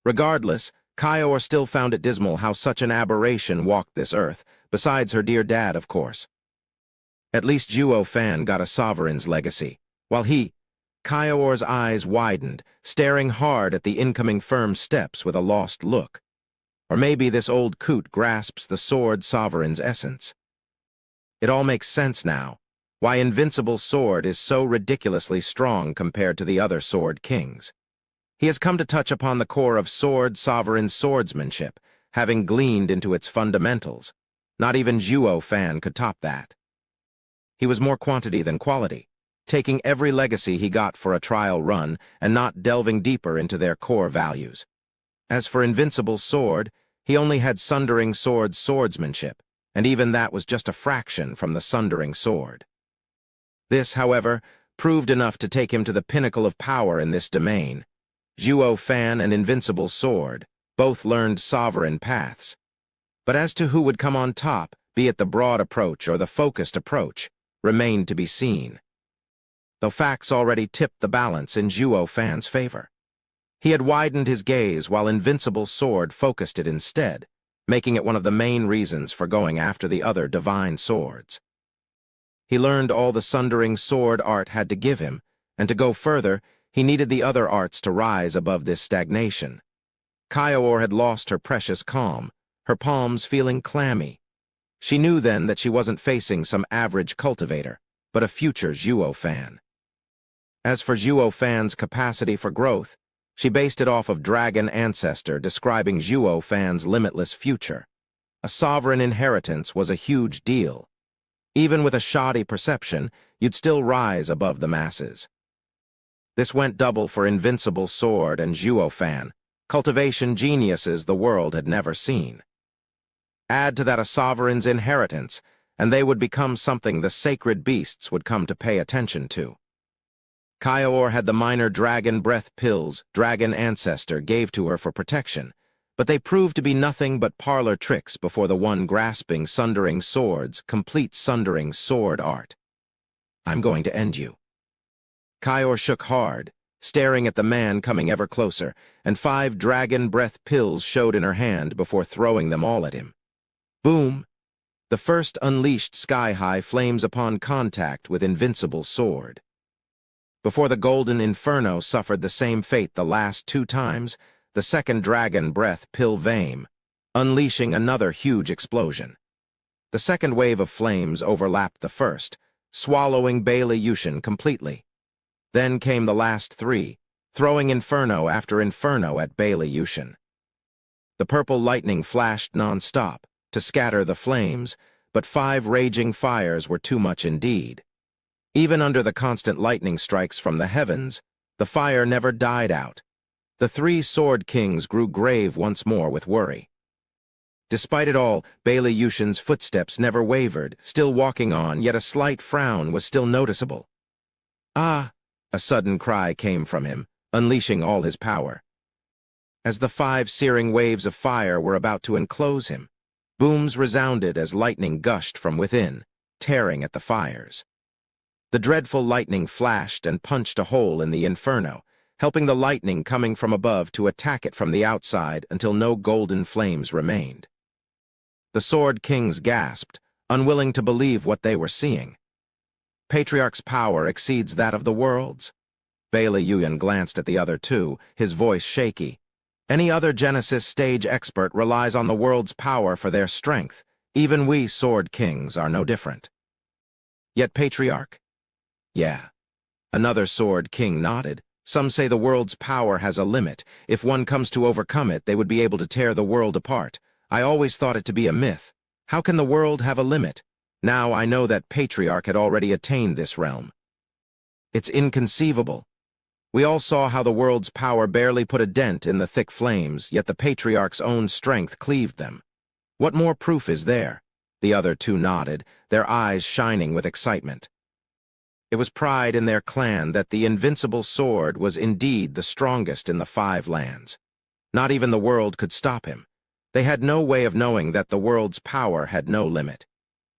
Regardless, Kiowar still found it dismal how such an aberration walked this earth, besides her dear dad, of course. At least Zhuo Fan got a sovereign's legacy, while Kiowar's eyes widened, staring hard at the incoming firm steps with a lost look. Or maybe this old coot grasps the sword sovereign's essence. It all makes sense now, why Invincible's sword is so ridiculously strong compared to the other sword kings. He has come to touch upon the core of sword sovereign's swordsmanship, having gleaned into its fundamentals. Not even Zhuo Fan could top that. He was more quantity than quality, taking every legacy he got for a trial run and not delving deeper into their core values. As for Invincible's sword, he only had Sundering Sword's swordsmanship, and even that was just a fraction from the Sundering Sword. This, however, proved enough to take him to the pinnacle of power in this domain. Zhuo Fan and Invincible's sword both learned sovereign paths. But as to who would come on top, be it the broad approach or the focused approach, remained to be seen. Though facts already tipped the balance in Zhuo Fan's favor. He had widened his gaze while Invincible's sword focused it instead, making it one of the main reasons for going after the other divine swords. He learned all the Sundering Sword art had to give him, and to go further, he needed the other arts to rise above this stagnation. Kiowar had lost her precious calm, her palms feeling clammy. She knew then that she wasn't facing some average cultivator, but a future Zhuo Fan. As for Zhuo Fan's capacity for growth, she based it off of Dragon Ancestor describing Zhuo Fan's limitless future. A sovereign inheritance was a huge deal. Even with a shoddy perception, you'd still rise above the masses. This went double for Invincible's sword and Zhuo Fan, cultivation geniuses the world had never seen. Add to that a sovereign's inheritance, and they would become something the sacred beasts would come to pay attention to. Kiowar had the minor dragon breath pills Dragon Ancestor gave to her for protection, but they proved to be nothing but parlor tricks before the one grasping Sundering Sword's complete Sundering Sword art. "I'm going to end you." Kiowar shook hard, staring at the man coming ever closer, and 5 dragon breath pills showed in her hand before throwing them all at him. Boom! The first unleashed sky-high flames upon contact with Invincible's sword. Before the golden inferno suffered the same fate the last 2 times, the second dragon breath pill vame, unleashing another huge explosion. The second wave of flames overlapped the first, swallowing Bailey Yushin completely. Then came the last 3, throwing inferno after inferno at Bailey Yushin. The purple lightning flashed non-stop to scatter the flames, but 5 raging fires were too much indeed. Even under the constant lightning strikes from the heavens, the fire never died out. The 3 sword kings grew grave once more with worry. Despite it all, Bailey Yushin's footsteps never wavered, still walking on, yet a slight frown was still noticeable. "Ah!" A sudden cry came from him, unleashing all his power. as the 5 searing waves of fire were about to enclose him. Booms resounded as lightning gushed from within, tearing at the fires. The dreadful lightning flashed and punched a hole in the inferno, helping the lightning coming from above to attack it from the outside until no golden flames remained. The Sword Kings gasped, unwilling to believe what they were seeing. Patriarch's power exceeds that of the worlds? Bailey Yuyan glanced at the other two, his voice shaky. Any other Genesis stage expert relies on the world's power for their strength. Even we Sword Kings are no different. Yet Patriarch? Yeah. Another Sword King nodded. Some say the world's power has a limit. If one comes to overcome it, they would be able to tear the world apart. I always thought it to be a myth. How can the world have a limit? Now I know that Patriarch had already attained this realm. It's inconceivable. We all saw how the world's power barely put a dent in the thick flames, yet the Patriarch's own strength cleaved them. What more proof is there? The other two nodded, their eyes shining with excitement. It was pride in their clan that the invincible sword was indeed the strongest in the 5 lands. Not even the world could stop him. They had no way of knowing that the world's power had no limit.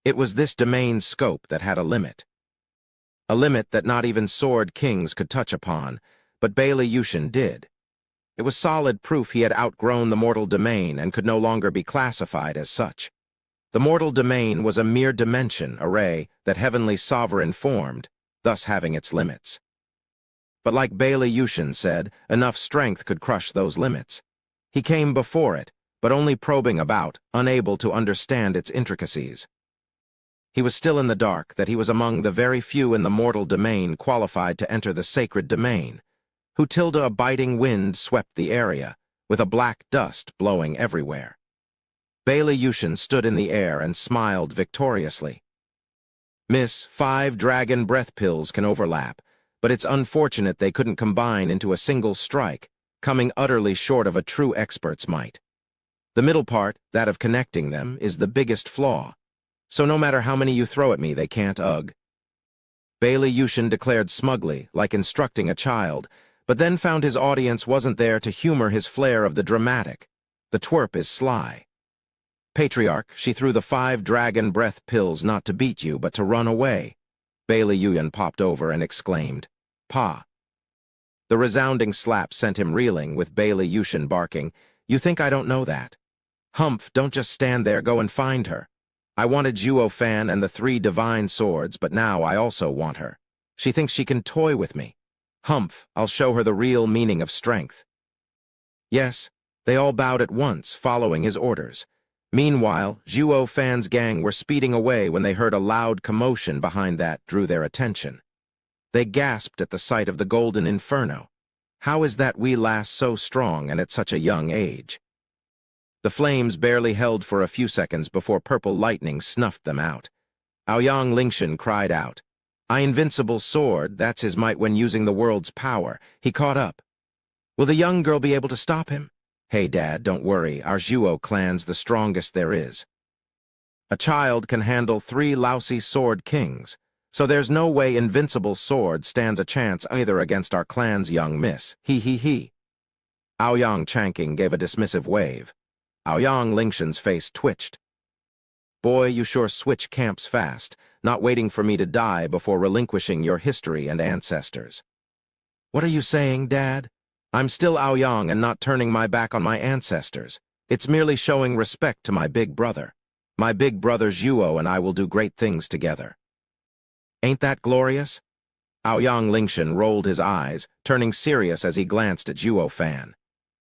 It was this domain's scope that had a limit. A limit that not even Sword Kings could touch upon, but Bailey Yuyan did. It was solid proof he had outgrown the mortal domain and could no longer be classified as such. The mortal domain was a mere dimension array that Heavenly Sovereign formed, thus having its limits. But like Bailey Yuyan said, enough strength could crush those limits. He came before it, but only probing about, unable to understand its intricacies. He was still in the dark that he was among the very few in the mortal domain qualified to enter the sacred domain, who till a biting wind swept the area, with a black dust blowing everywhere. Bailey Yuyan stood in the air and smiled victoriously. Miss, 5 dragon breath pills can overlap, but it's unfortunate they couldn't combine into a single strike, coming utterly short of a true expert's might. The middle part, that of connecting them, is the biggest flaw. So no matter how many you throw at me, they can't ugh. Bailey Yuyan declared smugly, like instructing a child, but then found his audience wasn't there to humor his flair of the dramatic. The twerp is sly. Patriarch, she threw the 5 dragon breath pills not to beat you, but to run away. Bailey Yuyan popped over and exclaimed, "Pa." The resounding slap sent him reeling, with Bailey Yuyan barking, "You think I don't know that? Humph, don't just stand there, go and find her. I wanted Zhuo Fan and the 3 divine swords, but now I also want her. She thinks she can toy with me. Humph, I'll show her the real meaning of strength." Yes, they all bowed at once, following his orders. Meanwhile, Zhuo Fan's gang were speeding away when they heard a loud commotion behind that drew their attention. They gasped at the sight of the golden inferno. How is that wee lass so strong and at such a young age? The flames barely held for a few seconds before purple lightning snuffed them out. Aoyang Lingshan cried out, "I invincible sword, that's his might when using the world's power." He caught up. Will the young girl be able to stop him? Hey, Dad, don't worry, our Zhuo clan's the strongest there is. A child can handle 3 lousy Sword Kings, so there's no way invincible sword stands a chance either against our clan's young miss. He. Aoyang Chanking gave a dismissive wave. Aoyang Lingshan's face twitched. Boy, you sure switch camps fast, not waiting for me to die before relinquishing your history and ancestors. What are you saying, Dad? I'm still Aoyang and not turning my back on my ancestors. It's merely showing respect to my big brother. My big brother Zhuo and I will do great things together. Ain't that glorious? Aoyang Lingshan rolled his eyes, turning serious as he glanced at Zhuo Fan.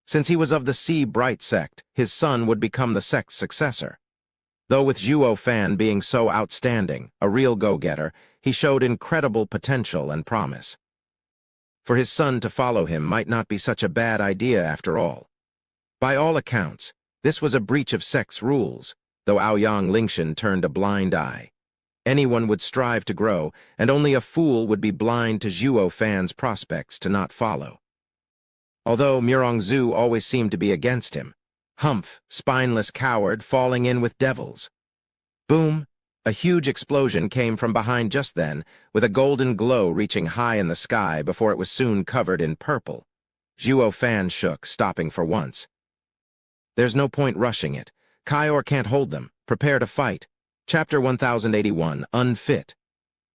Since he was of the Sea Bright sect, his son would become the sect's successor. Though with Zhuo Fan being so outstanding, a real go-getter, he showed incredible potential and promise. For his son to follow him might not be such a bad idea after all. By all accounts, this was a breach of sect's rules, though Aoyang Lingshan turned a blind eye. Anyone would strive to grow, and only a fool would be blind to Zhuo Fan's prospects to not follow. Although Murongzu always seemed to be against him. Humph, spineless coward, falling in with devils. Boom! A huge explosion came from behind just then, with a golden glow reaching high in the sky before it was soon covered in purple. Zhuo Fan shook, stopping for once. There's no point rushing it. Kaior can't hold them. Prepare to fight. Chapter 1081, Unfit.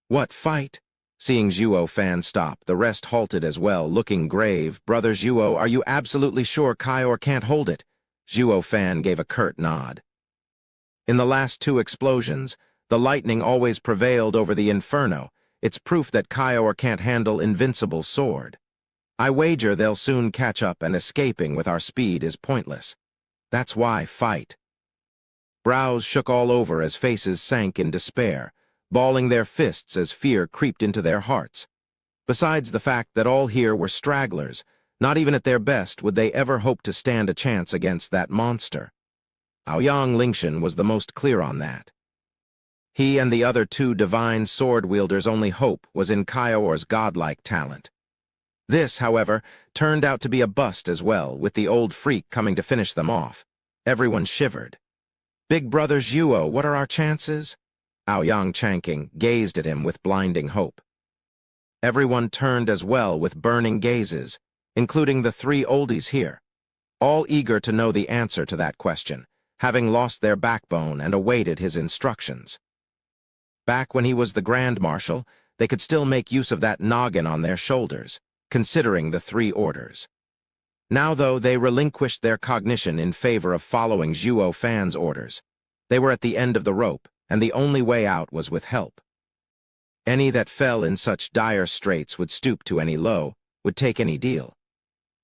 What, fight? Seeing Zhuo Fan stop, the rest halted as well, looking grave. Brother Zhuo, are you absolutely sure Kaior can't hold it? Zhuo Fan gave a curt nod. In the last two explosions, the lightning always prevailed over the inferno. It's proof that Kaior can't handle invincible sword. I wager they'll soon catch up, and escaping with our speed is pointless. That's why fight. Brows shook all over as faces sank in despair, balling their fists as fear creeped into their hearts. Besides the fact that all here were stragglers, not even at their best would they ever hope to stand a chance against that monster. Aoyang Lingshan was the most clear on that. He and the other two divine sword-wielders' only hope was in Kaior's godlike talent. This, however, turned out to be a bust as well, with the old freak coming to finish them off. Everyone shivered. Big brother Zhuo, what are our chances? Aoyang Changqing gazed at him with blinding hope. Everyone turned as well with burning gazes, including the three oldies here, all eager to know the answer to that question, having lost their backbone and awaited his instructions. Back when he was the Grand Marshal, they could still make use of that noggin on their shoulders, considering the three orders. Now, though, they relinquished their cognition in favor of following Zhuo Fan's orders. They were at the end of the rope, and the only way out was with help. Any that fell in such dire straits would stoop to any low, would take any deal.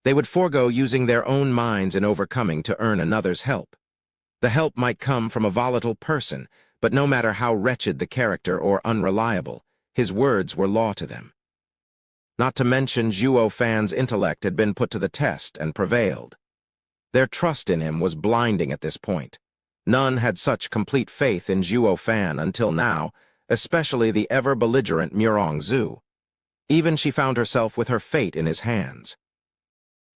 They would forego using their own minds in overcoming to earn another's help. The help might come from a volatile person, but no matter how wretched the character or unreliable, his words were law to them. Not to mention Zhuo Fan's intellect had been put to the test and prevailed. Their trust in him was blinding at this point. None had such complete faith in Zhuo Fan until now, especially the ever-belligerent Murong-Zhu. Even she found herself with her fate in his hands.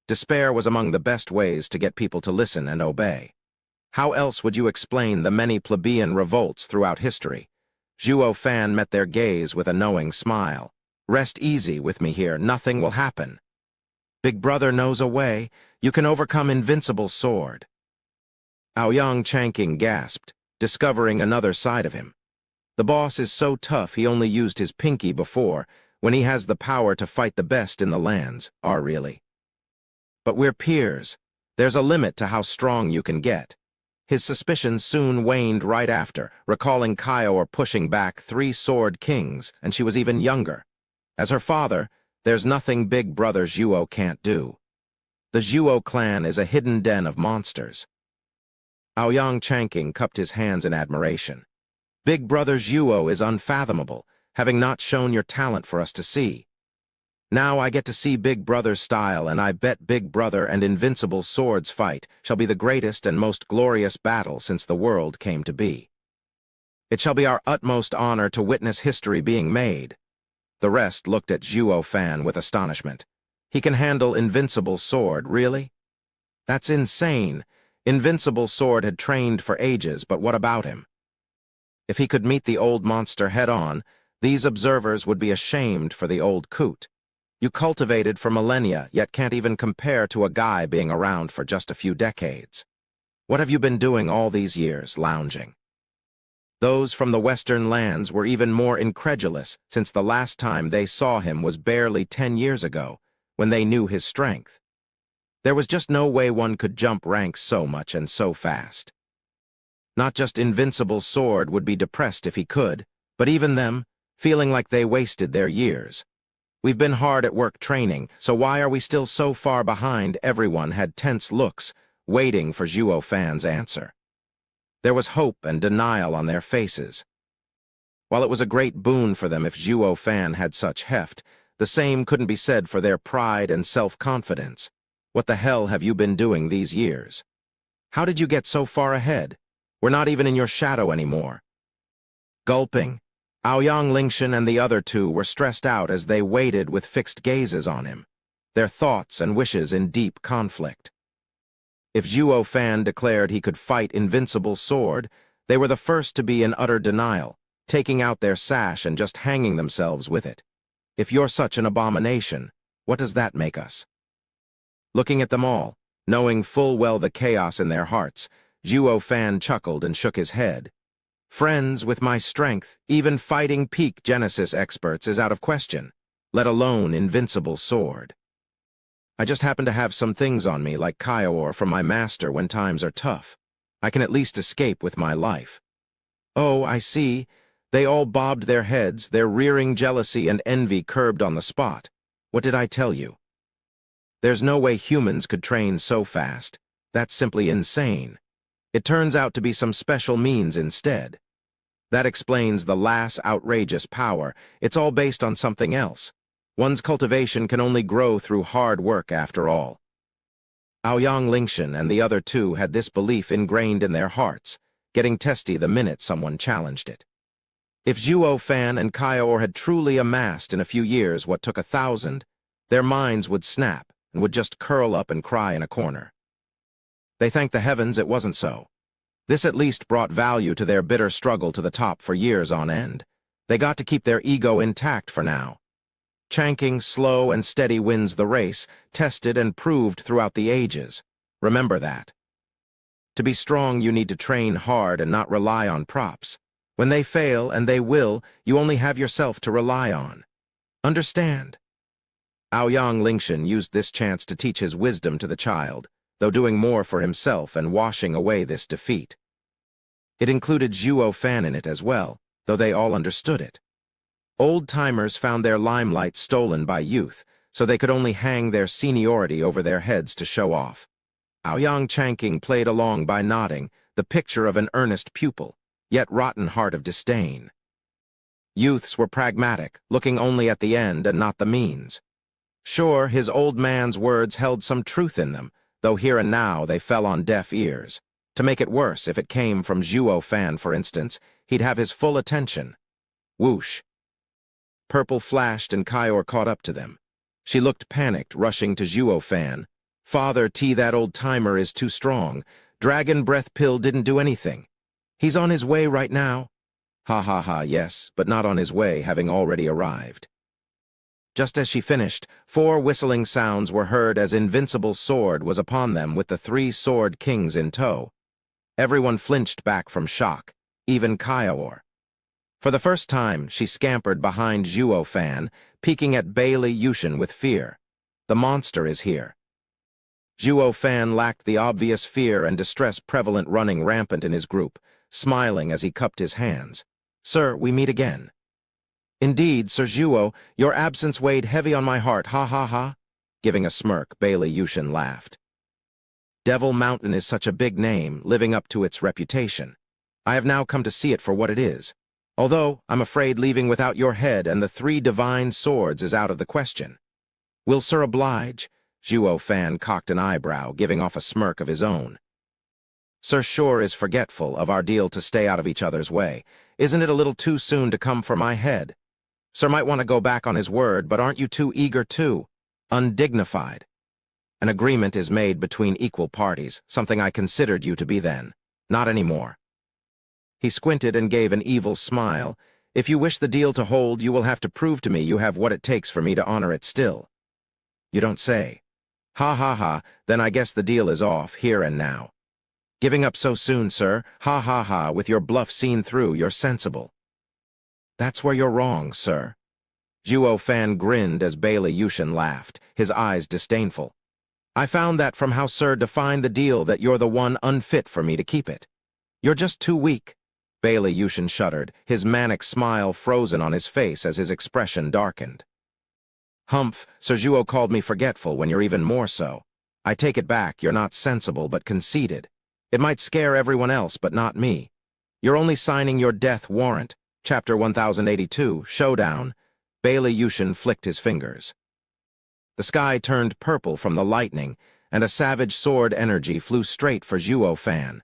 Despair was among the best ways to get people to listen and obey. How else would you explain the many plebeian revolts throughout history? Zhuo Fan met their gaze with a knowing smile. Rest easy with me here, nothing will happen. Big brother knows a way. You can overcome invincible sword. Aoyang Changqing gasped, discovering another side of him. The boss is so tough he only used his pinky before, when he has the power to fight the best in the lands, really. But we're peers. There's a limit to how strong you can get. His suspicions soon waned right after, recalling Kaior pushing back 3 sword kings, and she was even younger. As her father, there's nothing big brother Zhuo can't do. The Zhuo clan is a hidden den of monsters. Aoyang Changqing cupped his hands in admiration. Big brother Zhuo is unfathomable, having not shown your talent for us to see. Now I get to see Big Brother's style, and I bet Big Brother and Invincible Sword's fight shall be the greatest and most glorious battle since the world came to be. It shall be our utmost honor to witness history being made. The rest looked at Zhuo Fan with astonishment. He can handle Invincible Sword, really? That's insane. Invincible Sword had trained for ages, but what about him? If he could meet the old monster head-on, these observers would be ashamed for the old coot. You cultivated for millennia, yet can't even compare to a guy being around for just a few decades. What have you been doing all these years, lounging? Those from the western lands were even more incredulous, since the last time they saw him was barely 10 years ago, when they knew his strength. There was just no way one could jump ranks so much and so fast. Not just Invincible Sword would be depressed if he could, but even them, feeling like they wasted their years. We've been hard at work training, so why are we still so far behind? Everyone had tense looks, waiting for Zhuo Fan's answer. There was hope and denial on their faces. While it was a great boon for them if Zhuo Fan had such heft, the same couldn't be said for their pride and self-confidence. What the hell have you been doing these years? How did you get so far ahead? We're not even in your shadow anymore. Gulping, Aoyang Lingshan and the other two were stressed out as they waited with fixed gazes on him, their thoughts and wishes in deep conflict. If Zhuo Fan declared he could fight Invincible Sword, they were the first to be in utter denial, taking out their sash and just hanging themselves with it. If you're such an abomination, what does that make us? Looking at them all, knowing full well the chaos in their hearts, Zhuo Fan chuckled and shook his head. Friends with my strength, even fighting peak Genesis experts is out of question, let alone invincible sword. I just happen to have some things on me like Kioor from my master when times are tough. I can at least escape with my life. Oh, I see. They all bobbed their heads, their rearing jealousy and envy curbed on the spot. What did I tell you? There's no way humans could train so fast. That's simply insane. It turns out to be some special means instead. That explains the last outrageous power. It's all based on something else. One's cultivation can only grow through hard work after all. Aoyang Lingshan and the other two had this belief ingrained in their hearts, getting testy the minute someone challenged it. If Zhuo Fan and Kioor had truly amassed in a few years what took 1,000, their minds would snap and would just curl up and cry in a corner. They thanked the heavens it wasn't so. This at least brought value to their bitter struggle to the top for years on end. They got to keep their ego intact for now. Chanking slow and steady wins the race, tested and proved throughout the ages. Remember that. To be strong, you need to train hard and not rely on props. When they fail, and they will, you only have yourself to rely on. Understand? Aoyang Lingshan used this chance to teach his wisdom to the child, though doing more for himself and washing away this defeat. It included Zhuo Fan in it as well, though they all understood it. Old-timers found their limelight stolen by youth, so they could only hang their seniority over their heads to show off. Aoyang Chanking played along by nodding, the picture of an earnest pupil, yet rotten heart of disdain. Youths were pragmatic, looking only at the end and not the means. Sure, his old man's words held some truth in them, though here and now they fell on deaf ears. To make it worse, if it came from Zhuo Fan, for instance, he'd have his full attention. Whoosh. Purple flashed and Kioor caught up to them. She looked panicked, rushing to Zhuo Fan. Father T, that old-timer is too strong. Dragon breath pill didn't do anything. He's on his way right now. Ha ha ha, yes, but not on his way, having already arrived. Just as she finished, 4 whistling sounds were heard as Invincible Sword was upon them with the 3 sword kings in tow. Everyone flinched back from shock, even Kioor. For the first time, she scampered behind Zhuo Fan, peeking at Bailey Yushin with fear. The monster is here. Zhuo Fan lacked the obvious fear and distress prevalent running rampant in his group, smiling as he cupped his hands. Sir, we meet again. Indeed, Sir Zhuo, your absence weighed heavy on my heart, ha ha ha. Giving a smirk, Bailey Yushin laughed. Devil Mountain is such a big name, living up to its reputation. I have now come to see it for what it is. Although, I'm afraid leaving without your head and the 3 divine swords is out of the question. Will Sir oblige? Zhuo Fan cocked an eyebrow, giving off a smirk of his own. Sir sure is forgetful of our deal to stay out of each other's way. Isn't it a little too soon to come for my head? Sir might want to go back on his word, but aren't you too eager too? Undignified. An agreement is made between equal parties, something I considered you to be then. Not anymore. He squinted and gave an evil smile. If you wish the deal to hold, you will have to prove to me you have what it takes for me to honor it still. You don't say. Ha ha ha, then I guess the deal is off, here and now. Giving up so soon, sir? Ha ha ha, with your bluff seen through, you're sensible. That's where you're wrong, sir. Zhuo Fan grinned as Bailey Yushin laughed, his eyes disdainful. I found that from how Sir defined the deal that you're the one unfit for me to keep it. You're just too weak. Bailey Yushin shuddered, his manic smile frozen on his face as his expression darkened. Humph, Sir Zhuo called me forgetful when you're even more so. I take it back, you're not sensible but conceited. It might scare everyone else, but not me. You're only signing your death warrant. Chapter 1082, Showdown. Bailey Yushin flicked his fingers. The sky turned purple from the lightning, and a savage sword energy flew straight for Zhuo Fan.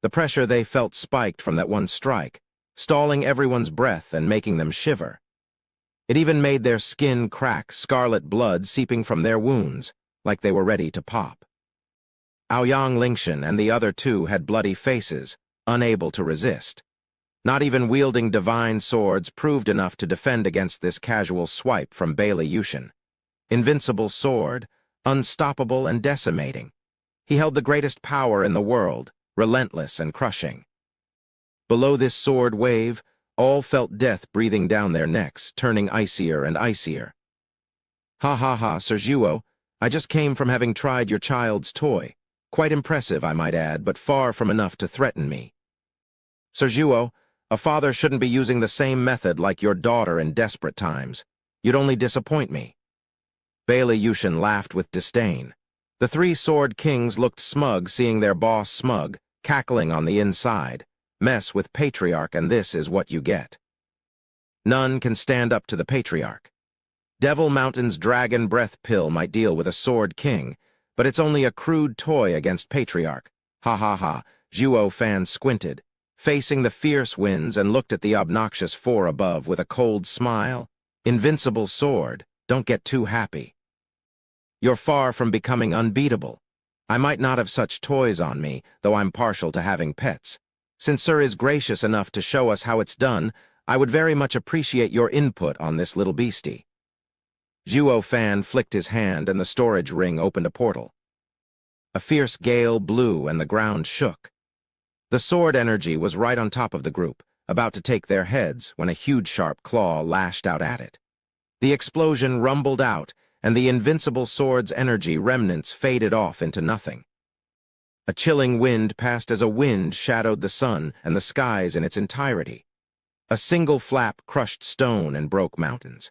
The pressure they felt spiked from that one strike, stalling everyone's breath and making them shiver. It even made their skin crack, scarlet blood seeping from their wounds, like they were ready to pop. Aoyang Lingshan and the other 2 had bloody faces, unable to resist. Not even wielding divine swords proved enough to defend against this casual swipe from Bailey Yushin. Invincible sword, unstoppable and decimating. He held the greatest power in the world, relentless and crushing. Below this sword wave, all felt death breathing down their necks, turning icier and icier. Ha ha ha, Sergio, I just came from having tried your child's toy. Quite impressive, I might add, but far from enough to threaten me. Sergio, a father shouldn't be using the same method like your daughter in desperate times. You'd only disappoint me. Bailey Yushin laughed with disdain. The three sword kings looked smug, seeing their boss smug, cackling on the inside. Mess with patriarch, and this is what you get. None can stand up to the patriarch. Devil Mountain's dragon breath pill might deal with a sword king, but it's only a crude toy against patriarch. Ha ha ha, Zhuo Fan squinted, facing the fierce winds, and looked at the obnoxious four above with a cold smile. Invincible sword, don't get too happy. You're far from becoming unbeatable. I might not have such toys on me, though I'm partial to having pets. Since Sir is gracious enough to show us how it's done, I would very much appreciate your input on this little beastie. Zhuo Fan flicked his hand, and the storage ring opened a portal. A fierce gale blew, and the ground shook. The sword energy was right on top of the group, about to take their heads, when a huge sharp claw lashed out at it. The explosion rumbled out, and the invincible sword's energy remnants faded off into nothing. A chilling wind passed as a wind shadowed the sun and the skies in its entirety. A single flap crushed stone and broke mountains.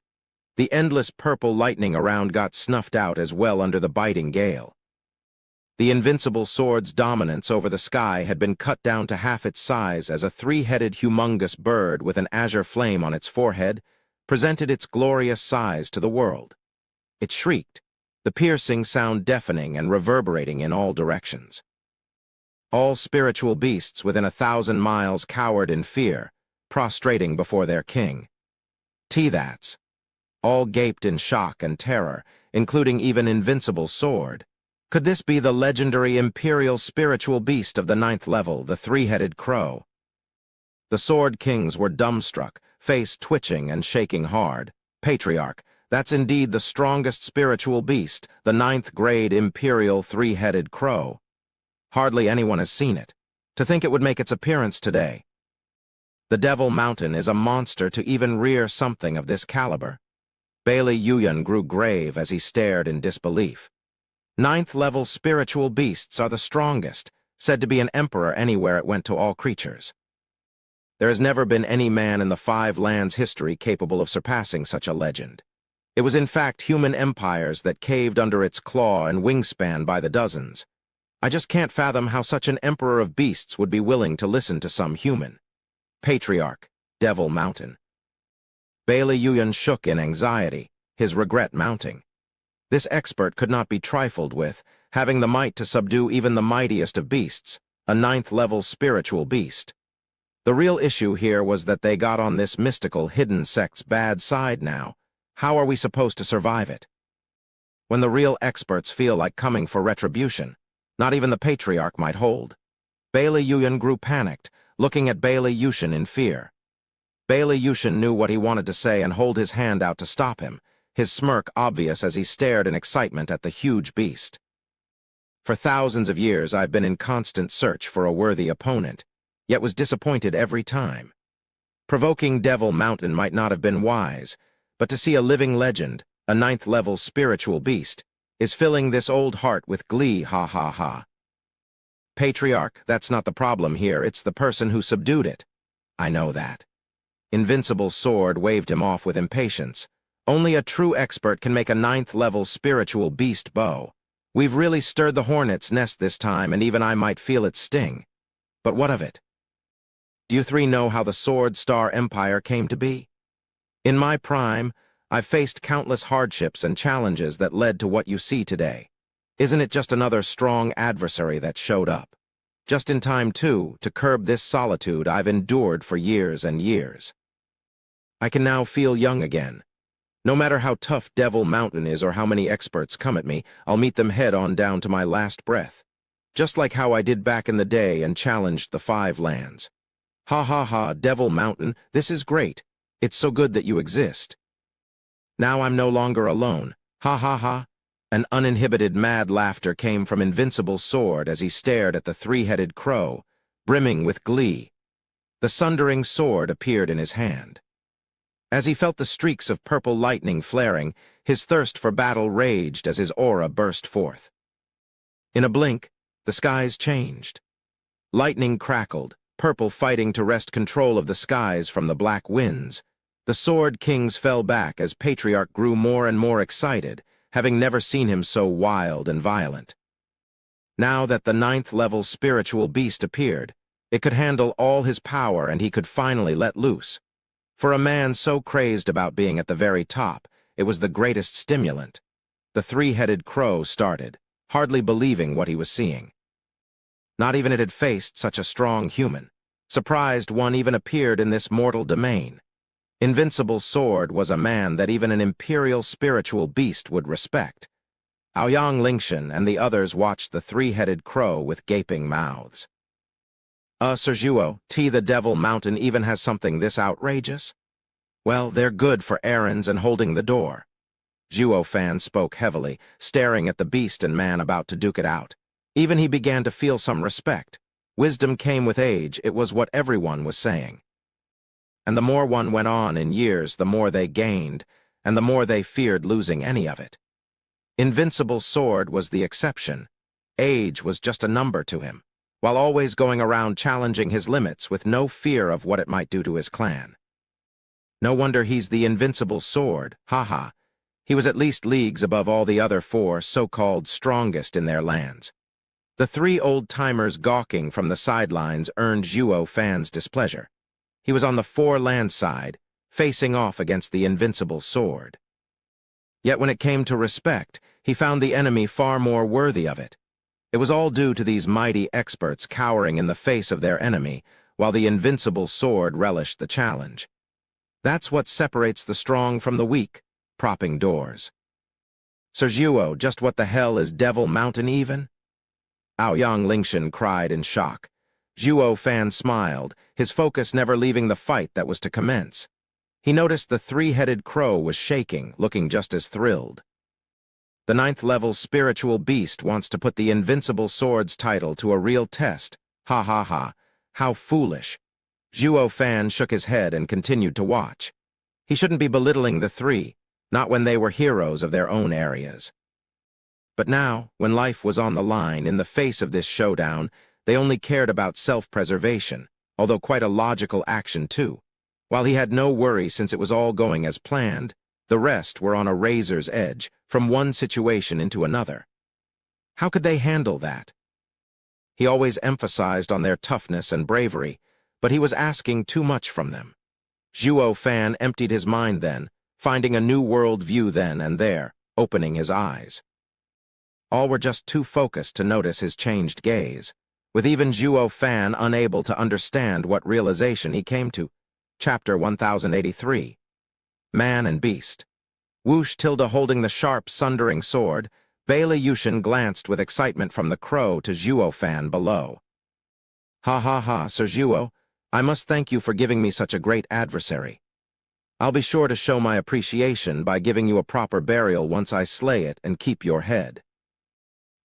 The endless purple lightning around got snuffed out as well under the biting gale. The invincible sword's dominance over the sky had been cut down to half its size as a three-headed humongous bird with an azure flame on its forehead presented its glorious size to the world. It shrieked, the piercing sound deafening and reverberating in all directions. All spiritual beasts within 1,000 miles cowered in fear, prostrating before their king. T-That's. All gaped in shock and terror, including even invincible sword. Could this be the legendary imperial spiritual beast of the 9th level, the three-headed crow? The sword kings were dumbstruck, face twitching and shaking hard. Patriarch, that's indeed the strongest spiritual beast, the 9th grade imperial three-headed crow. Hardly anyone has seen it. To think it would make its appearance today. The Devil Mountain is a monster to even rear something of this caliber. Bailey Yushin grew grave as he stared in disbelief. 9th level spiritual beasts are the strongest, said to be an emperor anywhere it went to all creatures. There has never been any man in the 5 lands' history capable of surpassing such a legend. It was in fact human empires that caved under its claw and wingspan by the dozens. I just can't fathom how such an emperor of beasts would be willing to listen to some human. Patriarch, Devil Mountain. Bailey Yushin shook in anxiety, his regret mounting. This expert could not be trifled with, having the might to subdue even the mightiest of beasts, a 9th level spiritual beast. The real issue here was that they got on this mystical hidden sect's bad side now. How are we supposed to survive it? When the real experts feel like coming for retribution, not even the patriarch might hold. Bailey Yushin grew panicked, looking at Bailey Yushin in fear. Bailey Yushin knew what he wanted to say and hold his hand out to stop him, his smirk obvious as he stared in excitement at the huge beast. For thousands of years I've been in constant search for a worthy opponent, yet was disappointed every time. Provoking Devil Mountain might not have been wise, but to see a living legend, a 9th level spiritual beast, is filling this old heart with glee, ha ha ha. Patriarch, that's not the problem here, it's the person who subdued it. I know that. Invincible sword waved him off with impatience. Only a true expert can make a 9th level spiritual beast bow. We've really stirred the hornet's nest this time, and even I might feel its sting. But what of it? Do you three know how the Sword Star Empire came to be? In my prime, I've faced countless hardships and challenges that led to what you see today. Isn't it just another strong adversary that showed up? Just in time, too, to curb this solitude I've endured for years and years. I can now feel young again. No matter how tough Devil Mountain is or how many experts come at me, I'll meet them head-on down to my last breath. Just like how I did back in the day and challenged the 5 lands. Ha ha ha, Devil Mountain, this is great. It's so good that you exist. Now I'm no longer alone. Ha ha ha. An uninhibited mad laughter came from Invincible's sword as he stared at the three-headed crow, brimming with glee. The sundering sword appeared in his hand. As he felt the streaks of purple lightning flaring, his thirst for battle raged as his aura burst forth. In a blink, the skies changed. Lightning crackled, purple fighting to wrest control of the skies from the black winds. The Sword Kings fell back as Patriarch grew more and more excited, having never seen him so wild and violent. Now that the 9th-level spiritual beast appeared, it could handle all his power and he could finally let loose. For a man so crazed about being at the very top, it was the greatest stimulant. The three-headed crow started, hardly believing what he was seeing. Not even it had faced such a strong human. Surprised one even appeared in this mortal domain. Invincible's sword was a man that even an imperial spiritual beast would respect. Aoyang Lingshan and the others watched the three-headed crow with gaping mouths. Sergio, the Devil Mountain even has something this outrageous? Well, they're good for errands and holding the door. Zhuo Fan spoke heavily, staring at the beast and man about to duke it out. Even he began to feel some respect. Wisdom came with age, it was what everyone was saying. And the more one went on in years, the more they gained, and the more they feared losing any of it. Invincible's sword was the exception. Age was just a number to him, while always going around challenging his limits with no fear of what it might do to his clan. No wonder he's the invincible sword, haha. He was at least leagues above all the other 4 so-called strongest in their lands. The 3 old-timers gawking from the sidelines earned Zhuo Fan's displeasure. He was on the 4-land side, facing off against the invincible sword. Yet when it came to respect, he found the enemy far more worthy of it. It was all due to these mighty experts cowering in the face of their enemy, while the invincible sword relished the challenge. That's what separates the strong from the weak, propping doors. Sergio, just what the hell is Devil Mountain even? Aoyang Lingshan cried in shock. Zhuo Fan smiled, his focus never leaving the fight that was to commence. He noticed the three-headed crow was shaking, looking just as thrilled. The 9th-level spiritual beast wants to put the invincible sword's title to a real test. Ha ha ha, how foolish. Zhuo Fan shook his head and continued to watch. He shouldn't be belittling the 3, not when they were heroes of their own areas. But now, when life was on the line, in the face of this showdown, they only cared about self-preservation, although quite a logical action too. While he had no worry since it was all going as planned, the rest were on a razor's edge, from one situation into another. How could they handle that? He always emphasized on their toughness and bravery, but he was asking too much from them. Zhuo Fan emptied his mind then, finding a new world view then and there, opening his eyes. All were just too focused to notice his changed gaze, with even Zhuo Fan unable to understand what realization he came to. Chapter 1083. Man and Beast. Whoosh Tilda holding the sharp, sundering sword, Bailey Yushin glanced with excitement from the crow to Zhuo Fan below. Ha ha ha, Sir Zhuo, I must thank you for giving me such a great adversary. I'll be sure to show my appreciation by giving you a proper burial once I slay it and keep your head.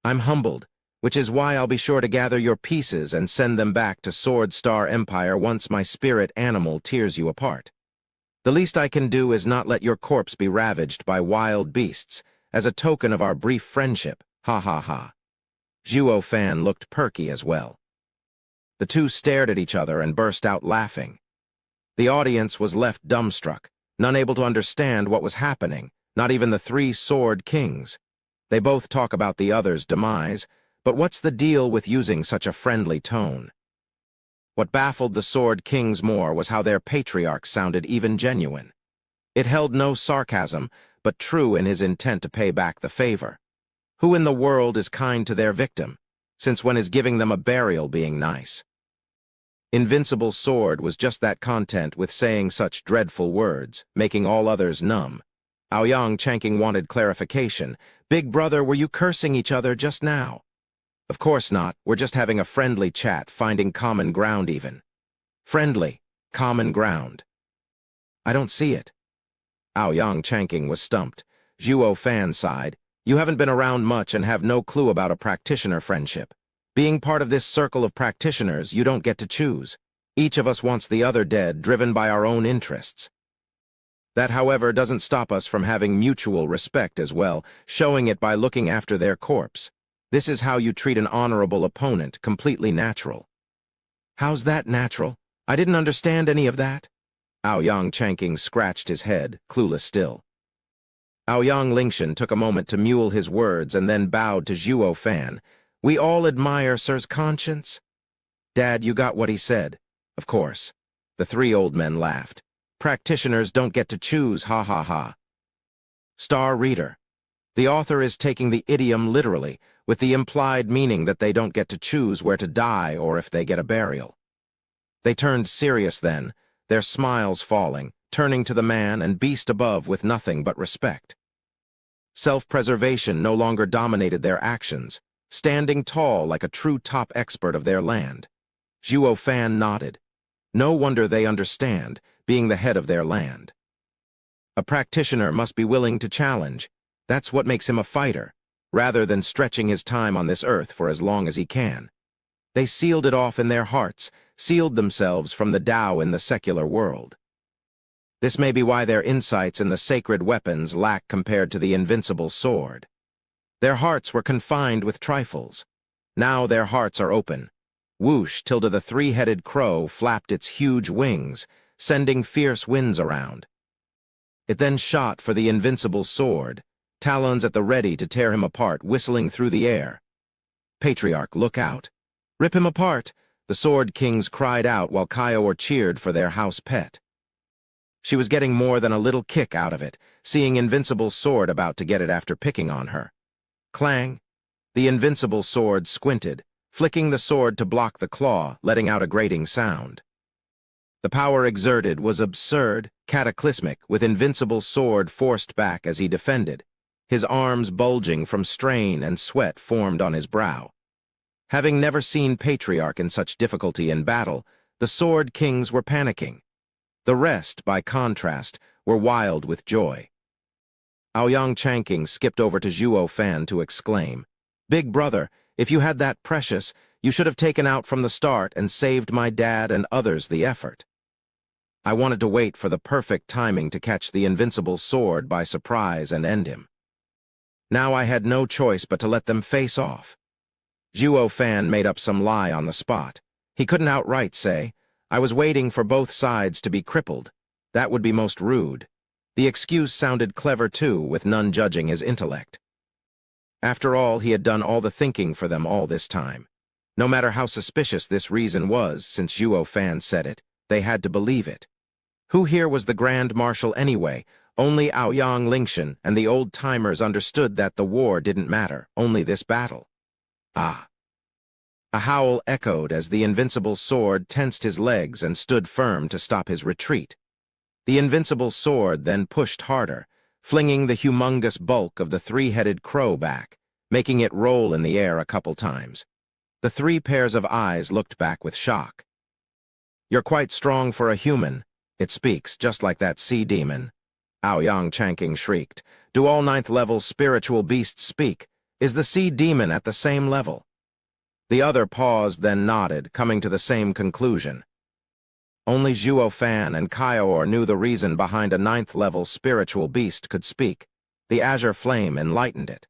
I'm humbled, which is why I'll be sure to gather your pieces and send them back to Sword Star Empire once my spirit animal tears you apart. The least I can do is not let your corpse be ravaged by wild beasts, as a token of our brief friendship, ha ha ha. Zhuo Fan looked perky as well. The two stared at each other and burst out laughing. The audience was left dumbstruck, none able to understand what was happening, not even the 3 Sword Kings. They both talk about the other's demise, but what's the deal with using such a friendly tone? What baffled the Sword Kings more was how their patriarch sounded even genuine. It held no sarcasm, but true in his intent to pay back the favor. Who in the world is kind to their victim, since when is giving them a burial being nice? Invincible Sword was just that content with saying such dreadful words, making all others numb. Aoyang Chanking wanted clarification. Big brother, were you cursing each other just now? Of course not, we're just having a friendly chat, finding common ground even. Friendly, common ground. I don't see it. Aoyang Chanking was stumped. Zhuo Fan sighed. You haven't been around much and have no clue about a practitioner friendship. Being part of this circle of practitioners, you don't get to choose. Each of us wants the other dead, driven by our own interests. That, however, doesn't stop us from having mutual respect as well, showing it by looking after their corpse. This is how you treat an honorable opponent, completely natural. How's that natural? I didn't understand any of that. Aoyang Changqing scratched his head, clueless still. Aoyang Lingshan took a moment to mule his words and then bowed to Zhuo Fan. We all admire Sir's conscience. Dad, you got what he said. Of course. The three old men laughed. Practitioners don't get to choose, ha ha ha. Star reader. The author is taking the idiom literally, with the implied meaning that they don't get to choose where to die or if they get a burial. They turned serious then, their smiles falling, turning to the man and beast above with nothing but respect. Self-preservation no longer dominated their actions, standing tall like a true top expert of their land. Zhuo Fan nodded. No wonder they understand, being the head of their land. A practitioner must be willing to challenge. That's what makes him a fighter, rather than stretching his time on this earth for as long as he can. They sealed it off in their hearts, sealed themselves from the Tao in the secular world. This may be why their insights in the sacred weapons lack compared to the invincible sword. Their hearts were confined with trifles. Now their hearts are open. Whoosh, till the three-headed crow flapped its huge wings, sending fierce winds around. It then shot for the invincible sword, talons at the ready to tear him apart, whistling through the air. Patriarch, look out. Rip him apart, the Sword Kings cried out while Kaior cheered for their house pet. She was getting more than a little kick out of it, seeing Invincible's sword about to get it after picking on her. Clang! The Invincible sword squinted, flicking the sword to block the claw, letting out a grating sound. The power exerted was absurd, cataclysmic, with Invincible's sword forced back as he defended, his arms bulging from strain and sweat formed on his brow. Having never seen Patriarch in such difficulty in battle, the Sword Kings were panicking. The rest, by contrast, were wild with joy. Aoyang Changqing skipped over to Zhuo Fan to exclaim, Big brother, if you had that precious, you should have taken out from the start and saved my dad and others the effort. I wanted to wait for the perfect timing to catch the invincible sword by surprise and end him. Now I had no choice but to let them face off. Zhuo Fan made up some lie on the spot. He couldn't outright say, I was waiting for both sides to be crippled. That would be most rude. The excuse sounded clever too, with none judging his intellect. After all, he had done all the thinking for them all this time. No matter how suspicious this reason was, since Zhuo Fan said it, they had to believe it. Who here was the Grand Marshal anyway? Only Aoyang Lingshan and the old-timers understood that the war didn't matter, only this battle. Ah! A howl echoed as the invincible sword tensed his legs and stood firm to stop his retreat. The invincible sword then pushed harder, flinging the humongous bulk of the three-headed crow back, making it roll in the air a couple times. The three pairs of eyes looked back with shock. You're quite strong for a human. It speaks just like that sea demon. Aoyang Changqing shrieked. Do all 9th-level spiritual beasts speak? Is the sea demon at the same level? The other paused, then nodded, coming to the same conclusion. Only Zhuo Fan and Kaior knew the reason behind a 9th-level spiritual beast could speak. The azure flame enlightened it.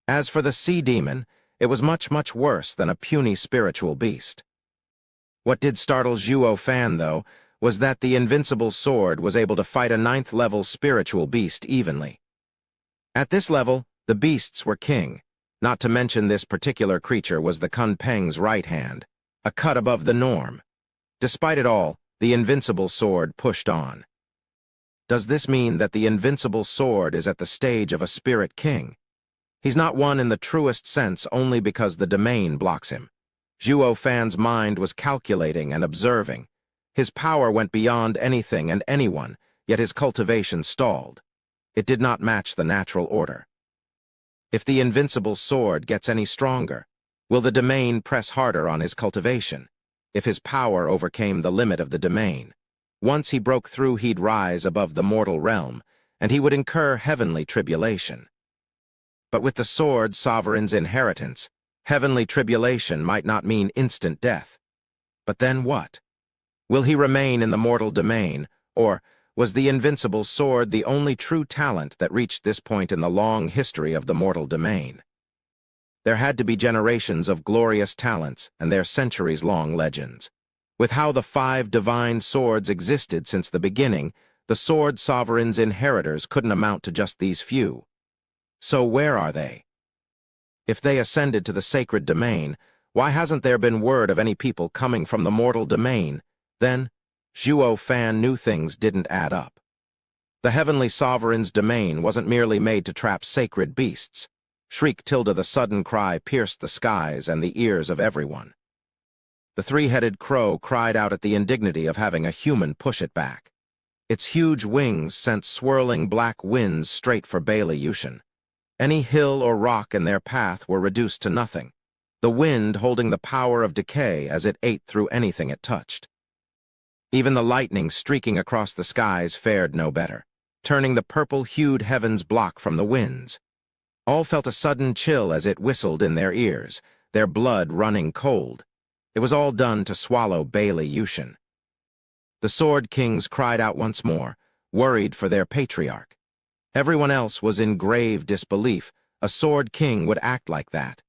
As for the sea demon, it was much, much worse than a puny spiritual beast. What did startle Zhuo Fan, though, was that the invincible sword was able to fight a 9th-level spiritual beast evenly. At this level, the beasts were king. Not to mention this particular creature was the Kun Peng's right hand, a cut above the norm. Despite it all, the invincible sword pushed on. Does this mean that the invincible sword is at the stage of a spirit king? He's not one in the truest sense only because the domain blocks him. Zhuo Fan's mind was calculating and observing. His power went beyond anything and anyone, yet his cultivation stalled. It did not match the natural order. If the invincible sword gets any stronger, will the domain press harder on his cultivation? If his power overcame the limit of the domain, once he broke through, he'd rise above the mortal realm, and he would incur heavenly tribulation. But with the sword, sovereign's inheritance, heavenly tribulation might not mean instant death. But then what? Will he remain in the mortal domain, or was the invincible sword the only true talent that reached this point in the long history of the mortal domain? There had to be generations of glorious talents and their centuries-long legends. With how the 5 divine swords existed since the beginning, the sword sovereign's inheritors couldn't amount to just these few. So where are they? If they ascended to the sacred domain, why hasn't there been word of any people coming from the mortal domain? Then, Zhuo Fan knew things didn't add up. The heavenly sovereign's domain wasn't merely made to trap sacred beasts. Shriek tilde the sudden cry pierced the skies and the ears of everyone. The 3-headed crow cried out at the indignity of having a human push it back. Its huge wings sent swirling black winds straight for Bailey Yushin. Any hill or rock in their path were reduced to nothing, the wind holding the power of decay as it ate through anything it touched. Even the lightning streaking across the skies fared no better, turning the purple-hued heavens block from the winds. All felt a sudden chill as it whistled in their ears, their blood running cold. It was all done to swallow Bailey Yushin. The Sword Kings cried out once more, worried for their patriarch. Everyone else was in grave disbelief a Sword King would act like that,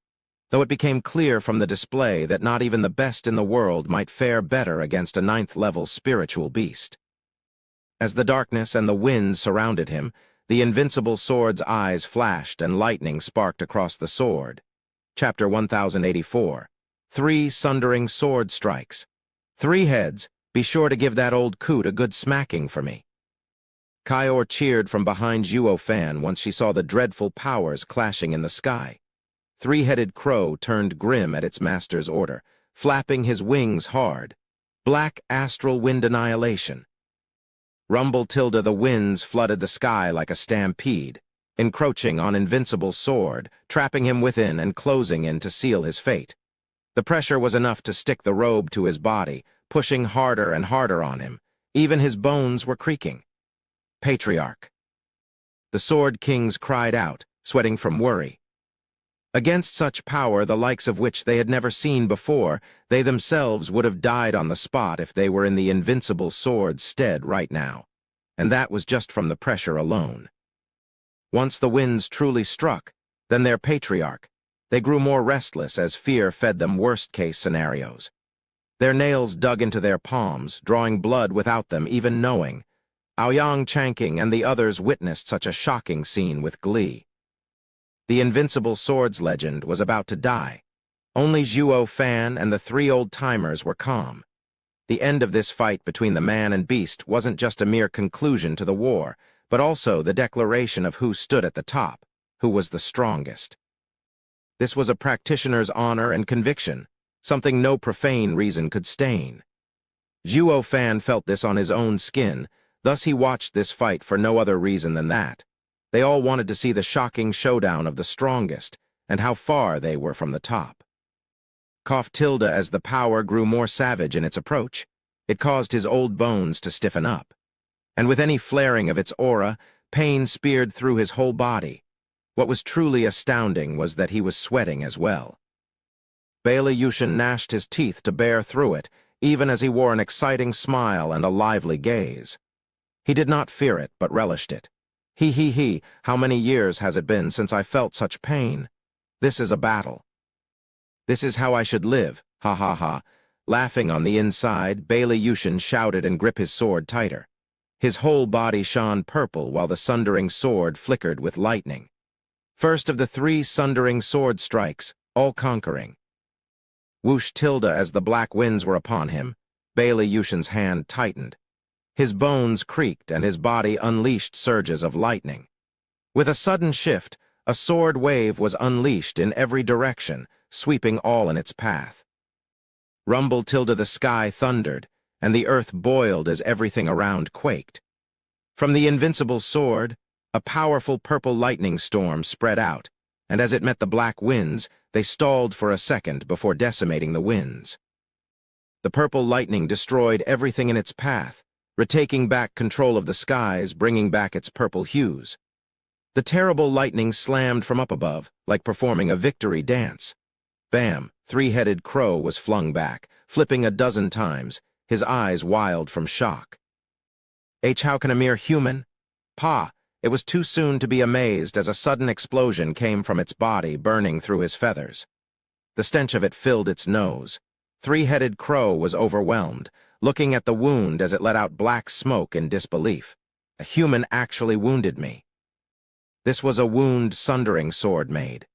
though it became clear from the display that not even the best in the world might fare better against a 9th-level spiritual beast. As the darkness and the wind surrounded him, the invincible sword's eyes flashed and lightning sparked across the sword. Chapter 1084. 3 sundering sword strikes. 3 heads, be sure to give that old coot a good smacking for me. Kaior cheered from behind Zhuo Fan once she saw the dreadful powers clashing in the sky. 3-headed crow turned grim at its master's order, flapping his wings hard. Black astral wind annihilation. Rumble tilde the winds flooded the sky like a stampede, encroaching on invincible sword, trapping him within and closing in to seal his fate. The pressure was enough to stick the robe to his body, pushing harder and harder on him. Even his bones were creaking. Patriarch. The Sword Kings cried out, sweating from worry. Against such power, the likes of which they had never seen before, they themselves would have died on the spot if they were in the invincible sword's stead right now. And that was just from the pressure alone. Once the winds truly struck, then their patriarch, they grew more restless as fear fed them worst-case scenarios. Their nails dug into their palms, drawing blood without them even knowing. Aoyang Chanking and the others witnessed such a shocking scene with glee. The invincible swords legend was about to die. Only Zhuo Fan and the 3 old-timers were calm. The end of this fight between the man and beast wasn't just a mere conclusion to the war, but also the declaration of who stood at the top, who was the strongest. This was a practitioner's honor and conviction, something no profane reason could stain. Zhuo Fan felt this on his own skin, thus he watched this fight for no other reason than that. They all wanted to see the shocking showdown of the strongest, and how far they were from the top. Cough tilde as the power grew more savage in its approach. It caused his old bones to stiffen up. And with any flaring of its aura, pain speared through his whole body. What was truly astounding was that he was sweating as well. Bailey Yushin gnashed his teeth to bear through it, even as he wore an exciting smile and a lively gaze. He did not fear it, but relished it. He, how many years has it been since I felt such pain? This is a battle. This is how I should live, ha ha ha. Laughing on the inside, Bailey Yushin shouted and gripped his sword tighter. His whole body shone purple while the sundering sword flickered with lightning. First of the 3 sundering sword strikes, all-conquering. Whoosh tilde as the black winds were upon him, Bailey Yushin's hand tightened. His bones creaked and his body unleashed surges of lightning. With a sudden shift, a sword wave was unleashed in every direction, sweeping all in its path. Rumble tilde the sky thundered, and the earth boiled as everything around quaked. From the invincible sword, a powerful purple lightning storm spread out, and as it met the black winds, they stalled for a second before decimating the winds. The purple lightning destroyed everything in its path, retaking back control of the skies, bringing back its purple hues. The terrible lightning slammed from up above, like performing a victory dance. Bam! Three-headed crow was flung back, flipping a dozen times, his eyes wild from shock. How can a mere human? Pa! It was too soon to be amazed as a sudden explosion came from its body, burning through his feathers. The stench of it filled its nose. Three-headed crow was overwhelmed, looking at the wound as it let out black smoke in disbelief. A human actually wounded me. This was a wound-sundering sword made.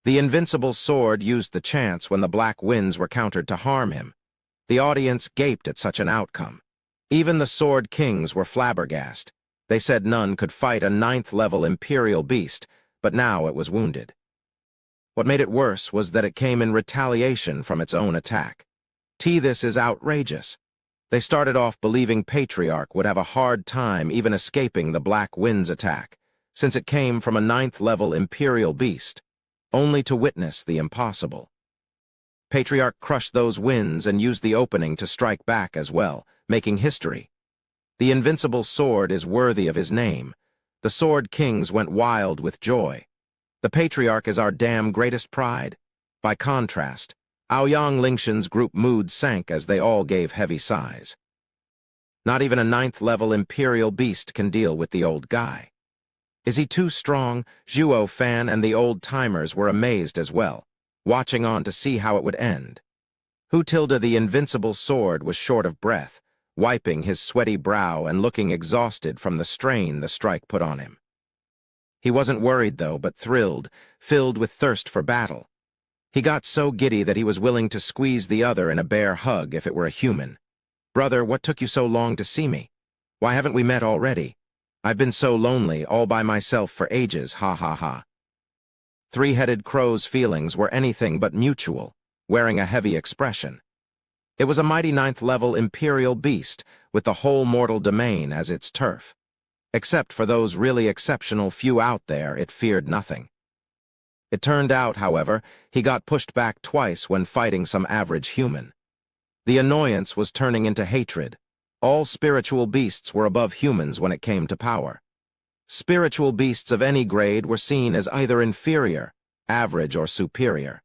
The invincible sword used the chance when the black winds were countered to harm him. The audience gaped at such an outcome. Even the sword kings were flabbergasted. They said none could fight a 9th-level imperial beast, but now it was wounded. What made it worse was that it came in retaliation from its own attack. This is outrageous. They started off believing Patriarch would have a hard time even escaping the Black Wind's attack, since it came from a 9th-level imperial beast, only to witness the impossible. Patriarch crushed those winds and used the opening to strike back as well, making history. The invincible sword is worthy of his name. The Sword Kings went wild with joy. The Patriarch is our damn greatest pride. By contrast, Aoyang Lingshan's group mood sank as they all gave heavy sighs. Not even a 9th-level imperial beast can deal with the old guy. Is he too strong? Zhuo Fan and the old-timers were amazed as well, watching on to see how it would end. The invincible sword was short of breath, wiping his sweaty brow and looking exhausted from the strain the strike put on him. He wasn't worried, though, but thrilled, filled with thirst for battle. He got so giddy that he was willing to squeeze the other in a bear hug if it were a human. "Brother, what took you so long to see me? Why haven't we met already? I've been so lonely, all by myself for ages, ha ha ha." Three-headed crow's feelings were anything but mutual, wearing a heavy expression. It was a mighty 9th-level imperial beast with the whole mortal domain as its turf. Except for those really exceptional few out there, it feared nothing. It turned out, however, he got pushed back twice when fighting some average human. The annoyance was turning into hatred. All spiritual beasts were above humans when it came to power. Spiritual beasts of any grade were seen as either inferior, average, or superior.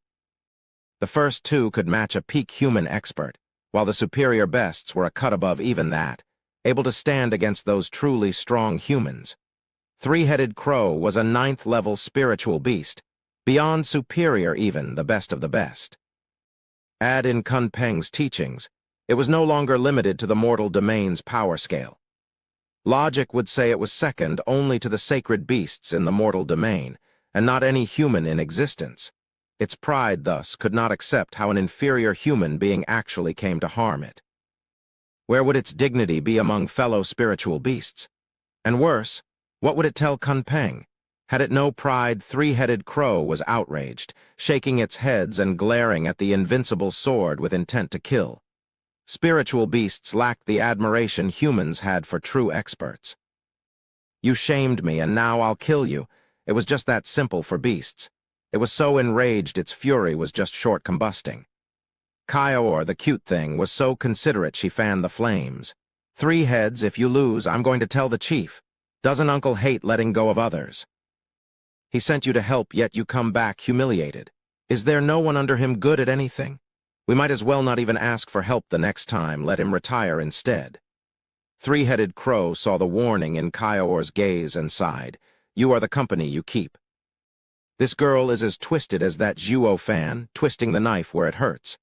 The first two could match a peak human expert, while the superior bests were a cut above even that, able to stand against those truly strong humans. Three-headed crow was a 9th-level spiritual beast, beyond superior even, the best of the best. Add in Kun Peng's teachings, it was no longer limited to the mortal domain's power scale. Logic would say it was second only to the sacred beasts in the mortal domain, and not any human in existence. Its pride, thus, could not accept how an inferior human being actually came to harm it. Where would its dignity be among fellow spiritual beasts? And worse, what would it tell Kun Peng? Had it no pride, three-headed crow was outraged, shaking its heads and glaring at the invincible sword with intent to kill. Spiritual beasts lacked the admiration humans had for true experts. "You shamed me, and now I'll kill you." It was just that simple for beasts. It was so enraged its fury was just short combusting. Kaior, the cute thing, was so considerate she fanned the flames. "Three heads, if you lose, I'm going to tell the chief. Doesn't Uncle hate letting go of others? He sent you to help, yet you come back humiliated. Is there no one under him good at anything? We might as well not even ask for help the next time, let him retire instead." Three-headed crow saw the warning in Kaior's gaze and sighed. "You are the company you keep. This girl is as twisted as that Zhuo Fan, twisting the knife where it hurts.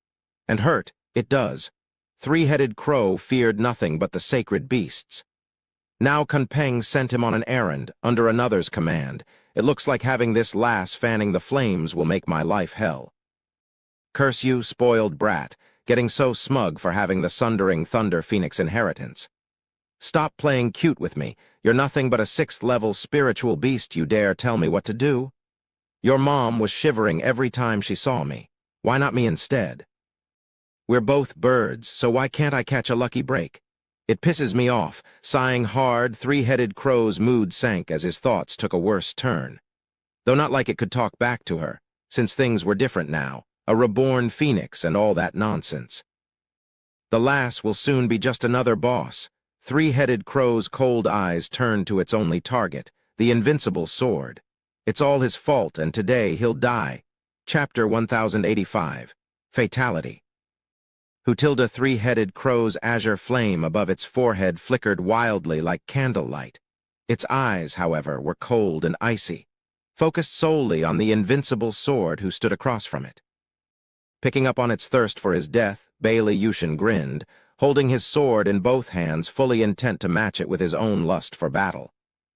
And hurt, it does." Three-headed crow feared nothing but the sacred beasts. Now Kun Peng sent him on an errand, under another's command. It looks like having this lass fanning the flames will make my life hell. Curse you, spoiled brat, getting so smug for having the sundering Thunder Phoenix inheritance. Stop playing cute with me. You're nothing but a 6th-level spiritual beast. You dare tell me what to do? Your mom was shivering every time she saw me. Why not me instead? We're both birds, so why can't I catch a lucky break? It pisses me off. Sighing hard, three-headed crow's mood sank as his thoughts took a worse turn. Though not like it could talk back to her, since things were different now, a reborn phoenix and all that nonsense. The lass will soon be just another boss. Three-headed crow's cold eyes turned to its only target, the invincible sword. It's all his fault, and today he'll die. Chapter 1085. Fatality. Hutilda three-headed crow's azure flame above its forehead flickered wildly like candlelight. Its eyes, however, were cold and icy, focused solely on the invincible sword who stood across from it. Picking up on its thirst for his death, Bailey Yushin grinned, holding his sword in both hands, fully intent to match it with his own lust for battle.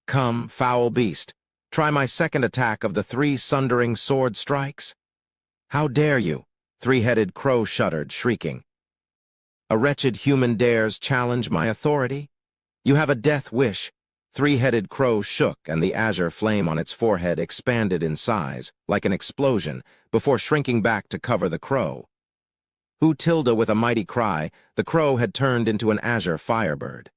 Come, foul beast, try my second attack of the 3 sundering sword strikes? How dare you? Three-headed crow shuddered, shrieking. A wretched human dares challenge my authority? You have a death wish. Three-headed crow shook, and the azure flame on its forehead expanded in size, like an explosion, before shrinking back to cover the crow. Hutilda with a mighty cry, the crow had turned into an azure firebird.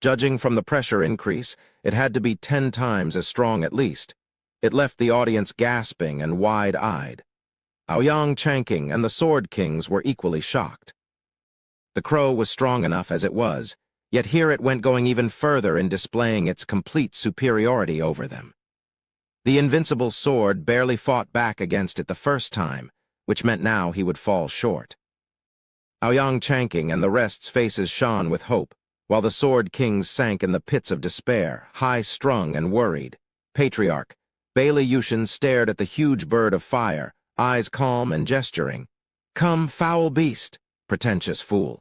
Judging from the pressure increase, it had to be 10 times as strong at least. It left the audience gasping and wide-eyed. Aoyang Changqing and the Sword Kings were equally shocked. The crow was strong enough as it was, yet here it went going even further in displaying its complete superiority over them. The invincible sword barely fought back against it the first time, which meant now he would fall short. Aoyang Changqing and the rest's faces shone with hope, while the Sword Kings sank in the pits of despair, high-strung and worried. Patriarch, Bailey Yushin stared at the huge bird of fire, eyes calm and gesturing. Come, foul beast, pretentious fool.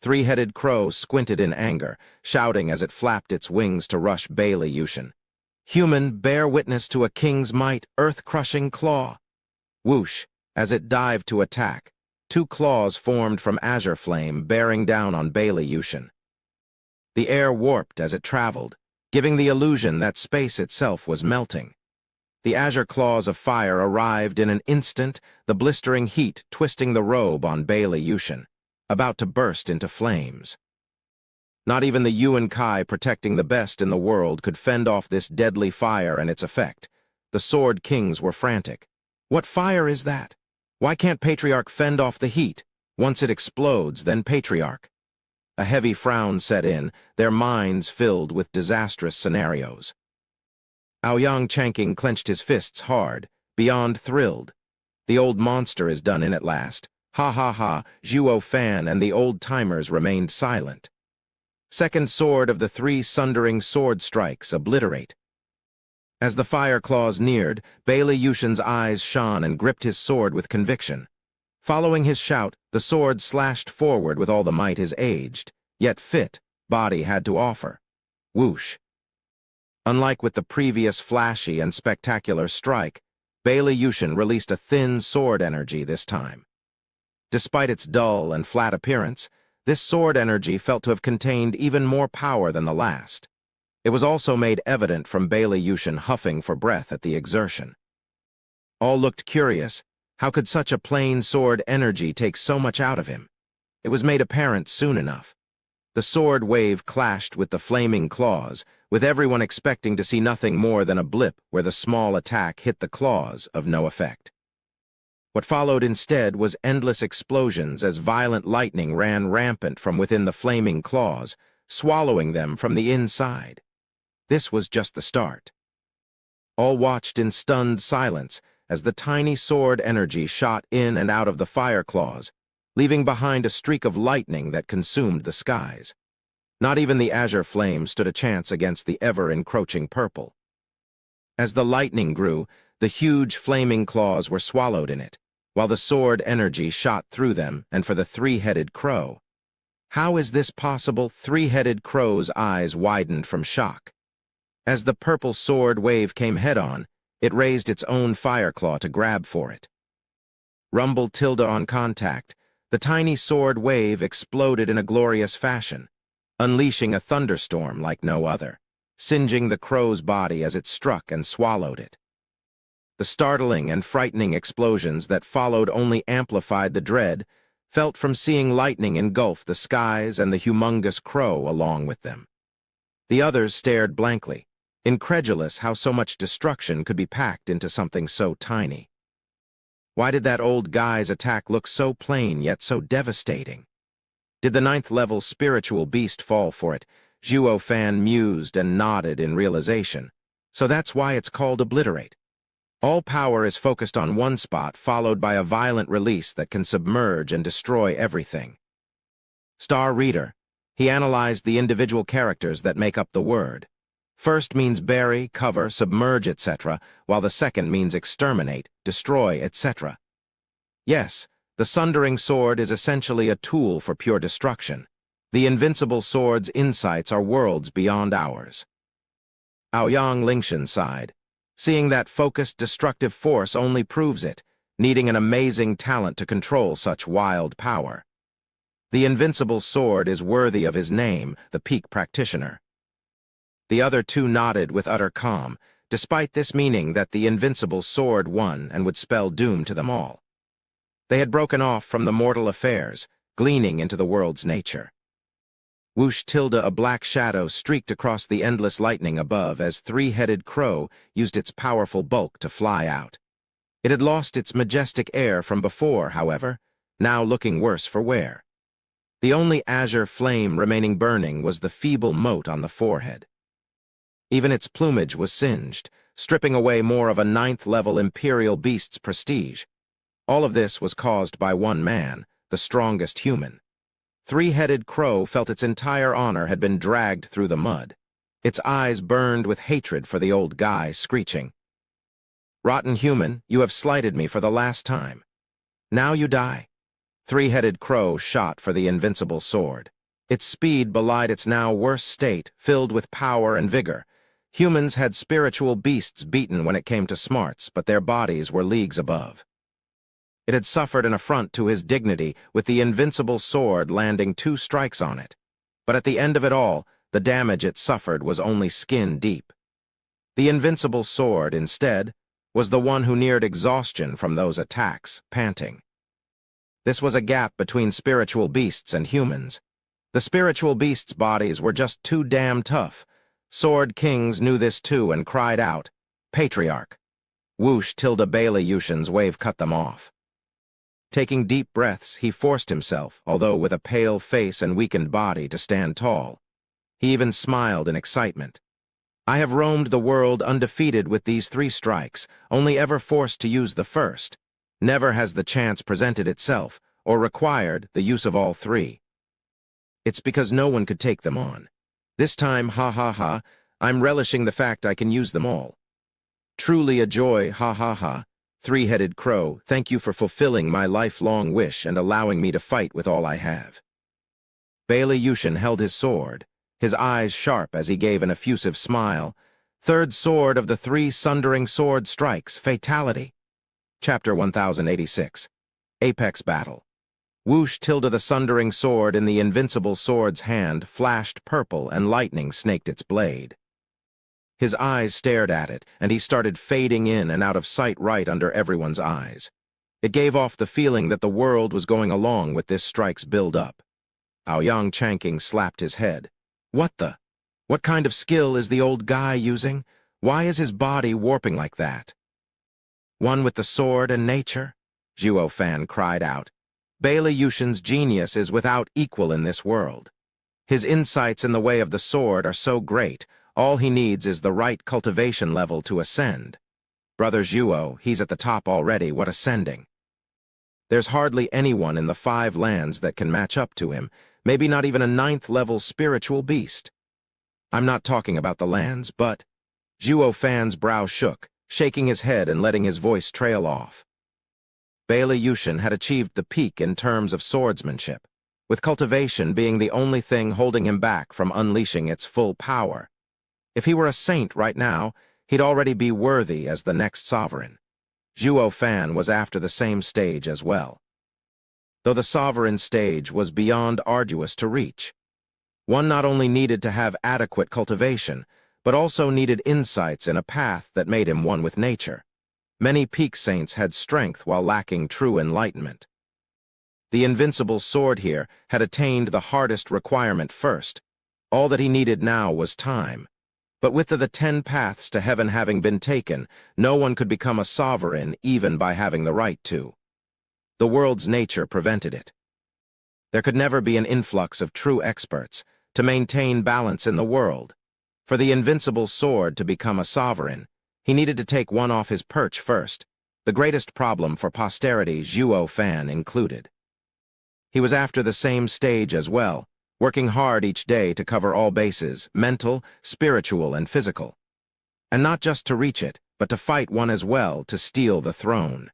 Three-headed crow squinted in anger, shouting as it flapped its wings to rush Bailey Yushin. Human, bear witness to a king's might, earth-crushing claw. Whoosh, as it dived to attack, 2 claws formed from azure flame, bearing down on Bailey Yushin. The air warped as it traveled, giving the illusion that space itself was melting. The azure claws of fire arrived in an instant, the blistering heat twisting the robe on Bailey Yushin, about to burst into flames. Not even the Yuan Kai protecting the best in the world could fend off this deadly fire and its effect. The Sword Kings were frantic. What fire is that? Why can't Patriarch fend off the heat? Once it explodes, then Patriarch. A heavy frown set in, their minds filled with disastrous scenarios. Aoyang Changqing clenched his fists hard, beyond thrilled. The old monster is done in at last. Ha ha ha, Zhuo Fan and the old-timers remained silent. Second sword of the 3 sundering sword strikes, obliterate. As the fire claws neared, Bailey Yushin's eyes shone and gripped his sword with conviction. Following his shout, the sword slashed forward with all the might his aged, yet fit, body had to offer. Whoosh. Unlike with the previous flashy and spectacular strike, Bailey Yushin released a thin sword energy this time. Despite its dull and flat appearance, this sword energy felt to have contained even more power than the last. It was also made evident from Bailey Yushin huffing for breath at the exertion. All looked curious. How could such a plain sword energy take so much out of him? It was made apparent soon enough. The sword wave clashed with the flaming claws, with everyone expecting to see nothing more than a blip where the small attack hit the claws of no effect. What followed instead was endless explosions as violent lightning ran rampant from within the flaming claws, swallowing them from the inside. This was just the start. All watched in stunned silence as the tiny sword energy shot in and out of the fire claws, leaving behind a streak of lightning that consumed the skies. Not even the azure flame stood a chance against the ever-encroaching purple. As the lightning grew, the huge flaming claws were swallowed in it, while the sword energy shot through them, and for the 3-headed crow. How is this possible? 3-headed crow's eyes widened from shock. As the purple sword wave came head-on, it raised its own fire claw to grab for it. Rumble tilde on contact, the tiny sword wave exploded in a glorious fashion, unleashing a thunderstorm like no other, singeing the crow's body as it struck and swallowed it. The startling and frightening explosions that followed only amplified the dread felt from seeing lightning engulf the skies and the humongous crow along with them. The others stared blankly, incredulous how so much destruction could be packed into something so tiny. Why did that old guy's attack look so plain yet so devastating? Did the 9th-level spiritual beast fall for it? Zhuo Fan mused and nodded in realization. So that's why it's called Obliterate. All power is focused on one spot, followed by a violent release that can submerge and destroy everything. Star Reader. He analyzed the individual characters that make up the word. First means bury, cover, submerge, etc., while the second means exterminate, destroy, etc. Yes, the Sundering Sword is essentially a tool for pure destruction. The Invincible Sword's insights are worlds beyond ours. Aoyang Lingshan sighed. Seeing that focused, destructive force only proves it, needing an amazing talent to control such wild power. The Invincible Sword is worthy of his name, the Peak Practitioner. The other two nodded with utter calm, despite this meaning that the Invincible Sword won and would spell doom to them all. They had broken off from the mortal affairs, gleaning into the world's nature. Whoosh tilde, a black shadow streaked across the endless lightning above as three-headed crow used its powerful bulk to fly out. It had lost its majestic air from before, however, now looking worse for wear. The only azure flame remaining burning was the feeble mote on the forehead. Even its plumage was singed, stripping away more of a ninth-level imperial beast's prestige. All of this was caused by one man, the strongest human. Three-headed crow felt its entire honor had been dragged through the mud. Its eyes burned with hatred for the old guy, screeching, "Rotten human, you have slighted me for the last time. Now you die." Three-headed crow shot for the Invincible Sword. Its speed belied its now worse state, filled with power and vigor. Humans had spiritual beasts beaten when it came to smarts, but their bodies were leagues above. It had suffered an affront to his dignity, with the Invincible Sword landing 2 strikes on it. But at the end of it all, the damage it suffered was only skin deep. The Invincible Sword, instead, was the one who neared exhaustion from those attacks, panting. This was a gap between spiritual beasts and humans. The spiritual beasts' bodies were just too damn tough. Sword Kings knew this too and cried out, "Patriarch!" Whoosh tilde Bailey Yushin's wave cut them off. Taking deep breaths, he forced himself, although with a pale face and weakened body, to stand tall. He even smiled in excitement. "I have roamed the world undefeated with these 3 strikes, only ever forced to use the first. Never has the chance presented itself, or required the use of all 3. It's because no one could take them on. This time, ha ha ha, I'm relishing the fact I can use them all. Truly a joy, ha ha ha. Three-headed crow, thank you for fulfilling my lifelong wish and allowing me to fight with all I have." Bailey Yushin held his sword, his eyes sharp as he gave an effusive smile. Third sword of the 3 Sundering Sword strikes, fatality. Chapter 1086. Apex Battle. Whoosh tilde the Sundering Sword in the Invincible Sword's hand flashed purple and lightning snaked its blade. His eyes stared at it, and he started fading in and out of sight right under everyone's eyes. It gave off the feeling that the world was going along with this strike's build-up. Aoyang Chanking slapped his head. What kind of skill is the old guy using? Why is his body warping like that? One with the sword and nature? Zhuo Fan cried out. Bailey Yushin's genius is without equal in this world. His insights in the way of the sword are so great, all he needs is the right cultivation level to ascend. Brother Zhuo, he's at the top already, what ascending? There's hardly anyone in the 5 lands that can match up to him, maybe not even a 9th-level spiritual beast. I'm not talking about the lands, but... Zhuo Fan's brow shook, shaking his head and letting his voice trail off. Bailey Yushin had achieved the peak in terms of swordsmanship, with cultivation being the only thing holding him back from unleashing its full power. If he were a saint right now, he'd already be worthy as the next sovereign. Zhuo Fan was after the same stage as well. Though the sovereign stage was beyond arduous to reach. One not only needed to have adequate cultivation, but also needed insights in a path that made him one with nature. Many peak saints had strength while lacking true enlightenment. The Invincible Sword here had attained the hardest requirement first. All that he needed now was time. But with the 10 paths to heaven having been taken, no one could become a sovereign even by having the right to. The world's nature prevented it. There could never be an influx of true experts, to maintain balance in the world. For the invincible sword to become a sovereign, he needed to take one off his perch first, the greatest problem for posterity, Zhuo Fan included. He was after the same stage as well, working hard each day to cover all bases, mental, spiritual, and physical. And not just to reach it, but to fight one as well to steal the throne.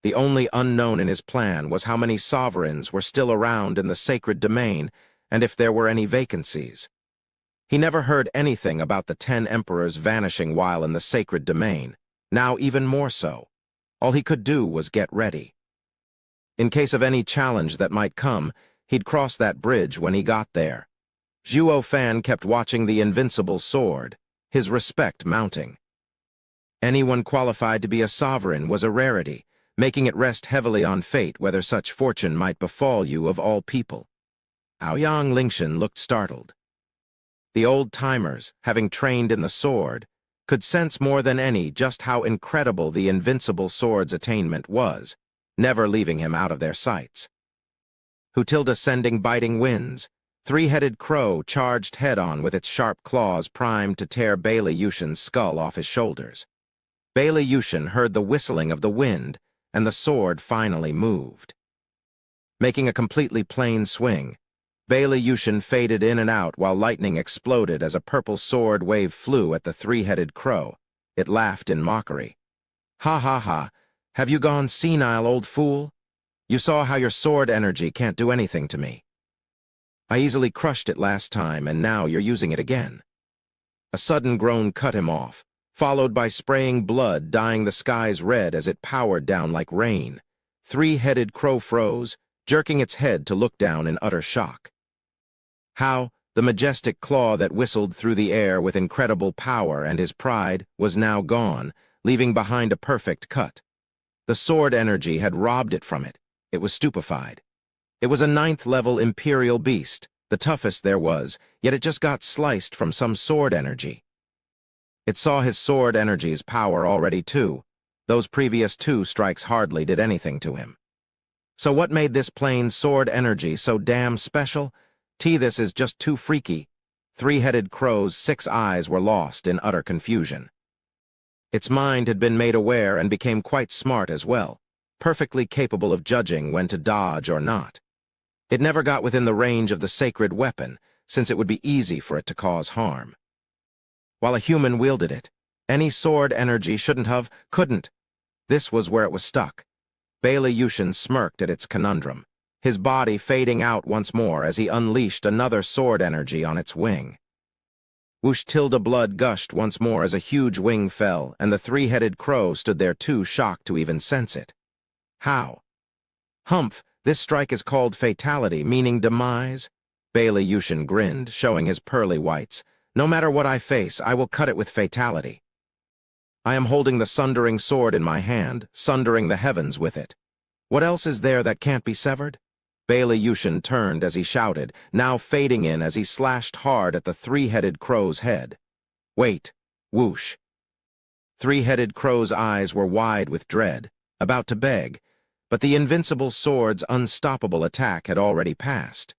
The only unknown in his plan was how many sovereigns were still around in the sacred domain and if there were any vacancies. He never heard anything about the 10 emperors vanishing while in the sacred domain, now even more so. All he could do was get ready. In case of any challenge that might come, he'd cross that bridge when he got there. Zhuo Fan kept watching the invincible sword, his respect mounting. Anyone qualified to be a sovereign was a rarity, making it rest heavily on fate whether such fortune might befall you of all people. Aoyang Lingshan looked startled. The old-timers, having trained in the sword, could sense more than any just how incredible the invincible sword's attainment was, never leaving him out of their sights. Hutilda sending biting winds, three-headed crow charged head-on with its sharp claws primed to tear Bailey Yushin's skull off his shoulders. Bailey Yushin heard the whistling of the wind, and the sword finally moved. Making a completely plain swing, Bailey Yushin faded in and out while lightning exploded as a purple sword wave flew at the three-headed crow. It laughed in mockery. "Ha ha ha, have you gone senile, old fool? You saw how your sword energy can't do anything to me. I easily crushed it last time, and now you're using it again." A sudden groan cut him off, followed by spraying blood dyeing the skies red as it powered down like rain. Three-headed crow froze, jerking its head to look down in utter shock. How, the majestic claw that whistled through the air with incredible power and his pride was now gone, leaving behind a perfect cut. The sword energy had robbed it from it. It was stupefied. It was a 9th-level imperial beast, the toughest there was, yet it just got sliced from some sword energy. It saw his sword energy's power already too. Those previous 2 strikes hardly did anything to him. So what made this plain sword energy so damn special? This is just too freaky. Three-headed crow's 6 eyes were lost in utter confusion. Its mind had been made aware and became quite smart as well, perfectly capable of judging when to dodge or not. It never got within the range of the sacred weapon, since it would be easy for it to cause harm. While a human wielded it, any sword energy couldn't. This was where it was stuck. Bailey Yushin smirked at its conundrum, his body fading out once more as he unleashed another sword energy on its wing. Whoosh! Tilda blood gushed once more as a huge wing fell, and the three-headed crow stood there too shocked to even sense it. How? Humph, this strike is called fatality, meaning demise? Bailey Yushin grinned, showing his pearly whites. No matter what I face, I will cut it with fatality. I am holding the sundering sword in my hand, sundering the heavens with it. What else is there that can't be severed? Bailey Yushin turned as he shouted, now fading in as he slashed hard at the three-headed crow's head. Wait, whoosh. Three-headed crow's eyes were wide with dread, about to beg, but the invincible sword's unstoppable attack had already passed.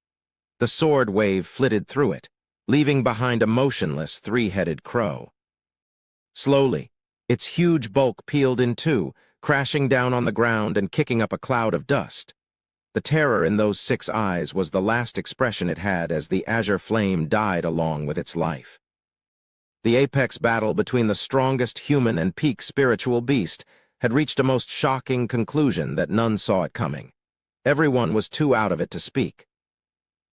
The sword wave flitted through it, leaving behind a motionless three-headed crow. Slowly, its huge bulk peeled in two, crashing down on the ground and kicking up a cloud of dust. The terror in those 6 eyes was the last expression it had as the azure flame died along with its life. The apex battle between the strongest human and peak spiritual beast had reached a most shocking conclusion that none saw it coming. Everyone was too out of it to speak.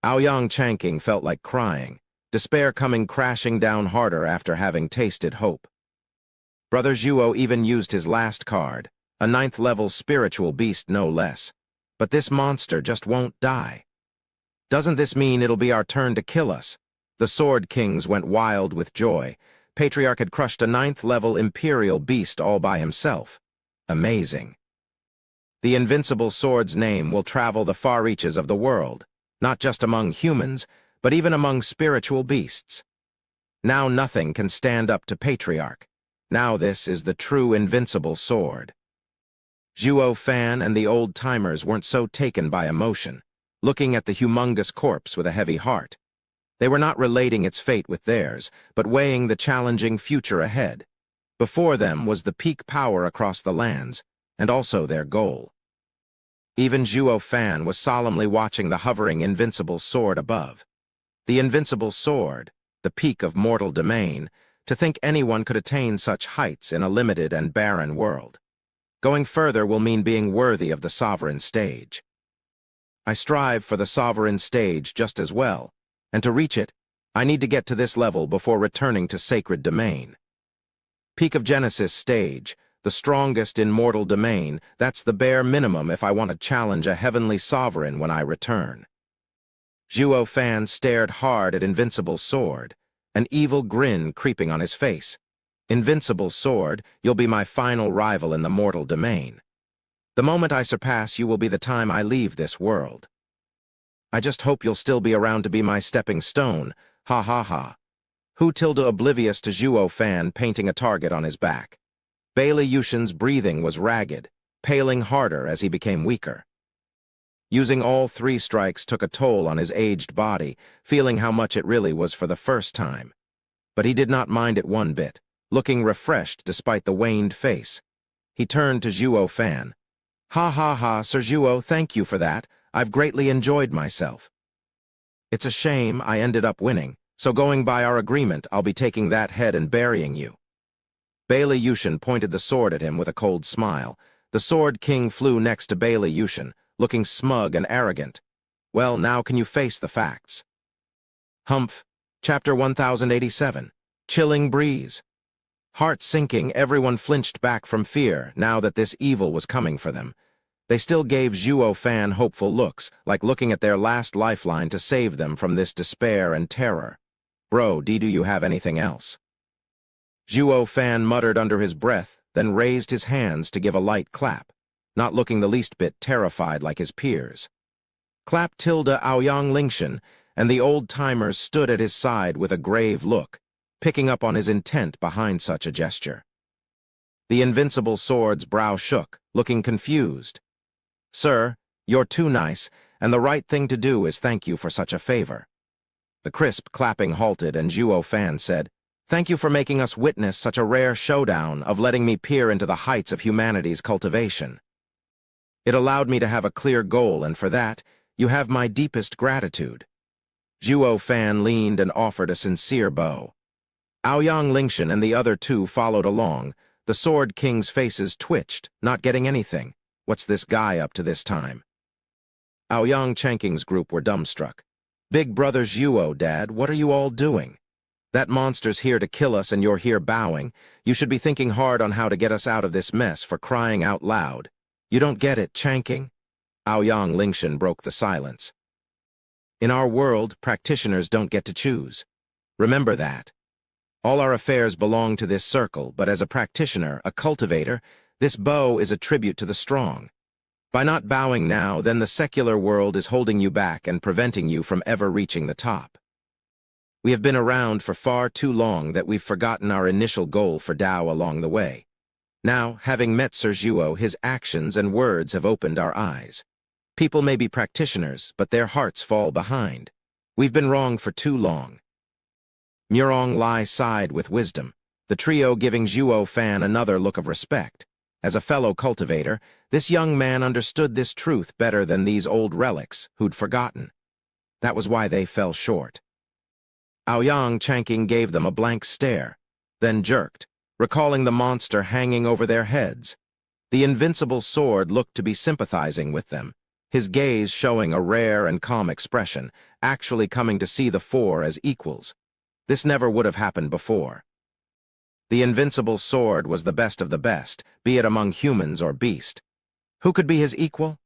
Aoyang Changqing felt like crying, despair coming crashing down harder after having tasted hope. Brother Zhuo even used his last card, a 9th-level spiritual beast no less. But this monster just won't die. Doesn't this mean it'll be our turn to kill us? The Sword Kings went wild with joy. Patriarch had crushed a 9th-level imperial beast all by himself. Amazing. The invincible sword's name will travel the far reaches of the world, not just among humans, but even among spiritual beasts. Now nothing can stand up to Patriarch. Now this is the true invincible sword. Zhuo Fan and the old-timers weren't so taken by emotion, looking at the humongous corpse with a heavy heart. They were not relating its fate with theirs, but weighing the challenging future ahead. Before them was the peak power across the lands, and also their goal. Even Zhuo Fan was solemnly watching the hovering invincible sword above. The invincible sword, the peak of mortal domain, to think anyone could attain such heights in a limited and barren world. Going further will mean being worthy of the sovereign stage. I strive for the sovereign stage just as well, and to reach it, I need to get to this level before returning to sacred domain. Peak of Genesis stage, the strongest in mortal domain, that's the bare minimum if I want to challenge a heavenly sovereign when I return. Zhuo Fan stared hard at Invincible Sword, an evil grin creeping on his face. Invincible Sword, you'll be my final rival in the mortal domain. The moment I surpass you will be the time I leave this world. I just hope you'll still be around to be my stepping stone, ha ha ha. Hu Tilda oblivious to Zhuo Fan painting a target on his back. Bailey Yushin's breathing was ragged, paling harder as he became weaker. Using all 3 strikes took a toll on his aged body, feeling how much it really was for the first time. But he did not mind it one bit, looking refreshed despite the waned face. He turned to Zhuo Fan. Ha ha ha, Sir Zhuo, thank you for that. I've greatly enjoyed myself. It's a shame I ended up winning, so going by our agreement, I'll be taking that head and burying you. Bailey Yushin pointed the sword at him with a cold smile. The Sword King flew next to Bailey Yushin, looking smug and arrogant. Well, now can you face the facts? Humph. Chapter 1087. Chilling Breeze. Heart sinking, everyone flinched back from fear now that this evil was coming for them. They still gave Zhuo Fan hopeful looks, like looking at their last lifeline to save them from this despair and terror. Bro, do you have anything else? Zhuo Fan muttered under his breath, then raised his hands to give a light clap, not looking the least bit terrified like his peers. Clap tilde Aoyang Lingshan, and the old-timers stood at his side with a grave look, picking up on his intent behind such a gesture. The Invincible Sword's brow shook, looking confused. Sir, you're too nice, and the right thing to do is thank you for such a favor. The crisp clapping halted, and Zhuo Fan said, Thank you for making us witness such a rare showdown of letting me peer into the heights of humanity's cultivation. It allowed me to have a clear goal, and for that, you have my deepest gratitude. Zhuo Fan leaned and offered a sincere bow. Aoyang Lingshan and the other 2 followed along. The Sword King's faces twitched, not getting anything. What's this guy up to this time? Aoyang Chanking's group were dumbstruck. Big brother Zhuo, Dad, what are you all doing? That monster's here to kill us and you're here bowing. You should be thinking hard on how to get us out of this mess, for crying out loud. You don't get it, Chanking? Aoyang Lingshan broke the silence. In our world, practitioners don't get to choose. Remember that. All our affairs belong to this circle, but as a practitioner, a cultivator, this bow is a tribute to the strong. By not bowing now, then the secular world is holding you back and preventing you from ever reaching the top. We have been around for far too long that we've forgotten our initial goal for Tao along the way. Now, having met Sir Zhuo, his actions and words have opened our eyes. People may be practitioners, but their hearts fall behind. We've been wrong for too long. Murong Lai sighed with wisdom, the trio giving Zhuo Fan another look of respect. As a fellow cultivator, this young man understood this truth better than these old relics who'd forgotten. That was why they fell short. Aoyang Chanking gave them a blank stare, then jerked, recalling the monster hanging over their heads. The Invincible Sword looked to be sympathizing with them, his gaze showing a rare and calm expression, actually coming to see the 4 as equals. This never would have happened before. The Invincible Sword was the best of the best, be it among humans or beast. Who could be his equal?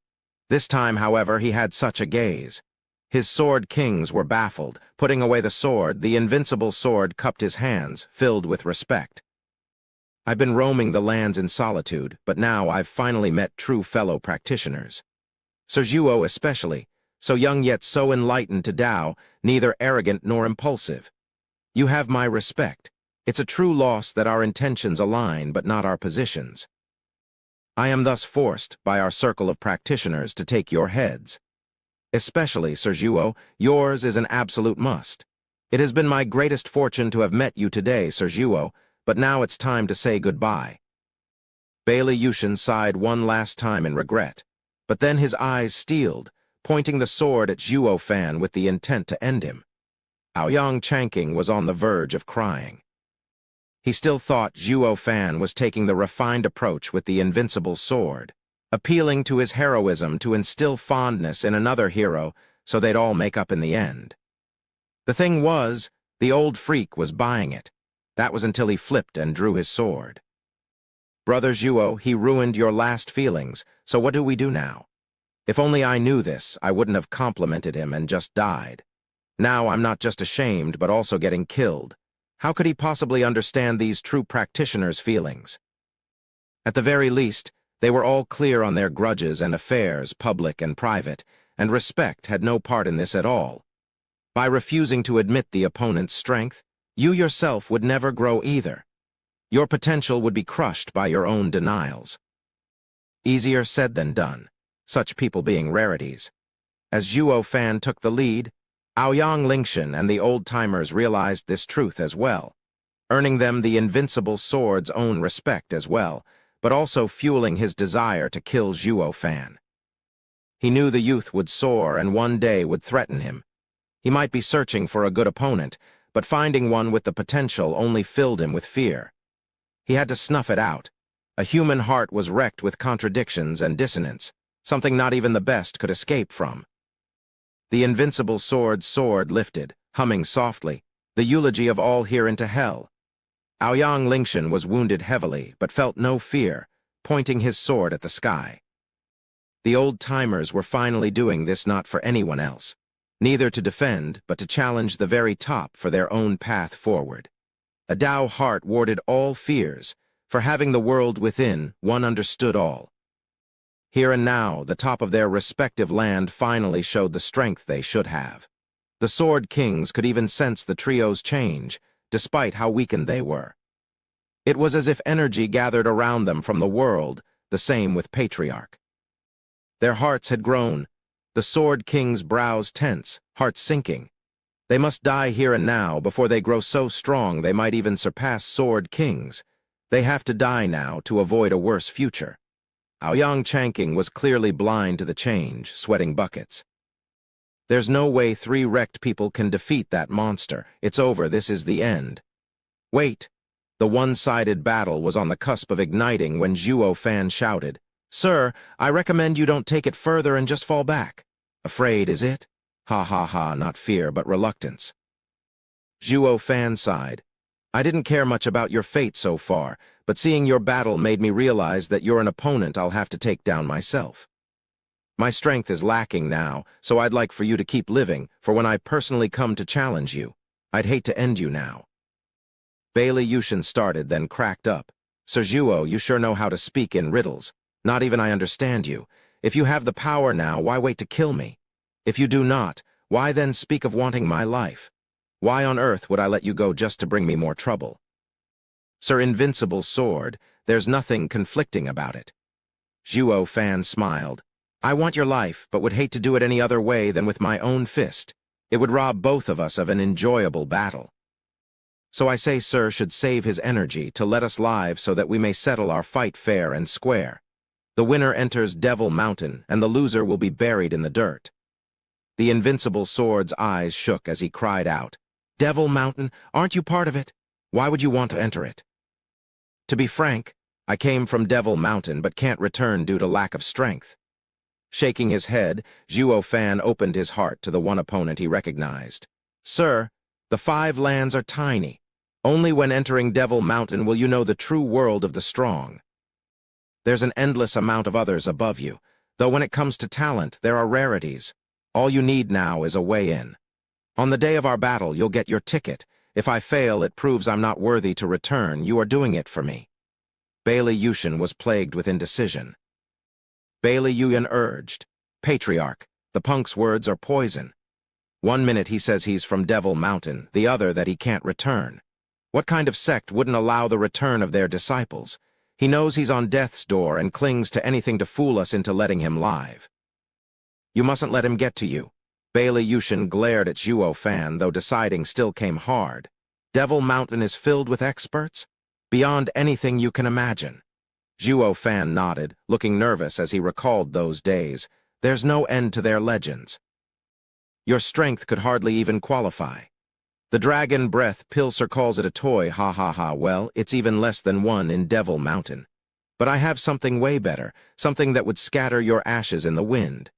This time, however, he had such a gaze. His Sword Kings were baffled. Putting away the sword, the Invincible Sword cupped his hands, filled with respect. I've been roaming the lands in solitude, but now I've finally met true fellow practitioners. Sir Zhuo especially, so young yet so enlightened to Tao, neither arrogant nor impulsive. You have my respect. It's a true loss that our intentions align, but not our positions. I am thus forced, by our circle of practitioners, to take your heads. Especially, Sir Zhuo, yours is an absolute must. It has been my greatest fortune to have met you today, Sir Zhuo, but now it's time to say goodbye. Bailey Yushin sighed one last time in regret, but then his eyes steeled, pointing the sword at Zhuo Fan with the intent to end him. Aoyang Changqing was on the verge of crying. He still thought Zhuo Fan was taking the refined approach with the invincible sword, appealing to his heroism to instill fondness in another hero so they'd all make up in the end. The thing was, the old freak was buying it. That was until he flipped and drew his sword. Brother Zhuo, he ruined your last feelings, so what do we do now? If only I knew this, I wouldn't have complimented him and just died. Now I'm not just ashamed, but also getting killed. How could he possibly understand these true practitioners' feelings? At the very least, they were all clear on their grudges and affairs, public and private, and respect had no part in this at all. By refusing to admit the opponent's strength, you yourself would never grow either. Your potential would be crushed by your own denials. Easier said than done, such people being rarities. As Zhuo Fan took the lead, Aoyang Lingshan and the old-timers realized this truth as well, earning them the invincible sword's own respect as well, but also fueling his desire to kill Zhuo Fan. He knew the youth would soar and one day would threaten him. He might be searching for a good opponent, but finding one with the potential only filled him with fear. He had to snuff it out. A human heart was wrecked with contradictions and dissonance, something not even the best could escape from. The invincible sword's sword lifted, humming softly, the eulogy of all here into hell. Aoyang Lingshan was wounded heavily, but felt no fear, pointing his sword at the sky. The old-timers were finally doing this not for anyone else, neither to defend, but to challenge the very top for their own path forward. A Tao heart warded all fears, for having the world within, one understood all. Here and now, the top of their respective land finally showed the strength they should have. The Sword Kings could even sense the trio's change, despite how weakened they were. It was as if energy gathered around them from the world, the same with Patriarch. Their hearts had grown, the Sword King's brows tense, hearts sinking. They must die here and now before they grow so strong they might even surpass Sword Kings. They have to die now to avoid a worse future. Aoyang Changqing was clearly blind to the change, sweating buckets. There's no way 3 wrecked people can defeat that monster. It's over, this is the end. Wait! The one-sided battle was on the cusp of igniting when Zhuo Fan shouted, "Sir, I recommend you don't take it further and just fall back." Afraid, is it? Ha ha ha, not fear, but reluctance. Zhuo Fan sighed. I didn't care much about your fate so far, but seeing your battle made me realize that you're an opponent I'll have to take down myself. My strength is lacking now, so I'd like for you to keep living, for when I personally come to challenge you, I'd hate to end you now. Bailey Yushin started, then cracked up. Sir Zhuo, you sure know how to speak in riddles. Not even I understand you. If you have the power now, why wait to kill me? If you do not, why then speak of wanting my life? Why on earth would I let you go just to bring me more trouble? Sir Invincible Sword, there's nothing conflicting about it. Zhuo Fan smiled. I want your life, but would hate to do it any other way than with my own fist. It would rob both of us of an enjoyable battle. So I say Sir should save his energy to let us live so that we may settle our fight fair and square. The winner enters Devil Mountain, and the loser will be buried in the dirt. The Invincible Sword's eyes shook as he cried out, Devil Mountain, aren't you part of it? Why would you want to enter it? To be frank, I came from Devil Mountain but can't return due to lack of strength. Shaking his head, Zhuo Fan opened his heart to the one opponent he recognized. Sir, the 5 lands are tiny. Only when entering Devil Mountain will you know the true world of the strong. There's an endless amount of others above you, though when it comes to talent, there are rarities. All you need now is a way in. On the day of our battle, you'll get your ticket. If I fail, it proves I'm not worthy to return. You are doing it for me. Bailey Yushin was plagued with indecision. Bailey Yushin urged, Patriarch, the punk's words are poison. 1 minute he says he's from Devil Mountain, the other that he can't return. What kind of sect wouldn't allow the return of their disciples? He knows he's on death's door and clings to anything to fool us into letting him live. You mustn't let him get to you. Bailey Yushin glared at Zhuo Fan, though deciding still came hard. Devil Mountain is filled with experts? Beyond anything you can imagine. Zhuo Fan nodded, looking nervous as he recalled those days. There's no end to their legends. Your strength could hardly even qualify. The Dragon Breath Pilser calls it a toy, ha ha ha. Well, it's even less than one in Devil Mountain. But I have something way better, something that would scatter your ashes in the wind.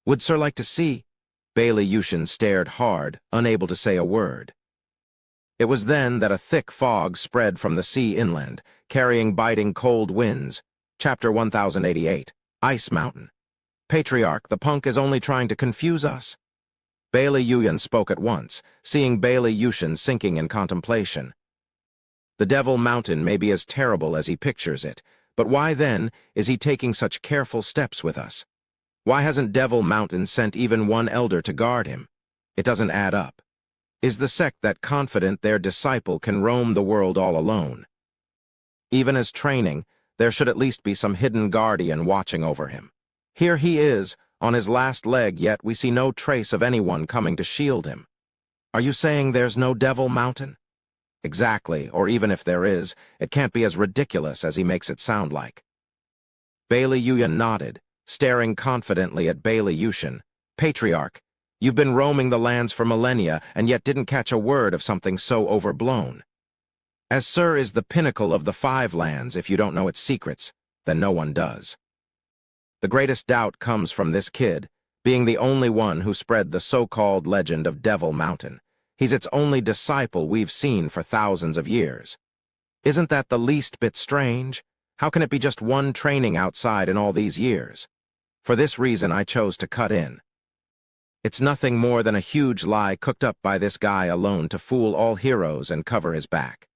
Would sir like to see? Bailey Yushin stared hard, unable to say a word. It was then that a thick fog spread from the sea inland, carrying biting cold winds. Chapter 1088, Ice Mountain. Patriarch, the punk is only trying to confuse us. Bailey Yushin spoke at once, seeing Bailey Yushin sinking in contemplation. The Devil Mountain may be as terrible as he pictures it, but why then is he taking such careful steps with us? Why hasn't Devil Mountain sent even one elder to guard him? It doesn't add up. Is the sect that confident their disciple can roam the world all alone? Even as training, there should at least be some hidden guardian watching over him. Here he is, on his last leg, yet we see no trace of anyone coming to shield him. Are you saying there's no Devil Mountain? Exactly, or even if there is, it can't be as ridiculous as he makes it sound like. Bailey Yushin nodded, staring confidently at Bailey Yushin. Patriarch, you've been roaming the lands for millennia and yet didn't catch a word of something so overblown. As Sir is the pinnacle of the 5 lands, if you don't know its secrets, then no one does. The greatest doubt comes from this kid, being the only one who spread the so-called legend of Devil Mountain. He's its only disciple we've seen for thousands of years. Isn't that the least bit strange? How can it be just one training outside in all these years? For this reason, I chose to cut in. It's nothing more than a huge lie cooked up by this guy alone to fool all heroes and cover his back.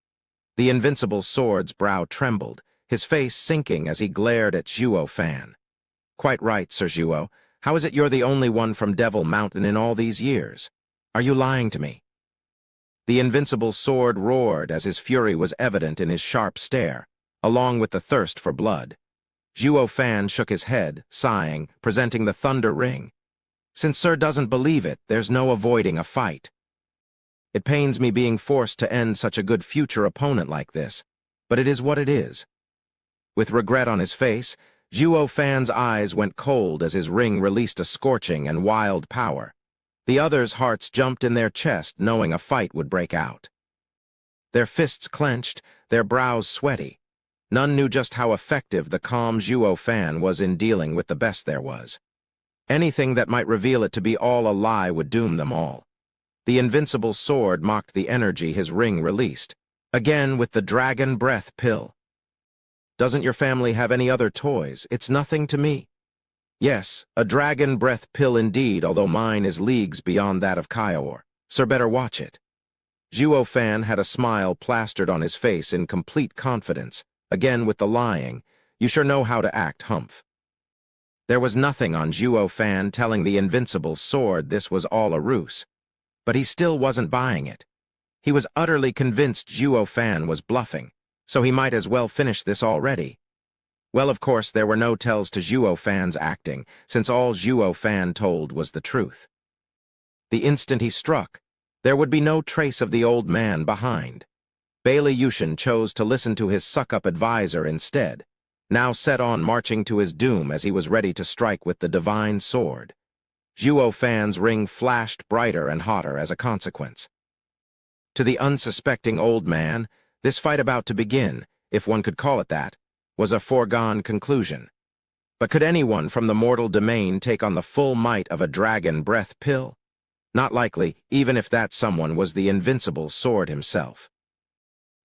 The invincible sword's brow trembled, his face sinking as he glared at Zhuo Fan. Quite right, Sir Zhuo. How is it you're the only one from Devil Mountain in all these years? Are you lying to me? The invincible sword roared as his fury was evident in his sharp stare, along with the thirst for blood. Zhuo Fan shook his head, sighing, presenting the thunder ring. Since Sir doesn't believe it, there's no avoiding a fight. It pains me being forced to end such a good future opponent like this, but it is what it is. With regret on his face, Zhuo Fan's eyes went cold as his ring released a scorching and wild power. The others' hearts jumped in their chest, knowing a fight would break out. Their fists clenched, their brows sweaty. None knew just how effective the calm Zhuo Fan was in dealing with the best there was. Anything that might reveal it to be all a lie would doom them all. The invincible sword mocked the energy his ring released, again with the Dragon Breath Pill. Doesn't your family have any other toys? It's nothing to me. Yes, a Dragon Breath Pill indeed, although mine is leagues beyond that of Kaior. Sir, better watch it. Zhuo Fan had a smile plastered on his face in complete confidence. Again with the lying, you sure know how to act, Humph. There was nothing on Zhuo Fan telling the invincible sword this was all a ruse, but he still wasn't buying it. He was utterly convinced Zhuo Fan was bluffing, so he might as well finish this already. Well, of course, there were no tells to Zhuo Fan's acting, since all Zhuo Fan told was the truth. The instant he struck, there would be no trace of the old man behind. Bailey Yushin chose to listen to his suck-up advisor instead, now set on marching to his doom as he was ready to strike with the divine sword. Zhuo Fan's ring flashed brighter and hotter as a consequence. To the unsuspecting old man, this fight about to begin, if one could call it that, was a foregone conclusion. But could anyone from the mortal domain take on the full might of a Dragon Breath Pill? Not likely, even if that someone was the invincible sword himself.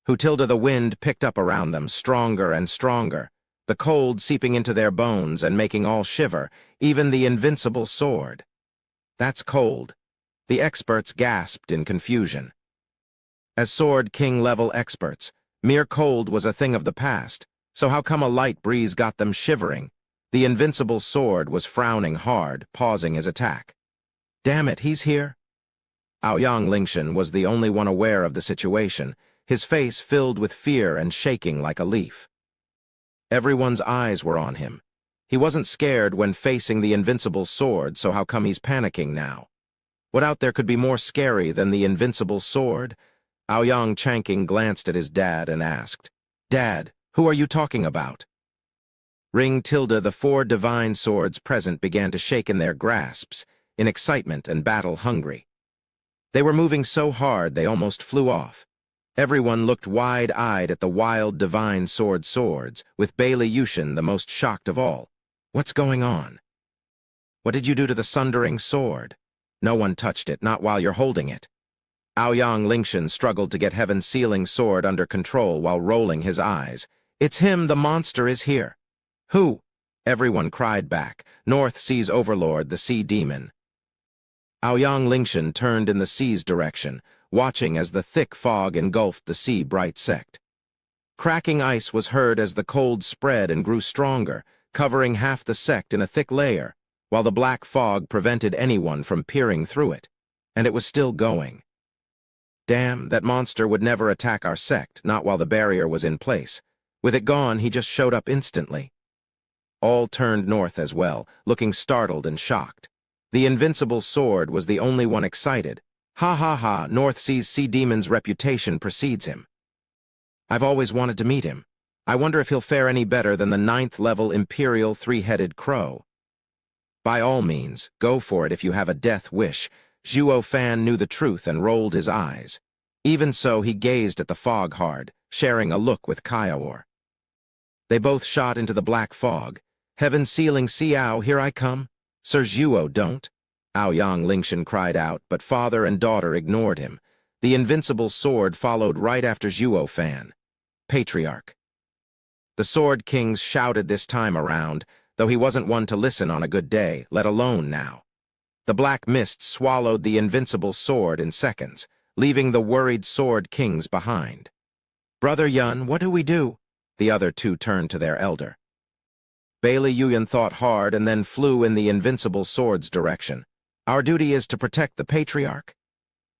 Hutilda the wind picked up around them, stronger and stronger, the cold seeping into their bones and making all shiver, even the invincible sword. That's cold. The experts gasped in confusion. As Sword King-level experts, mere cold was a thing of the past, so how come a light breeze got them shivering? The invincible sword was frowning hard, pausing his attack. Damn it, he's here? Aoyang Lingshan was the only one aware of the situation, his face filled with fear and shaking like a leaf. Everyone's eyes were on him. He wasn't scared when facing the invincible sword, so how come he's panicking now? What out there could be more scary than the invincible sword? Aoyang Chanking glanced at his dad and asked, "Dad, who are you talking about?" Ring tilde the 4 divine swords present began to shake in their grasps, in excitement and battle-hungry. They were moving so hard they almost flew off. Everyone looked wide-eyed at the wild divine swords, with Bailey Yushin the most shocked of all. "What's going on? What did you do to the sundering sword? No one touched it, not while you're holding it." Aoyang Lingshan struggled to get Heaven's sealing sword under control while rolling his eyes. "It's him, the monster is here." "Who?" Everyone cried back. "North Sea's overlord, the sea demon." Aoyang Lingshan turned in the sea's direction, watching as the thick fog engulfed the sea bright sect. Cracking ice was heard as the cold spread and grew stronger, covering half the sect in a thick layer, while the black fog prevented anyone from peering through it. And it was still going. Damn, that monster would never attack our sect, not while the barrier was in place. With it gone, he just showed up instantly. All turned north as well, looking startled and shocked. The invincible sword was the only one excited. "Ha ha ha, North Sea's sea demon's reputation precedes him. I've always wanted to meet him. I wonder if he'll fare any better than the 9th-level Imperial 3-headed crow." "By all means, go for it if you have a death wish." Zhuo Fan knew the truth and rolled his eyes. Even so, he gazed at the fog hard, sharing a look with Kaior. They both shot into the black fog. "Heaven sealing Xiao, here I come." "Sir Zhuo, don't." Aoyang Lingshan cried out, but father and daughter ignored him. The invincible sword followed right after Zhuo Fan. "Patriarch." The Sword Kings shouted this time around, though he wasn't one to listen on a good day, let alone now. The black mist swallowed the invincible sword in seconds, leaving the worried Sword Kings behind. "Brother Yun, what do we do?" The other two turned to their elder. Bailey Yun thought hard and then flew in the invincible sword's direction. "Our duty is to protect the Patriarch?"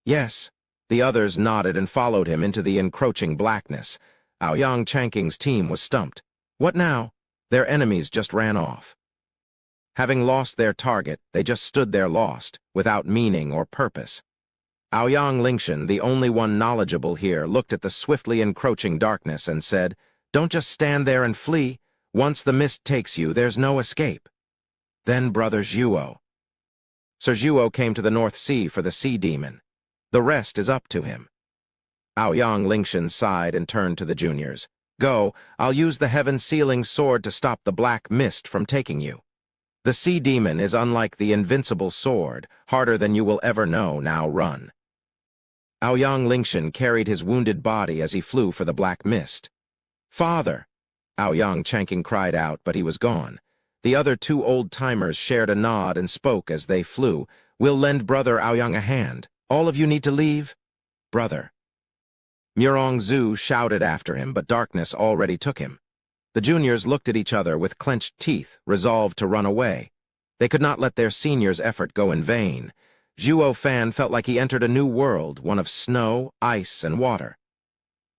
"Yes." The others nodded and followed him into the encroaching blackness. Aoyang Chanking's team was stumped. What now? Their enemies just ran off. Having lost their target, they just stood there lost, without meaning or purpose. Aoyang Lingshan, the only one knowledgeable here, looked at the swiftly encroaching darkness and said, "Don't just stand there and flee. Once the mist takes you, there's no escape." Then Brother Zhuo. Sir Zhuo came to the North Sea for the sea demon. The rest is up to him. Aoyang Lingshan sighed and turned to the juniors. "Go, I'll use the heaven-sealing sword to stop the black mist from taking you. The sea demon is unlike the invincible sword, harder than you will ever know. Now run." Aoyang Lingshan carried his wounded body as he flew for the black mist. "Father!" Aoyang Chanking cried out, but he was gone. The other two old-timers shared a nod and spoke as they flew. "We'll lend Brother Aoyang a hand. All of you need to leave?" "Brother." Murong Zhu shouted after him, but darkness already took him. The juniors looked at each other with clenched teeth, resolved to run away. They could not let their senior's effort go in vain. Zhuo Fan felt like he entered a new world, one of snow, ice, and water.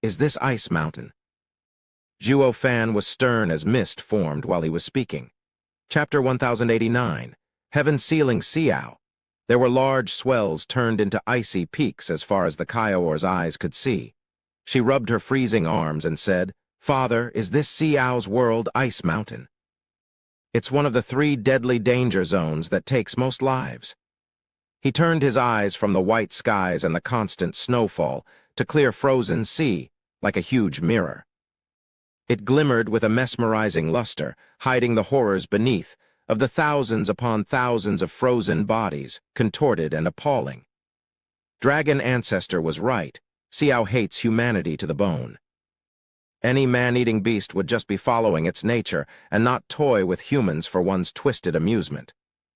"Is this Ice Mountain?" Zhuo Fan was stern as mist formed while he was speaking. Chapter 1089, Heaven Sealing Xiao. There were large swells turned into icy peaks as far as the Kaior's eyes could see. She rubbed her freezing arms and said, "Father, is this Xiao's world Ice Mountain?" "It's one of the 3 deadly danger zones that takes most lives." He turned his eyes from the white skies and the constant snowfall to clear frozen sea, like a huge mirror. It glimmered with a mesmerizing luster, hiding the horrors beneath, of the thousands upon thousands of frozen bodies, contorted and appalling. Dragon Ancestor was right. Xiao hates humanity to the bone. Any man-eating beast would just be following its nature and not toy with humans for one's twisted amusement.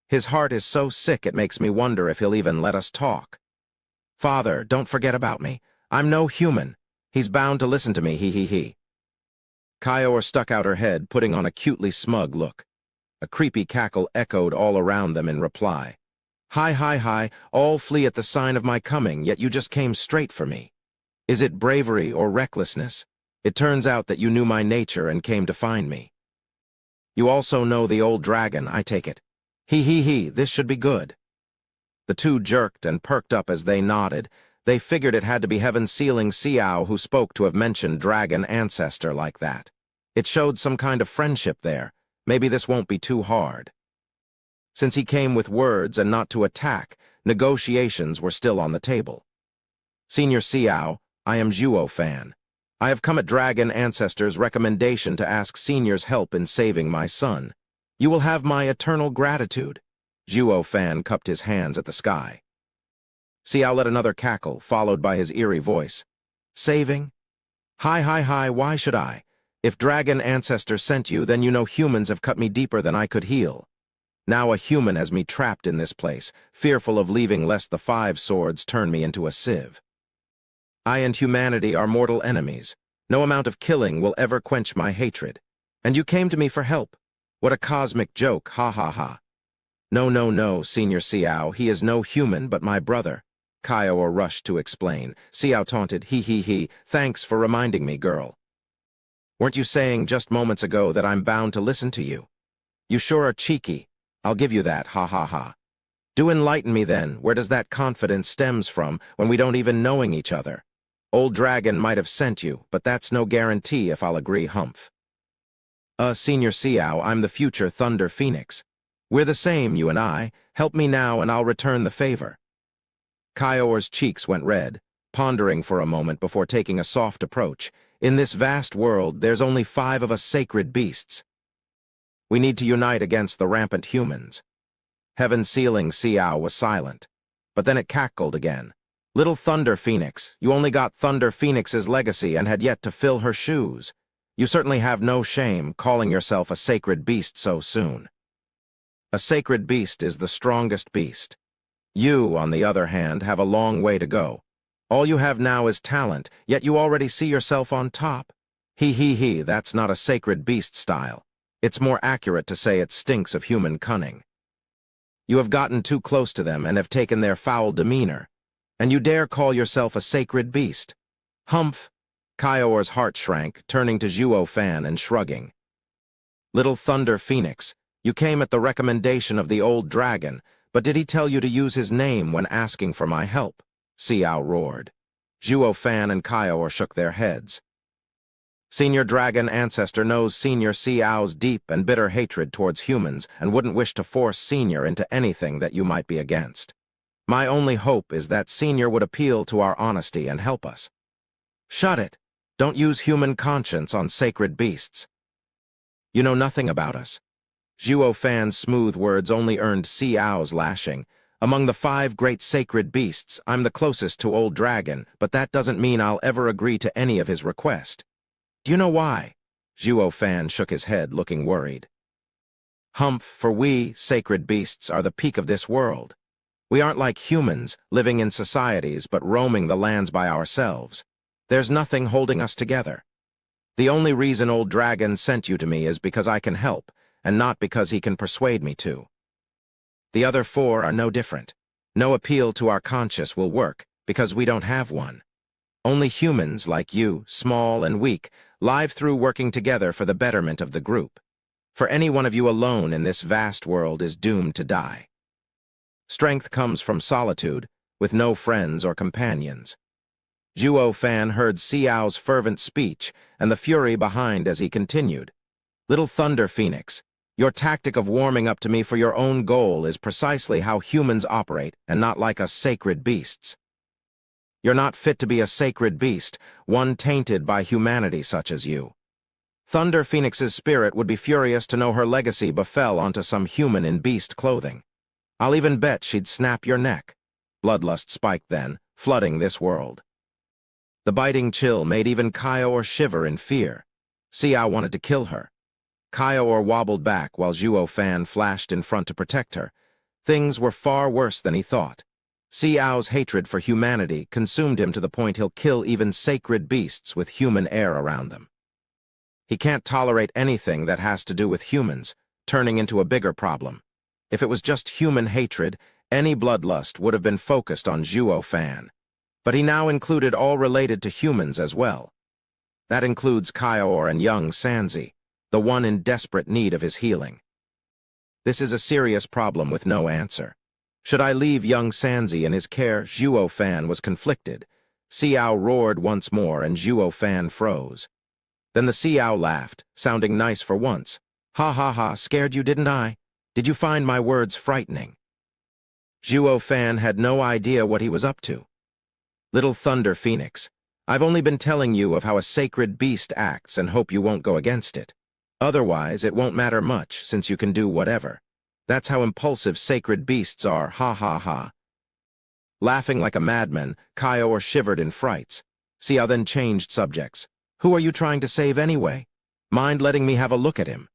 His heart is so sick it makes me wonder if he'll even let us talk. "Father, don't forget about me. I'm no human. He's bound to listen to me, he. Kaior stuck out her head, putting on a cutely smug look. A creepy cackle echoed all around them in reply. Hi, all flee at the sign of my coming, yet you just came straight for me. Is it bravery or recklessness? It turns out that you knew my nature and came to find me. You also know the old dragon, I take it. He, this should be good." The two jerked and perked up as they nodded. They figured it had to be heaven-sealing Xiao who spoke to have mentioned dragon ancestor like that. It showed some kind of friendship there. Maybe this won't be too hard. Since he came with words and not to attack, negotiations were still on the table. Senior Xiao, I am Zhuo Fan. I have come at Dragon Ancestor's recommendation to ask Senior's help in saving my son. You will have my eternal gratitude. Zhuo Fan cupped his hands at the sky. Xiao let another cackle, followed by his eerie voice. Saving? Hi, why should I? If Dragon Ancestor sent you, then you know humans have cut me deeper than I could heal. Now a human has me trapped in this place, fearful of leaving lest the 5 swords turn me into a sieve. I and humanity are mortal enemies. No amount of killing will ever quench my hatred. And you came to me for help. What a cosmic joke, ha ha ha. No, Senior Xiao, he is no human but my brother. Kaior rushed to explain. Xiao taunted, he, thanks for reminding me, girl. Weren't you saying just moments ago that I'm bound to listen to you? You sure are cheeky. I'll give you that, ha ha ha. Do enlighten me then, where does that confidence stems from when we don't even knowing each other? Old Dragon might have sent you, but that's no guarantee if I'll agree, humph. Senior Xiao, I'm the future Thunder Phoenix. We're the same, you and I. Help me now and I'll return the favor. Kaior's cheeks went red, pondering for a moment before taking a soft approach. In this vast world, there's only 5 of us sacred beasts. We need to unite against the rampant humans. Heaven-sealing Xiao was silent, but then it cackled again. Little Thunder Phoenix, you only got Thunder Phoenix's legacy and had yet to fill her shoes. You certainly have no shame calling yourself a sacred beast so soon. A sacred beast is the strongest beast. You, on the other hand, have a long way to go. All you have now is talent, yet you already see yourself on top. He, that's not a sacred beast style. It's more accurate to say it stinks of human cunning. You have gotten too close to them and have taken their foul demeanor. And you dare call yourself a sacred beast? Humph! Kaior's heart shrank, turning to Zhuo Fan and shrugging. Little Thunder Phoenix, you came at the recommendation of the old dragon, but did he tell you to use his name when asking for my help? Xiao roared. Zhuo Fan and Kaior shook their heads. Senior Dragon Ancestor knows Senior Xiao's deep and bitter hatred towards humans and wouldn't wish to force Senior into anything that you might be against. My only hope is that Senior would appeal to our honesty and help us. Shut it! Don't use human conscience on sacred beasts. You know nothing about us. Zhuo Fan's smooth words only earned Xiao's lashing. Among the 5 great sacred beasts, I'm the closest to Old Dragon, but that doesn't mean I'll ever agree to any of his requests. Do you know why? Zhuo Fan shook his head, looking worried. Humph, for we, sacred beasts, are the peak of this world. We aren't like humans, living in societies but roaming the lands by ourselves. There's nothing holding us together. The only reason Old Dragon sent you to me is because I can help, and not because he can persuade me to. The other 4 are no different. No appeal to our conscience will work, because we don't have one. Only humans, like you, small and weak, live through working together for the betterment of the group. For any one of you alone in this vast world is doomed to die. Strength comes from solitude, with no friends or companions. Zhuo Fan heard Xiao's fervent speech and the fury behind as he continued. Little Thunder Phoenix, your tactic of warming up to me for your own goal is precisely how humans operate and not like us sacred beasts. You're not fit to be a sacred beast, one tainted by humanity such as you. Thunder Phoenix's spirit would be furious to know her legacy befell onto some human in beast clothing. I'll even bet she'd snap your neck. Bloodlust spiked then, flooding this world. The biting chill made even Kaior shiver in fear. Xiao wanted to kill her. Kaior wobbled back while Zhuo Fan flashed in front to protect her. Things were far worse than he thought. Xiao's hatred for humanity consumed him to the point he'll kill even sacred beasts with human air around them. He can't tolerate anything that has to do with humans, turning into a bigger problem. If it was just human hatred, any bloodlust would have been focused on Zhuo Fan. But he now included all related to humans as well. That includes Kaior and young Sanzi, the one in desperate need of his healing. This is a serious problem with no answer. Should I leave young Sanzi in his care? Zhuo Fan was conflicted. Xiao roared once more, and Zhuo Fan froze. Then the Xiao laughed, sounding nice for once. Ha ha ha, scared you, didn't I? Did you find my words frightening? Zhuo Fan had no idea what he was up to. Little Thunder Phoenix, I've only been telling you of how a sacred beast acts and hope you won't go against it. Otherwise, it won't matter much, since you can do whatever. That's how impulsive sacred beasts are, ha ha ha. Laughing like a madman, Kaior shivered in frights. Xiao then changed subjects. Who are you trying to save anyway? Mind letting me have a look at him?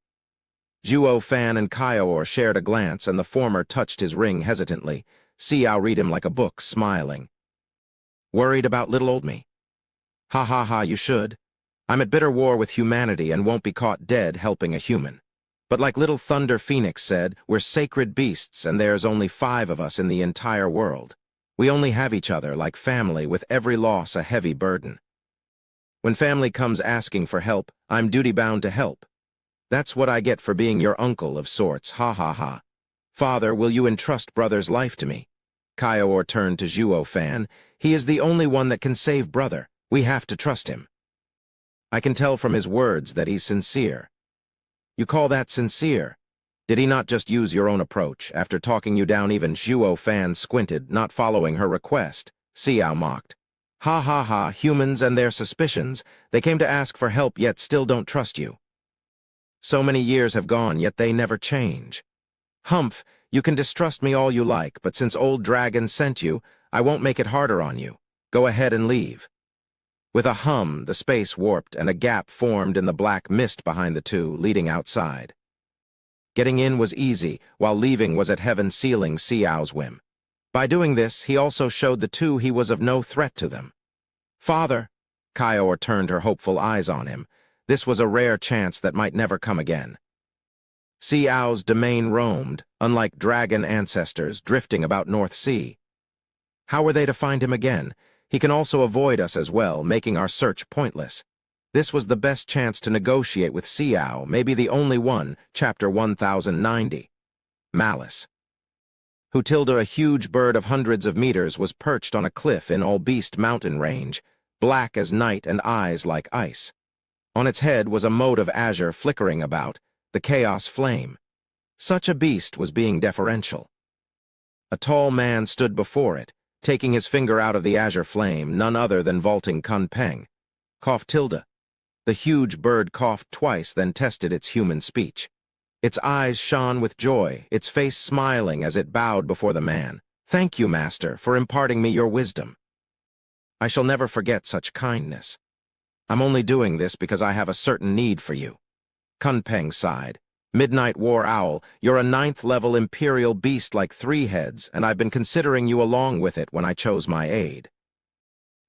Zhuo Fan and Kaior shared a glance, and the former touched his ring hesitantly. Xiao read him like a book, smiling. Worried about little old me? Ha ha ha, you should. I'm at bitter war with humanity and won't be caught dead helping a human. But like Little Thunder Phoenix said, we're sacred beasts and there's only 5 of us in the entire world. We only have each other like family, with every loss a heavy burden. When family comes asking for help, I'm duty-bound to help. That's what I get for being your uncle of sorts, ha ha ha. Father, will you entrust brother's life to me? Kaior turned to Zhuo Fan. He is the only one that can save brother. We have to trust him. I can tell from his words that he's sincere. You call that sincere? Did he not just use your own approach? After talking you down, even Zhuo Fan squinted, not following her request. Xiao mocked. Ha ha ha, humans and their suspicions. They came to ask for help yet still don't trust you. So many years have gone, yet they never change. Humph, you can distrust me all you like, but since old dragon sent you, I won't make it harder on you. Go ahead and leave. With a hum, the space warped and a gap formed in the black mist behind the two, leading outside. Getting in was easy, while leaving was at heaven sealing Xiao's whim. By doing this, he also showed the two he was of no threat to them. Father, Kaior turned her hopeful eyes on him. This was a rare chance that might never come again. Xiao's domain roamed, unlike dragon ancestors, drifting about North Sea. How were they to find him again? He can also avoid us as well, making our search pointless. This was the best chance to negotiate with Xiao, maybe the only one, chapter 1090. Malice. Hutilda, a huge bird of hundreds of meters, was perched on a cliff in Ulbeast mountain range, black as night and eyes like ice. On its head was a mote of azure flickering about, the chaos flame. Such a beast was being deferential. A tall man stood before it, taking his finger out of the azure flame, none other than vaulting Kun Peng. Cough Tilda. The huge bird coughed twice, then tested its human speech. Its eyes shone with joy, its face smiling as it bowed before the man. Thank you, master, for imparting me your wisdom. I shall never forget such kindness. I'm only doing this because I have a certain need for you. Kun Peng sighed. Midnight War Owl, you're a 9th-level imperial beast like 3 heads, and I've been considering you along with it when I chose my aid.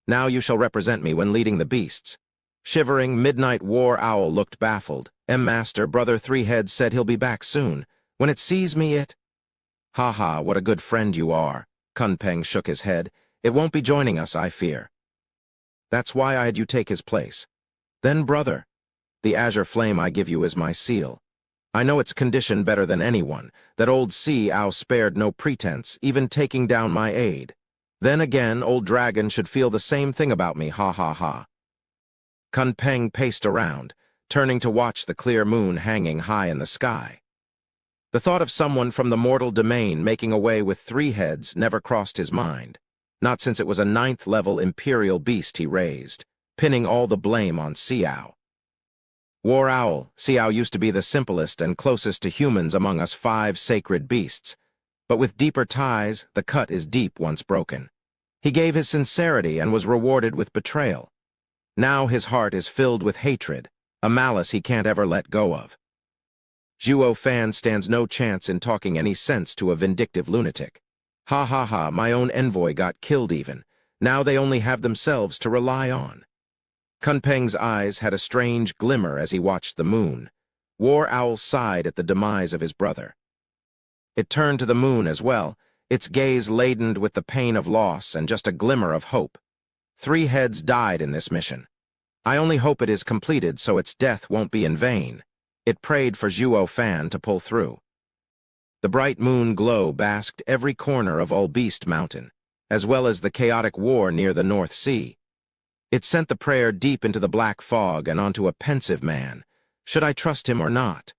Now you shall represent me when leading the beasts. Shivering, Midnight War Owl looked baffled. Master, brother 3 heads said he'll be back soon. When it sees me, it... Ha ha, what a good friend you are. Kun Peng shook his head. It won't be joining us, I fear. That's why I had you take his place. Then, brother, the azure flame I give you is my seal. I know its condition better than anyone, that old Xiao spared no pretense, even taking down my aid. Then again, old dragon should feel the same thing about me, ha ha ha. Kun Peng paced around, turning to watch the clear moon hanging high in the sky. The thought of someone from the mortal domain making away with 3 heads never crossed his mind, not since it was a 9th-level imperial beast he raised, pinning all the blame on Xiao. War Owl, Xiao used to be the simplest and closest to humans among us 5 sacred beasts, but with deeper ties, the cut is deep once broken. He gave his sincerity and was rewarded with betrayal. Now his heart is filled with hatred, a malice he can't ever let go of. Zhuo Fan stands no chance in talking any sense to a vindictive lunatic. Ha ha ha, my own envoy got killed even. Now they only have themselves to rely on. Kun Peng's eyes had a strange glimmer as he watched the moon. War Owl sighed at the demise of his brother. It turned to the moon as well, its gaze laden with the pain of loss and just a glimmer of hope. 3 heads died in this mission. I only hope it is completed so its death won't be in vain. It prayed for Zhuo Fan to pull through. The bright moon glow basked every corner of Ulbeast Mountain, as well as the chaotic war near the North Sea. It sent the prayer deep into the black fog and onto a pensive man. Should I trust him or not?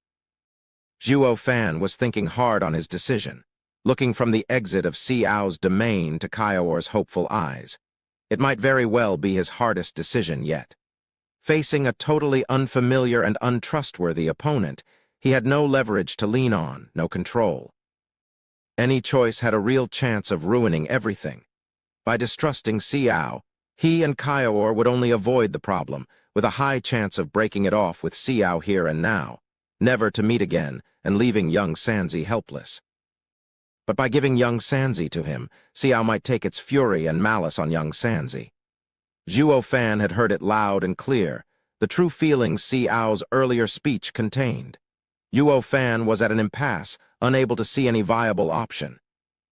Zhuo Fan was thinking hard on his decision, looking from the exit of Xiao's domain to Kaior's hopeful eyes. It might very well be his hardest decision yet. Facing a totally unfamiliar and untrustworthy opponent, he had no leverage to lean on, no control. Any choice had a real chance of ruining everything. By distrusting Xiao, he and Kaior would only avoid the problem, with a high chance of breaking it off with Xiao here and now, never to meet again and leaving young Sanzi helpless. But by giving young Sanzi to him, Xiao might take its fury and malice on young Sanzi. Zhuo Fan had heard it loud and clear, the true feelings Xiao's earlier speech contained. Zhuo Fan was at an impasse, unable to see any viable option.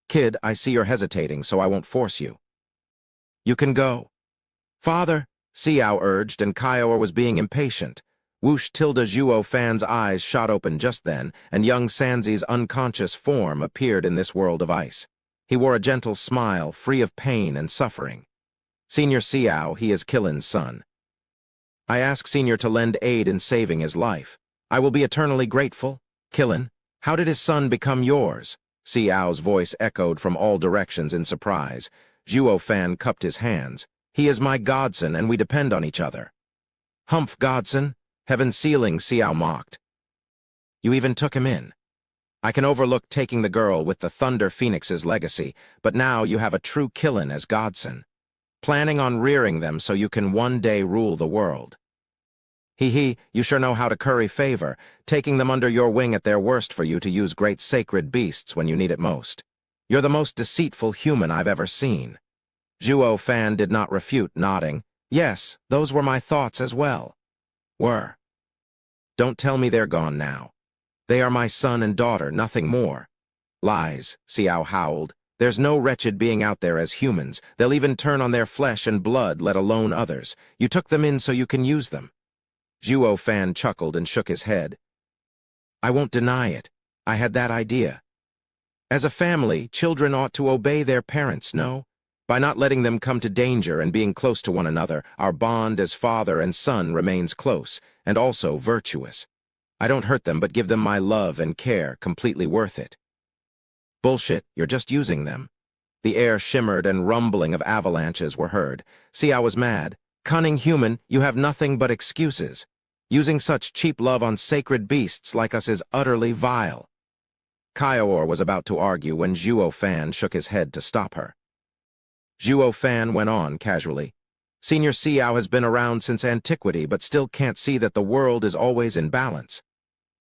"Kid, I see you're hesitating, so I won't force you." "You can go." "Father," Xiao urged, and Kaior was being impatient. Whoosh! Zhuo Fan's eyes shot open just then, and young Sanzi's unconscious form appeared in this world of ice. He wore a gentle smile, free of pain and suffering. "Senior Xiao, he is Killin's son. I ask Senior to lend aid in saving his life. I will be eternally grateful." "Killin, how did his son become yours?" Xiao's voice echoed from all directions in surprise. Zhuo Fan cupped his hands. "He is my godson, and we depend on each other." "Humph, godson? Heaven sealing," Xiao mocked. "You even took him in. I can overlook taking the girl with the Thunder Phoenix's legacy, but now you have a true Killin as godson, planning on rearing them so you can one day rule the world. He, you sure know how to curry favor, taking them under your wing at their worst for you to use great sacred beasts when you need it most. You're the most deceitful human I've ever seen." Zhuo Fan did not refute, nodding. "Yes, those were my thoughts as well." "Were? Don't tell me they're gone now. They are my son and daughter, nothing more." "Lies," Xiao howled. "There's no wretched being out there as humans. They'll even turn on their flesh and blood, let alone others. You took them in so you can use them." Zhuo Fan chuckled and shook his head. "I won't deny it. I had that idea. As a family, children ought to obey their parents, no? By not letting them come to danger and being close to one another, our bond as father and son remains close, and also virtuous. I don't hurt them but give them my love and care, completely worth it." "Bullshit, you're just using them." The air shimmered and rumbling of avalanches were heard. Xiao was mad. "Cunning human, you have nothing but excuses. Using such cheap love on sacred beasts like us is utterly vile." Kaior was about to argue when Zhuo Fan shook his head to stop her. Zhuo Fan went on casually. "Senior Xiao has been around since antiquity but still can't see that the world is always in balance.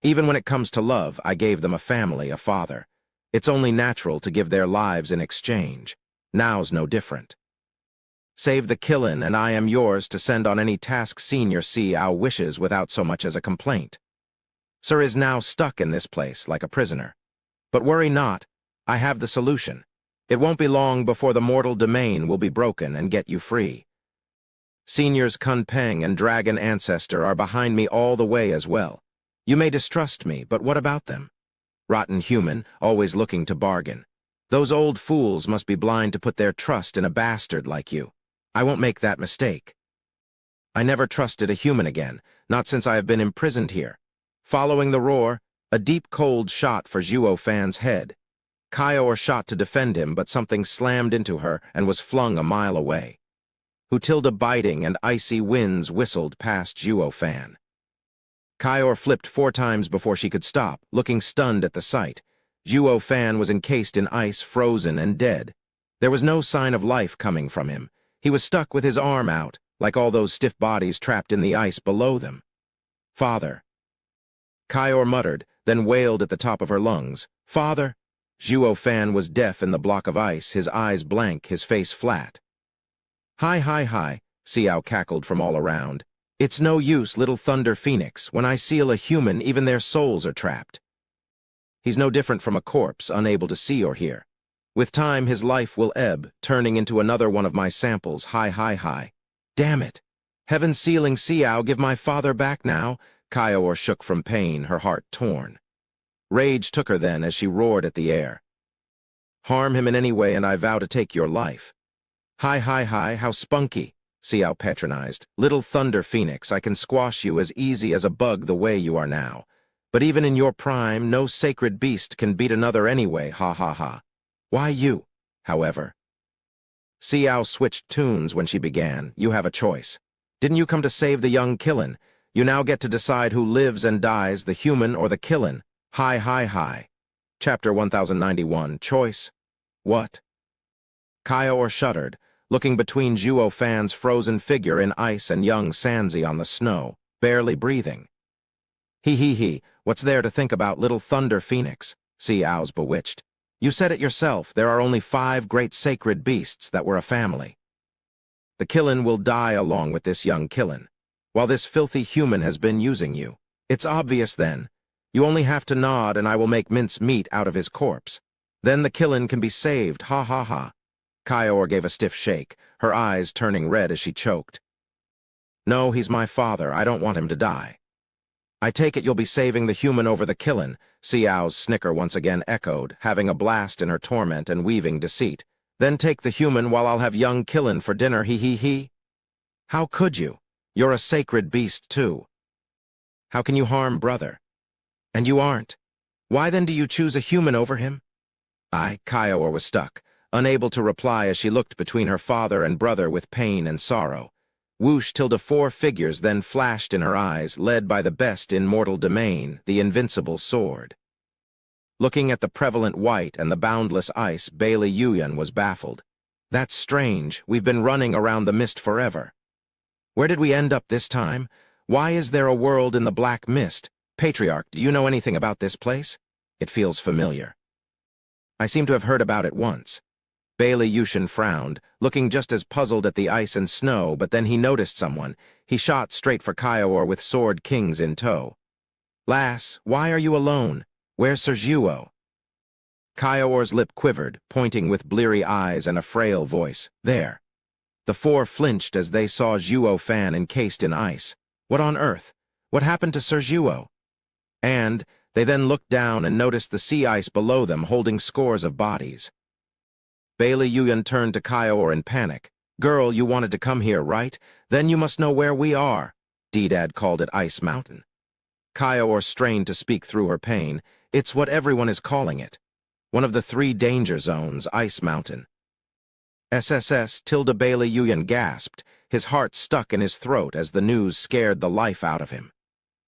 Even when it comes to love, I gave them a family, a father. It's only natural to give their lives in exchange. Now's no different. Save the Killin, and I am yours to send on any task Senior Xiao wishes without so much as a complaint. Sir is now stuck in this place like a prisoner. But worry not, I have the solution. It won't be long before the mortal domain will be broken and get you free. Seniors Kun Peng and Dragon Ancestor are behind me all the way as well. You may distrust me, but what about them? Rotten human, always looking to bargain. Those old fools must be blind to put their trust in a bastard like you. I won't make that mistake. I never trusted a human again, not since I have been imprisoned here." Following the roar, a deep cold shot for Zhuo Fan's head. Kaior shot to defend him, but something slammed into her and was flung a mile away. Hutilda biting and icy winds whistled past Zhuo Fan. Kaior flipped 4 times before she could stop, looking stunned at the sight. Zhuo Fan was encased in ice, frozen and dead. There was no sign of life coming from him. He was stuck with his arm out, like all those stiff bodies trapped in the ice below them. "Father." Kaior muttered, then wailed at the top of her lungs. "Father." Zhuo Fan was deaf in the block of ice, his eyes blank, his face flat. Hi, Xiao cackled from all around. "It's no use, little Thunder Phoenix. When I seal a human, even their souls are trapped. He's no different from a corpse, unable to see or hear. With time, his life will ebb, turning into another one of my samples. Hi. Damn it. Heaven sealing Xiao, give my father back now." Kaior shook from pain, her heart torn. Rage took her then as she roared at the air. Harm him in any way and I vow to take your life. Hi, hi, hi, how spunky, Xiao patronized. Little Thunder Phoenix, I can squash you as easy as a bug the way you are now. But even in your prime, no sacred beast can beat another anyway, ha ha ha. Why you, however? Xiao switched tunes when she began. You have a choice. Didn't you come to save the young Killin? You now get to decide who lives and dies, the human or the Killin. Hi, hi, hi. Chapter 1091, Choice. What? Kaior shuddered, looking between Zhuo Fan's frozen figure in ice and young Sanzi on the snow, barely breathing. He, what's there to think about, little Thunder Phoenix? Xiao's bewitched. You said it yourself, there are only 5 great sacred beasts that were a family. The Killin will die along with this young Killin, while this filthy human has been using you. It's obvious then. You only have to nod and I will make mince meat out of his corpse. Then the Killin can be saved, ha ha ha. Kaior gave a stiff shake, her eyes turning red as she choked. No, he's my father, I don't want him to die. I take it you'll be saving the human over the Killin, Xiao's snicker once again echoed, having a blast in her torment and weaving deceit. Then take the human while I'll have young Killin for dinner, he. How could you? You're a sacred beast too. How can you harm brother? And you aren't. Why then do you choose a human over him? Kaior was stuck, unable to reply as she looked between her father and brother with pain and sorrow. Whoosh till the 4 figures then flashed in her eyes, led by the best in mortal domain, the invincible sword. Looking at the prevalent white and the boundless ice, Bailey Yuyan was baffled. That's strange, we've been running around the mist forever. Where did we end up this time? Why is there a world in the black mist? Patriarch, do you know anything about this place? It feels familiar. I seem to have heard about it once. Bailey Yushin frowned, looking just as puzzled at the ice and snow, but then he noticed someone. He shot straight for Kaior with sword kings in tow. Lass, why are you alone? Where's Sir Zhuo? Kaior's lip quivered, pointing with bleary eyes and a frail voice. There. The 4 flinched as they saw Zhuo Fan encased in ice. What on earth? What happened to Sir Zhuo? And they then looked down and noticed the sea ice below them holding scores of bodies. Bailey Yuyan turned to Kaior in panic. Girl, you wanted to come here, right? Then you must know where we are. Dedad called it Ice Mountain. Kaior strained to speak through her pain. It's what everyone is calling it. One of the 3 danger zones, Ice Mountain. SSS, Tilda Bailey Yuyan gasped, his heart stuck in his throat as the news scared the life out of him.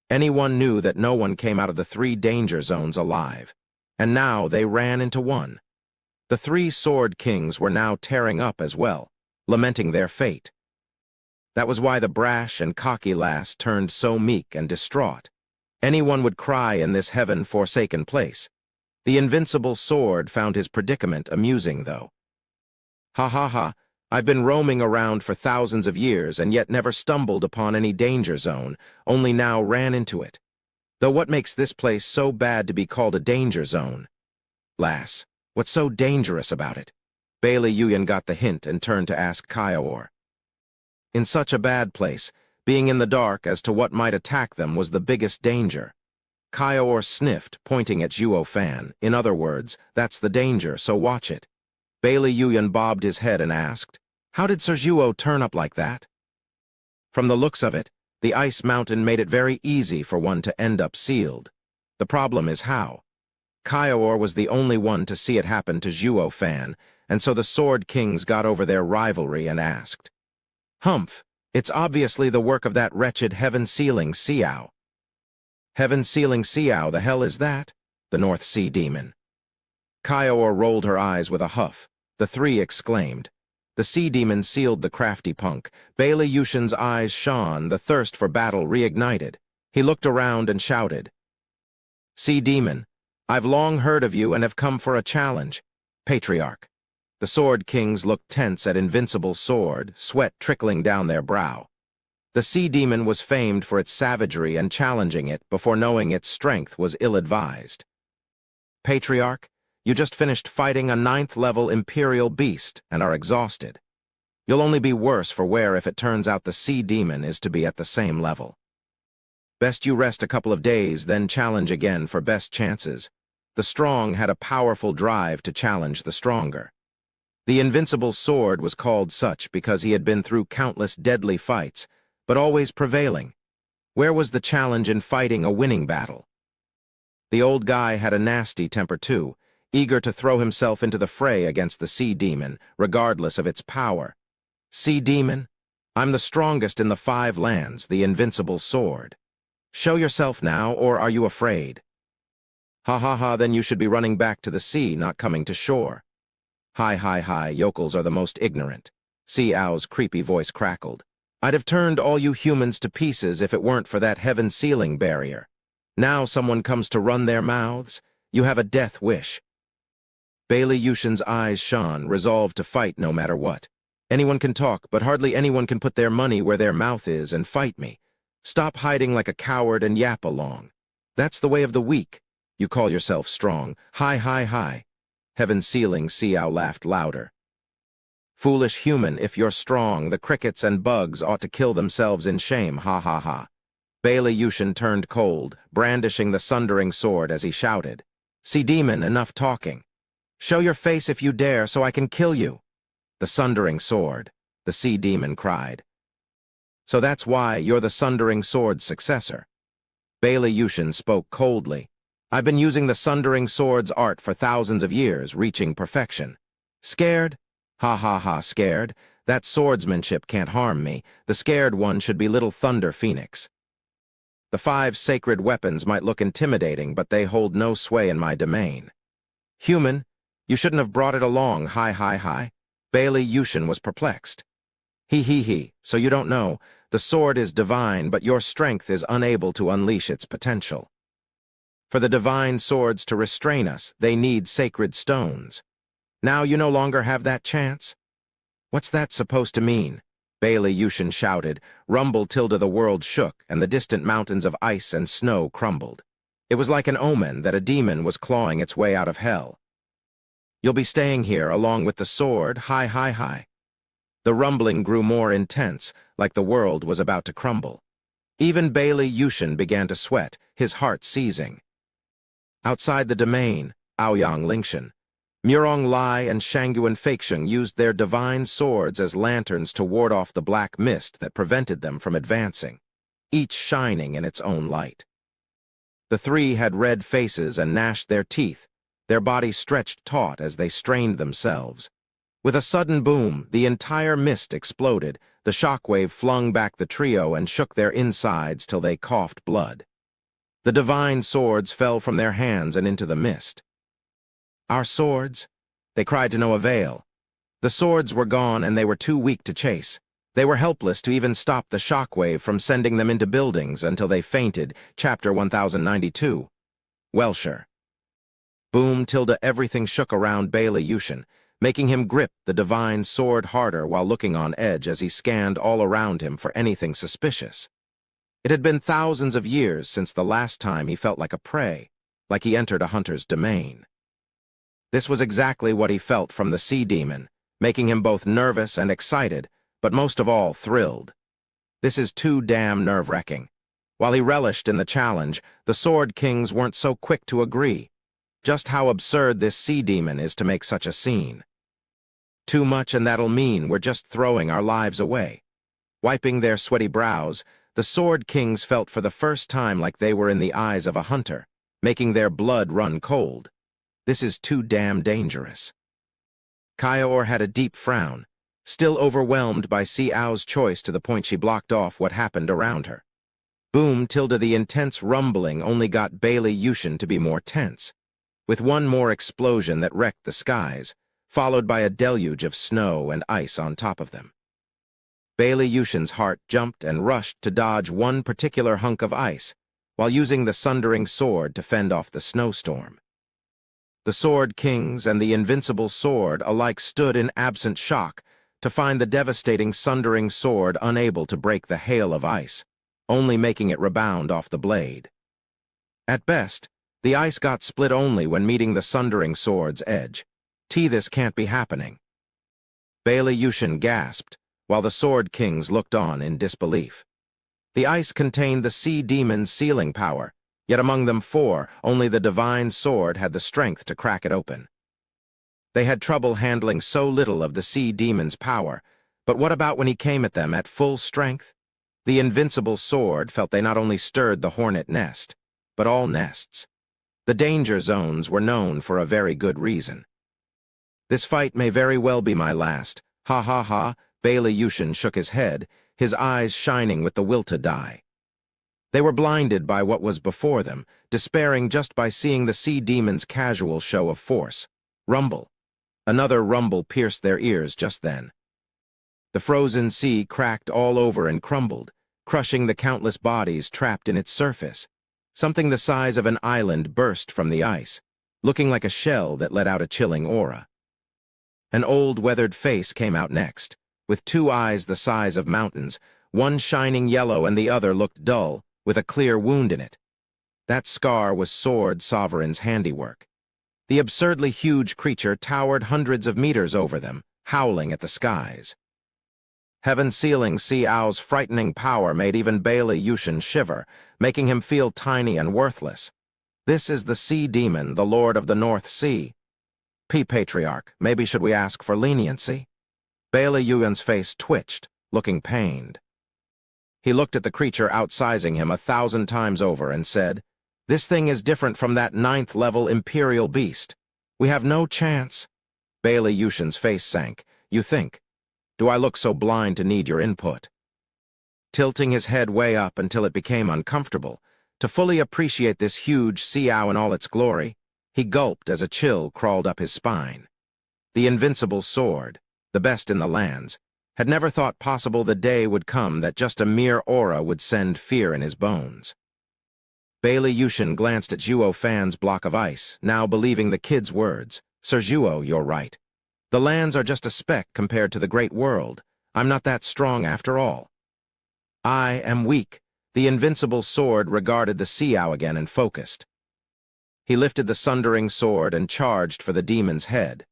Anyone knew that no one came out of the 3 danger zones alive. And now they ran into one. The 3 sword kings were now tearing up as well, lamenting their fate. That was why the brash and cocky lass turned so meek and distraught. Anyone would cry in this heaven-forsaken place. The invincible sword found his predicament amusing, though. Ha ha ha, I've been roaming around for thousands of years and yet never stumbled upon any danger zone, only now ran into it. Though what makes this place so bad to be called a danger zone? Lass, what's so dangerous about it? Bailey Yuyan got the hint and turned to ask Kaior. In such a bad place, being in the dark as to what might attack them was the biggest danger. Kaior sniffed, pointing at Zhuo Fan. In other words, that's the danger, so watch it. Bailey Yuyan bobbed his head and asked, how did Sir Zhuo turn up like that? From the looks of it, the ice mountain made it very easy for one to end up sealed. The problem is how. Kaior was the only one to see it happen to Zhuo Fan, and so the Sword Kings got over their rivalry and asked, Humph, it's obviously the work of that wretched heaven-sealing Xiao. Heaven-sealing Xiao, the hell is that? The North Sea demon. Kaior rolled her eyes with a huff. The 3 exclaimed. The sea demon sealed the crafty punk. Bailey Yushin's eyes shone, the thirst for battle reignited. He looked around and shouted, Sea demon, I've long heard of you and have come for a challenge. Patriarch. The Sword Kings looked tense at Invincible Sword, sweat trickling down their brow. The sea demon was famed for its savagery, and challenging it before knowing its strength was ill-advised. Patriarch, you just finished fighting a 9th-level Imperial beast and are exhausted. You'll only be worse for wear if it turns out the sea demon is to be at the same level. Best you rest a couple of days, then challenge again for best chances. The strong had a powerful drive to challenge the stronger. The invincible sword was called such because he had been through countless deadly fights, but always prevailing. Where was the challenge in fighting a winning battle? The old guy had a nasty temper too, eager to throw himself into the fray against the sea demon, regardless of its power. Sea demon? I'm the strongest in the 5 lands, the invincible sword. Show yourself now, or are you afraid? Ha ha ha, then you should be running back to the sea, not coming to shore. Hi hi hi, yokels are the most ignorant. Sea Owl's creepy voice crackled. I'd have turned all you humans to pieces if it weren't for that heaven ceiling barrier. Now someone comes to run their mouths? You have a death wish. Bailey Yushin's eyes shone, resolved to fight no matter what. Anyone can talk, but hardly anyone can put their money where their mouth is and fight me. Stop hiding like a coward and yap along. That's the way of the weak. You call yourself strong. Hi hi hi. Heaven ceiling, Sea Owl laughed louder. Foolish human, if you're strong, the crickets and bugs ought to kill themselves in shame, ha ha ha. Bailey Yushin turned cold, brandishing the sundering sword as he shouted. Sea demon, enough talking. Show your face if you dare, so I can kill you. The sundering sword, the sea demon cried. So that's why you're the sundering sword's successor. Bailey Yushin spoke coldly. I've been using the sundering sword's art for thousands of years, reaching perfection. Scared? Ha ha ha, scared? That swordsmanship can't harm me. The scared one should be Little Thunder Phoenix. The 5 sacred weapons might look intimidating, but they hold no sway in my domain. Human, you shouldn't have brought it along, hi hi hi. Bailey Yushin was perplexed. He, so you don't know. The sword is divine, but your strength is unable to unleash its potential. For the divine swords to restrain us, they need sacred stones. Now you no longer have that chance? What's that supposed to mean? Bailey Yushin shouted, rumble till the world shook, and the distant mountains of ice and snow crumbled. It was like an omen that a demon was clawing its way out of hell. You'll be staying here along with the sword, hi hi hi. The rumbling grew more intense, like the world was about to crumble. Even Bailey Yushin began to sweat, his heart seizing. Outside the domain, Aoyang Lingshan, Murong Lai and Shangyuan Feixiong used their divine swords as lanterns to ward off the black mist that prevented them from advancing, each shining in its own light. The 3 had red faces and gnashed their teeth, their bodies stretched taut as they strained themselves. With a sudden boom, the entire mist exploded. The shockwave flung back the trio and shook their insides till they coughed blood. The divine swords fell from their hands and into the mist. Our swords? They cried to no avail. The swords were gone and they were too weak to chase. They were helpless to even stop the shockwave from sending them into buildings until they fainted. Chapter 1092. Welsher. Boom, tilde, everything shook around Bailey Yushin, making him grip the divine sword harder while looking on edge as he scanned all around him for anything suspicious. It had been thousands of years since the last time he felt like a prey, like he entered a hunter's domain. This was exactly what he felt from the sea demon, making him both nervous and excited, but most of all thrilled. This is too damn nerve-wracking. While he relished in the challenge, the Sword Kings weren't so quick to agree. Just how absurd this sea demon is to make such a scene. Too much, and that'll mean we're just throwing our lives away. Wiping their sweaty brows, the Sword Kings felt for the first time like they were in the eyes of a hunter, making their blood run cold. This is too damn dangerous. Kaior had a deep frown, still overwhelmed by Sea Owl's choice to the point she blocked off what happened around her. Boom, tilde, the intense rumbling only got Bailey Yushin to be more tense, with one more explosion that wrecked the skies, followed by a deluge of snow and ice on top of them. Bailey Yushin's heart jumped and rushed to dodge one particular hunk of ice, while using the sundering sword to fend off the snowstorm. The Sword Kings and the invincible sword alike stood in absent shock to find the devastating sundering sword unable to break the hail of ice, only making it rebound off the blade. At best, the ice got split only when meeting the sundering sword's edge. This can't be happening. Bailey Yushin gasped, while the Sword Kings looked on in disbelief. The ice contained the sea demon's sealing power, yet among them four, only the divine sword had the strength to crack it open. They had trouble handling so little of the sea demon's power, but what about when he came at them at full strength? The invincible sword felt they not only stirred the hornet nest, but all nests. The danger zones were known for a very good reason. This fight may very well be my last. Ha ha ha, Bailey Yushin shook his head, his eyes shining with the will to die. They were blinded by what was before them, despairing just by seeing the sea demon's casual show of force. Rumble. Another rumble pierced their ears just then. The frozen sea cracked all over and crumbled, crushing the countless bodies trapped in its surface. Something the size of an island burst from the ice, looking like a shell that let out a chilling aura. An old, weathered face came out next, with two eyes the size of mountains, one shining yellow and the other looked dull, with a clear wound in it. That scar was Sword Sovereign's handiwork. The absurdly huge creature towered hundreds of meters over them, howling at the skies. Heaven-sealing Sea Owl's frightening power made even Bailey Yushin shiver, making him feel tiny and worthless. This is the sea demon, the Lord of the North Sea. Patriarch, maybe should we ask for leniency? Bailey Yushin's face twitched, looking pained. He looked at the creature outsizing him 1,000 times over and said, "This thing is different from that 9th-level Imperial beast. We have no chance." Bailey Yushin's face sank. "You think? Do I look so blind to need your input?" Tilting his head way up until it became uncomfortable, to fully appreciate this huge sea owl in all its glory, he gulped as a chill crawled up his spine. The invincible sword, the best in the lands, had never thought possible the day would come that just a mere aura would send fear in his bones. Bailey Yushin glanced at Zhuo Fan's block of ice, now believing the kid's words. "Sir Zhuo, you're right. The lands are just a speck compared to the great world. I'm not that strong after all. I am weak." The invincible sword regarded the sea owl again and focused. He lifted the sundering sword and charged for the demon's head.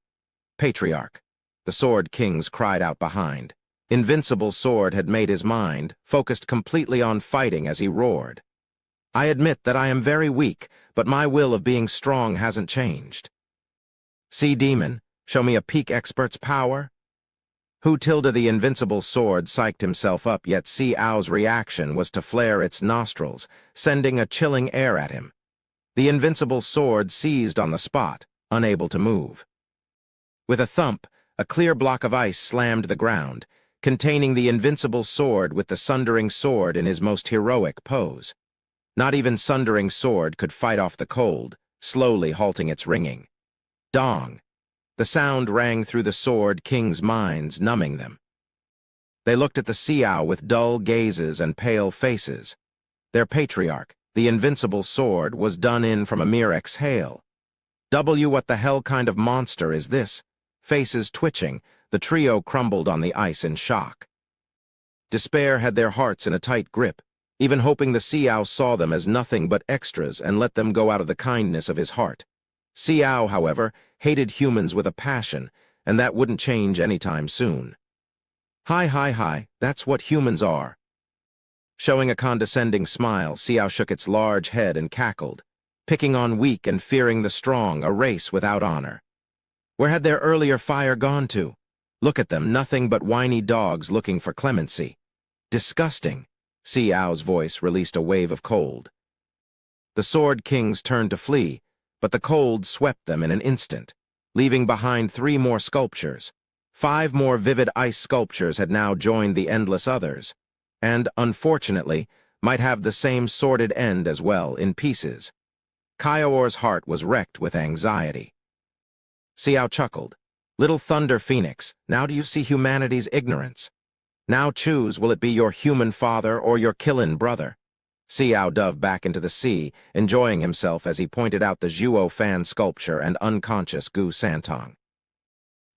"Patriarch," the sword kings cried out behind. Invincible sword had made his mind, focused completely on fighting as he roared. "I admit that I am very weak, but my will of being strong hasn't changed. Sea demon, show me a peak expert's power." Who tilde the invincible sword psyched himself up, yet Sea Owl's reaction was to flare its nostrils, sending a chilling air at him. The invincible sword seized on the spot, unable to move. With a thump, a clear block of ice slammed the ground, containing the invincible sword with the sundering sword in his most heroic pose. Not even sundering sword could fight off the cold, slowly halting its ringing. Dong! The sound rang through the sword kings' minds, numbing them. They looked at the sea owl with dull gazes and pale faces. Their patriarch, the invincible sword, was done in from a mere exhale. What the hell kind of monster is this? Faces twitching, the trio crumbled on the ice in shock. Despair had their hearts in a tight grip, even hoping the sea owl saw them as nothing but extras and let them go out of the kindness of his heart. Sea Owl, however, hated humans with a passion, and that wouldn't change anytime soon. Hi, that's what humans are." Showing a condescending smile, Sea Owl shook its large head and cackled, picking on weak and fearing the strong, a race without honor. Where had their earlier fire gone to? Look at them, nothing but whiny dogs looking for clemency. Disgusting. Sea Owl's voice released a wave of cold. The Sword Kings turned to flee, but the cold swept them in an instant, leaving behind 3 more sculptures. 5 more vivid ice sculptures had now joined the endless others, and, unfortunately, might have the same sordid end as well, in pieces. Kaior's heart was wrecked with anxiety. Xiao chuckled. "Little Thunder Phoenix, now do you see humanity's ignorance? Now choose, will it be your human father or your killin' brother?" Xiao dove back into the sea, enjoying himself as he pointed out the Zhuo Fan sculpture and unconscious Gu Santong.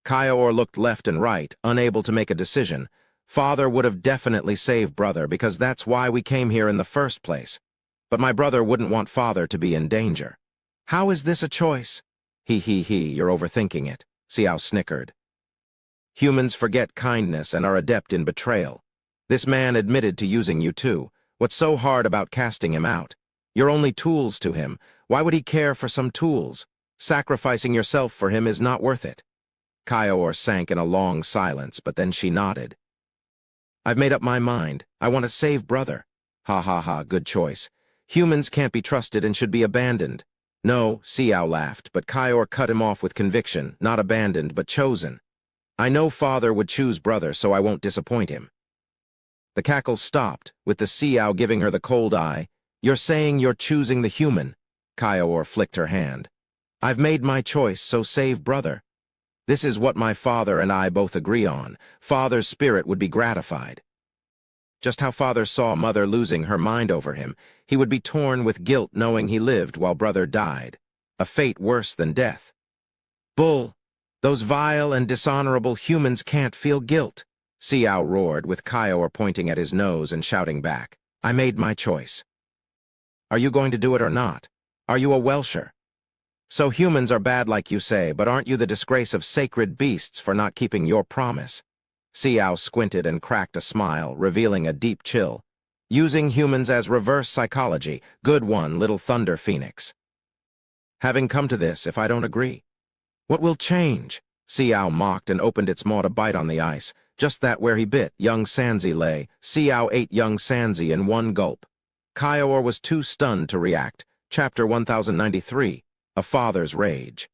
Kaior looked left and right, unable to make a decision. Father would have definitely saved brother, because that's why we came here in the first place. But my brother wouldn't want father to be in danger. How is this a choice? You're overthinking it, Xiao snickered. Humans forget kindness and are adept in betrayal. This man admitted to using you too. What's so hard about casting him out? You're only tools to him. Why would he care for some tools? Sacrificing yourself for him is not worth it. Kaior sank in a long silence, but then she nodded. I've made up my mind. I want to save brother. Ha ha ha, good choice. Humans can't be trusted and should be abandoned. No, Xiao laughed, but Kaior cut him off with conviction, not abandoned, but chosen. I know father would choose brother, so I won't disappoint him. The cackles stopped, with the Xiao giving her the cold eye. You're saying you're choosing the human. Kaior flicked her hand. I've made my choice, so save brother. This is what my father and I both agree on. Father's spirit would be gratified. Just how father saw mother losing her mind over him, he would be torn with guilt knowing he lived while brother died. A fate worse than death. Bull! Those vile and dishonorable humans can't feel guilt. Xiao roared, with Kaior pointing at his nose and shouting back. I made my choice. Are you going to do it or not? Are you a Welsher? So humans are bad like you say, but aren't you the disgrace of sacred beasts for not keeping your promise? Xiao squinted and cracked a smile, revealing a deep chill. Using humans as reverse psychology. Good one, little thunder phoenix. Having come to this, if I don't agree. What will change? Xiao mocked and opened its maw to bite on the ice. Just that where he bit, young Sanzi lay. Xiao ate young Sanzi in one gulp. Kaior was too stunned to react. Chapter 1093. A Father's Rage.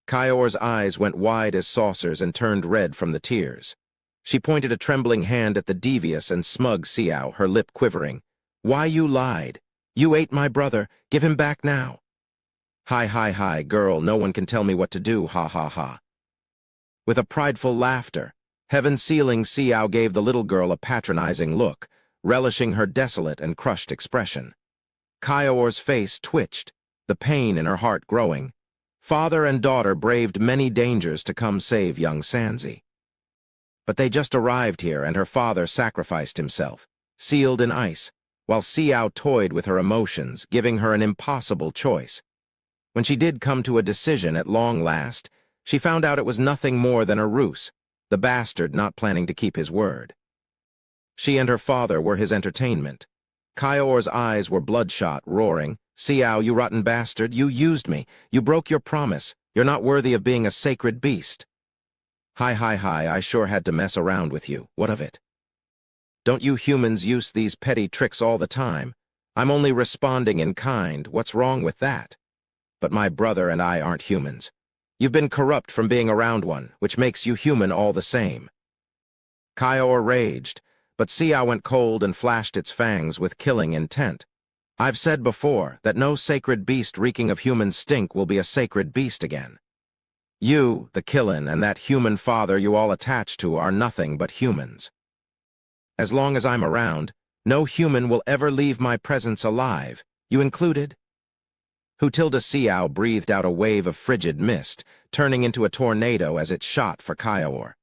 Kaior's eyes went wide as saucers and turned red from the tears. She pointed a trembling hand at the devious and smug Xiao, her lip quivering. Why you lied? You ate my brother. Give him back now. Hi, girl, no one can tell me what to do, ha ha ha. With a prideful laughter, heaven-sealing Xiao gave the little girl a patronizing look, relishing her desolate and crushed expression. Kaior's face twitched, the pain in her heart growing. Father and daughter braved many dangers to come save young Sanzi. But they just arrived here, and her father sacrificed himself, sealed in ice, while Xiao toyed with her emotions, giving her an impossible choice. When she did come to a decision at long last, she found out it was nothing more than a ruse, the bastard not planning to keep his word. She and her father were his entertainment. Kaior's eyes were bloodshot, roaring, Xiao, you rotten bastard, you used me. You broke your promise. You're not worthy of being a sacred beast. Hi, I sure had to mess around with you. What of it? Don't you humans use these petty tricks all the time? I'm only responding in kind. What's wrong with that? But my brother and I aren't humans. You've been corrupt from being around one, which makes you human all the same. Kaior raged, but Xiao went cold and flashed its fangs with killing intent. I've said before that no sacred beast reeking of human stink will be a sacred beast again. You, the Killin, and that human father you all attach to are nothing but humans. As long as I'm around, no human will ever leave my presence alive, you included. Hutilda Xiao breathed out a wave of frigid mist, turning into a tornado as it shot for Kaior.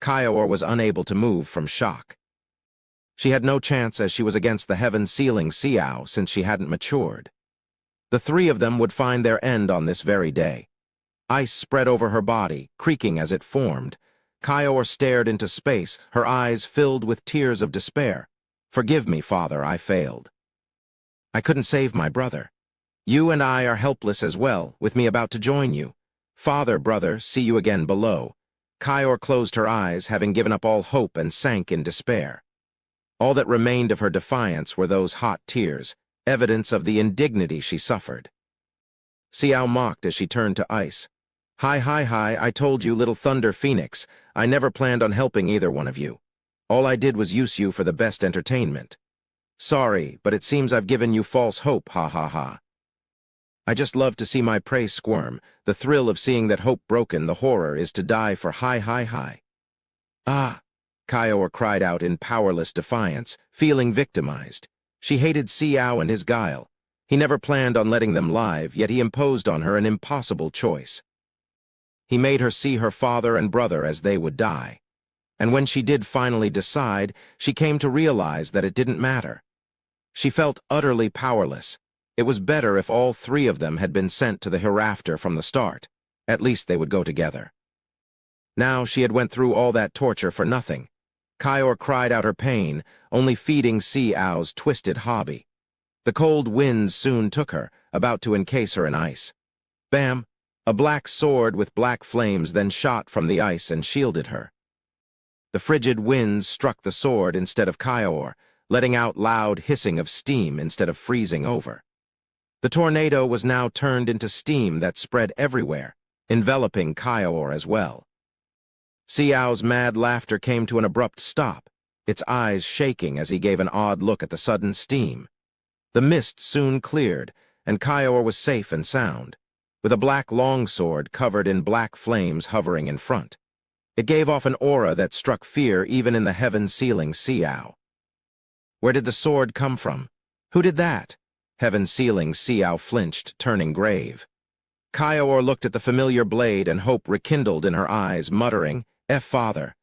Kaior was unable to move from shock. She had no chance as she was against the heaven-sealing Xiao since she hadn't matured. The three of them would find their end on this very day. Ice spread over her body, creaking as it formed. Kaior stared into space, her eyes filled with tears of despair. Forgive me, father, I failed. I couldn't save my brother. You and I are helpless as well, with me about to join you. Father, brother, see you again below. Kaior closed her eyes, having given up all hope, and sank in despair. All that remained of her defiance were those hot tears, evidence of the indignity she suffered. Xiao mocked as she turned to ice. Hi, I told you, little thunder phoenix. I never planned on helping either one of you. All I did was use you for the best entertainment. Sorry, but it seems I've given you false hope, ha ha ha. I just love to see my prey squirm. The thrill of seeing that hope broken, the horror is to die for hi. Ah! Kaior cried out in powerless defiance, feeling victimized. She hated Xiao and his guile. He never planned on letting them live, yet he imposed on her an impossible choice. He made her see her father and brother as they would die. And when she did finally decide, she came to realize that it didn't matter. She felt utterly powerless. It was better if all three of them had been sent to the hereafter from the start. At least they would go together. Now she had went through all that torture for nothing. Kaior cried out her pain, only feeding Xiao's twisted hobby. The cold winds soon took her, about to encase her in ice. Bam! A black sword with black flames then shot from the ice and shielded her. The frigid winds struck the sword instead of Kaior, letting out loud hissing of steam instead of freezing over. The tornado was now turned into steam that spread everywhere, enveloping Kaior as well. Xiao's mad laughter came to an abrupt stop, its eyes shaking as he gave an odd look at the sudden steam. The mist soon cleared, and Kaior was safe and sound, with a black longsword covered in black flames hovering in front. It gave off an aura that struck fear even in the heaven-sealing Xiao. Where did the sword come from? Who did that? Heaven-sealing Xiao flinched, turning grave. Kaior looked at the familiar blade and hope rekindled in her eyes, muttering, "F father."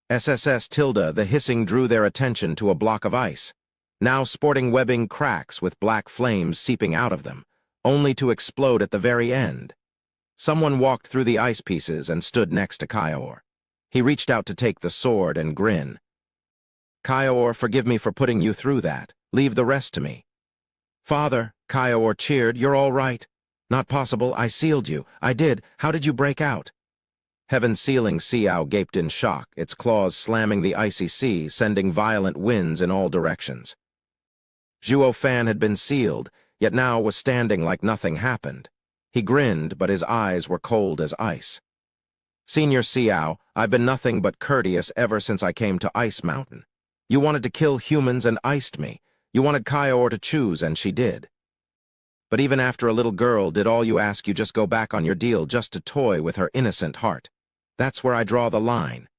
SSS tilde, the hissing drew their attention to a block of ice, now sporting webbing cracks with black flames seeping out of them, only to explode at the very end. Someone walked through the ice pieces and stood next to Kaior. He reached out to take the sword and grin. "Kaior, forgive me for putting you through that. Leave the rest to me." "Father," Kaior cheered, "you're all right." "Not possible, I sealed you. I did. How did you break out?" Heaven-sealing Xiao gaped in shock, its claws slamming the icy sea, sending violent winds in all directions. Zhuo Fan had been sealed, yet now was standing like nothing happened. He grinned, but his eyes were cold as ice. "Senior Xiao, I've been nothing but courteous ever since I came to Ice Mountain. You wanted to kill humans and iced me. You wanted Kaior to choose, and she did. But even after a little girl did all you ask, you just go back on your deal just to toy with her innocent heart. That's where I draw the line.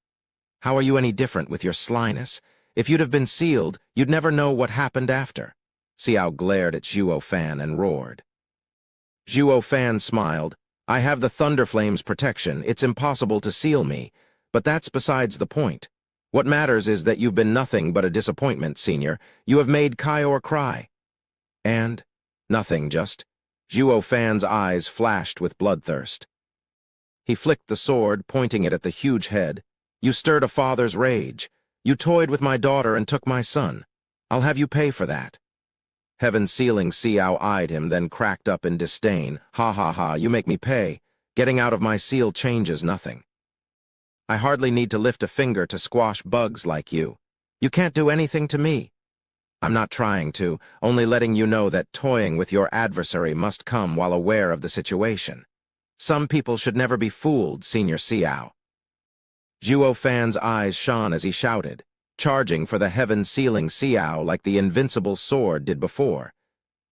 How are you any different with your slyness? If you'd have been sealed, you'd never know what happened after." Xiao glared at Zhuo Fan and roared. Zhuo Fan smiled. "I have the Thunder Flame's protection. It's impossible to seal me. But that's besides the point. What matters is that you've been nothing but a disappointment, Senior. You have made Kaior cry." "And?" "Nothing, just." Zhuo Fan's eyes flashed with bloodthirst. He flicked the sword, pointing it at the huge head. "You stirred a father's rage. You toyed with my daughter and took my son. I'll have you pay for that." Heaven-sealing Xiao eyed him, then cracked up in disdain. "Ha ha ha, you make me pay. Getting out of my seal changes nothing. I hardly need to lift a finger to squash bugs like you. You can't do anything to me. I'm not trying to, only letting you know that toying with your adversary must come while aware of the situation. Some people should never be fooled, Senior Xiao." Zhuo Fan's eyes shone as he shouted, charging for the heaven-sealing Xiao like the invincible sword did before.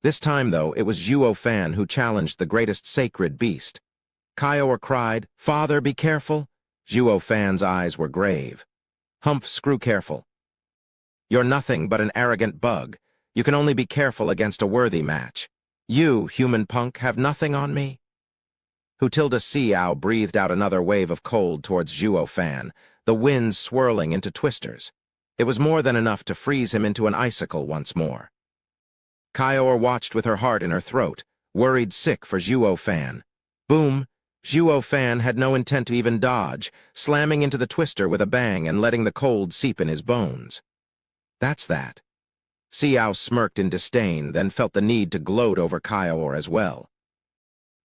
This time, though, it was Zhuo Fan who challenged the greatest sacred beast. Kaior cried, "Father, be careful." Zhuo Fan's eyes were grave. "Humph, screw careful. You're nothing but an arrogant bug. You can only be careful against a worthy match. You, human punk, have nothing on me." Hutilda Xiao breathed out another wave of cold towards Zhuo Fan, the winds swirling into twisters. It was more than enough to freeze him into an icicle once more. Kaior watched with her heart in her throat, worried sick for Zhuo Fan. Boom! Zhuo Fan had no intent to even dodge, slamming into the twister with a bang and letting the cold seep in his bones. "That's that." Xiao smirked in disdain, then felt the need to gloat over Kaior as well.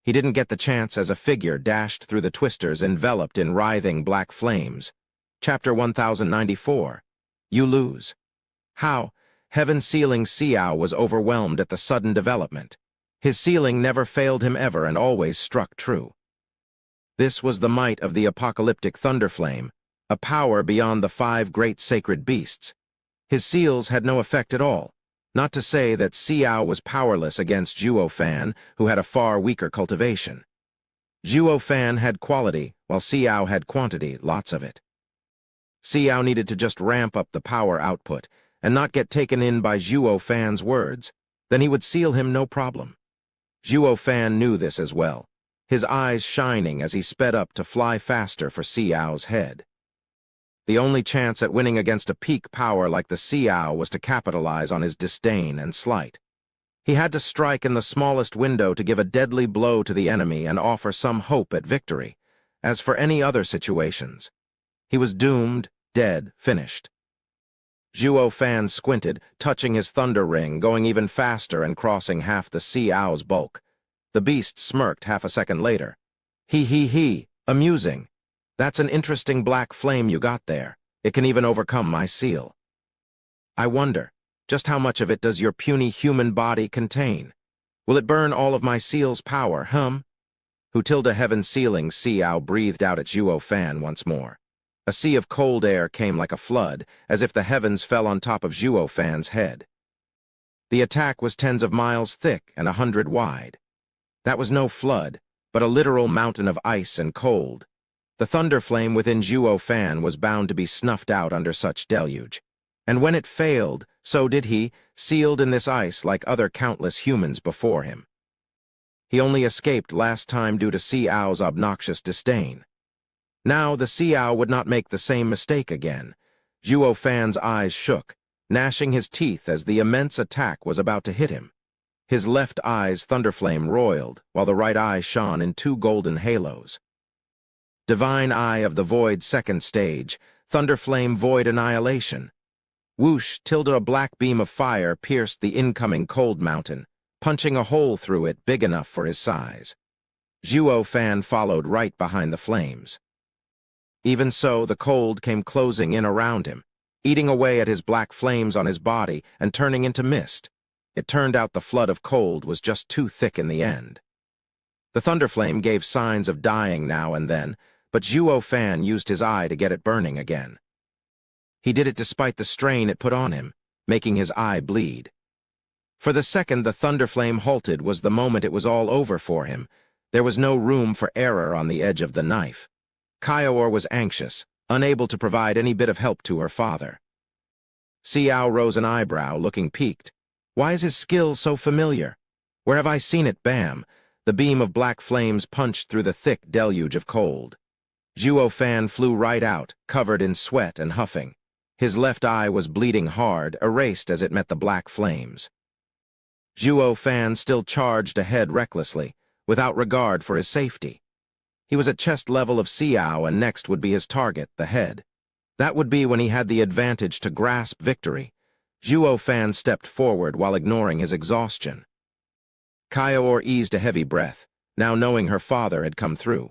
He didn't get the chance as a figure dashed through the twisters enveloped in writhing black flames. Chapter 1094. You lose. How? Heaven-sealing Xiao was overwhelmed at the sudden development. His sealing never failed him ever and always struck true. This was the might of the apocalyptic thunderflame, a power beyond the 5 great sacred beasts. His seals had no effect at all, not to say that Xiao was powerless against Zhuo Fan, who had a far weaker cultivation. Zhuo Fan had quality, while Xiao had quantity, lots of it. Xiao needed to just ramp up the power output and not get taken in by Zhuo Fan's words. Then he would seal him no problem. Zhuo Fan knew this as well, his eyes shining as he sped up to fly faster for Xiao's head. The only chance at winning against a peak power like the Xiao was to capitalize on his disdain and slight. He had to strike in the smallest window to give a deadly blow to the enemy and offer some hope at victory. As for any other situations, he was doomed, Dead, finished. Zhuo Fan squinted, touching his thunder ring, going even faster and crossing half the sea owl's bulk. The beast smirked half a second later. He, amusing. That's an interesting black flame you got there. It can even overcome my seal. I wonder, just how much of it does your puny human body contain? Will it burn all of my seal's power, Hutilda heaven sealing sea owl breathed out at Zhuo Fan once more. A sea of cold air came like a flood, as if the heavens fell on top of Zhuo Fan's head. The attack was tens of miles thick and 100 wide. That was no flood, but a literal mountain of ice and cold. The thunder flame within Zhuo Fan was bound to be snuffed out under such deluge. And when it failed, so did he, sealed in this ice like other countless humans before him. He only escaped last time due to Sea Owl's obnoxious disdain. Now the Sea Owl would not make the same mistake again. Zhuo Fan's eyes shook, gnashing his teeth as the immense attack was about to hit him. His left eye's thunderflame roiled, while the right eye shone in 2 golden halos. Divine Eye of the Void's second stage, Thunderflame Void Annihilation. Whoosh, tilde a black beam of fire pierced the incoming cold mountain, punching a hole through it big enough for his size. Zhuo Fan followed right behind the flames. Even so, the cold came closing in around him, eating away at his black flames on his body and turning into mist. It turned out the flood of cold was just too thick in the end. The thunderflame gave signs of dying now and then, but Zhuo Fan used his eye to get it burning again. He did it despite the strain it put on him, making his eye bleed. For the second the thunderflame halted was the moment it was all over for him. There was no room for error on the edge of the knife. Kaior was anxious, unable to provide any bit of help to her father. Xiao rose an eyebrow, looking piqued. Why is his skill so familiar? Where have I seen it? Bam! The beam of black flames punched through the thick deluge of cold. Zhuo Fan flew right out, covered in sweat and huffing. His left eye was bleeding hard, erased as it met the black flames. Zhuo Fan still charged ahead recklessly, without regard for his safety. He was at chest level of Xiao, and next would be his target, the head. That would be when he had the advantage to grasp victory. Zhuo Fan stepped forward while ignoring his exhaustion. Kaior eased a heavy breath, now knowing her father had come through.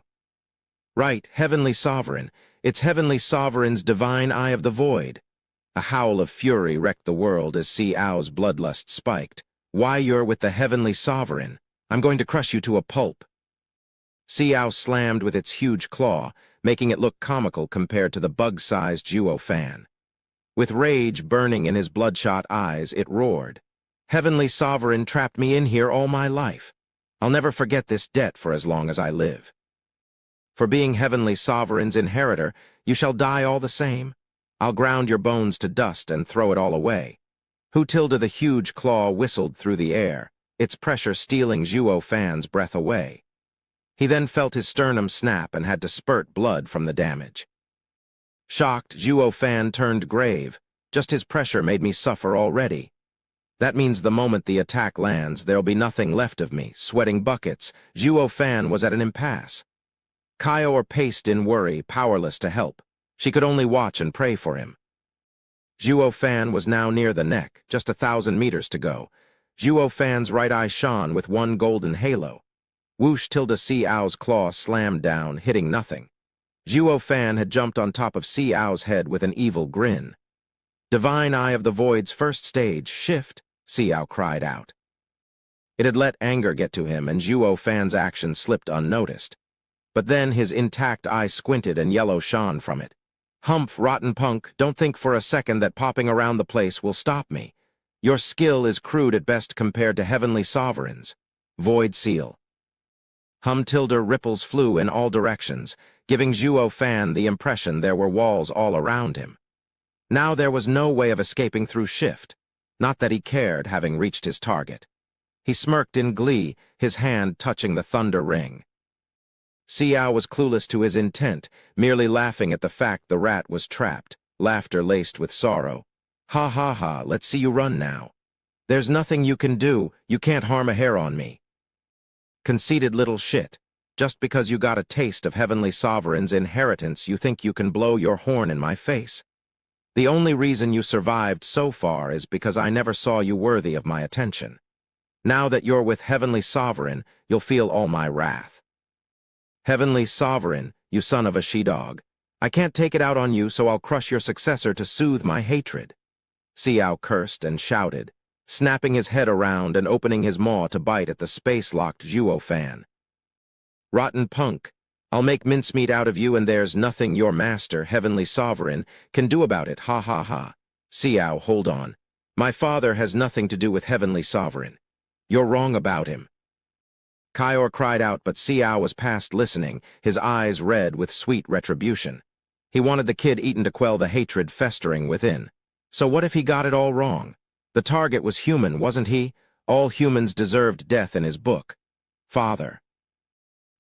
Right, Heavenly Sovereign. It's Heavenly Sovereign's Divine Eye of the Void. A howl of fury wrecked the world as Xiao's bloodlust spiked. Why, you're with the Heavenly Sovereign. I'm going to crush you to a pulp. Xiao slammed with its huge claw, making it look comical compared to the bug-sized Zhuo Fan. With rage burning in his bloodshot eyes, it roared. Heavenly Sovereign trapped me in here all my life. I'll never forget this debt for as long as I live. For being Heavenly Sovereign's inheritor, you shall die all the same. I'll ground your bones to dust and throw it all away. Hutilda the huge claw whistled through the air, its pressure stealing Zhuo Fan's breath away. He then felt his sternum snap and had to spurt blood from the damage. Shocked, Zhuo Fan turned grave. Just his pressure made me suffer already. That means the moment the attack lands, there'll be nothing left of me. Sweating buckets, Zhuo Fan was at an impasse. Kaior paced in worry, powerless to help. She could only watch and pray for him. Zhuo Fan was now near the neck, just 1,000 meters to go. Zhuo Fan's right eye shone with 1 golden halo. Whoosh, tilde Xiao's claw slammed down, hitting nothing. Zhuo Fan had jumped on top of Xiao's head with an evil grin. Divine Eye of the Void's first stage, shift, Xiao cried out. It had let anger get to him, and Zhuo Fan's action slipped unnoticed. But then his intact eye squinted and yellow shone from it. Humph, rotten punk, don't think for a second that popping around the place will stop me. Your skill is crude at best compared to Heavenly Sovereign's. Void Seal. Tilde ripples flew in all directions, giving Zhuo Fan the impression there were walls all around him. Now there was no way of escaping through shift. Not that he cared, having reached his target. He smirked in glee, his hand touching the thunder ring. Xiao was clueless to his intent, merely laughing at the fact the rat was trapped, laughter laced with sorrow. Ha ha ha, let's see you run now. There's nothing you can do, you can't harm a hair on me. Conceited little shit. Just because you got a taste of Heavenly Sovereign's inheritance, you think you can blow your horn in my face. The only reason you survived so far is because I never saw you worthy of my attention. Now that you're with Heavenly Sovereign, you'll feel all my wrath. Heavenly Sovereign, you son of a she-dog, I can't take it out on you, so I'll crush your successor to soothe my hatred. Xiao cursed and shouted, snapping his head around and opening his maw to bite at the space-locked Zhuo Fan. Rotten punk, I'll make mincemeat out of you, and there's nothing your master, Heavenly Sovereign, can do about it, ha ha ha. Xiao, hold on. My father has nothing to do with Heavenly Sovereign. You're wrong about him. Kaior cried out, but Xiao was past listening, his eyes red with sweet retribution. He wanted the kid eaten to quell the hatred festering within. So what if he got it all wrong? The target was human, wasn't he? All humans deserved death in his book. Father.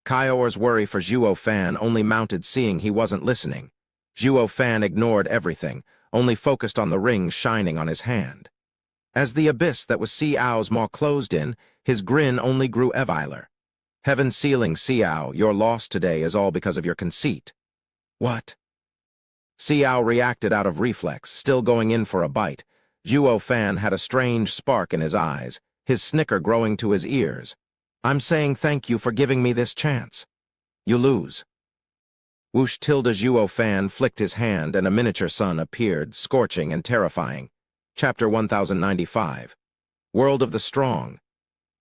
Kaior's worry for Zhuo Fan only mounted, seeing he wasn't listening. Zhuo Fan ignored everything, only focused on the ring shining on his hand. As the abyss that was Xiao's maw closed in, his grin only grew eviler. Heaven sealing, Xiao, your loss today is all because of your conceit. What? Xiao reacted out of reflex, still going in for a bite. Zhuo Fan had a strange spark in his eyes, his snicker growing to his ears. I'm saying thank you for giving me this chance. You lose. Whoosh tilde Zhuo Fan flicked his hand and a miniature sun appeared, scorching and terrifying. Chapter 1095. World of the Strong.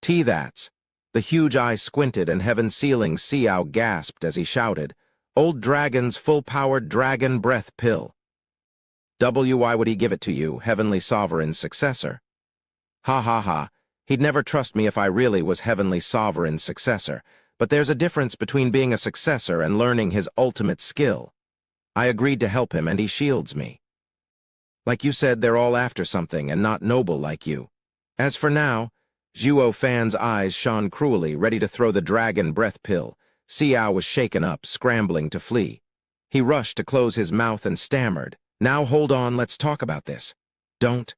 That's. The huge eye squinted and heaven-sealing Xiao gasped as he shouted, Old Dragon's full-powered dragon breath pill. Why would he give it to you, Heavenly Sovereign's successor? Ha ha ha, he'd never trust me if I really was Heavenly Sovereign's successor, but there's a difference between being a successor and learning his ultimate skill. I agreed to help him and he shields me. Like you said, they're all after something and not noble like you. As for now, Zhuo Fan's eyes shone cruelly, ready to throw the dragon breath pill. Xiao was shaken up, scrambling to flee. He rushed to close his mouth and stammered, Now hold on, let's talk about this. Don't.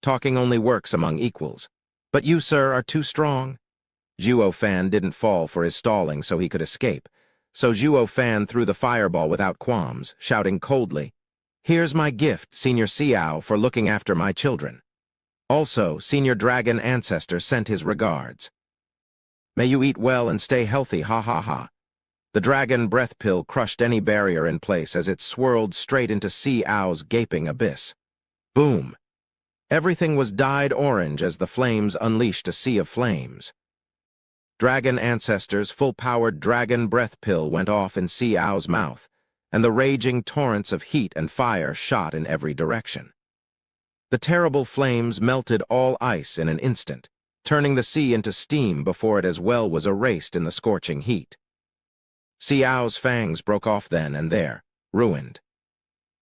Talking only works among equals. But you, sir, are too strong. Zhuo Fan didn't fall for his stalling so he could escape, so Zhuo Fan threw the fireball without qualms, shouting coldly, Here's my gift, Senior Xiao, for looking after my children. Also, Senior Dragon Ancestor sent his regards. May you eat well and stay healthy, ha ha ha. The dragon breath pill crushed any barrier in place as it swirled straight into Xiao's gaping abyss. Boom! Everything was dyed orange as the flames unleashed a sea of flames. Dragon Ancestor's full-powered dragon breath pill went off in Xiao's mouth, and the raging torrents of heat and fire shot in every direction. The terrible flames melted all ice in an instant, turning the sea into steam before it as well was erased in the scorching heat. Xiao's fangs broke off then and there, ruined.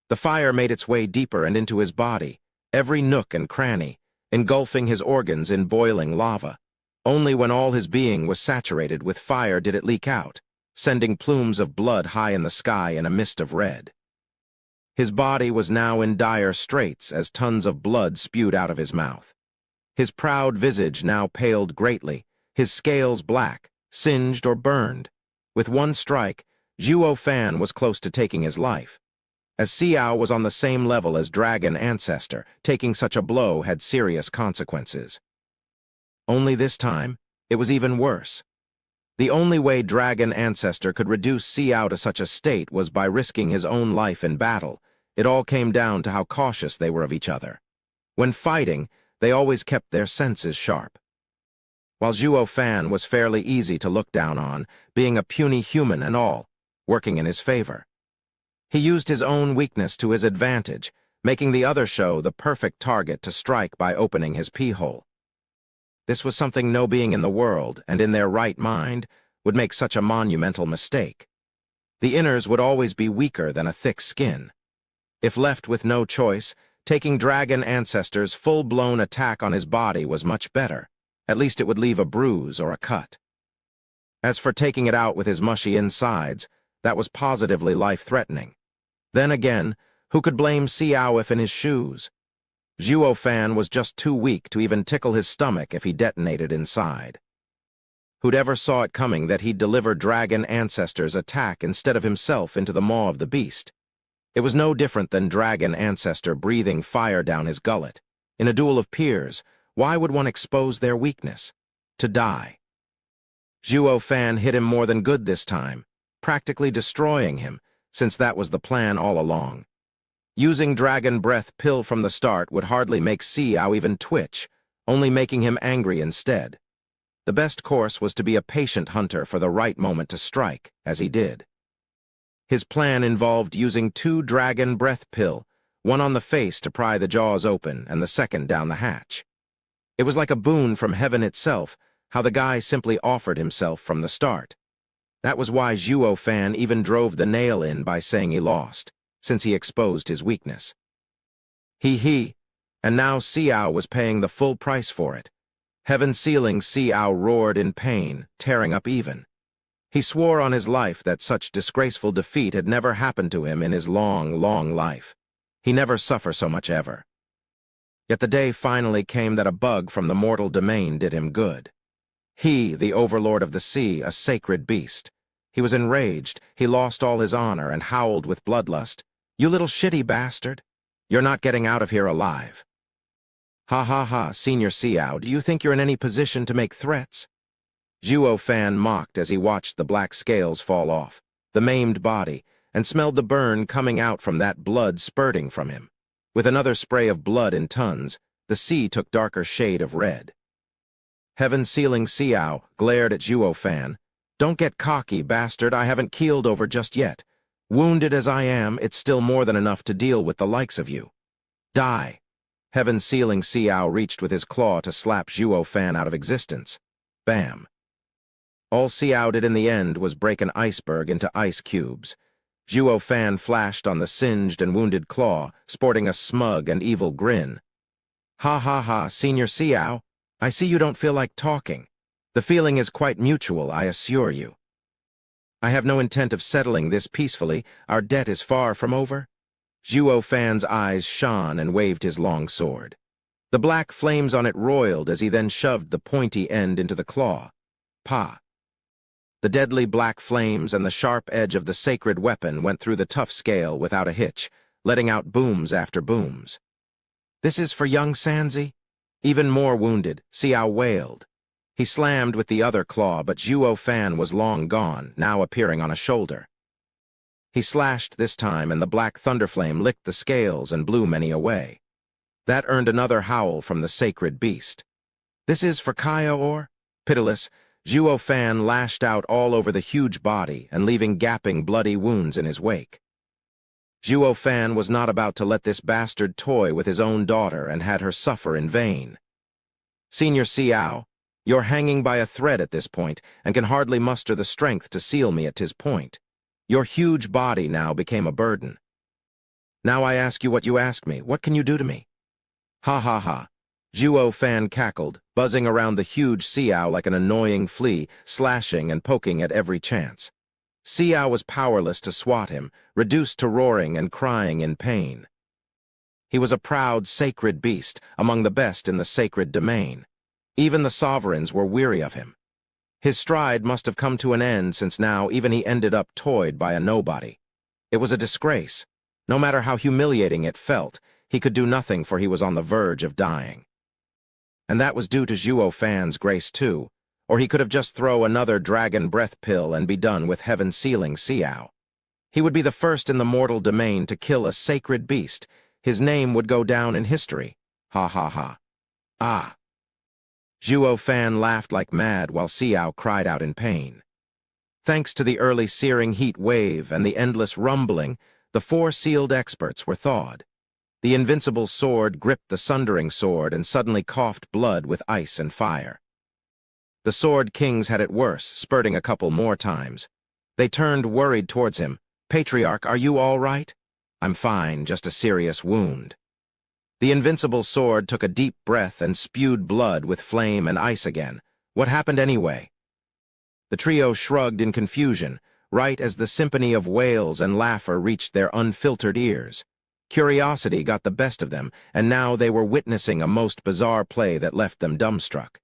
The fire made its way deeper and into his body, every nook and cranny, engulfing his organs in boiling lava. Only when all his being was saturated with fire did it leak out, sending plumes of blood high in the sky in a mist of red. His body was now in dire straits as tons of blood spewed out of his mouth. His proud visage now paled greatly, his scales black, singed or burned. With one strike, Zhuo Fan was close to taking his life. As Xiao was on the same level as Dragon Ancestor, taking such a blow had serious consequences. Only this time, it was even worse. The only way Dragon Ancestor could reduce Xiao to such a state was by risking his own life in battle. It all came down to how cautious they were of each other. When fighting, they always kept their senses sharp. While Zhuo Fan was fairly easy to look down on, being a puny human and all, working in his favor. He used his own weakness to his advantage, making the other show the perfect target to strike by opening his pee-hole. This was something no being in the world, and in their right mind, would make such a monumental mistake. The inners would always be weaker than a thick skin. If left with no choice, taking Dragon Ancestor's full-blown attack on his body was much better. At least it would leave a bruise or a cut. As for taking it out with his mushy insides, that was positively life-threatening. Then again, who could blame Xiao if in his shoes? Zhuo Fan was just too weak to even tickle his stomach if he detonated inside. Who'd ever saw it coming that he'd deliver Dragon Ancestor's attack instead of himself into the maw of the beast? It was no different than dragon ancestor breathing fire down his gullet. In a duel of peers, why would one expose their weakness? To die. Zhuo Fan hit him more than good this time, practically destroying him, since that was the plan all along. Using Dragon Breath Pill from the start would hardly make Xiao even twitch, only making him angry instead. The best course was to be a patient hunter for the right moment to strike, as he did. His plan involved using 2 Dragon Breath Pill, one on the face to pry the jaws open and the second down the hatch. It was like a boon from heaven itself, how the guy simply offered himself from the start. That was why Zhuo Fan even drove the nail in by saying he lost, since he exposed his weakness. And now Xiao was paying the full price for it. Heaven-sealing Xiao roared in pain, tearing up even. He swore on his life that such disgraceful defeat had never happened to him in his long, long life. He never suffer so much ever. Yet the day finally came that a bug from the mortal domain did him good. He, the overlord of the sea, a sacred beast. He was enraged, he lost all his honor and howled with bloodlust. "You little shitty bastard! You're not getting out of here alive." "Ha ha ha, Senior Xiao, do you think you're in any position to make threats?" Zhuo Fan mocked as he watched the black scales fall off, the maimed body, and smelled the burn coming out from that blood spurting from him. With another spray of blood in tons, the sea took darker shade of red. Heaven-sealing Xiao glared at Zhuo Fan. "Don't get cocky, bastard, I haven't keeled over just yet. Wounded as I am, it's still more than enough to deal with the likes of you. Die." Heaven-sealing Xiao reached with his claw to slap Zhuo Fan out of existence. Bam. All Xiao did in the end was break an iceberg into ice cubes. Zhuo Fan flashed on the singed and wounded claw, sporting a smug and evil grin. "Ha ha ha, Senior Xiao, I see you don't feel like talking. The feeling is quite mutual, I assure you. I have no intent of settling this peacefully. Our debt is far from over." Zhuo Fan's eyes shone and waved his long sword. The black flames on it roiled as he then shoved the pointy end into the claw. Pa! The deadly black flames and the sharp edge of the sacred weapon went through the tough scale without a hitch, letting out booms after booms. "This is for young Sanzi?" Even more wounded, Xiao wailed. He slammed with the other claw, but Zhuo Fan was long gone, now appearing on a shoulder. He slashed this time, and the black thunderflame licked the scales and blew many away. That earned another howl from the sacred beast. "This is for Kaya or?" Pitiless, Zhuo Fan lashed out all over the huge body and leaving gaping, bloody wounds in his wake. Zhuo Fan was not about to let this bastard toy with his own daughter and had her suffer in vain. "Senior Xiao, you're hanging by a thread at this point and can hardly muster the strength to seal me at 'tis point. Your huge body now became a burden. Now I ask you what you ask me. What can you do to me?" "Ha ha ha." Zhuo Fan cackled, buzzing around the huge Xiao like an annoying flea, slashing and poking at every chance. Xiao was powerless to swat him, reduced to roaring and crying in pain. He was a proud, sacred beast, among the best in the sacred domain. Even the sovereigns were weary of him. His stride must have come to an end, since now even he ended up toyed by a nobody. It was a disgrace. No matter how humiliating it felt, he could do nothing, for he was on the verge of dying. And that was due to Zhuo Fan's grace too, or he could have just thrown another dragon breath pill and be done with heaven-sealing Xiao. He would be the first in the mortal domain to kill a sacred beast. His name would go down in history. Ha ha ha. Ah. Zhuo Fan laughed like mad while Xiao cried out in pain. Thanks to the early searing heat wave and the endless rumbling, the 4 sealed experts were thawed. The invincible sword gripped the sundering sword and suddenly coughed blood with ice and fire. The sword kings had it worse, spurting a couple more times. They turned worried towards him. "Patriarch, are you all right?" "I'm fine, just a serious wound." The invincible sword took a deep breath and spewed blood with flame and ice again. "What happened anyway?" The trio shrugged in confusion, right as the symphony of wails and laughter reached their unfiltered ears. Curiosity got the best of them, and now they were witnessing a most bizarre play that left them dumbstruck.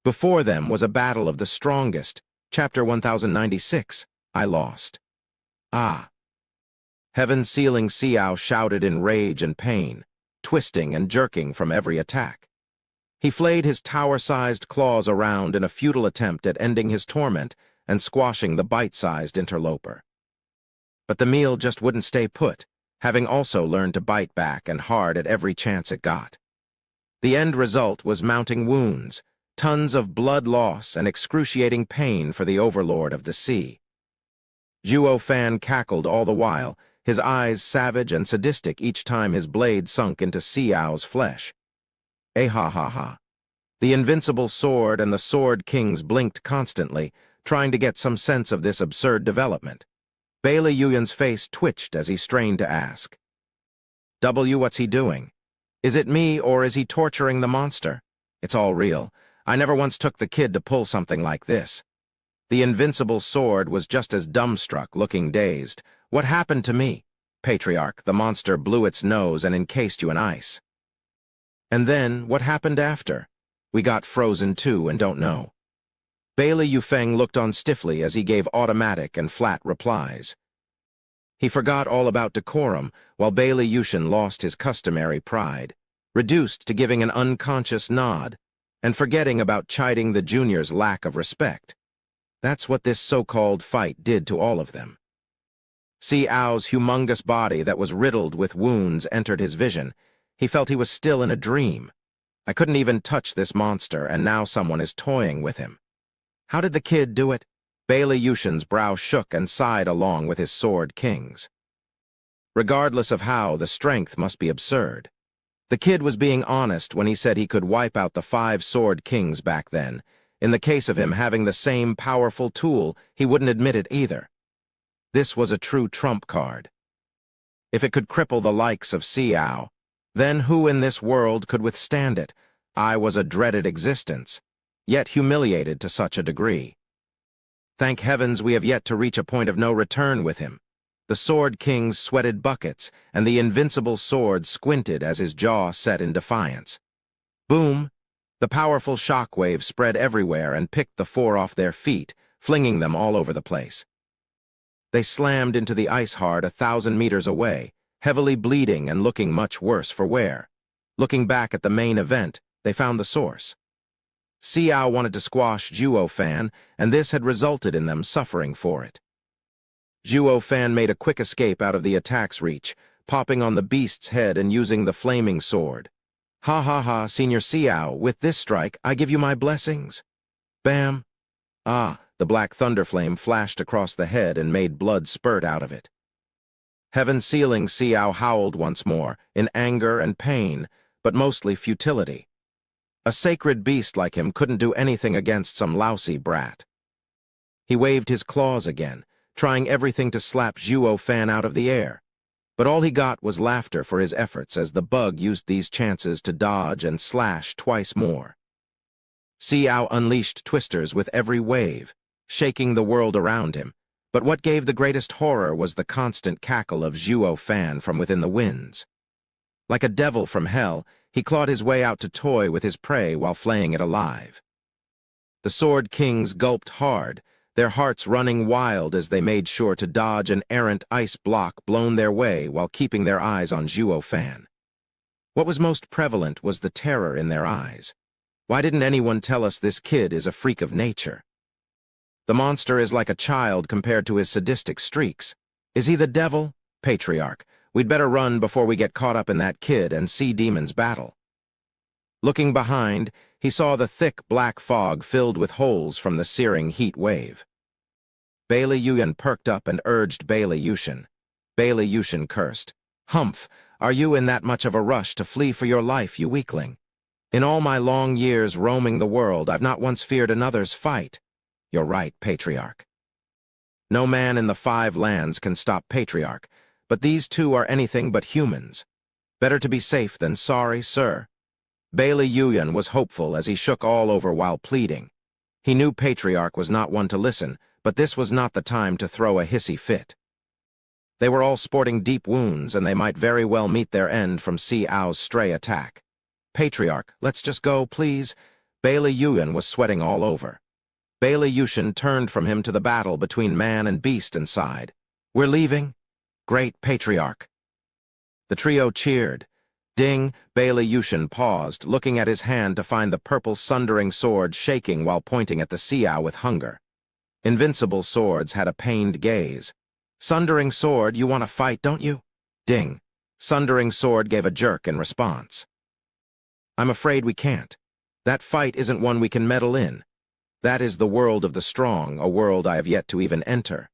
Before them was a battle of the strongest. Chapter 1096. I lost. Ah. Heaven-sealing Xiao shouted in rage and pain, twisting and jerking from every attack. He flayed his tower-sized claws around in a futile attempt at ending his torment and squashing the bite-sized interloper. But the meal just wouldn't stay put, having also learned to bite back and hard at every chance it got. The end result was mounting wounds, tons of blood loss, and excruciating pain for the overlord of the sea. Zhuo Fan cackled all the while, his eyes savage and sadistic each time his blade sunk into Xiao's flesh. Ha ha ha. The invincible sword and the Sword Kings blinked constantly, trying to get some sense of this absurd development. Bailey Yuyan's face twitched as he strained to ask. What's he doing? Is it me or is he torturing the monster? It's all real. I never once took the kid to pull something like this. The invincible sword was just as dumbstruck, looking dazed. What happened to me? Patriarch, the monster blew its nose and encased you in ice. And then, what happened after? We got frozen too and don't know. Bailey Yufeng looked on stiffly as he gave automatic and flat replies. He forgot all about decorum, while Bailey Yushin lost his customary pride, reduced to giving an unconscious nod, and forgetting about chiding the junior's lack of respect. That's what this so-called fight did to all of them. Xiao's humongous body that was riddled with wounds entered his vision. He felt he was still in a dream. I couldn't even touch this monster, and now someone is toying with him. How did the kid do it? Bailey Yushin's brow shook and sighed along with his Sword Kings. Regardless of how, the strength must be absurd. The kid was being honest when he said he could wipe out the 5 Sword Kings back then. In the case of him having the same powerful tool, he wouldn't admit it either. This was a true trump card. If it could cripple the likes of Xiao, then who in this world could withstand it? I was a dreaded existence, yet humiliated to such a degree. Thank heavens we have yet to reach a point of no return with him. The Sword Kings sweated buckets, and the invincible sword squinted as his jaw set in defiance. Boom! The powerful shockwave spread everywhere and picked the 4 off their feet, flinging them all over the place. They slammed into the ice hard 1,000 meters away, heavily bleeding and looking much worse for wear. Looking back at the main event, they found the source. Xiao wanted to squash Zhuo Fan, and this had resulted in them suffering for it. Zhuo Fan made a quick escape out of the attack's reach, popping on the beast's head and using the flaming sword. Ha ha ha, Senior Xiao, with this strike, I give you my blessings. Bam! Ah, the black thunderflame flashed across the head and made blood spurt out of it. Heaven-sealing Xiao howled once more, in anger and pain, but mostly futility. A sacred beast like him couldn't do anything against some lousy brat. He waved his claws again, trying everything to slap Zhuo Fan out of the air. But all he got was laughter for his efforts as the bug used these chances to dodge and slash twice more. Xiao unleashed twisters with every wave, shaking the world around him, but what gave the greatest horror was the constant cackle of Zhuo Fan from within the winds. Like a devil from hell, he clawed his way out to toy with his prey while flaying it alive. The Sword Kings gulped hard, their hearts running wild as they made sure to dodge an errant ice block blown their way while keeping their eyes on Zhuo Fan. What was most prevalent was the terror in their eyes. Why didn't anyone tell us this kid is a freak of nature? The monster is like a child compared to his sadistic streaks. Is he the devil? Patriarch, we'd better run before we get caught up in that kid and Sea Demon's battle. Looking behind, he saw the thick black fog filled with holes from the searing heat wave. Bailey Yuyan perked up and urged Bailey Yushin. Bailey Yushin cursed. Humph, are you in that much of a rush to flee for your life, you weakling? In all my long years roaming the world, I've not once feared another's fight. You're right, Patriarch. No man in the 5 lands can stop Patriarch, but these two are anything but humans. Better to be safe than sorry, sir. Bailey Yuyan was hopeful as he shook all over while pleading. He knew Patriarch was not one to listen, but this was not the time to throw a hissy fit. They were all sporting deep wounds, and they might very well meet their end from Xiao's stray attack. Patriarch, let's just go, please. Bailey Yuyan was sweating all over. Bailey Yushin turned from him to the battle between man and beast and sighed. We're leaving? Great Patriarch. The trio cheered. Ding, Bailey Yushin paused, looking at his hand to find the purple sundering sword shaking while pointing at the Xiao with hunger. Invincible swords had a pained gaze. Sundering sword, you want to fight, don't you? Ding. Sundering sword gave a jerk in response. I'm afraid we can't. That fight isn't one we can meddle in. That is the world of the strong, a world I have yet to even enter.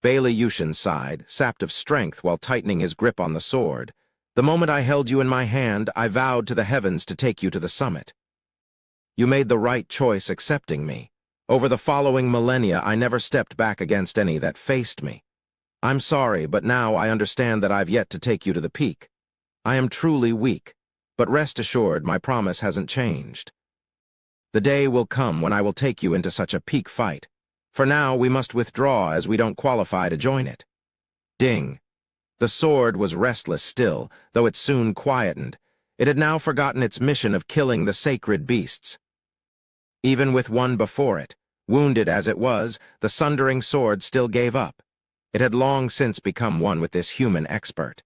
Bailey Yushin sighed, sapped of strength while tightening his grip on the sword. The moment I held you in my hand, I vowed to the heavens to take you to the summit. You made the right choice accepting me. Over the following millennia, I never stepped back against any that faced me. I'm sorry, but now I understand that I've yet to take you to the peak. I am truly weak, but rest assured my promise hasn't changed. The day will come when I will take you into such a peak fight. For now, we must withdraw as we don't qualify to join it. Ding. The sword was restless still, though it soon quietened. It had now forgotten its mission of killing the sacred beasts. Even with one before it, wounded as it was, the sundering sword still gave up. It had long since become one with this human expert.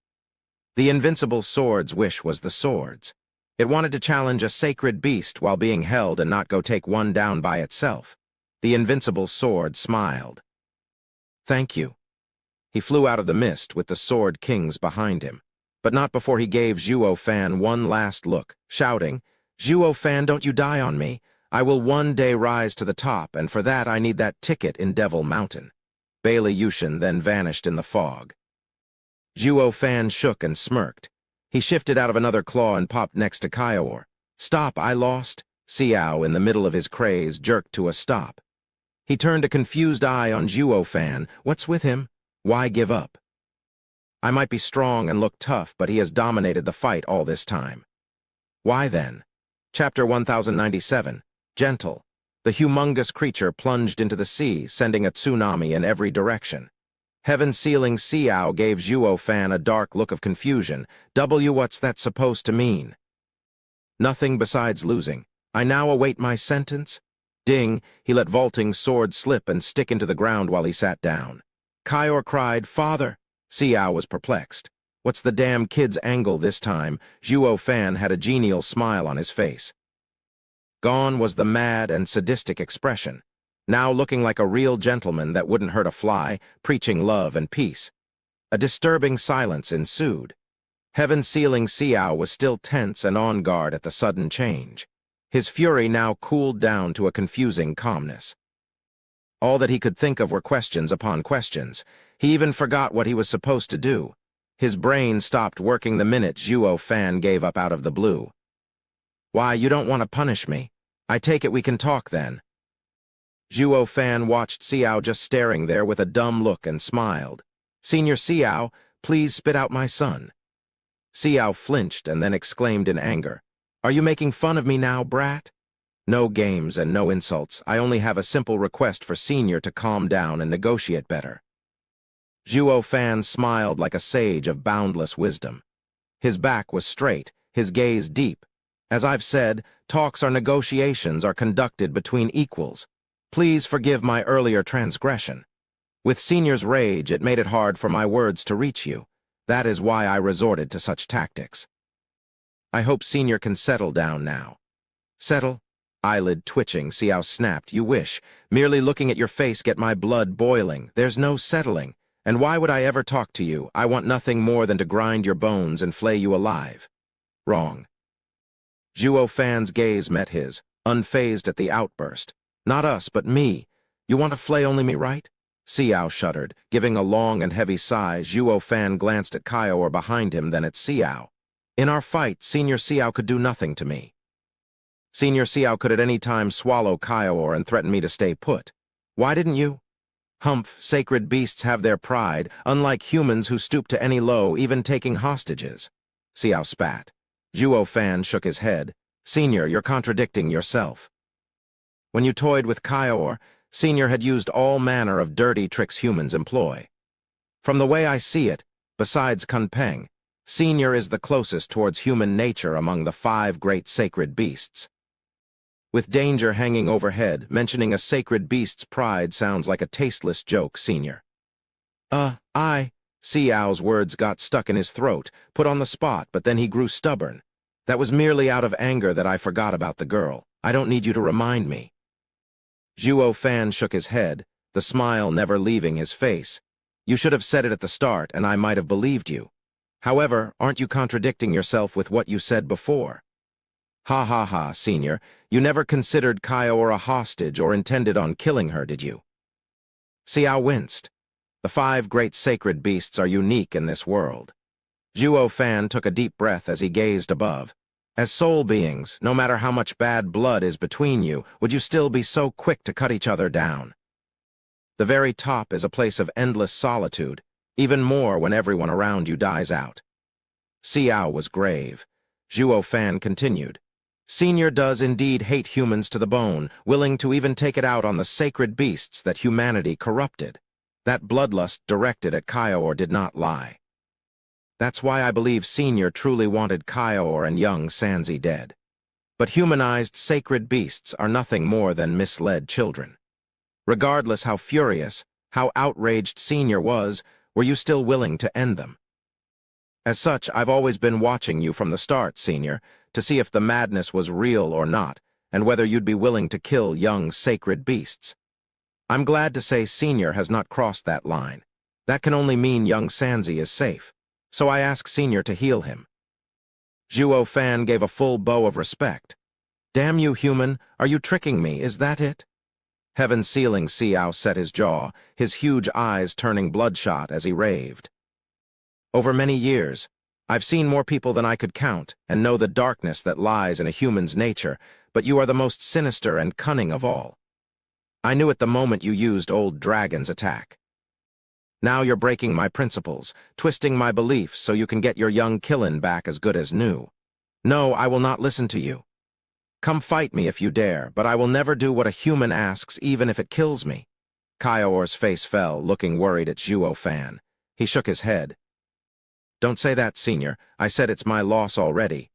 The invincible sword's wish was the sword's. It wanted to challenge a sacred beast while being held and not go take one down by itself. The invincible sword smiled. Thank you. He flew out of the mist with the sword kings behind him, but not before he gave Zhuo Fan one last look, shouting, Zhuo Fan, don't you die on me. I will one day rise to the top, and for that I need that ticket in Devil Mountain. Bailey Yushin then vanished in the fog. Zhuo Fan shook and smirked. He shifted out of another claw and popped next to Kaior. Stop, I lost. Xiao, in the middle of his craze, jerked to a stop. He turned a confused eye on Zhuo Fan. What's with him? Why give up? I might be strong and look tough, but he has dominated the fight all this time. Why then? Chapter 1097. Gentle. The humongous creature plunged into the sea, sending a tsunami in every direction. Heaven-sealing Xiao gave Zhuo Fan a dark look of confusion. What's that supposed to mean? Nothing besides losing. I now await my sentence? Ding, he let vaulting sword slip and stick into the ground while he sat down. Kaior cried, Father! Xiao was perplexed. What's the damn kid's angle this time? Zhuo Fan had a genial smile on his face. Gone was the mad and sadistic expression, now looking like a real gentleman that wouldn't hurt a fly, preaching love and peace. A disturbing silence ensued. Heaven-sealing Xiao was still tense and on guard at the sudden change. His fury now cooled down to a confusing calmness. All that he could think of were questions upon questions. He even forgot what he was supposed to do. His brain stopped working the minute Zhuo Fan gave up out of the blue. Why, you don't want to punish me? I take it we can talk then. Zhuo Fan watched Xiao just staring there with a dumb look and smiled. Senior Xiao, please spit out my son. Xiao flinched and then exclaimed in anger. Are you making fun of me now, brat? No games and no insults. I only have a simple request for Senior to calm down and negotiate better. Zhuo Fan smiled like a sage of boundless wisdom. His back was straight, his gaze deep. As I've said, talks or negotiations are conducted between equals. Please forgive my earlier transgression. With Senior's rage, it made it hard for my words to reach you. That is why I resorted to such tactics. I hope Senior can settle down now. Settle? Eyelid twitching, Xiao snapped. You wish. Merely looking at your face get my blood boiling. There's no settling. And why would I ever talk to you? I want nothing more than to grind your bones and flay you alive. Wrong. Zhuo Fan's gaze met his, unfazed at the outburst. Not us, but me. You want to flay only me, right? Xiao shuddered. Giving a long and heavy sigh, Zhuo Fan glanced at Kaior behind him, then at Xiao. In our fight, Senior Xiao could do nothing to me. Senior Xiao could at any time swallow Kaior and threaten me to stay put. Why didn't you? Humph, sacred beasts have their pride, unlike humans who stoop to any low, even taking hostages. Xiao spat. Zhuo Fan shook his head. Senior, you're contradicting yourself. When you toyed with Kaior, Senior had used all manner of dirty tricks humans employ. From the way I see it, besides Kunpeng, Senior is the closest towards human nature among the 5 great sacred beasts. With danger hanging overhead, mentioning a sacred beast's pride sounds like a tasteless joke, Senior. Xiao's words got stuck in his throat, put on the spot, but then he grew stubborn. That was merely out of anger that I forgot about the girl. I don't need you to remind me. Zhuo Fan shook his head, the smile never leaving his face. You should have said it at the start, and I might have believed you. However, aren't you contradicting yourself with what you said before? Ha ha ha, Senior. You never considered Kaior a hostage or intended on killing her, did you? Xiao winced. The 5 great sacred beasts are unique in this world. Zhuo Fan took a deep breath as he gazed above. As soul beings, no matter how much bad blood is between you, would you still be so quick to cut each other down? The very top is a place of endless solitude, even more when everyone around you dies out. Xiao was grave. Zhuo Fan continued. Senior does indeed hate humans to the bone, willing to even take it out on the sacred beasts that humanity corrupted. That bloodlust directed at Kaior did not lie. That's why I believe Senior truly wanted Kaior and young Sanzi dead. But humanized sacred beasts are nothing more than misled children. Regardless how furious, how outraged Senior was, were you still willing to end them? As such, I've always been watching you from the start, Senior, to see if the madness was real or not, and whether you'd be willing to kill young sacred beasts. I'm glad to say Senior has not crossed that line. That can only mean young Sanzi is safe. So I ask Senior to heal him. Zhuo Fan gave a full bow of respect. Damn you, human, are you tricking me, is that it? Heaven Sealing Xiao set his jaw, his huge eyes turning bloodshot as he raved. Over many years, I've seen more people than I could count and know the darkness that lies in a human's nature, but you are the most sinister and cunning of all. I knew it the moment you used old Dragon's attack. Now you're breaking my principles, twisting my beliefs so you can get your young Killin back as good as new. No, I will not listen to you. Come fight me if you dare, but I will never do what a human asks even if it kills me. Kaior's face fell, looking worried at Zhuo Fan. He shook his head. Don't say that, Senior. I said it's my loss already.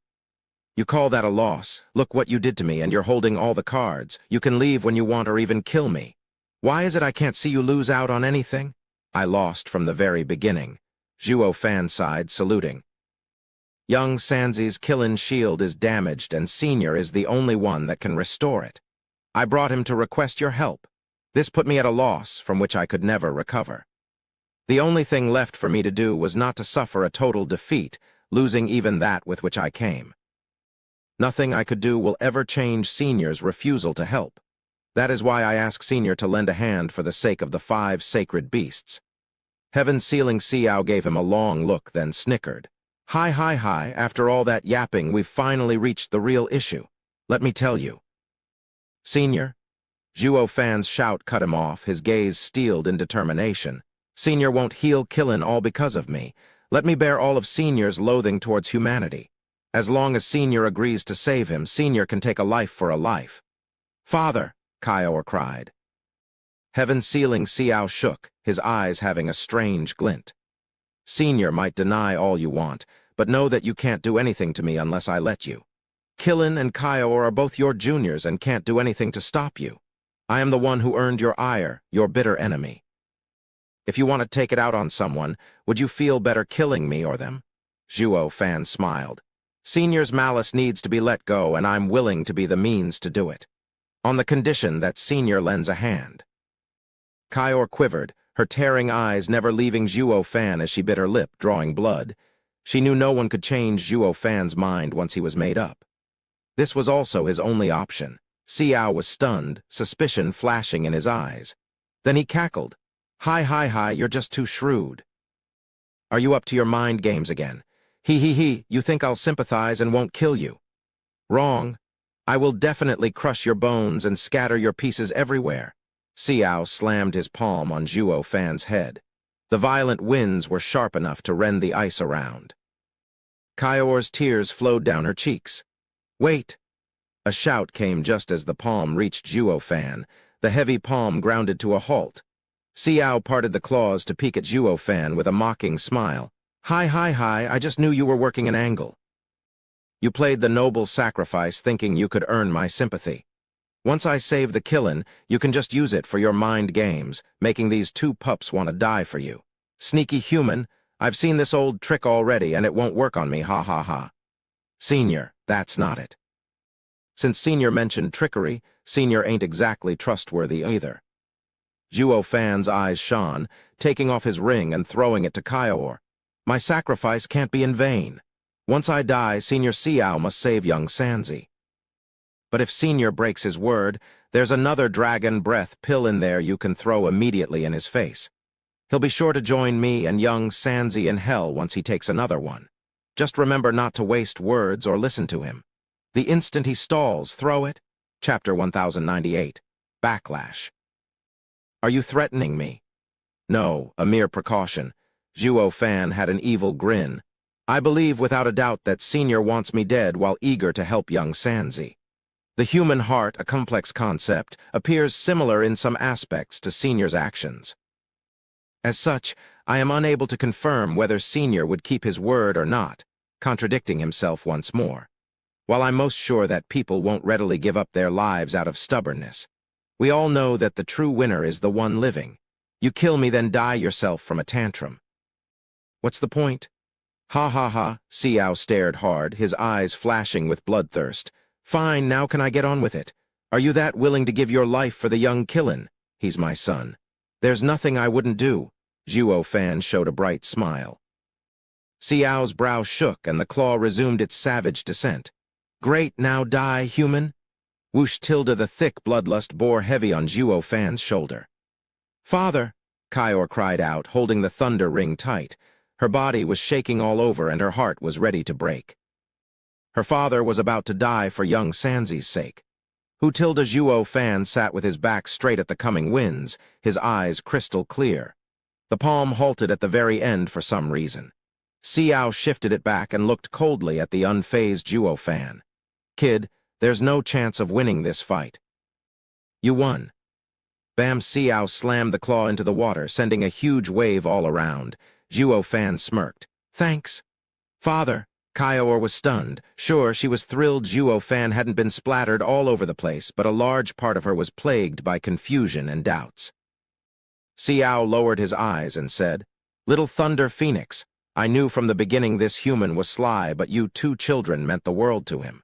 You call that a loss? Look what you did to me, and you're holding all the cards. You can leave when you want or even kill me. Why is it I can't see you lose out on anything? I lost from the very beginning. Zhuo Fan sighed, saluting. Young Sanzi's Killin shield is damaged, and Senior is the only one that can restore it. I brought him to request your help. This put me at a loss from which I could never recover. The only thing left for me to do was not to suffer a total defeat, losing even that with which I came. Nothing I could do will ever change Senior's refusal to help. That is why I ask Senior to lend a hand for the sake of the 5 sacred beasts. Heaven Sealing Xiao gave him a long look, then snickered. Hi, after all that yapping, we've finally reached the real issue. Let me tell you. Senior? Zhuo Fan's shout cut him off, his gaze steeled in determination. Senior won't heal Killin all because of me. Let me bear all of Senior's loathing towards humanity. As long as Senior agrees to save him, Senior can take a life for a life. Father, Kaior cried. Heaven Sealing Xiao shook, his eyes having a strange glint. Senior might deny all you want, but know that you can't do anything to me unless I let you. Killin and Kaior are both your juniors and can't do anything to stop you. I am the one who earned your ire, your bitter enemy. If you want to take it out on someone, would you feel better killing me or them? Zhuo Fan smiled. Senior's malice needs to be let go, and I'm willing to be the means to do it. On the condition that Senior lends a hand. Kaior quivered, her tearing eyes never leaving Zhuo Fan as she bit her lip, drawing blood. She knew no one could change Zhuo Fan's mind once he was made up. This was also his only option. Xiao was stunned, suspicion flashing in his eyes. Then he cackled. Hi, you're just too shrewd. Are you up to your mind games again? He, you think I'll sympathize and won't kill you. Wrong. I will definitely crush your bones and scatter your pieces everywhere. Xiao slammed his palm on Zhuo Fan's head. The violent winds were sharp enough to rend the ice around. Kaior's tears flowed down her cheeks. Wait! A shout came just as the palm reached Zhuo Fan. The heavy palm grounded to a halt. Xiao parted the claws to peek at Zhuo Fan with a mocking smile. Hi, I just knew you were working an angle. You played the noble sacrifice thinking you could earn my sympathy. Once I save the Killin, you can just use it for your mind games, making these 2 pups want to die for you. Sneaky human, I've seen this old trick already and it won't work on me, ha ha ha. Senior, that's not it. Since Senior mentioned trickery, Senior ain't exactly trustworthy either. Zhuo Fan's eyes shone, taking off his ring and throwing it to Kaior. My sacrifice can't be in vain. Once I die, Senior Xiao must save young Sanzi. But if Senior breaks his word, there's another dragon breath pill in there you can throw immediately in his face. He'll be sure to join me and young Sanzi in hell once he takes another one. Just remember not to waste words or listen to him. The instant he stalls, throw it. Chapter 1098. Backlash. Are you threatening me? No, a mere precaution. Zhuo Fan had an evil grin. I believe without a doubt that Senior wants me dead while eager to help young Sanzi. The human heart, a complex concept, appears similar in some aspects to Senior's actions. As such, I am unable to confirm whether Senior would keep his word or not, contradicting himself once more. While I'm most sure that people won't readily give up their lives out of stubbornness, we all know that the true winner is the one living. You kill me, then die yourself from a tantrum. What's the point? Ha ha ha, Xiao stared hard, his eyes flashing with bloodthirst. Fine, now can I get on with it? Are you that willing to give your life for the young Killin? He's my son. There's nothing I wouldn't do. Zhuo Fan showed a bright smile. Xiao's brow shook and the claw resumed its savage descent. Great, now die, human? Whoosh tilde the thick bloodlust bore heavy on Zhuo Fan's shoulder. Father, Kaior cried out, holding the thunder ring tight. Her body was shaking all over and her heart was ready to break. Her father was about to die for young Sanzi's sake. Tilde Zhuo Fan sat with his back straight at the coming winds, his eyes crystal clear. The palm halted at the very end for some reason. Xiao shifted it back and looked coldly at the unfazed Zhuo Fan. Kid, there's no chance of winning this fight. You won. Bam. Xiao slammed the claw into the water, sending a huge wave all around. Zhuo Fan smirked. Thanks. Father. Kaior was stunned. Sure, she was thrilled Zhuo Fan hadn't been splattered all over the place, but a large part of her was plagued by confusion and doubts. Xiao lowered his eyes and said, Little Thunder Phoenix, I knew from the beginning this human was sly, but you two children meant the world to him.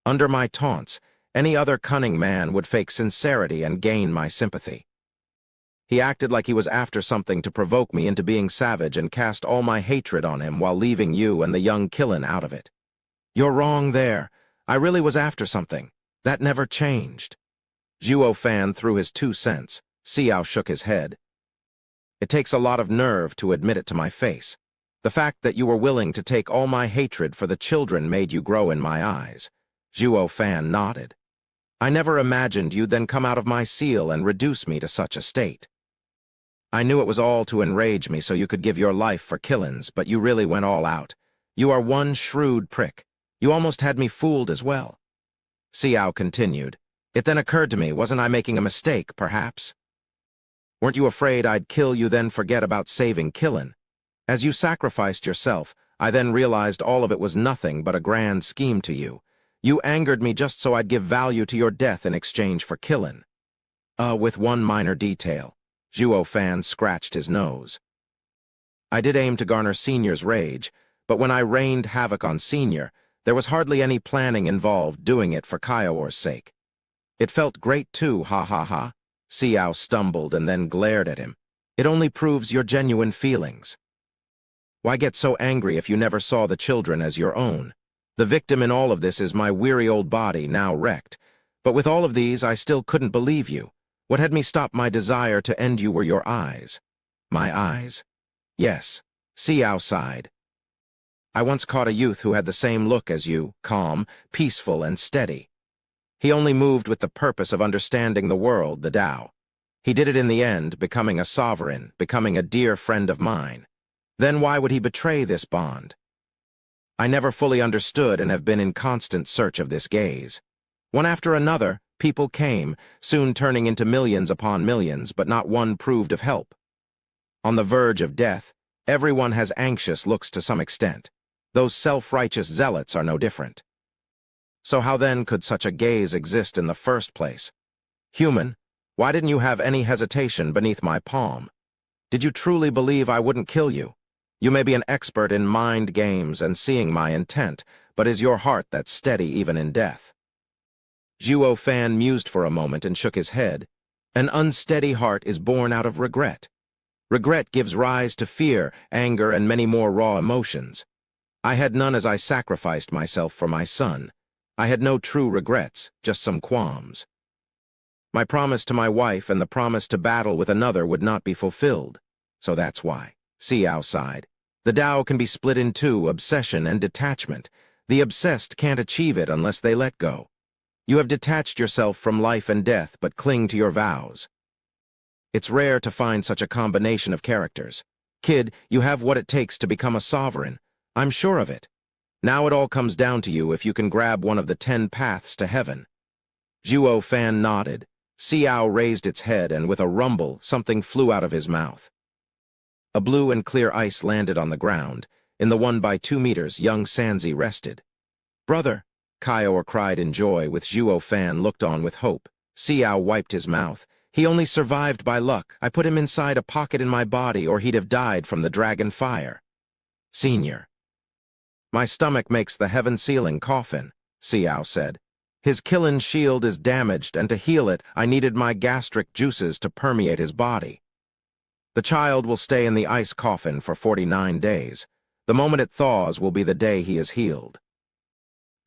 Under my taunts, any other cunning man would fake sincerity and gain my sympathy. He acted like he was after something to provoke me into being savage and cast all my hatred on him while leaving you and the young Killin out of it. You're wrong there. I really was after something. That never changed. Zhuo Fan threw his 2 cents. Xiao shook his head. It takes a lot of nerve to admit it to my face. The fact that you were willing to take all my hatred for the children made you grow in my eyes. Zhuo Fan nodded. I never imagined you'd then come out of my seal and reduce me to such a state. I knew it was all to enrage me so you could give your life for Killin's, but you really went all out. You are one shrewd prick. You almost had me fooled as well. Xiao continued. It then occurred to me, wasn't I making a mistake, perhaps? Weren't you afraid I'd kill you then forget about saving Killin? As you sacrificed yourself, I then realized all of it was nothing but a grand scheme to you. You angered me just so I'd give value to your death in exchange for Killin. With one minor detail. Zhuo Fan scratched his nose. I did aim to garner Senior's rage, but when I rained havoc on Senior, there was hardly any planning involved doing it for Kaior's sake. It felt great too, ha ha ha. Xiao stumbled and then glared at him. It only proves your genuine feelings. Why get so angry if you never saw the children as your own? The victim in all of this is my weary old body now wrecked. But with all of these, I still couldn't believe you. What had me stop my desire to end you were your eyes. My eyes? Yes. Xiao sighed. I once caught a youth who had the same look as you, calm, peaceful, and steady. He only moved with the purpose of understanding the world, the Tao. He did it in the end, becoming a sovereign, becoming a dear friend of mine. Then why would he betray this bond? I never fully understood and have been in constant search of this gaze. One after another, people came, soon turning into millions upon millions, but not one proved of help. On the verge of death, everyone has anxious looks to some extent. Those self-righteous zealots are no different. So how then could such a gaze exist in the first place? Human, why didn't you have any hesitation beneath my palm? Did you truly believe I wouldn't kill you? You may be an expert in mind games and seeing my intent, but is your heart that steady even in death? Zhuo Fan mused for a moment and shook his head. An unsteady heart is born out of regret. Regret gives rise to fear, anger, and many more raw emotions. I had none as I sacrificed myself for my son. I had no true regrets, just some qualms. My promise to my wife and the promise to battle with another would not be fulfilled. So that's why. Xiao sighed. The Tao can be split in two, obsession and detachment. The obsessed can't achieve it unless they let go. You have detached yourself from life and death, but cling to your vows. It's rare to find such a combination of characters. Kid, you have what it takes to become a sovereign. I'm sure of it. Now it all comes down to you if you can grab one of the 10 paths to heaven. Zhuo Fan nodded. Xiao raised its head, and with a rumble, something flew out of his mouth. A blue and clear ice landed on the ground. In the 1 by 2 meters, young Sanzi rested. Brother, Kaior cried in joy, with Zhuo Fan looked on with hope. Xiao wiped his mouth. He only survived by luck. I put him inside a pocket in my body, or he'd have died from the dragon fire. Senior. My stomach makes the heaven-sealing coffin, Xiao said. His Kilin shield is damaged, and to heal it, I needed my gastric juices to permeate his body. The child will stay in the ice coffin for 49 days. The moment it thaws will be the day he is healed.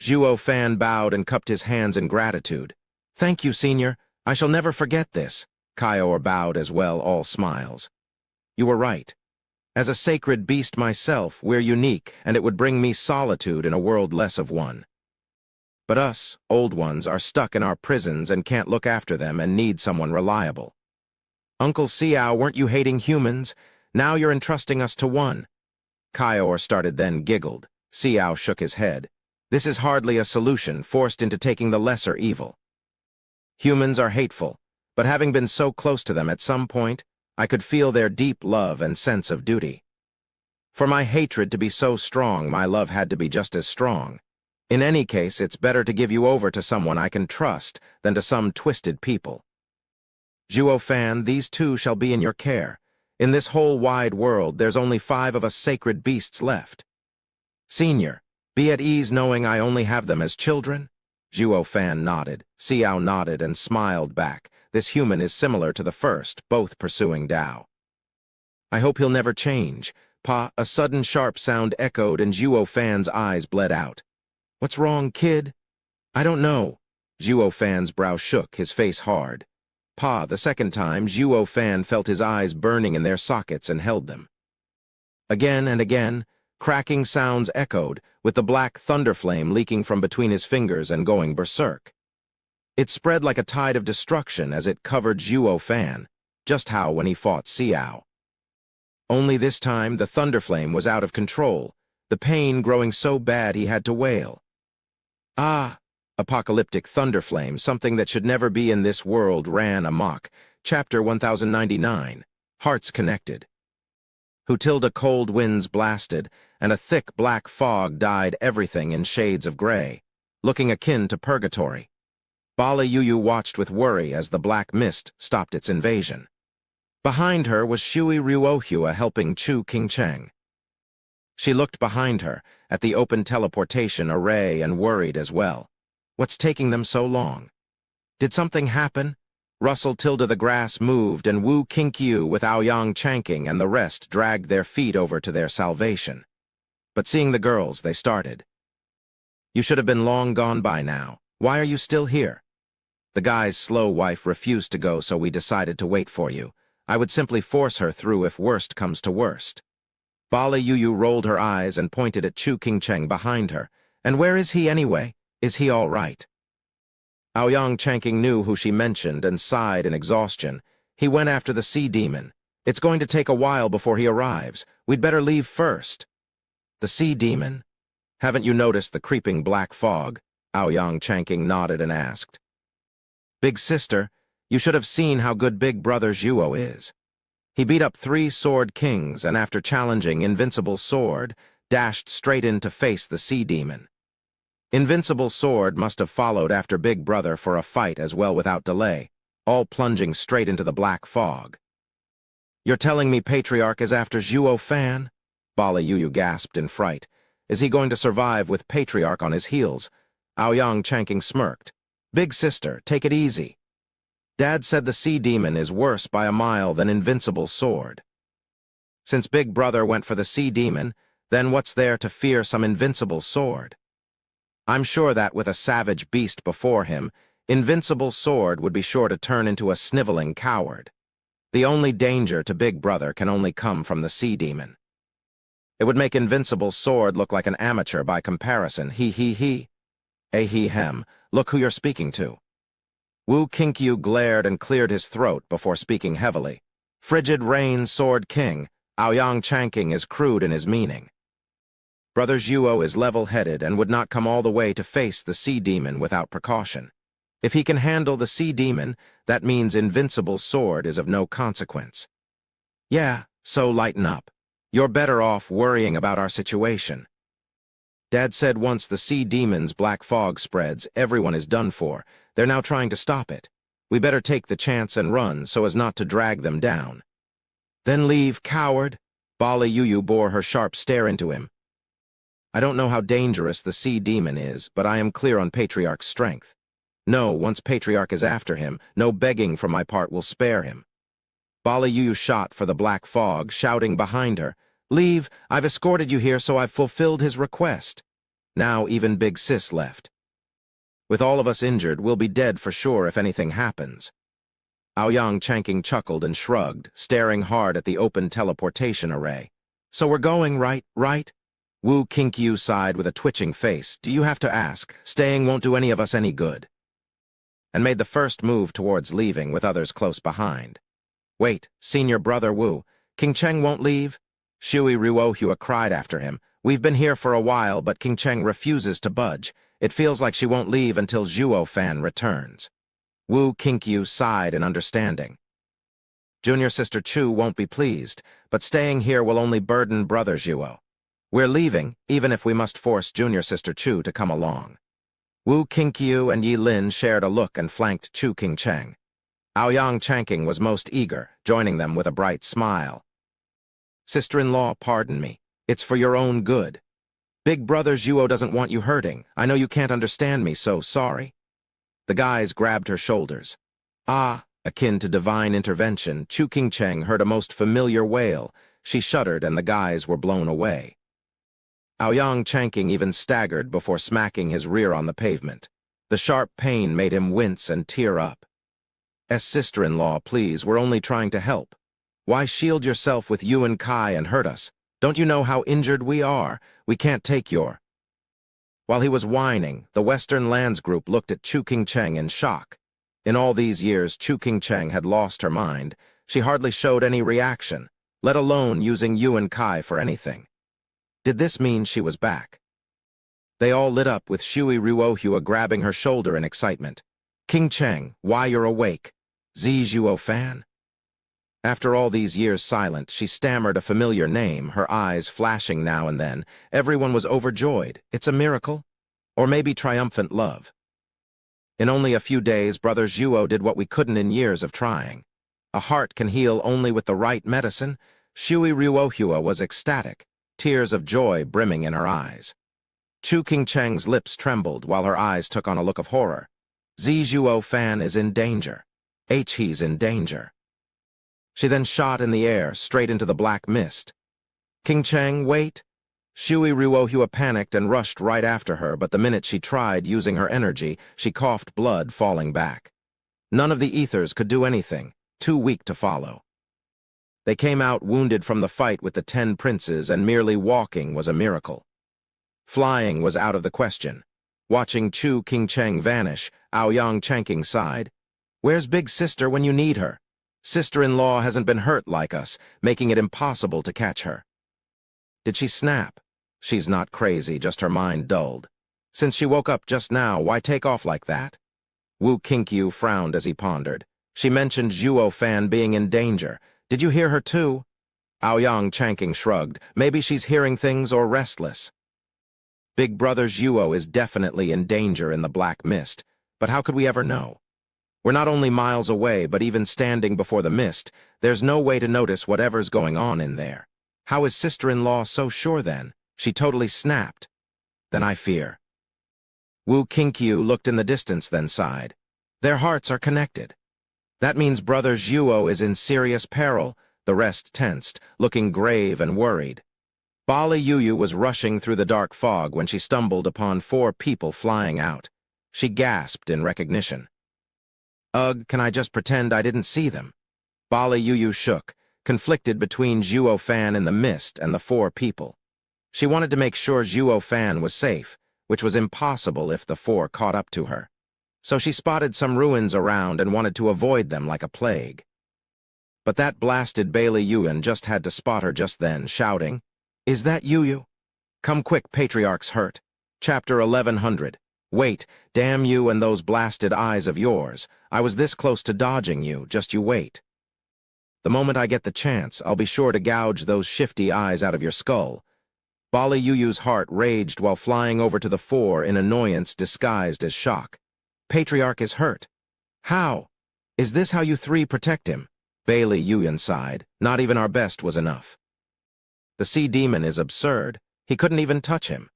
Zhuo Fan bowed and cupped his hands in gratitude. Thank you, Senior. I shall never forget this. Kaior bowed as well, all smiles. You were right. As a sacred beast myself, we're unique, and it would bring me solitude in a world less of one. But us, old ones, are stuck in our prisons and can't look after them and need someone reliable. Uncle Xiao, weren't you hating humans? Now you're entrusting us to one. Kaior started, then giggled. Xiao shook his head. This is hardly a solution, forced into taking the lesser evil. Humans are hateful, but having been so close to them at some point, I could feel their deep love and sense of duty. For my hatred to be so strong, my love had to be just as strong. In any case, it's better to give you over to someone I can trust than to some twisted people. Zhuo Fan, these two shall be in your care. In this whole wide world, there's only 5 of us sacred beasts left. Senior, be at ease knowing I only have them as children. Zhuo Fan nodded. Xiao nodded and smiled back. This human is similar to the first, both pursuing Tao. I hope he'll never change. Pa, a sudden sharp sound echoed and Zhuo Fan's eyes bled out. What's wrong, kid? I don't know. Zhuo Fan's brow shook, his face hard. Pa, the second time, Zhuo Fan felt his eyes burning in their sockets and held them. Again and again, cracking sounds echoed, with the black thunder flame leaking from between his fingers and going berserk. It spread like a tide of destruction as it covered Zhuo Fan, just how when he fought Xiao. Only this time the thunder flame was out of control, the pain growing so bad he had to wail. Ah! Apocalyptic thunder flame, something that should never be in this world, ran amok. Chapter 1099, Hearts Connected. Hutilda cold winds blasted, and a thick black fog dyed everything in shades of gray, looking akin to purgatory. Bala Yuyu watched with worry as the black mist stopped its invasion. Behind her was Shui Ruohua helping Chu Qingcheng. She looked behind her, at the open teleportation array, and worried as well. What's taking them so long? Did something happen? Russell Tilda the grass moved, and Wu Qinkyu with Aoyang Chanking and the rest dragged their feet over to their salvation. But seeing the girls, they started. You should have been long gone by now. Why are you still here? The guy's slow wife refused to go, so we decided to wait for you. I would simply force her through if worst comes to worst. Bala Yuyu rolled her eyes and pointed at Chu Qingcheng behind her. And where is he anyway? Is he all right? Aoyang Chanking knew who she mentioned and sighed in exhaustion. He went after the sea demon. It's going to take a while before he arrives. We'd better leave first. The sea demon? Haven't you noticed the creeping black fog? Aoyang Chanking nodded and asked. Big sister, you should have seen how good Big Brother Zhuo is. He beat up 3 sword kings and after challenging Invincible Sword, dashed straight in to face the sea demon. Invincible Sword must have followed after Big Brother for a fight as well without delay, all plunging straight into the black fog. You're telling me Patriarch is after Zhuo Fan? Bala Yuyu gasped in fright. Is he going to survive with Patriarch on his heels? Aoyang Chanking smirked. Big sister, take it easy. Dad said the sea demon is worse by a mile than Invincible's sword. Since Big Brother went for the sea demon, then what's there to fear some Invincible's sword? I'm sure that with a savage beast before him, Invincible's sword would be sure to turn into a sniveling coward. The only danger to Big Brother can only come from the sea demon. It would make Invincible's sword look like an amateur by comparison. He. Ahem, look who you're speaking to. Wu Kinkyu glared and cleared his throat before speaking heavily. Frigid Rain Sword King, Aoyang Chanking is crude in his meaning. Brother Zhuo is level-headed and would not come all the way to face the sea demon without precaution. If he can handle the sea demon, that means Invincible's sword is of no consequence. Yeah, so lighten up. You're better off worrying about our situation. Dad said once the sea demon's black fog spreads, everyone is done for. They're now trying to stop it. We better take the chance and run so as not to drag them down. Then leave, coward. Bala Yuyu bore her sharp stare into him. I don't know how dangerous the sea demon is, but I am clear on Patriarch's strength. No, once Patriarch is after him, no begging from my part will spare him. Bala Yuyu shot for the black fog, shouting behind her, Leave, I've escorted you here so I've fulfilled his request. Now even Big Sis left. With all of us injured, we'll be dead for sure if anything happens. Aoyang Chanking chuckled and shrugged, staring hard at the open teleportation array. So we're going, right? Wu Kinkyu sighed with a twitching face. Do you have to ask? Staying won't do any of us any good. And made the first move towards leaving with others close behind. Wait, senior brother Wu, King Cheng won't leave? Shui Ruohua cried after him. We've been here for a while, but King Cheng refuses to budge. It feels like she won't leave until Zhuo Fan returns. Wu Kinkyu sighed in understanding. Junior sister Chu won't be pleased, but staying here will only burden brother Zhuo. We're leaving, even if we must force junior sister Chu to come along. Wu Kinkyu and Yi Lin shared a look and flanked Chu King Cheng. Aoyang Chanking was most eager, joining them with a bright smile. Sister-in-law, pardon me. It's for your own good. Big brother Zhuo doesn't want you hurting. I know you can't understand me, so sorry. The guys grabbed her shoulders. Ah, akin to divine intervention, Chu King Cheng heard a most familiar wail. She shuddered and the guys were blown away. Aoyang Chanking even staggered before smacking his rear on the pavement. The sharp pain made him wince and tear up. Sister-in-law, please, we're only trying to help. Why shield yourself with Yuan Kai and hurt us? Don't you know how injured we are? We can't take your... While he was whining, the Western Lands Group looked at Chu King Cheng in shock. In all these years, Chu King Cheng had lost her mind. She hardly showed any reaction, let alone using Yuan Kai for anything. Did this mean she was back? They all lit up with Shui Ruohua grabbing her shoulder in excitement. King Cheng, why you're awake? Zhuo Fan? After all these years silent, she stammered a familiar name, her eyes flashing now and then. Everyone was overjoyed. It's a miracle? Or maybe triumphant love. In only a few days, brother Zhuo did what we couldn't in years of trying. A heart can heal only with the right medicine. Shui Ruohua was ecstatic, tears of joy brimming in her eyes. Chu King Cheng's lips trembled while her eyes took on a look of horror. Zhuo Fan is in danger. He's in danger. She then shot in the air, straight into the black mist. King Cheng, wait! Shui Ruohua panicked and rushed right after her, but the minute she tried using her energy, she coughed blood, falling back. None of the ethers could do anything, too weak to follow. They came out wounded from the fight with the 10 princes, and merely walking was a miracle. Flying was out of the question. Watching Chu King Cheng vanish, Aoyang Chanking sighed. Where's big sister when you need her? Sister-in-law hasn't been hurt like us, making it impossible to catch her. Did she snap? She's not crazy, just her mind dulled. Since she woke up just now, why take off like that? Wu Kinkyu frowned as he pondered. She mentioned Zhuo Fan being in danger. Did you hear her too? Aoyang Chanking shrugged. Maybe she's hearing things or restless. Big brother Zhuo is definitely in danger in the black mist, but how could we ever know? We're not only miles away, but even standing before the mist, there's no way to notice whatever's going on in there. How is sister-in-law so sure then? She totally snapped. Then I fear. Wu Qinkyu looked in the distance, then sighed. Their hearts are connected. That means Brother Zhuo is in serious peril. The rest tensed, looking grave and worried. Bali Yuyu was rushing through the dark fog when she stumbled upon 4 people flying out. She gasped in recognition. Ugh, can I just pretend I didn't see them? Bali Yuyu shook, conflicted between Zhuo Fan in the mist and the 4 people. She wanted to make sure Zhuo Fan was safe, which was impossible if the 4 caught up to her. So she spotted some ruins around and wanted to avoid them like a plague. But that blasted Bailey Yuan just had to spot her just then, shouting, "Is that Yuyu? Come quick, Patriarch's hurt." Chapter 1100. Wait, damn you and those blasted eyes of yours. I was this close to dodging you, just you wait. The moment I get the chance, I'll be sure to gouge those shifty eyes out of your skull. Bali Yuyu's heart raged while flying over to the 4 in annoyance disguised as shock. Patriarch is hurt. How? Is this how you 3 protect him? Bailey Yuyan sighed. Not even our best was enough. The sea demon is absurd. He couldn't even touch him.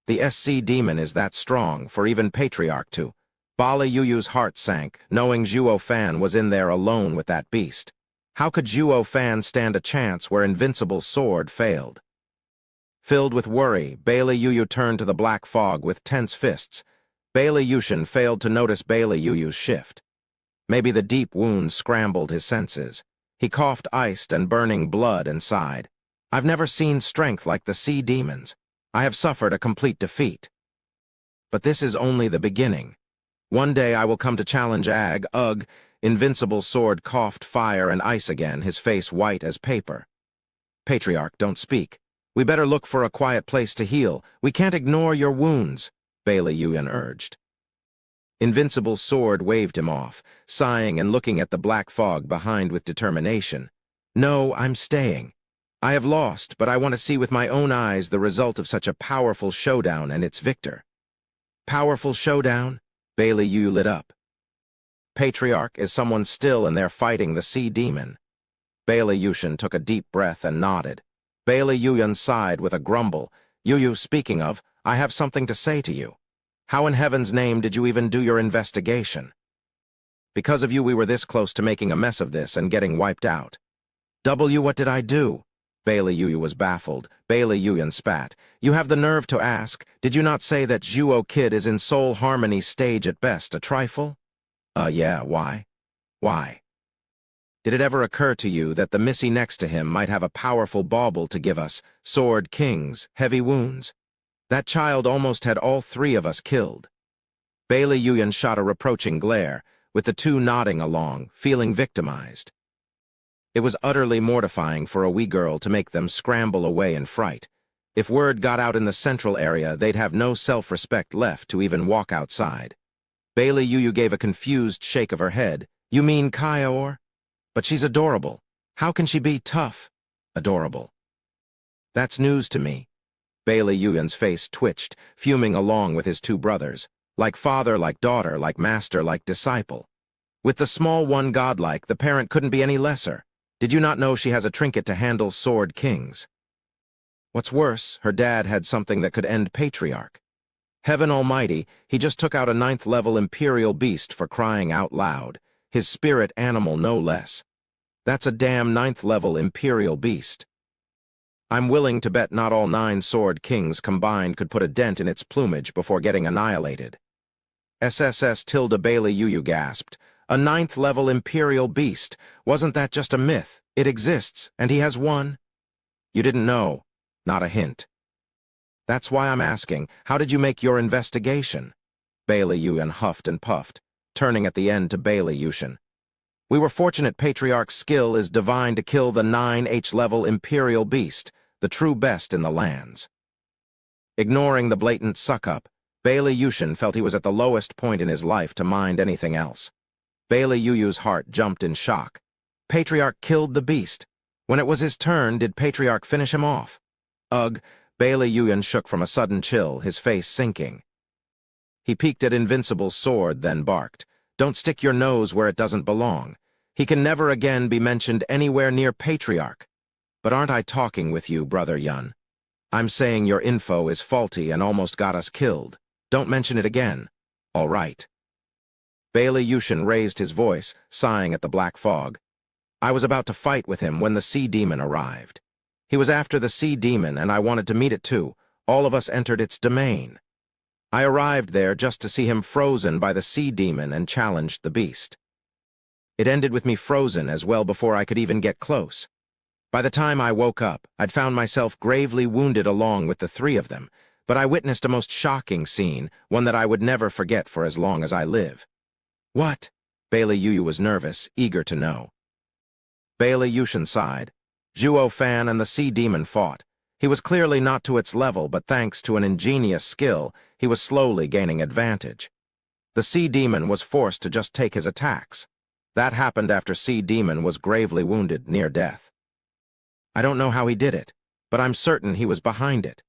The SC demon is that strong for even Patriarch to. Bali Yuyu's heart sank, knowing Zhuo Fan was in there alone with that beast. How could Zhuo Fan stand a chance where Invincible Sword failed? Filled with worry, Bailey Yuyu turned to the black fog with tense fists. Bailey Yushin failed to notice Bailey Yuyu's shift. Maybe the deep wounds scrambled his senses. He coughed iced and burning blood and sighed. I've never seen strength like the sea demons. I have suffered a complete defeat. But this is only the beginning. One day I will come to challenge Ag. Ugh, Invincible Sword coughed fire and ice again, his face white as paper. Patriarch, don't speak. We better look for a quiet place to heal. We can't ignore your wounds, Bailey Yuyan urged. Invincible Sword waved him off, sighing and looking at the black fog behind with determination. No, I'm staying. I have lost, but I want to see with my own eyes the result of such a powerful showdown and its victor. Powerful showdown? Bailey Yu lit up. Patriarch, is someone still and they're fighting the sea demon? Bailey Yushin took a deep breath and nodded. Bailey Yuyan sighed with a grumble. Yuyu, speaking of, I have something to say to you. How in heaven's name did you even do your investigation? Because of you we were this close to making a mess of this and getting wiped out. What did I do? Bailey Yuyu was baffled. Bailey Yuyan spat. You have the nerve to ask, did you not say that Zhuo Kid is in soul harmony stage at best, a trifle? Yeah, why? Why? Did it ever occur to you that the Missy next to him might have a powerful bauble to give us, sword kings, heavy wounds? That child almost had all 3 of us killed. Bailey Yuyan shot a reproaching glare, with the 2 nodding along, feeling victimized. It was utterly mortifying for a wee girl to make them scramble away in fright. If word got out in the central area, they'd have no self-respect left to even walk outside. Bailey Yuyu gave a confused shake of her head. You mean Kaior? But she's adorable. How can she be tough? Adorable. That's news to me. Bailey Yuyan's face twitched, fuming along with his 2 brothers. Like father, like daughter, like master, like disciple. With the small one godlike, the parent couldn't be any lesser. Did you not know she has a trinket to handle sword kings? What's worse, her dad had something that could end Patriarch. Heaven almighty, he just took out a 9th-level imperial beast for crying out loud. His spirit animal no less. That's a damn 9th-level imperial beast. I'm willing to bet not all 9 sword kings combined could put a dent in its plumage before getting annihilated. SSS Tilda Bailey Yuyu gasped. A 9th-level imperial beast. Wasn't that just a myth? It exists, and he has one. You didn't know. Not a hint. That's why I'm asking, how did you make your investigation? Bailey Yuyan huffed and puffed, turning at the end to Bailey Yushin. We were fortunate Patriarch's skill is divine to kill the 9H-level imperial beast, the true best in the lands. Ignoring the blatant suck-up, Bailey Yushin felt he was at the lowest point in his life to mind anything else. Bailey Yuyu's heart jumped in shock. Patriarch killed the beast. When it was his turn, did Patriarch finish him off? Ugh, Bailey Yuyan shook from a sudden chill, his face sinking. He peeked at Invincible Sword, then barked. Don't stick your nose where it doesn't belong. He can never again be mentioned anywhere near Patriarch. But aren't I talking with you, Brother Yun? I'm saying your info is faulty and almost got us killed. Don't mention it again. All right. Bailey Yushin raised his voice, sighing at the black fog. I was about to fight with him when the sea demon arrived. He was after the sea demon, and I wanted to meet it too. All of us entered its domain. I arrived there just to see him frozen by the sea demon and challenged the beast. It ended with me frozen as well before I could even get close. By the time I woke up, I'd found myself gravely wounded along with the three of them, but I witnessed a most shocking scene, one that I would never forget for as long as I live. What? Bailey Yu was nervous, eager to know. Bailey Yushin sighed. Zhuo Fan and the sea demon fought. He was clearly not to its level, but thanks to an ingenious skill, he was slowly gaining advantage. The sea demon was forced to just take his attacks. That happened after Sea Demon was gravely wounded near death. I don't know how he did it, but I'm certain he was behind it.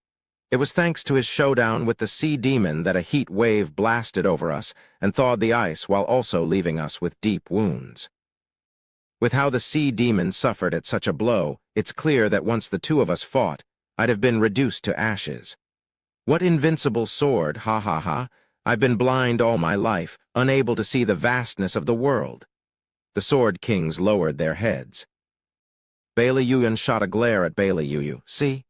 It was thanks to his showdown with the Sea Demon that a heat wave blasted over us and thawed the ice while also leaving us with deep wounds. With how the Sea Demon suffered at such a blow, it's clear that once the two of us fought, I'd have been reduced to ashes. What invincible sword, ha ha ha. I've been blind all my life, unable to see the vastness of the world. The Sword Kings lowered their heads. Bailey Yun shot a glare at Bailey Yu. See?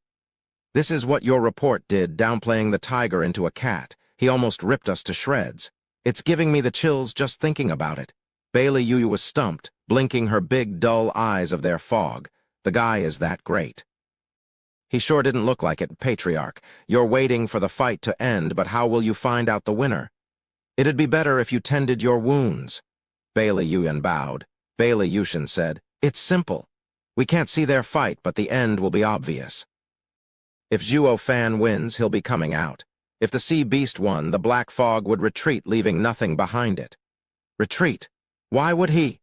This is what your report did, downplaying the tiger into a cat. He almost ripped us to shreds. It's giving me the chills just thinking about it. Bailey Yu was stumped, blinking her big, dull eyes of their fog. The guy is that great. He sure didn't look like it, Patriarch. You're waiting for the fight to end, but how will you find out the winner? It'd be better if you tended your wounds. Bailey Yun bowed. Bailey Yushin said, It's simple. We can't see their fight, but the end will be obvious. If Zhuo Fan wins, he'll be coming out. If the Sea Beast won, the black fog would retreat, leaving nothing behind it. Retreat? Why would he?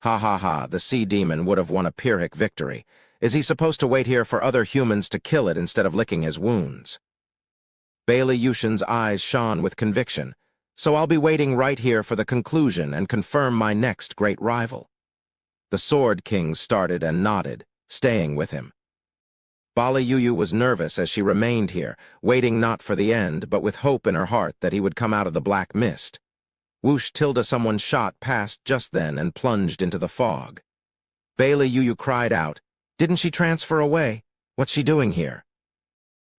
Ha ha ha, the Sea Demon would have won a Pyrrhic victory. Is he supposed to wait here for other humans to kill it instead of licking his wounds? Bailey Yushin's eyes shone with conviction. So I'll be waiting right here for the conclusion and confirm my next great rival. The Sword Kings started and nodded, staying with him. Bailey Yu was nervous as she remained here, waiting not for the end, but with hope in her heart that he would come out of the black mist. Whoosh tilde someone shot past just then and plunged into the fog. Bailey Yu cried out, Didn't she transfer away? What's she doing here?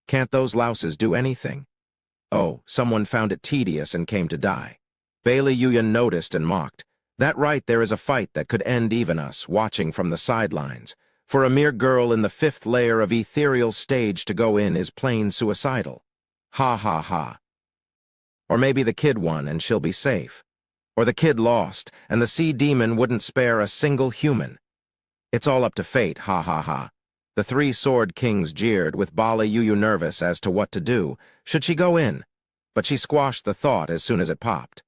Can't those louses do anything? Oh, someone found it tedious and came to die. Bailey Yun noticed and mocked. That right, there is a fight that could end even us, watching from the sidelines. For a mere girl in the 5th layer of ethereal stage to go in is plain suicidal. Ha ha ha. Or maybe the kid won and she'll be safe. Or the kid lost, and the Sea Demon wouldn't spare a single human. It's all up to fate, ha ha ha. The 3 Sword Kings jeered, with Bailey Yu nervous as to what to do. Should she go in? But she squashed the thought as soon as it popped.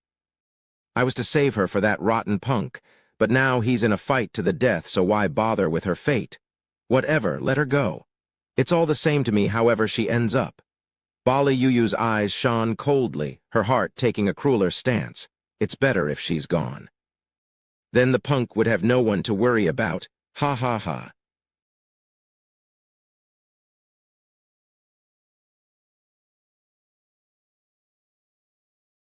I was to save her for that rotten punk, but now he's in a fight to the death, so why bother with her fate? Whatever, let her go. It's all the same to me however she ends up. Bailey Yu's eyes shone coldly, her heart taking a crueler stance. It's better if she's gone. Then the punk would have no one to worry about. Ha ha ha.